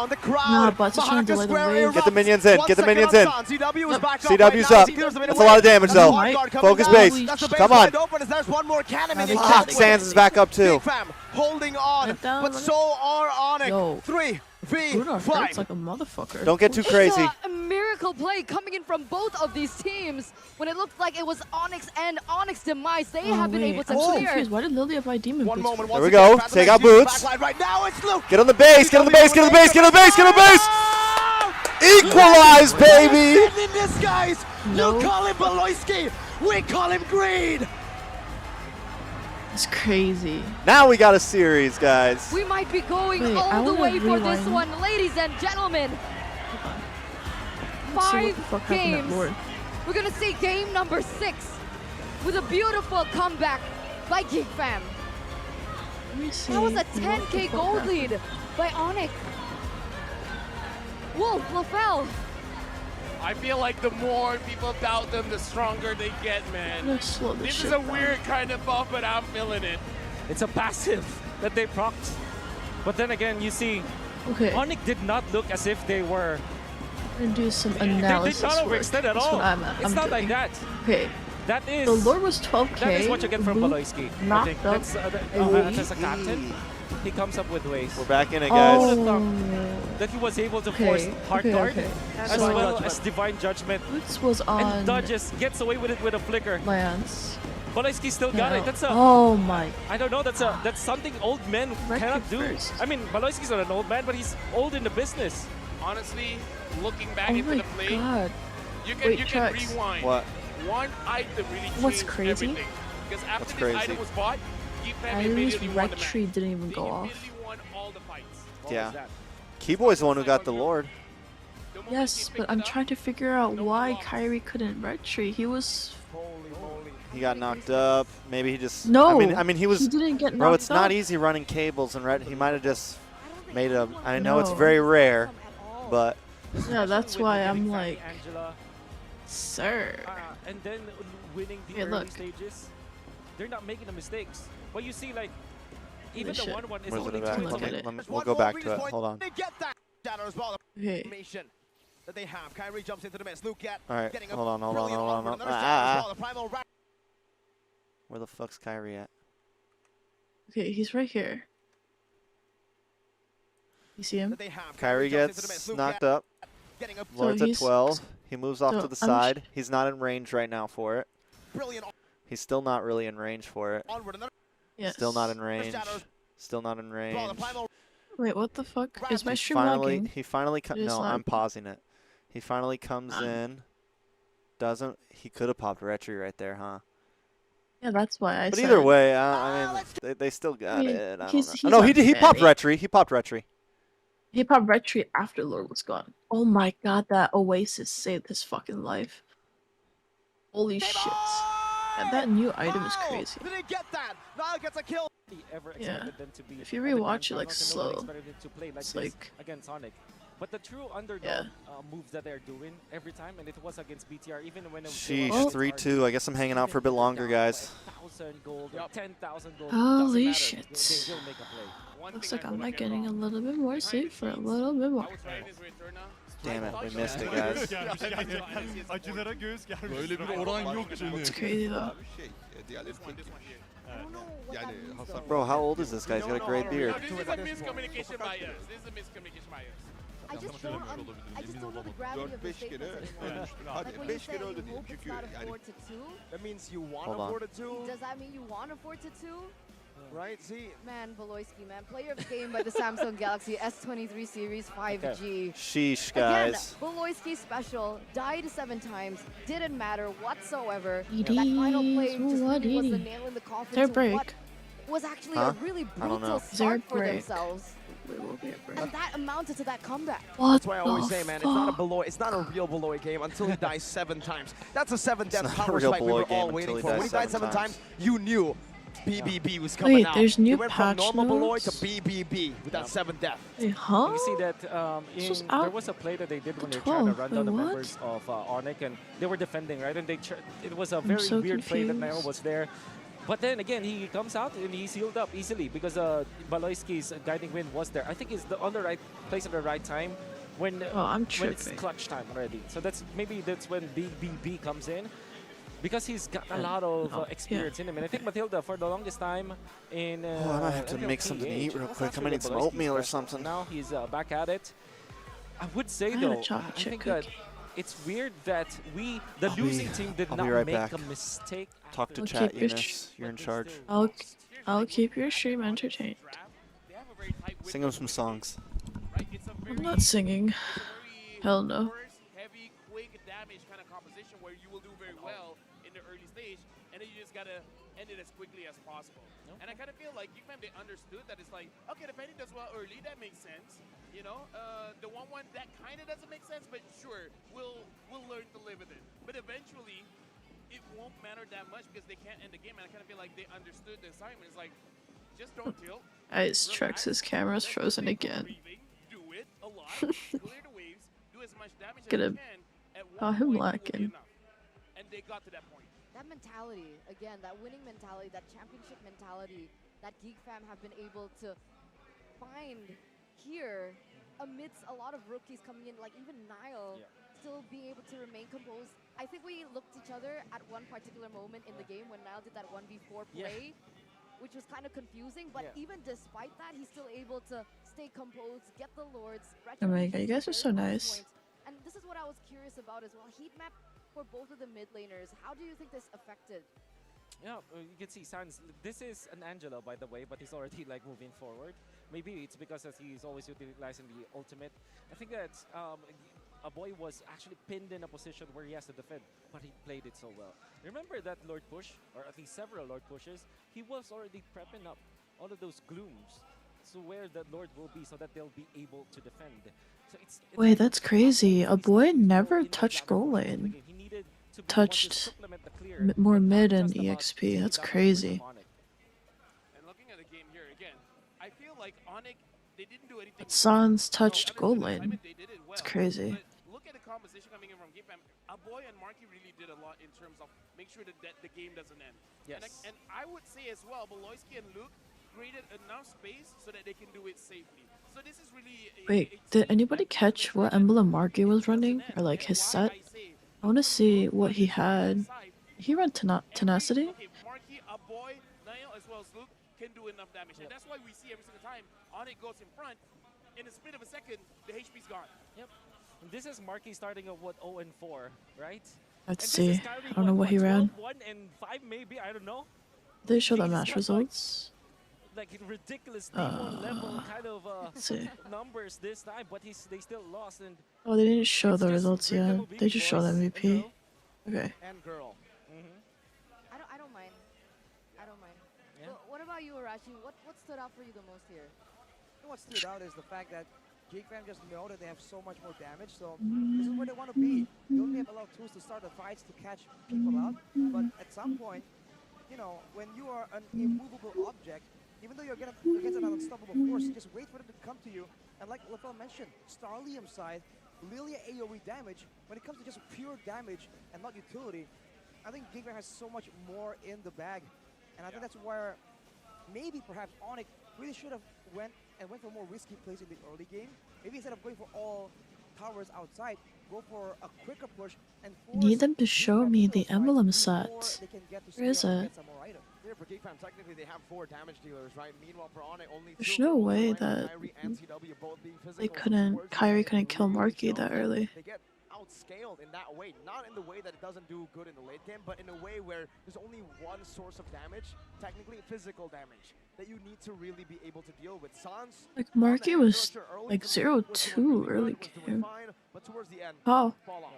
down. The crowd. Nah, bots are trying to delay the wave. Get the minions in. Get the minions in. CW is back up. CW's right now. up. Steelers have been That's a lot of away. damage though. Hardguard coming Focus down. base. That's the base Come on. wide open as there's one more cannon minion. Fuck, Sands is back up too. Geek Fam holding on, but so are Onic. Yo. 3v5. hurts like a motherfucker. Don't get too crazy. A miracle play coming in from both of these teams when it looked like it was Onyx and Onyx demise. They have been able to I'm so clear. confused. Why did Lily apply demon One moment. There we go. Take out boots. Right now it's Luke. Get on the base. Get on the base. Get on the base. Get on the base. Get on the base. Equalize, baby. In this, guys. You call him Beloyski. We call him Greed. It's crazy. Now we got a series, guys. We might be going Wait, I all the wanna way for this rewind. one, ladies and gentlemen. Let's see what 5 the fuck happened at games. Lord. We're gonna see game number 6 with a beautiful comeback by Geek Fam. Let me see. That was a what the 10k fuck gold happened. lead by Onic. Wolf, LaFell. I feel like the more people doubt them, the stronger they get, man. Let's slow this This shit is a down. weird kind of buff, but I'm feeling it. It's a passive that they procced. But then again, you see, Okay. Onic did not look as if they were. I'm gonna do some They analysis did not work. overextend at That's all. what I'm It's not like doing. that. Okay. That is. The Lord was 12k. That is what you get from Luke Baloyski. I knocked think up that's Elite. as a captain. He comes up with ways. We're back in it, guys. I would have thought that he was able to Okay, force hard okay, guard okay. as So- well as divine judgment. Boots was on And dodges, gets away with it with a flicker. Lance. Baloyski still got it. That's a. Oh my. I don't know. That's something old men cannot do. first. I mean, Baloyski's not an old man, but he's old in the business. Honestly, looking back Oh into my the play, god. you can Wait, you can Chucks. rewind. What? One item really changed What's crazy? everything. Because after What's this crazy? item was bought, Geek Fam Iris immediately won red the match. tree didn't even They go off. immediately won all the fights. Yeah. Keyboy's the one who got the Lord. Yes, but I'm trying to figure out why Kyrie couldn't red tree. He was. He got knocked up. Maybe he just. No, I mean, he was. he didn't get Bro, knocked it's not up. easy running cables and red. He might have just made a. I know it's No. very rare, but Yeah, that's why I'm like, Angela. sir. And then winning the Hey, early look. stages, they're not making the mistakes. But you see, like, even Holy the shit. 1-1 is where's only it at? two. Look at it. We'll go back to it. Hold on. They get that shadow as well. Okay. Formation that they have. Kyrie jumps into the mess. Luke get All right, getting a hold on. brilliant onward. Another shadow as Ah, well. The primal rat. Where the fuck's Kyrie at? Okay, he's right here. You see him? that they have. Kyrie jumps into the mess. gets Luke knocked get up. getting a Lord's at he's- 12. He moves off so to the I'm side. He's not in range right now for it. brilliant He's still not really in range for it. onward. Another Yes. Still not in range. shadows. Still not in well, range. the primal Wait, what the fuck? Is my He stream finally, lagging? he finally It is no, I'm lagging. pausing it. He finally comes in. Doesn't he could have popped retry right there, huh? Yeah, that's why I But said. either way, I mean, they still got mean, it. I he's- don't he's know. No, he on popped Fanny. retry. He popped retry. He popped red tree after Lord was gone. Oh my god, that Oasis saved his fucking life. Holy shit. And that new item is crazy. Did he get that? Niall gets a kill. Ever Yeah. expected them to be If you at the rewatch it, like, Grandfinals, and nobody slow, expected them to play like it's this like- against Sonic. But the true underdog moves that they're doing every time, and it was against BTR, even when it was Sheesh, 3-2. I guess I'm hanging out for a bit longer, guys. 1,000 gold, 10,000 gold. Holy doesn't matter. shit. They will make a play. Looks like I'm not getting a little bit more safe for a little bit more. Damn it, we missed it, guys. Acılara göz gelmiş. Böyle bir oran yok canım. It's crazy though. Yani hasar. Bro, how old is this guy? He's got a great beard. This is a miscommunication by us. This is a miscommunication by us. I just don't know the gravity of the 4-5 kere statements anymore. ölmüştür. Like Hadi when you 5 say kere you öldü diyelim. hope it's Çünkü not a yani 4-2, That means you want Hold a on. 4-2, does that mean you want a 4-2? right? See, Man, Baloyski, man. Player of the game by the Samsung Galaxy S23 Series 5G. Sheesh, Again, guys. Baloyski special, died 7 times, didn't matter whatsoever. It That final play is just what really was it the is. nail in the coffin Is there a to break? what was actually Huh? a really I don't brutal know. Is there a start for break? themselves. There will be a break. And that amounted to that comeback. What that's why I always the say, man, it's not a fuck? Beloy, it's not a real Beloy game until he dies 7 times. That's a 7-death not a power real spike we Beloy were game all until waiting he for. dies When he died 7 7 times, you knew BBB was Wait, coming out. there's new He went from patch normal Beloy to notes? BBB with that 7 death. Wait, huh? You see that This was there out was a play that they did when the they were trying to 12th. run down the Wait, what? members of Onic, and they were defending, right? And it was a very so weird play that confused. Nairo was there. But then again, he comes out and he's healed up easily because Baloyski's guiding wind was there. I think he's on the right place at the right time when Oh, I'm when it's tripping. clutch time already. So that's when BBB comes in. Because he's got a lot of experience in him. And I think Matilda, for the longest time in... Oh, I might have to NLPH, make something to eat real was quick. I might actually need some Baloyski's oatmeal or best. something. Now he's back at it. I would say, I had a though, chocolate I chip think that cookie. it's weird that the I'll be- losing team did I'll not be right make back. a mistake. Talk to I'll chat, keep your Eunice. You're in charge. I'll keep your stream entertained. Sing them some songs. I'm not singing. Hell no. Heavy, quick damage kind of composition where you will do very well in the early stage, and then you just gotta end it as quickly as possible. And I kind of feel like Geek Fam, they understood that it's like, okay, the Penny does well early, that makes sense. You know, the 1-1, that kind of doesn't make sense, but sure, we'll learn to live with it. But eventually, it won't matter that much because they can't end the game. And I kind of feel like they understood the assignment. It's like, just don't tilt. Guys, Trex's camera's frozen again. Do it a lot, clear the waves, do as much damage as Gonna you can. At call one him point, it will be lacking. enough. And they got to that point. That mentality, again, that winning mentality, that championship mentality that Geek Fam have been able to find here amidst a lot of rookies coming in, like even Niall, still being able to remain composed. I think we looked at each other at one particular moment in the game when Niall did that 1v4 play, which was kind of confusing, but even despite that, he's still able to stay composed, get the Lords. Oh my god, you guys are so nice. And this is what I was curious about as well. Heat map for both of the mid laners. How do you think this affected? Yeah, you can see Sans. This is an Angela, by the way, but he's already like moving forward. Maybe it's because as he's always utilizing the ultimate. I think that a boy was actually pinned in a position where he has to defend, but he played it so well. Remember that Lord push, or at least several Lord pushes? He was already prepping up all of those glooms to where the Lord will be so that they'll be able to defend. So it's Wait, that's crazy. A boy never touched goal lane. Touched more mid and EXP. That's crazy. And looking at the game here again, I feel like Onic, they didn't do anything. But Sans touched goal lane. It's crazy. But look at the composition coming in from Geek Fam. Aboy and Marky really did a lot in terms of make sure that the game doesn't end. Yes. And I would say as well, Beloyski and Luke created enough space so that they can do it safely. So this is really Wait, did anybody catch what emblem Marky was running? Or like his set? I want to see what he had. He ran Tenacity? Okay, Marky, Aboy, Niall, as well as Luke can do enough damage. And that's why we see every single time Onic goes in front, in the split of a second, the HP's gone. Yep. And this is Marky starting at what, 0-4, right? Let's see. I don't know what he ran. 1 and 5 maybe, I don't know. Did they show the match results? Like ridiculous D1 level kind of let's see. numbers this time, but they still lost. And Oh, they didn't show the results yet. They just showed the MVP. Okay. And girl. I don't mind. I don't mind. Yeah. Well, what about you, Arashi? What stood out for you the most here? You know what stood out is the fact that Geek Fam just know that they have so much more damage, so this is where they want to be. You only have a lot of tools to start the fights to catch people out, but at some point, you know, when you are an immovable object, even though you're against an unstoppable force, just wait for them to come to you. And like LaFell mentioned, Starlium side, Lilia AoE damage, when it comes to just pure damage and not utility, I think Geek Fam has so much more in the bag. And I think that's where maybe perhaps Onic really should have went for more risky plays in the early game. Maybe instead of going for all towers outside, go for a quicker push and Need them to show me the emblem set. Where is it? Here for Geek Fam, technically they have 4 damage dealers, right? Meanwhile for Onic only 2. There's no way that Kyrie couldn't kill Marky that early. They get outscaled in that way, not in the way that it doesn't do good in the late game, but in a way where there's only one source of damage, technically physical damage, that you need to really be able to deal with. Sans, Like Marky was like 0-2 early game. but towards the end, Oh. fall off.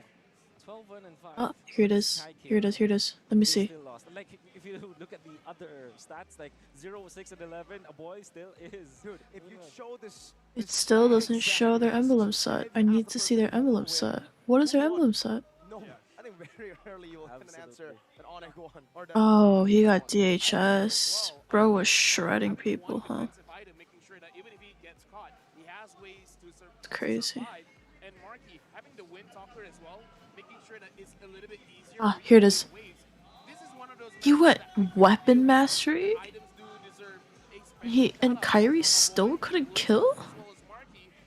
12, 1 and 5. Oh, here it is. Here it is. Here it is. Let me see. Still lost. Like if you look at the other stats, like 0, 6, and 11, a boy still is. Dude, if you show this, It still doesn't show their emblem set. I need to see their emblem set. What is their emblem set? no, I think very early you will have an answer that Onic won. Or that Oh, he got DHS. Bro was shredding people, huh? Making sure that even if he gets caught, he has ways to It's crazy. survive. And Marky having the wind talker as well, making sure that it's a little bit easier. Ah, here it is. This is one of those You went weapon mastery? items do deserve a He and Kyrie still couldn't kill?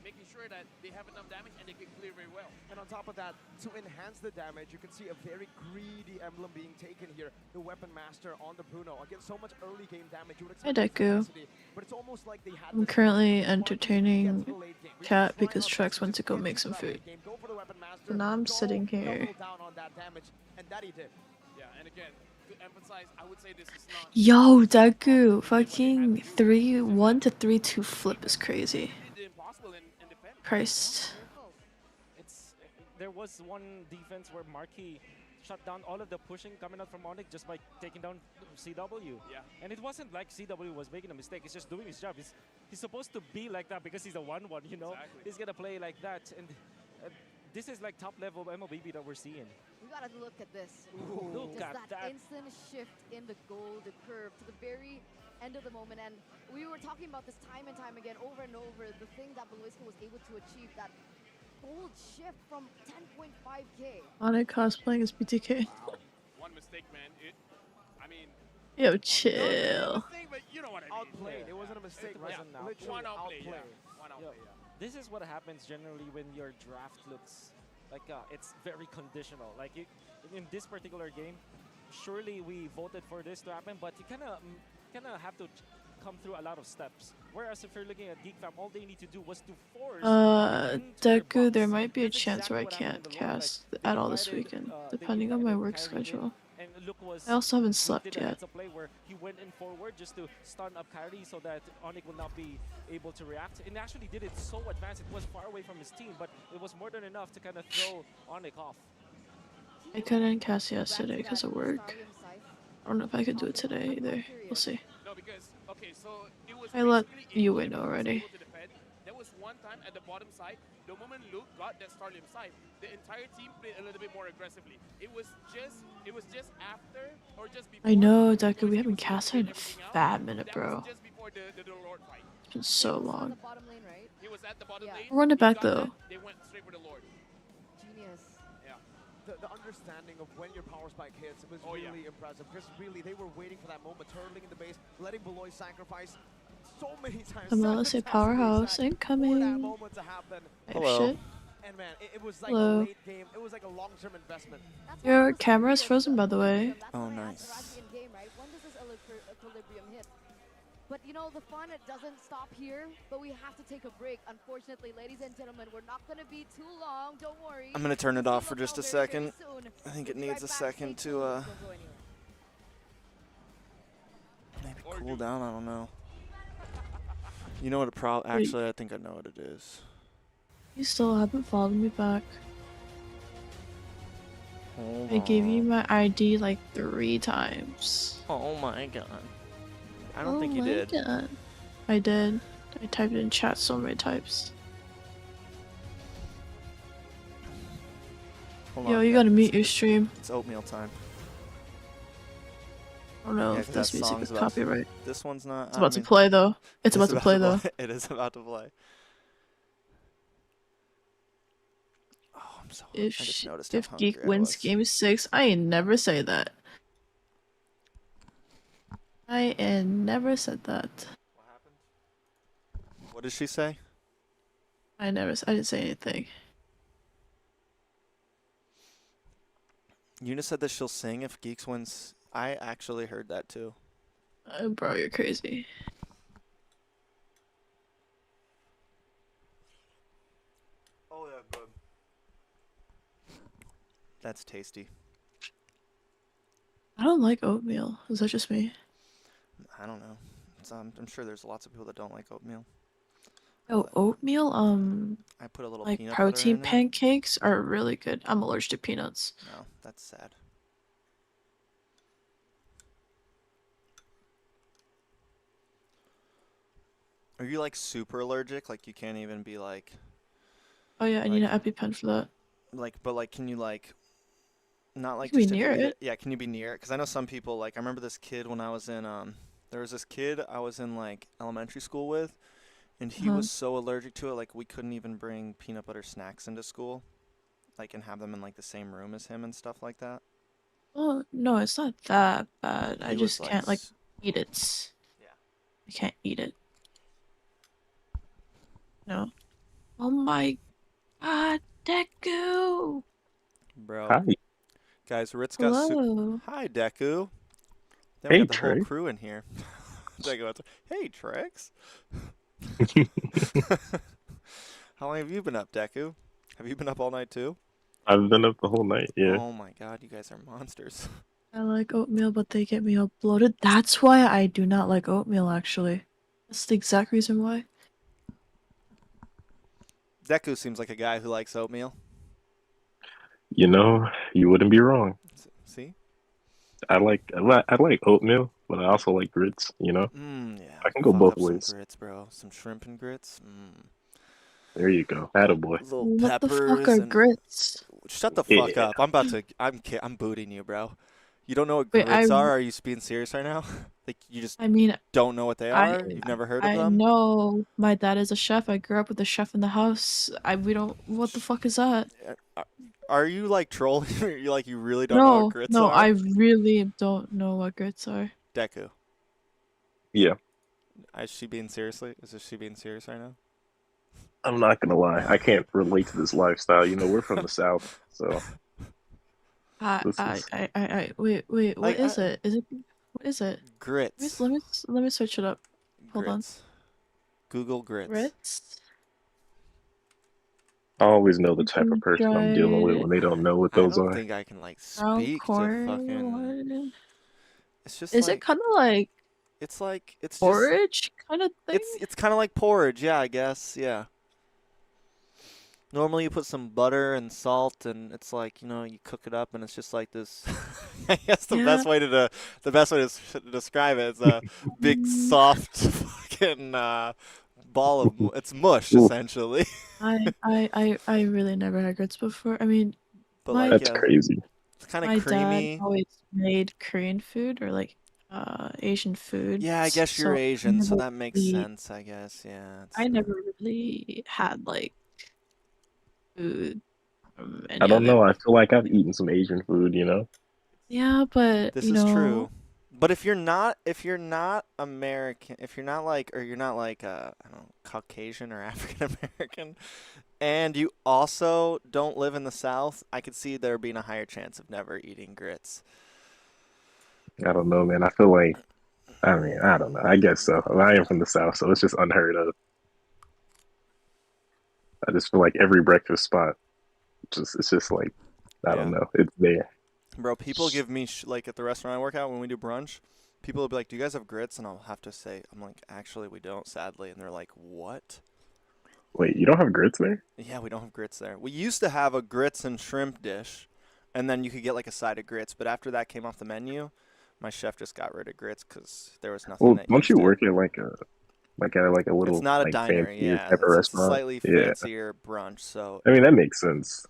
making sure that they have enough damage and they can clear very well. And on top of that, to enhance the damage, you can see a very greedy emblem being taken here. The Weapon Master on the Bruno. Again, so much early game damage. You would Hey, expect Deku. tenacity, but it's almost like they had I'm this currently entertaining Cat because Trex went to go make some food. Go for the Weapon Master. So now I'm Go sitting here. double down on that damage, and that he did. Yeah, and again, to emphasize, I would say this is not Yo, Deku, fucking 3-1 to 3-2 flip is crazy. impossible in defense. Christ. There was one defense where Marky shut down all of the pushing coming out from Onic just by taking down CW. Yeah. And it wasn't like CW was making a mistake. He's just doing his job. He's supposed to be like that because he's a 1-1, you know? Exactly. He's going to play like that. And this is like top level MLBB that we're seeing. We gotta look at this. Look Just at that. instant shift in the goal, the curve to the very end of the moment. And we were talking about this time and time again, over and over. The thing that Beloisco was able to achieve, that bold shift from 10.5K. Onic cosplaying as BTK. Wow. One mistake, man. I mean, Yo, chill. mistake, but you know what I mean. Outplayed. It wasn't a mistake. It wasn't literally One outplay. Yeah. outplayed. One Yo, outplay. Yeah. this is what happens generally when your draft looks like it's very conditional. Like in this particular game, surely we voted for this to happen, but you kind of have to come through a lot of steps. Whereas if you're looking at Geek Fam, all they need to do was to force. Deku, there might be a chance where I can't cast at all this weekend, depending on my work schedule. And look was I also haven't slept did a yet. heads-up play where he went in forward just to stun up Kyrie so that Onic will not be able to react. And actually did it so advanced, it was far away from his team, but it was more than enough to kind of throw Onic off. I couldn't cast yesterday because of work. I don't know if I could do it today either. We'll see. No, because okay, so it was. I let basically you able win to already. defend. There was one time at the bottom side, the moment Luke got that Starlim side, the entire team played a little bit more aggressively. It was just after or just before. I know, Deku, we haven't casted in a fat minute, bro. Just before the Lord fight. It's been so long. He was at the bottom lane. Run it he back got that, though. They went straight for the Lord. Genius. Yeah. The understanding of when your power spike hits was really impressive. Because really, they were waiting for that moment, turtling in the base, letting Beloy sacrifice so many times. I'm gonna say powerhouse incoming. For that moment to happen. Hello. Shit. And man, it was like Hello. a late game. It was like a long-term investment. Your camera's frozen, by the way. Oh, nice. Game, right? When does this equilibrium hit? But you know, the fun, it doesn't stop here, but we have to take a break. Unfortunately, ladies and gentlemen, we're not going to be too long. Don't worry. I'm gonna turn it off for just a Very, very second. soon. I think it We'll be needs right a back. second Stay to tuned. Don't go anywhere. maybe cool down. I don't know. You know what a problem? Actually, I think I know what it is. You still haven't followed me back. Hold I gave you on. my ID like 3 times. Oh my god. I don't think you my did. God. I did. I typed it in chat so many times. Hold Yo, on, you guys. gotta mute your stream. It's oatmeal time. I don't know Yeah, if 'cause this that music song's is about- copyright. This one's not. It's I about to mean, play though. It's about to play though. It is about to play. Oh, I'm so. I just noticed how If hungry Geek I wins was. game 6, I ain't never say that. I ain't never said that. What did she say? I didn't say anything. Una said that she'll sing if Geeks wins. I actually heard that too. Bro, you're crazy. Oh yeah, good. That's tasty. I don't like oatmeal. Is that just me? I don't know. I'm sure there's lots of people that don't like oatmeal. Oh, oatmeal, I put a little like peanut butter protein in it. pancakes are really good. I'm allergic to peanuts. No, that's sad. Are you like super allergic? Like you can't even be like, Oh yeah, I need an EpiPen for that. but like, can you like, not like can be just if you near eat it. Yeah, can you be near it? Because I know some people, like, I remember this kid when I was in, there was this kid I was in like elementary school with, and he Uh-huh. was so allergic to it, like we couldn't even bring peanut butter snacks into school, like, and have them in like the same room as him and stuff like that. Oh no, it's not that bad. I He was, just like, can't like eat it. Yeah. I can't eat it. No. Oh my god, Deku! Bro. Hi. Guys, Ritz got Hello. Hi, Deku. Then Hey, we got the whole Trey. crew in here. Deku went, hey, Trex. How long have you been up, Deku? Have you been up all night too? I've been up the whole night, yeah. Oh my god, you guys are monsters. I like oatmeal, but they get me all bloated. That's why I do not like oatmeal, actually. That's the exact reason why. Deku seems like a guy who likes oatmeal. You know, you wouldn't be wrong. See? I like oatmeal, but I also like grits. You know, Yeah. I can go Fuck both up ways. Some grits, bro. Some shrimp and grits. There you go, attaboy. Little What the peppers fuck are and grits? Shut the fuck Yeah. up. I'm booting you, bro. You don't know what Wait, grits are? Are you being serious right now? Like you just I mean, don't know what they are? You've never heard of I them? know my dad is a chef. I grew up with a chef in the house. We don't. What the fuck is that? Are you like trolling? You really don't know what grits no, are? I really don't know what grits are. Deku. Yeah. Is she being serious right now? I'm not gonna lie, I can't relate to this lifestyle. You know, we're from the South, so. Wait, what is it? What is it? Grits. Let me search it up. Hold on. Google grits. Grits? I always know the type of person I'm dealing with when they don't know what those I don't are. think I can Brown speak to corn, fucking. It's just Is like it kind of like it's porridge kind of thing? It's kind of like porridge, yeah, I guess, yeah. Normally you put some butter and salt, and it's like, you know, you cook it up, and it's just like this. I guess the best way to describe it is a big soft fucking ball of it's mush essentially. I really never had grits before. I mean, But That's crazy. It's kind of my creamy. dad always made Korean food or like Asian food. Yeah, I guess you're so Asian, so never that makes really- sense. I guess, yeah. I never really had like food from any I don't other. know. I feel like I've eaten some Asian food, you know? Yeah, but This you is know, true. But if you're not American, if you're not like I don't know, Caucasian or African American, and you also don't live in the South, I could see there being a higher chance of never eating grits. I don't know, man. I feel like, I mean, I don't know. I guess so. I am from the South, so it's just unheard of. I just feel like every breakfast spot, it's just like, I don't know. It's there. Bro, people give me like at the restaurant I work at when we do brunch, people will be like, "Do you guys have grits?" And I'll have to say, "I'm like, actually, we don't, sadly." And they're like, "What?" Wait, you don't have grits there? Yeah, we don't have grits there. We used to have a grits and shrimp dish, and then you could get like a side of grits. But after that came off the menu, my chef just got rid of grits because there was nothing. Well, that don't used you it. work at like a little It's not a like, diner, fancier yeah. type of It's a restaurant? slightly Yeah. fancier brunch. So I mean, that makes sense.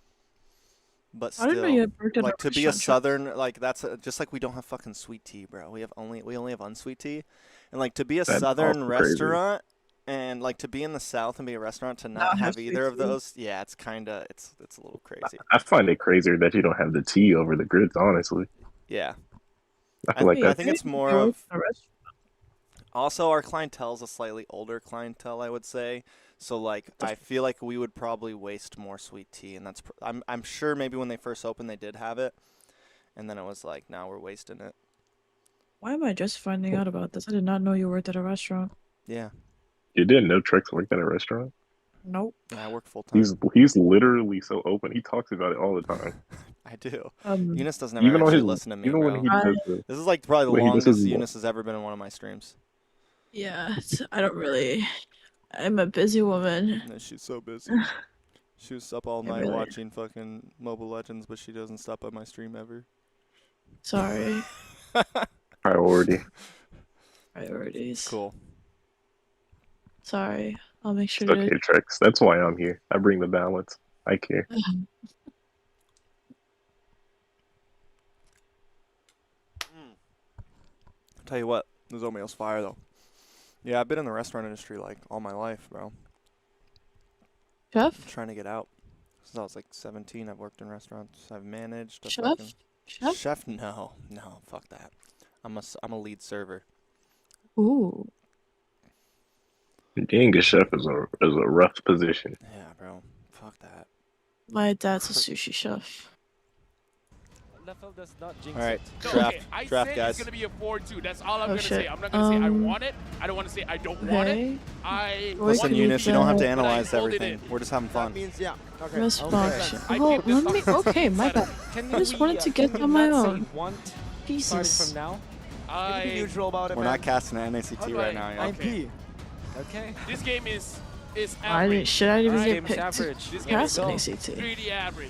But I didn't know you had worked at like a to be a restaurant, Chuck. southern, like that's just like we don't have fucking sweet tea, bro. We only have unsweet tea, and like to be a That's southern also crazy. restaurant, and like to be in the South and be a restaurant to not have either of those, yeah, it's kinda it's a little crazy. I find it crazier that you don't have the tea over the grits, honestly. Yeah, I feel like I that's think it's more of. Also, our clientele is a slightly older clientele, I would say. So, like, I feel like we would probably waste more sweet tea, and that's. I'm sure maybe when they first opened, they did have it, and then it was like, now we're wasting it. Why am I just finding out about this? I did not know you worked at a restaurant. Yeah. You didn't know Trex worked at a restaurant? Nope. Yeah, I work full time. He's literally so open. He talks about it all the time. I do. Um, Eunice doesn't ever even on actually his- listen to me, even when bro. he does the- This is like probably the when he does longest his- Eunice has ever been in one of my streams. Yeah, I don't really. I'm a busy woman. No, she's so busy. She was up all night really- watching fucking Mobile Legends, but she doesn't stop at my stream ever. Sorry. Priority. Priorities. Cool. Sorry. I'll make sure It's to. okay, Trex. That's why I'm here. I bring the balance. I care. Tell you what, this oatmeal's fire though. Yeah, I've been in the restaurant industry like all my life, bro. Chef? I'm trying to get out. Since I was like 17, I've worked in restaurants. I've managed. I've Chef? fucking- Chef? Chef? No, fuck that. I'm a lead server. Ooh. Being a chef is a rough position. Yeah, bro. Fuck that. My dad's a sushi chef. Level does not jinx All right, it. No, draft, okay, I draft, said guys. it's gonna be a 4-2. That's all I'm Oh, gonna shit. say. I'm not gonna say I Um, want it. I don't want to say I don't want okay. it. I Listen, want Eunice, it, you don't have to but I analyze hold it everything. in. We're just having fun. Means yeah. Okay. Misfunction. I Oh, keep this let me. fucking Okay, my bad. Can I just we, wanted to get can on we my not say own. want Jesus. starting from now? Can you be neutral about it, We're man? not casting an NACT How do right I- now, yeah. I'm P. Okay. This game is I didn't. average. Should I even Alright? get Game's picked? average. This game is Pass an ACT. 3D average.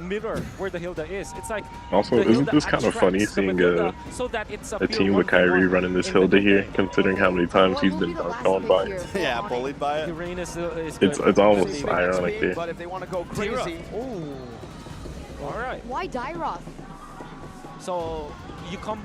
mirror where the Hilda is. It's like Also, the isn't Hilda this kind of funny attracts the seeing Hilda so that it's a pure team with 1v1 Kyrie running this in the Hilda middle here, game. considering how many times he's been dunked on by it? Yeah, bullied by it. Uranus is It's good. almost ironic here. But if they want to go Tira. crazy, All right. Why Dyroth? So you come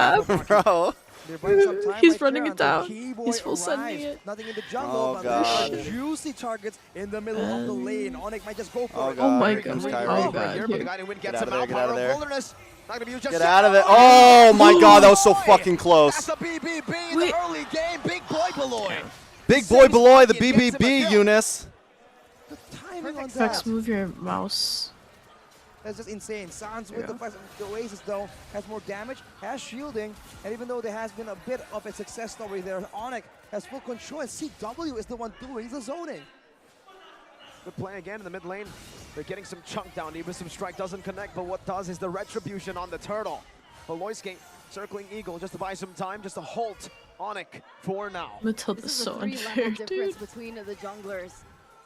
Bro. They're buying some time He's right running there it down. until Keyboy He's full sending arrives. it. Nothing in the jungle, Oh, but there are God. juicy targets in the middle of the lane. Onic might just go for Oh, it. God. Oh my Here comes God. Kyrie. Oh God. Here, but the guy who Get gets out him of there, out. get out Power of of there. Wilderness. Not gonna be used just Get yet. out of it. Oh my God, that was so fucking That's close. a BBB in the early game. Big boy Beloy. Big boy Beloy, the Gets him a BBB, kill. Eunice. Timing on Vex, that. move your mouse. That's just insane. Sans with Yeah. the Oasis though has more damage, has shielding, and even though there has been a bit of a success story there, Onic has full control, and CW is the one doing the zoning. Good play again in the mid lane. They're getting some chunk down. Even some strike doesn't connect, but what does is the retribution on the turtle. Beloyski circling Eagle just to buy some time, just to halt Onic for now. Matilda's This is so a three-level unfair, difference dude. between the junglers.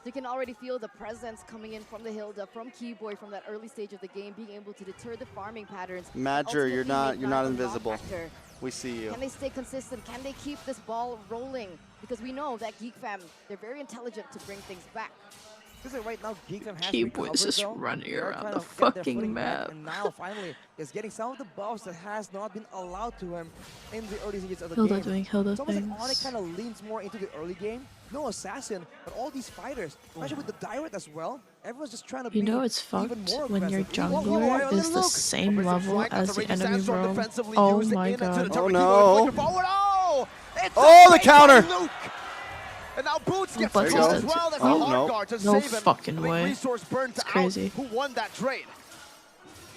You can already feel the presence coming in from the Hilda, from Keyboy, from that early stage of the game, being able to deter the farming patterns. and Madger, you're ultimately not make Nile a invisible. non-factor. We see you. Can they stay consistent? Can they keep this ball rolling? Because we know that Geek Fam, they're very intelligent to bring things back. Because right now Geek Fam has Keyboy is recovered, just though. running They are around trying the to get their fucking footing back, map. and now finally is getting some of the buffs that has not been allowed to him in the early stages of the Hilda game. doing Hilda It's almost things. like Onic kind of leans more into the early game. No assassin, but all these fighters, especially with the Direct as well, everyone's just trying to You be know it's even fucked more when your aggressive. Whoa, whoa, whoa, jungler whoa, is the look. same level Flank, as that's a the Raging enemy Sandstorm roam. defensively Oh used my in into the God. turret. Oh, Keyboy no. flicker forward. Oh! It's Oh, a the fake by counter. Luke. And now Boots gets Butt's the is call dead as too. well. That's Oh, a hard no. guard to No save him. fucking Big way. resource burnt It's out. crazy. Who won that trade?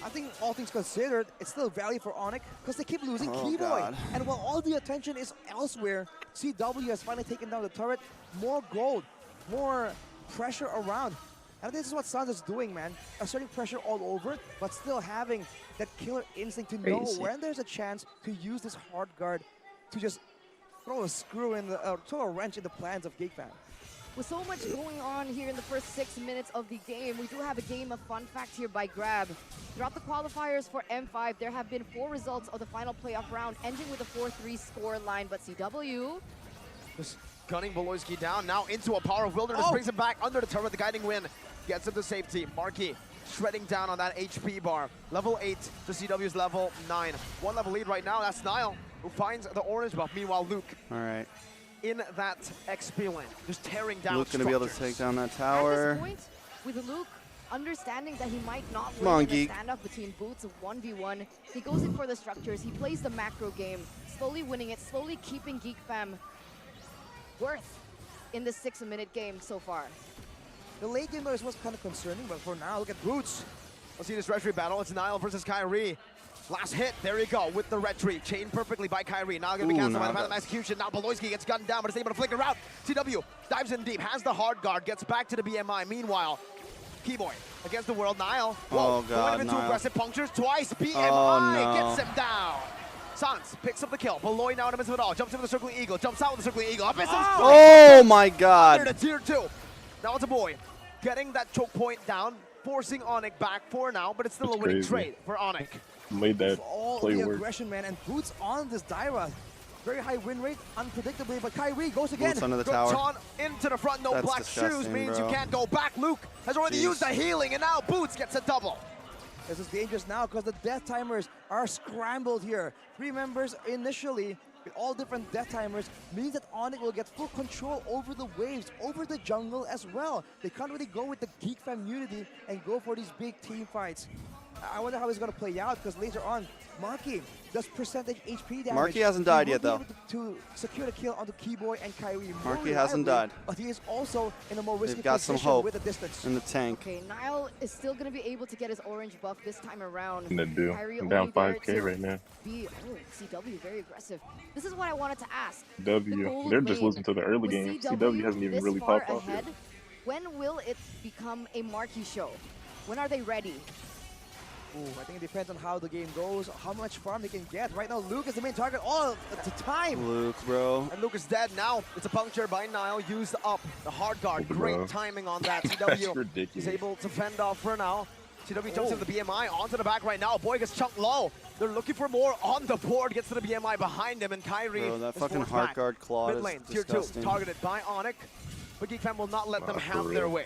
I think all things considered, it's still value for Onic because they keep losing Oh, Keyboy. God. And while all the attention is elsewhere, CW has finally taken down the turret. More gold, more pressure around. And this is what Sans is doing, man. Asserting pressure all over, but still having that killer instinct to know Crazy. when there's a chance to use this hard guard to just throw a screw in the, throw a wrench in the plans of Geek Fam. With so much going on here in the first 6 minutes of the game, we do have a game of fun fact here by Grab. Throughout the qualifiers for M5, there have been 4 results of the final playoff round, ending with a 4-3 score line, but CW... Just gunning Beloyski down, now into a Power of Wilderness, brings him back under the turret, the guiding win, gets him to safety. Markey shredding down on that HP bar. Level 8 to CW's level 9. 1 level lead right now, that's Nile, who finds the orange buff. Meanwhile, Luke All right. in that XP lane, just tearing down Luke's going to be able to take down that tower. At this point, with Luke understanding that he might not Come on, win in Geek. a standoff between Boots of 1v1, he goes in for the structures, he plays the macro game, slowly winning it, slowly keeping Geek Fam worth in this 6-minute game so far. The late game though is what's kind of concerning, but for now, look at Boots. Let's see this retry battle. It's Nile versus Kyrie. Last hit, there you go, with the retry. Chained perfectly by Kyrie. Now gonna be Ooh, canceled by now the that's- execution. Now Beloyski gets gunned down, but is able to flicker out. CW dives in deep, has the hard guard, gets back to the BMI. Meanwhile, Keyboy against the world. Nile. Oh, Whoa, God, going into Nile. aggressive punctures twice. BMI Oh, no. gets him down. Sans picks up the kill. Beloy now in the midst of it all. Jumps in with the circling eagle. Jumps out with the circling eagle. Up is some Oh, my under God. the tier 2. Now it's a boy getting that choke point down, forcing Onic back for now, but it's still a winning crazy. trade for Onic. Made that All play the work. aggression, man, and Boots on this Dyra. Very high win rate, unpredictably, but Kyrie goes again. Boots under the Good tower. taunt into the front, no That's black shoes disgusting, means bro. you can't go back. Luke has already Jeez. used the healing, and now Boots gets a double. This is dangerous now because the death timers are scrambled here. 3 members initially with all different death timers means that Onic will get full control over the waves, over the jungle as well. They can't really go with the Geek Fam unity and go for these big team fights. I wonder how it's going to play out because later on, Markey does percentage HP damage. Markey hasn't He died will yet, be though. able To secure the kill onto Keyboy and Kyrie. more Markey hasn't reliably, died. But he is also in a more risky They've got some position hope with the distance. in the tank. Okay, Nile is still going to be able to get his orange buff this time around. And they do. Kyrie I'm only down there 5K to right now. be, CW, very aggressive. This is what I wanted to ask. W. gold They're just lane, losing to the early with game. CW hasn't even this really far popped off ahead, yet. when will it become a marquee show? When are they ready? Ooh, I think it depends on how the game goes, how much farm they can get. Right now, Luke is the main target all the time. Luke, bro. And Luke is dead now. It's a puncture by Nile, used up the hard guard. Great Bro. timing on that. That's CW ridiculous. is able to fend off for now. CW jumps into the BMI, onto the back right now. Boy gets chunked low. They're looking for more on the board, gets to the BMI behind him, and Kyrie Bro, that is fucking forced hard back. guard claw Mid is lane, tier 2, disgusting. targeted by Onic. But Geek Fam will not let them for have real. their way.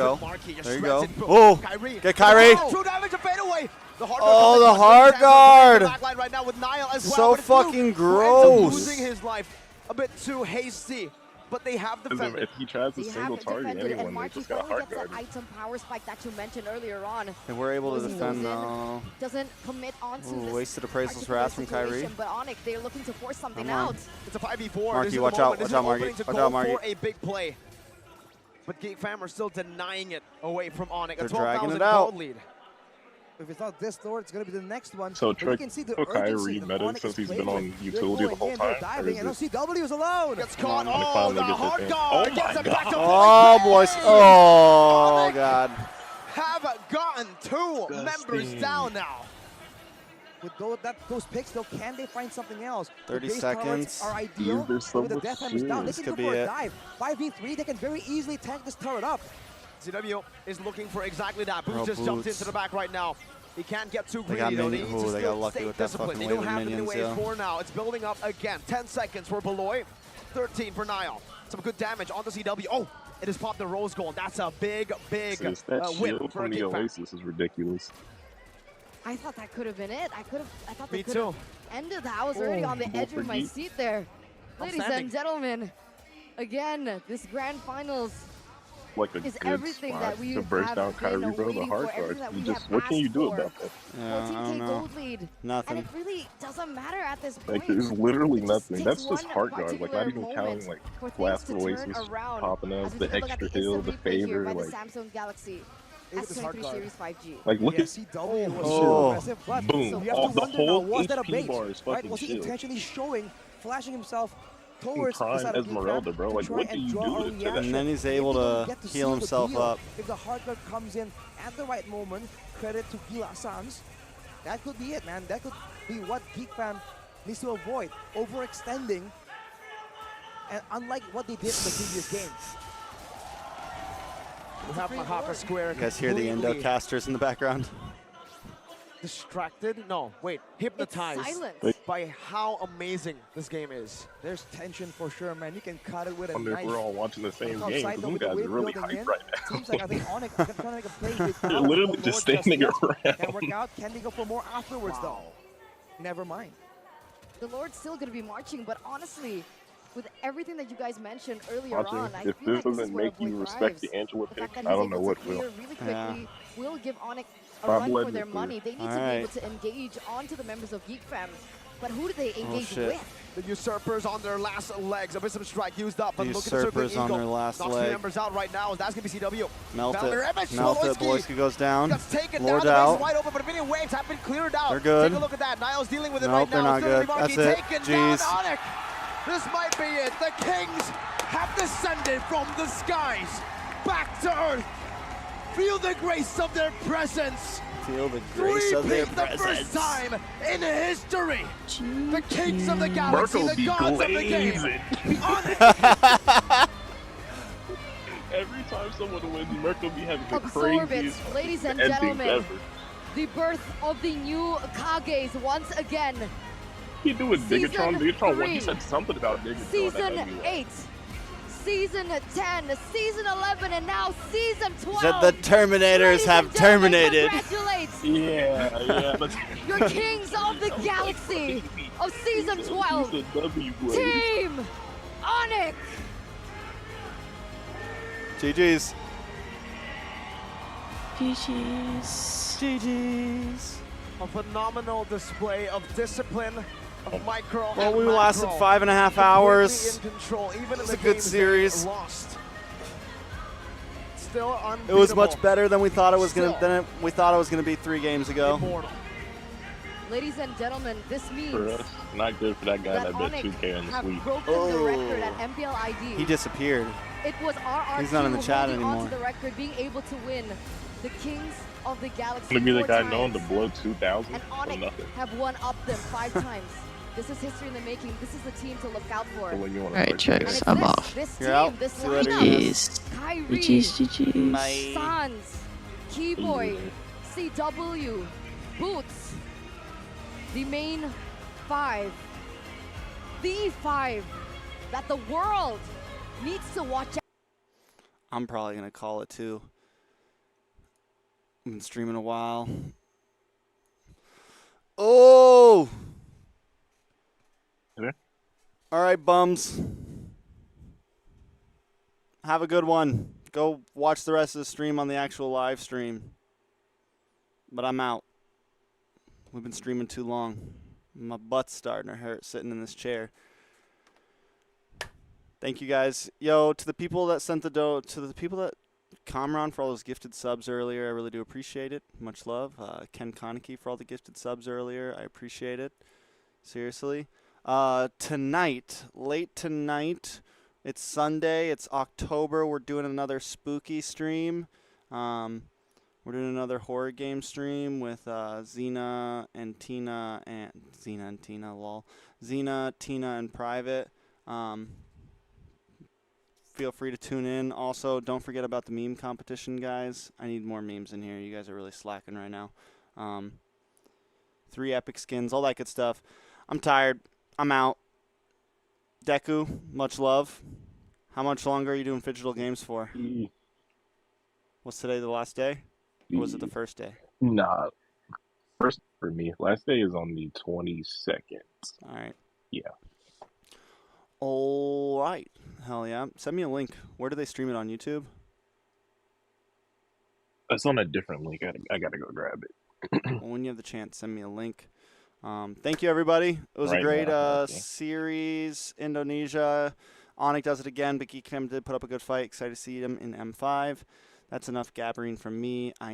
go. Marky just There you shreds go. it. Boom. Oh, Kyrie. get Kyrie. Oh, true damage to fade away. The hard Oh, guard the coming in. hard Samson guard. playing the backline right now with Niall as well. So but it's Luke fucking who ends up gross. losing his life a bit too hasty. but they have defended. If he tries to They single have target defended, and anyone, they Marky just got a finally hard gets that guard. item power spike that you mentioned earlier on. They were able to Goes in, defend goes in, though. Doesn't commit onto Ooh, this wasted Appraisal's particular Wrath from Kyrie. situation, but Onic, they're looking to force something Come on. out. It's a 5v4. Marky, This is the watch moment. out, This is watch out, the Marky. opening to Watch go out, Marky. for a big play. But Geek Fam are still denying it away from Onic. They're A dragging 12,000 it out. gold lead. If it's not this Lord, it's going to be the next one. So But you can see the Kyrie urgency that meta Onic since is he's been playing on with. utility the whole They're time? diving, and Or is it- LCW is alone. Gets caught. Onic Oh, finally the gets hard it in? guard. Oh Gets my it back to Oh, boys. Oh, God. Have gotten two members down now. With those picks, though, can they find something else? 30 the base towers seconds. are ideal. There's so With the much death hammers down, they This can could go be for a it. dive. 5v3, they can very easily tank this turret up. ZW is looking for exactly that. Bro, Boots just jumped Boots. into the back right now. He can't get too They greedy got though. minion- He needs ooh, to they got still lucky stay with that disciplined. fucking They don't wave of have any minions, waves yeah. for now. It's building up again. 10 seconds for Beloy. 13 for Niall. Some good damage on the CW. Oh, it has popped the Rose Gold. That's a big Sis, that win shield for a from the Geek Fam. Oasis is ridiculous. I thought that could have been it. I thought Me they could too. have ended that. I was already on the Goal edge for of my Geek. seat there. Ladies Outstanding. and gentlemen, again, this grand finals Like a is good everything spot that we to burst have down been Kyrie, bro. The waiting hard for, everything guard. that You we just, have what can you asked do for. about that? Yeah, I 14K don't know. gold lead. Nothing. And it really doesn't matter at this Like, point. it's literally It just nothing. takes That's just one hard guard. Like, not particular even moment counting, like, for things Blast to Oasis turn around. popping up, As we the take a look at extra the heal, instant the replay here favor, by like, the Samsung Galaxy Look at this hard S23 guard. Series 5G. like, look Yeah, at, CW was Oh. so aggressive, but boom. you have All to the wonder now, whole was that a HP bait? bar is Right? fucking Was he shield. intentionally showing, flashing himself towards crying the side of Esmeralda, Geek Fam bro. to Like, try what do and you draw do a to that? reaction? And then he's If able they don't to get heal seal the himself deal, up. If the hard guard comes in at the right moment, credit to Gila Sans, that could be it, man. That could be what Geek Fam needs to avoid, overextending, and unlike what they did in the previous game. We have Mahaka Square. You guys hear the completely Endocasters in the background? distracted? No, wait, hypnotized silent. by how amazing this game is. There's tension for sure, man. You can cut it with a I mean, knife. we're all watching the same Look game. outside, 'Cause though, them with the guys are wave really building in. hyped right now. Seems like I think Onic is trying to make a play with They're literally the just Lord standing yet. around. Can't work out. Can they go for more afterwards, though? Never mind. The Lord's still going to be marching, but honestly, with everything that you guys mentioned earlier Watching, on, I if feel this like this is doesn't where make you Boy respect thrives. the Angela The pick, fact that I he's don't know able what to will. clear really quickly will give Onic a I'm run for letting their it through. money. They need to be Alright. able to engage onto the members of Geek Fam. But who do they engage shit. with? The Usurpers on their last legs. A Wisdom Strike used up. But look at the Usurpers circling on eagle. their last Knocks leg. the members out right now. That's going to be CW. Melt Valmer it. Evans, Melt it. Sholoitsky Boyski goes down. Gets taken Lord down. The base out. is wide open, but minion waves have been cleared out. They're good. Take a look at that. Niall's dealing with it Nope, right they're now. not Still good. Marky That's it. taken down. Jeez. Onic. This might be it. The Kings have descended from the skies back to earth. Feel the grace of their presence. Feel the grace of their Three-peat the first presence. time in history. The Kings of the Galaxy, Merkel the be gods of the game. glazing. Every time someone wins, Merkel be having the Absorb it, craziest ladies and endings gentlemen. ever. The birth of the new Kages once again. He doing Season Bigatron. Bigatron, what? He 3. said something about Bigatron. Season that movie. 8, Season 10, Season 11, and now Season 12. Said the Terminators Ladies have and gentlemen, terminated. Congratulate Yeah. But your Kings of the Galaxy of Season 12, He's a W grade. Team Onic. GG's. GG's. GG's. A phenomenal display of discipline, of micro Well, and we lasted macro. 5.5 Completely hours. in control, even It in was the a good games series. they lost. Still unbeatable. It was much better than we thought it was Still gonna. We thought it was gonna be 3 games ago. immortal. Ladies and gentlemen, this For means us, not good for that guy that that bet Onic 2K on the have sweep. broken the record at MPL ID. He disappeared. It was RRQ He's not in the chat holding on anymore. to the record, being able to win the Kings of the Galaxy Gonna be the 4 guy times. known to blow 2,000 And for Onic nothing. have won up them 5 times. This is history in the making. This is the team to look out for. So when you wanna Alright, play Checks, And it's I'm this, off. this You're team, out. this See you later, lineup. GG's. Kyrie, GG's, GG's. Bye. Sans, Keyboy, CW, Boots, the main 5. The 5 that the world needs to watch out. I'm probably gonna call it too. I've been streaming a while. Oh! Okay. All right, bums. Have a good one. Go watch the rest of the stream on the actual live stream. But I'm out. We've been streaming too long. My butt's starting to hurt sitting in this chair. Thank you guys. Yo, to the people that sent the dough, to the people that Kamran for all those gifted subs earlier, I really do appreciate it. Much love. Ken Konecki for all the gifted subs earlier. I appreciate it. Seriously. Tonight, late tonight, it's Sunday. It's October. We're doing another spooky stream. We're doing another horror game stream with Xena and Tina and Xena, Tina, and Private. Feel free to tune in. Also, don't forget about the meme competition, guys. I need more memes in here. You guys are really slacking right now. 3 epic skins, all that good stuff. I'm tired. I'm out. Deku, much love. How much longer are you doing Phygital Games for? Was today the last day? Or was it the first day? Nah. First for me. Last day is on the 22nd. All right. Yeah. All right. Hell yeah. Send me a link. Where do they stream it on YouTube? It's on a different link. I gotta go grab it. Well, when you have the chance, send me a link. Thank you, everybody. It was a great series. Indonesia. Onic does it again, but Geek Fam did put up a good fight. Excited to see him in M5. That's enough gabbering from me. I'm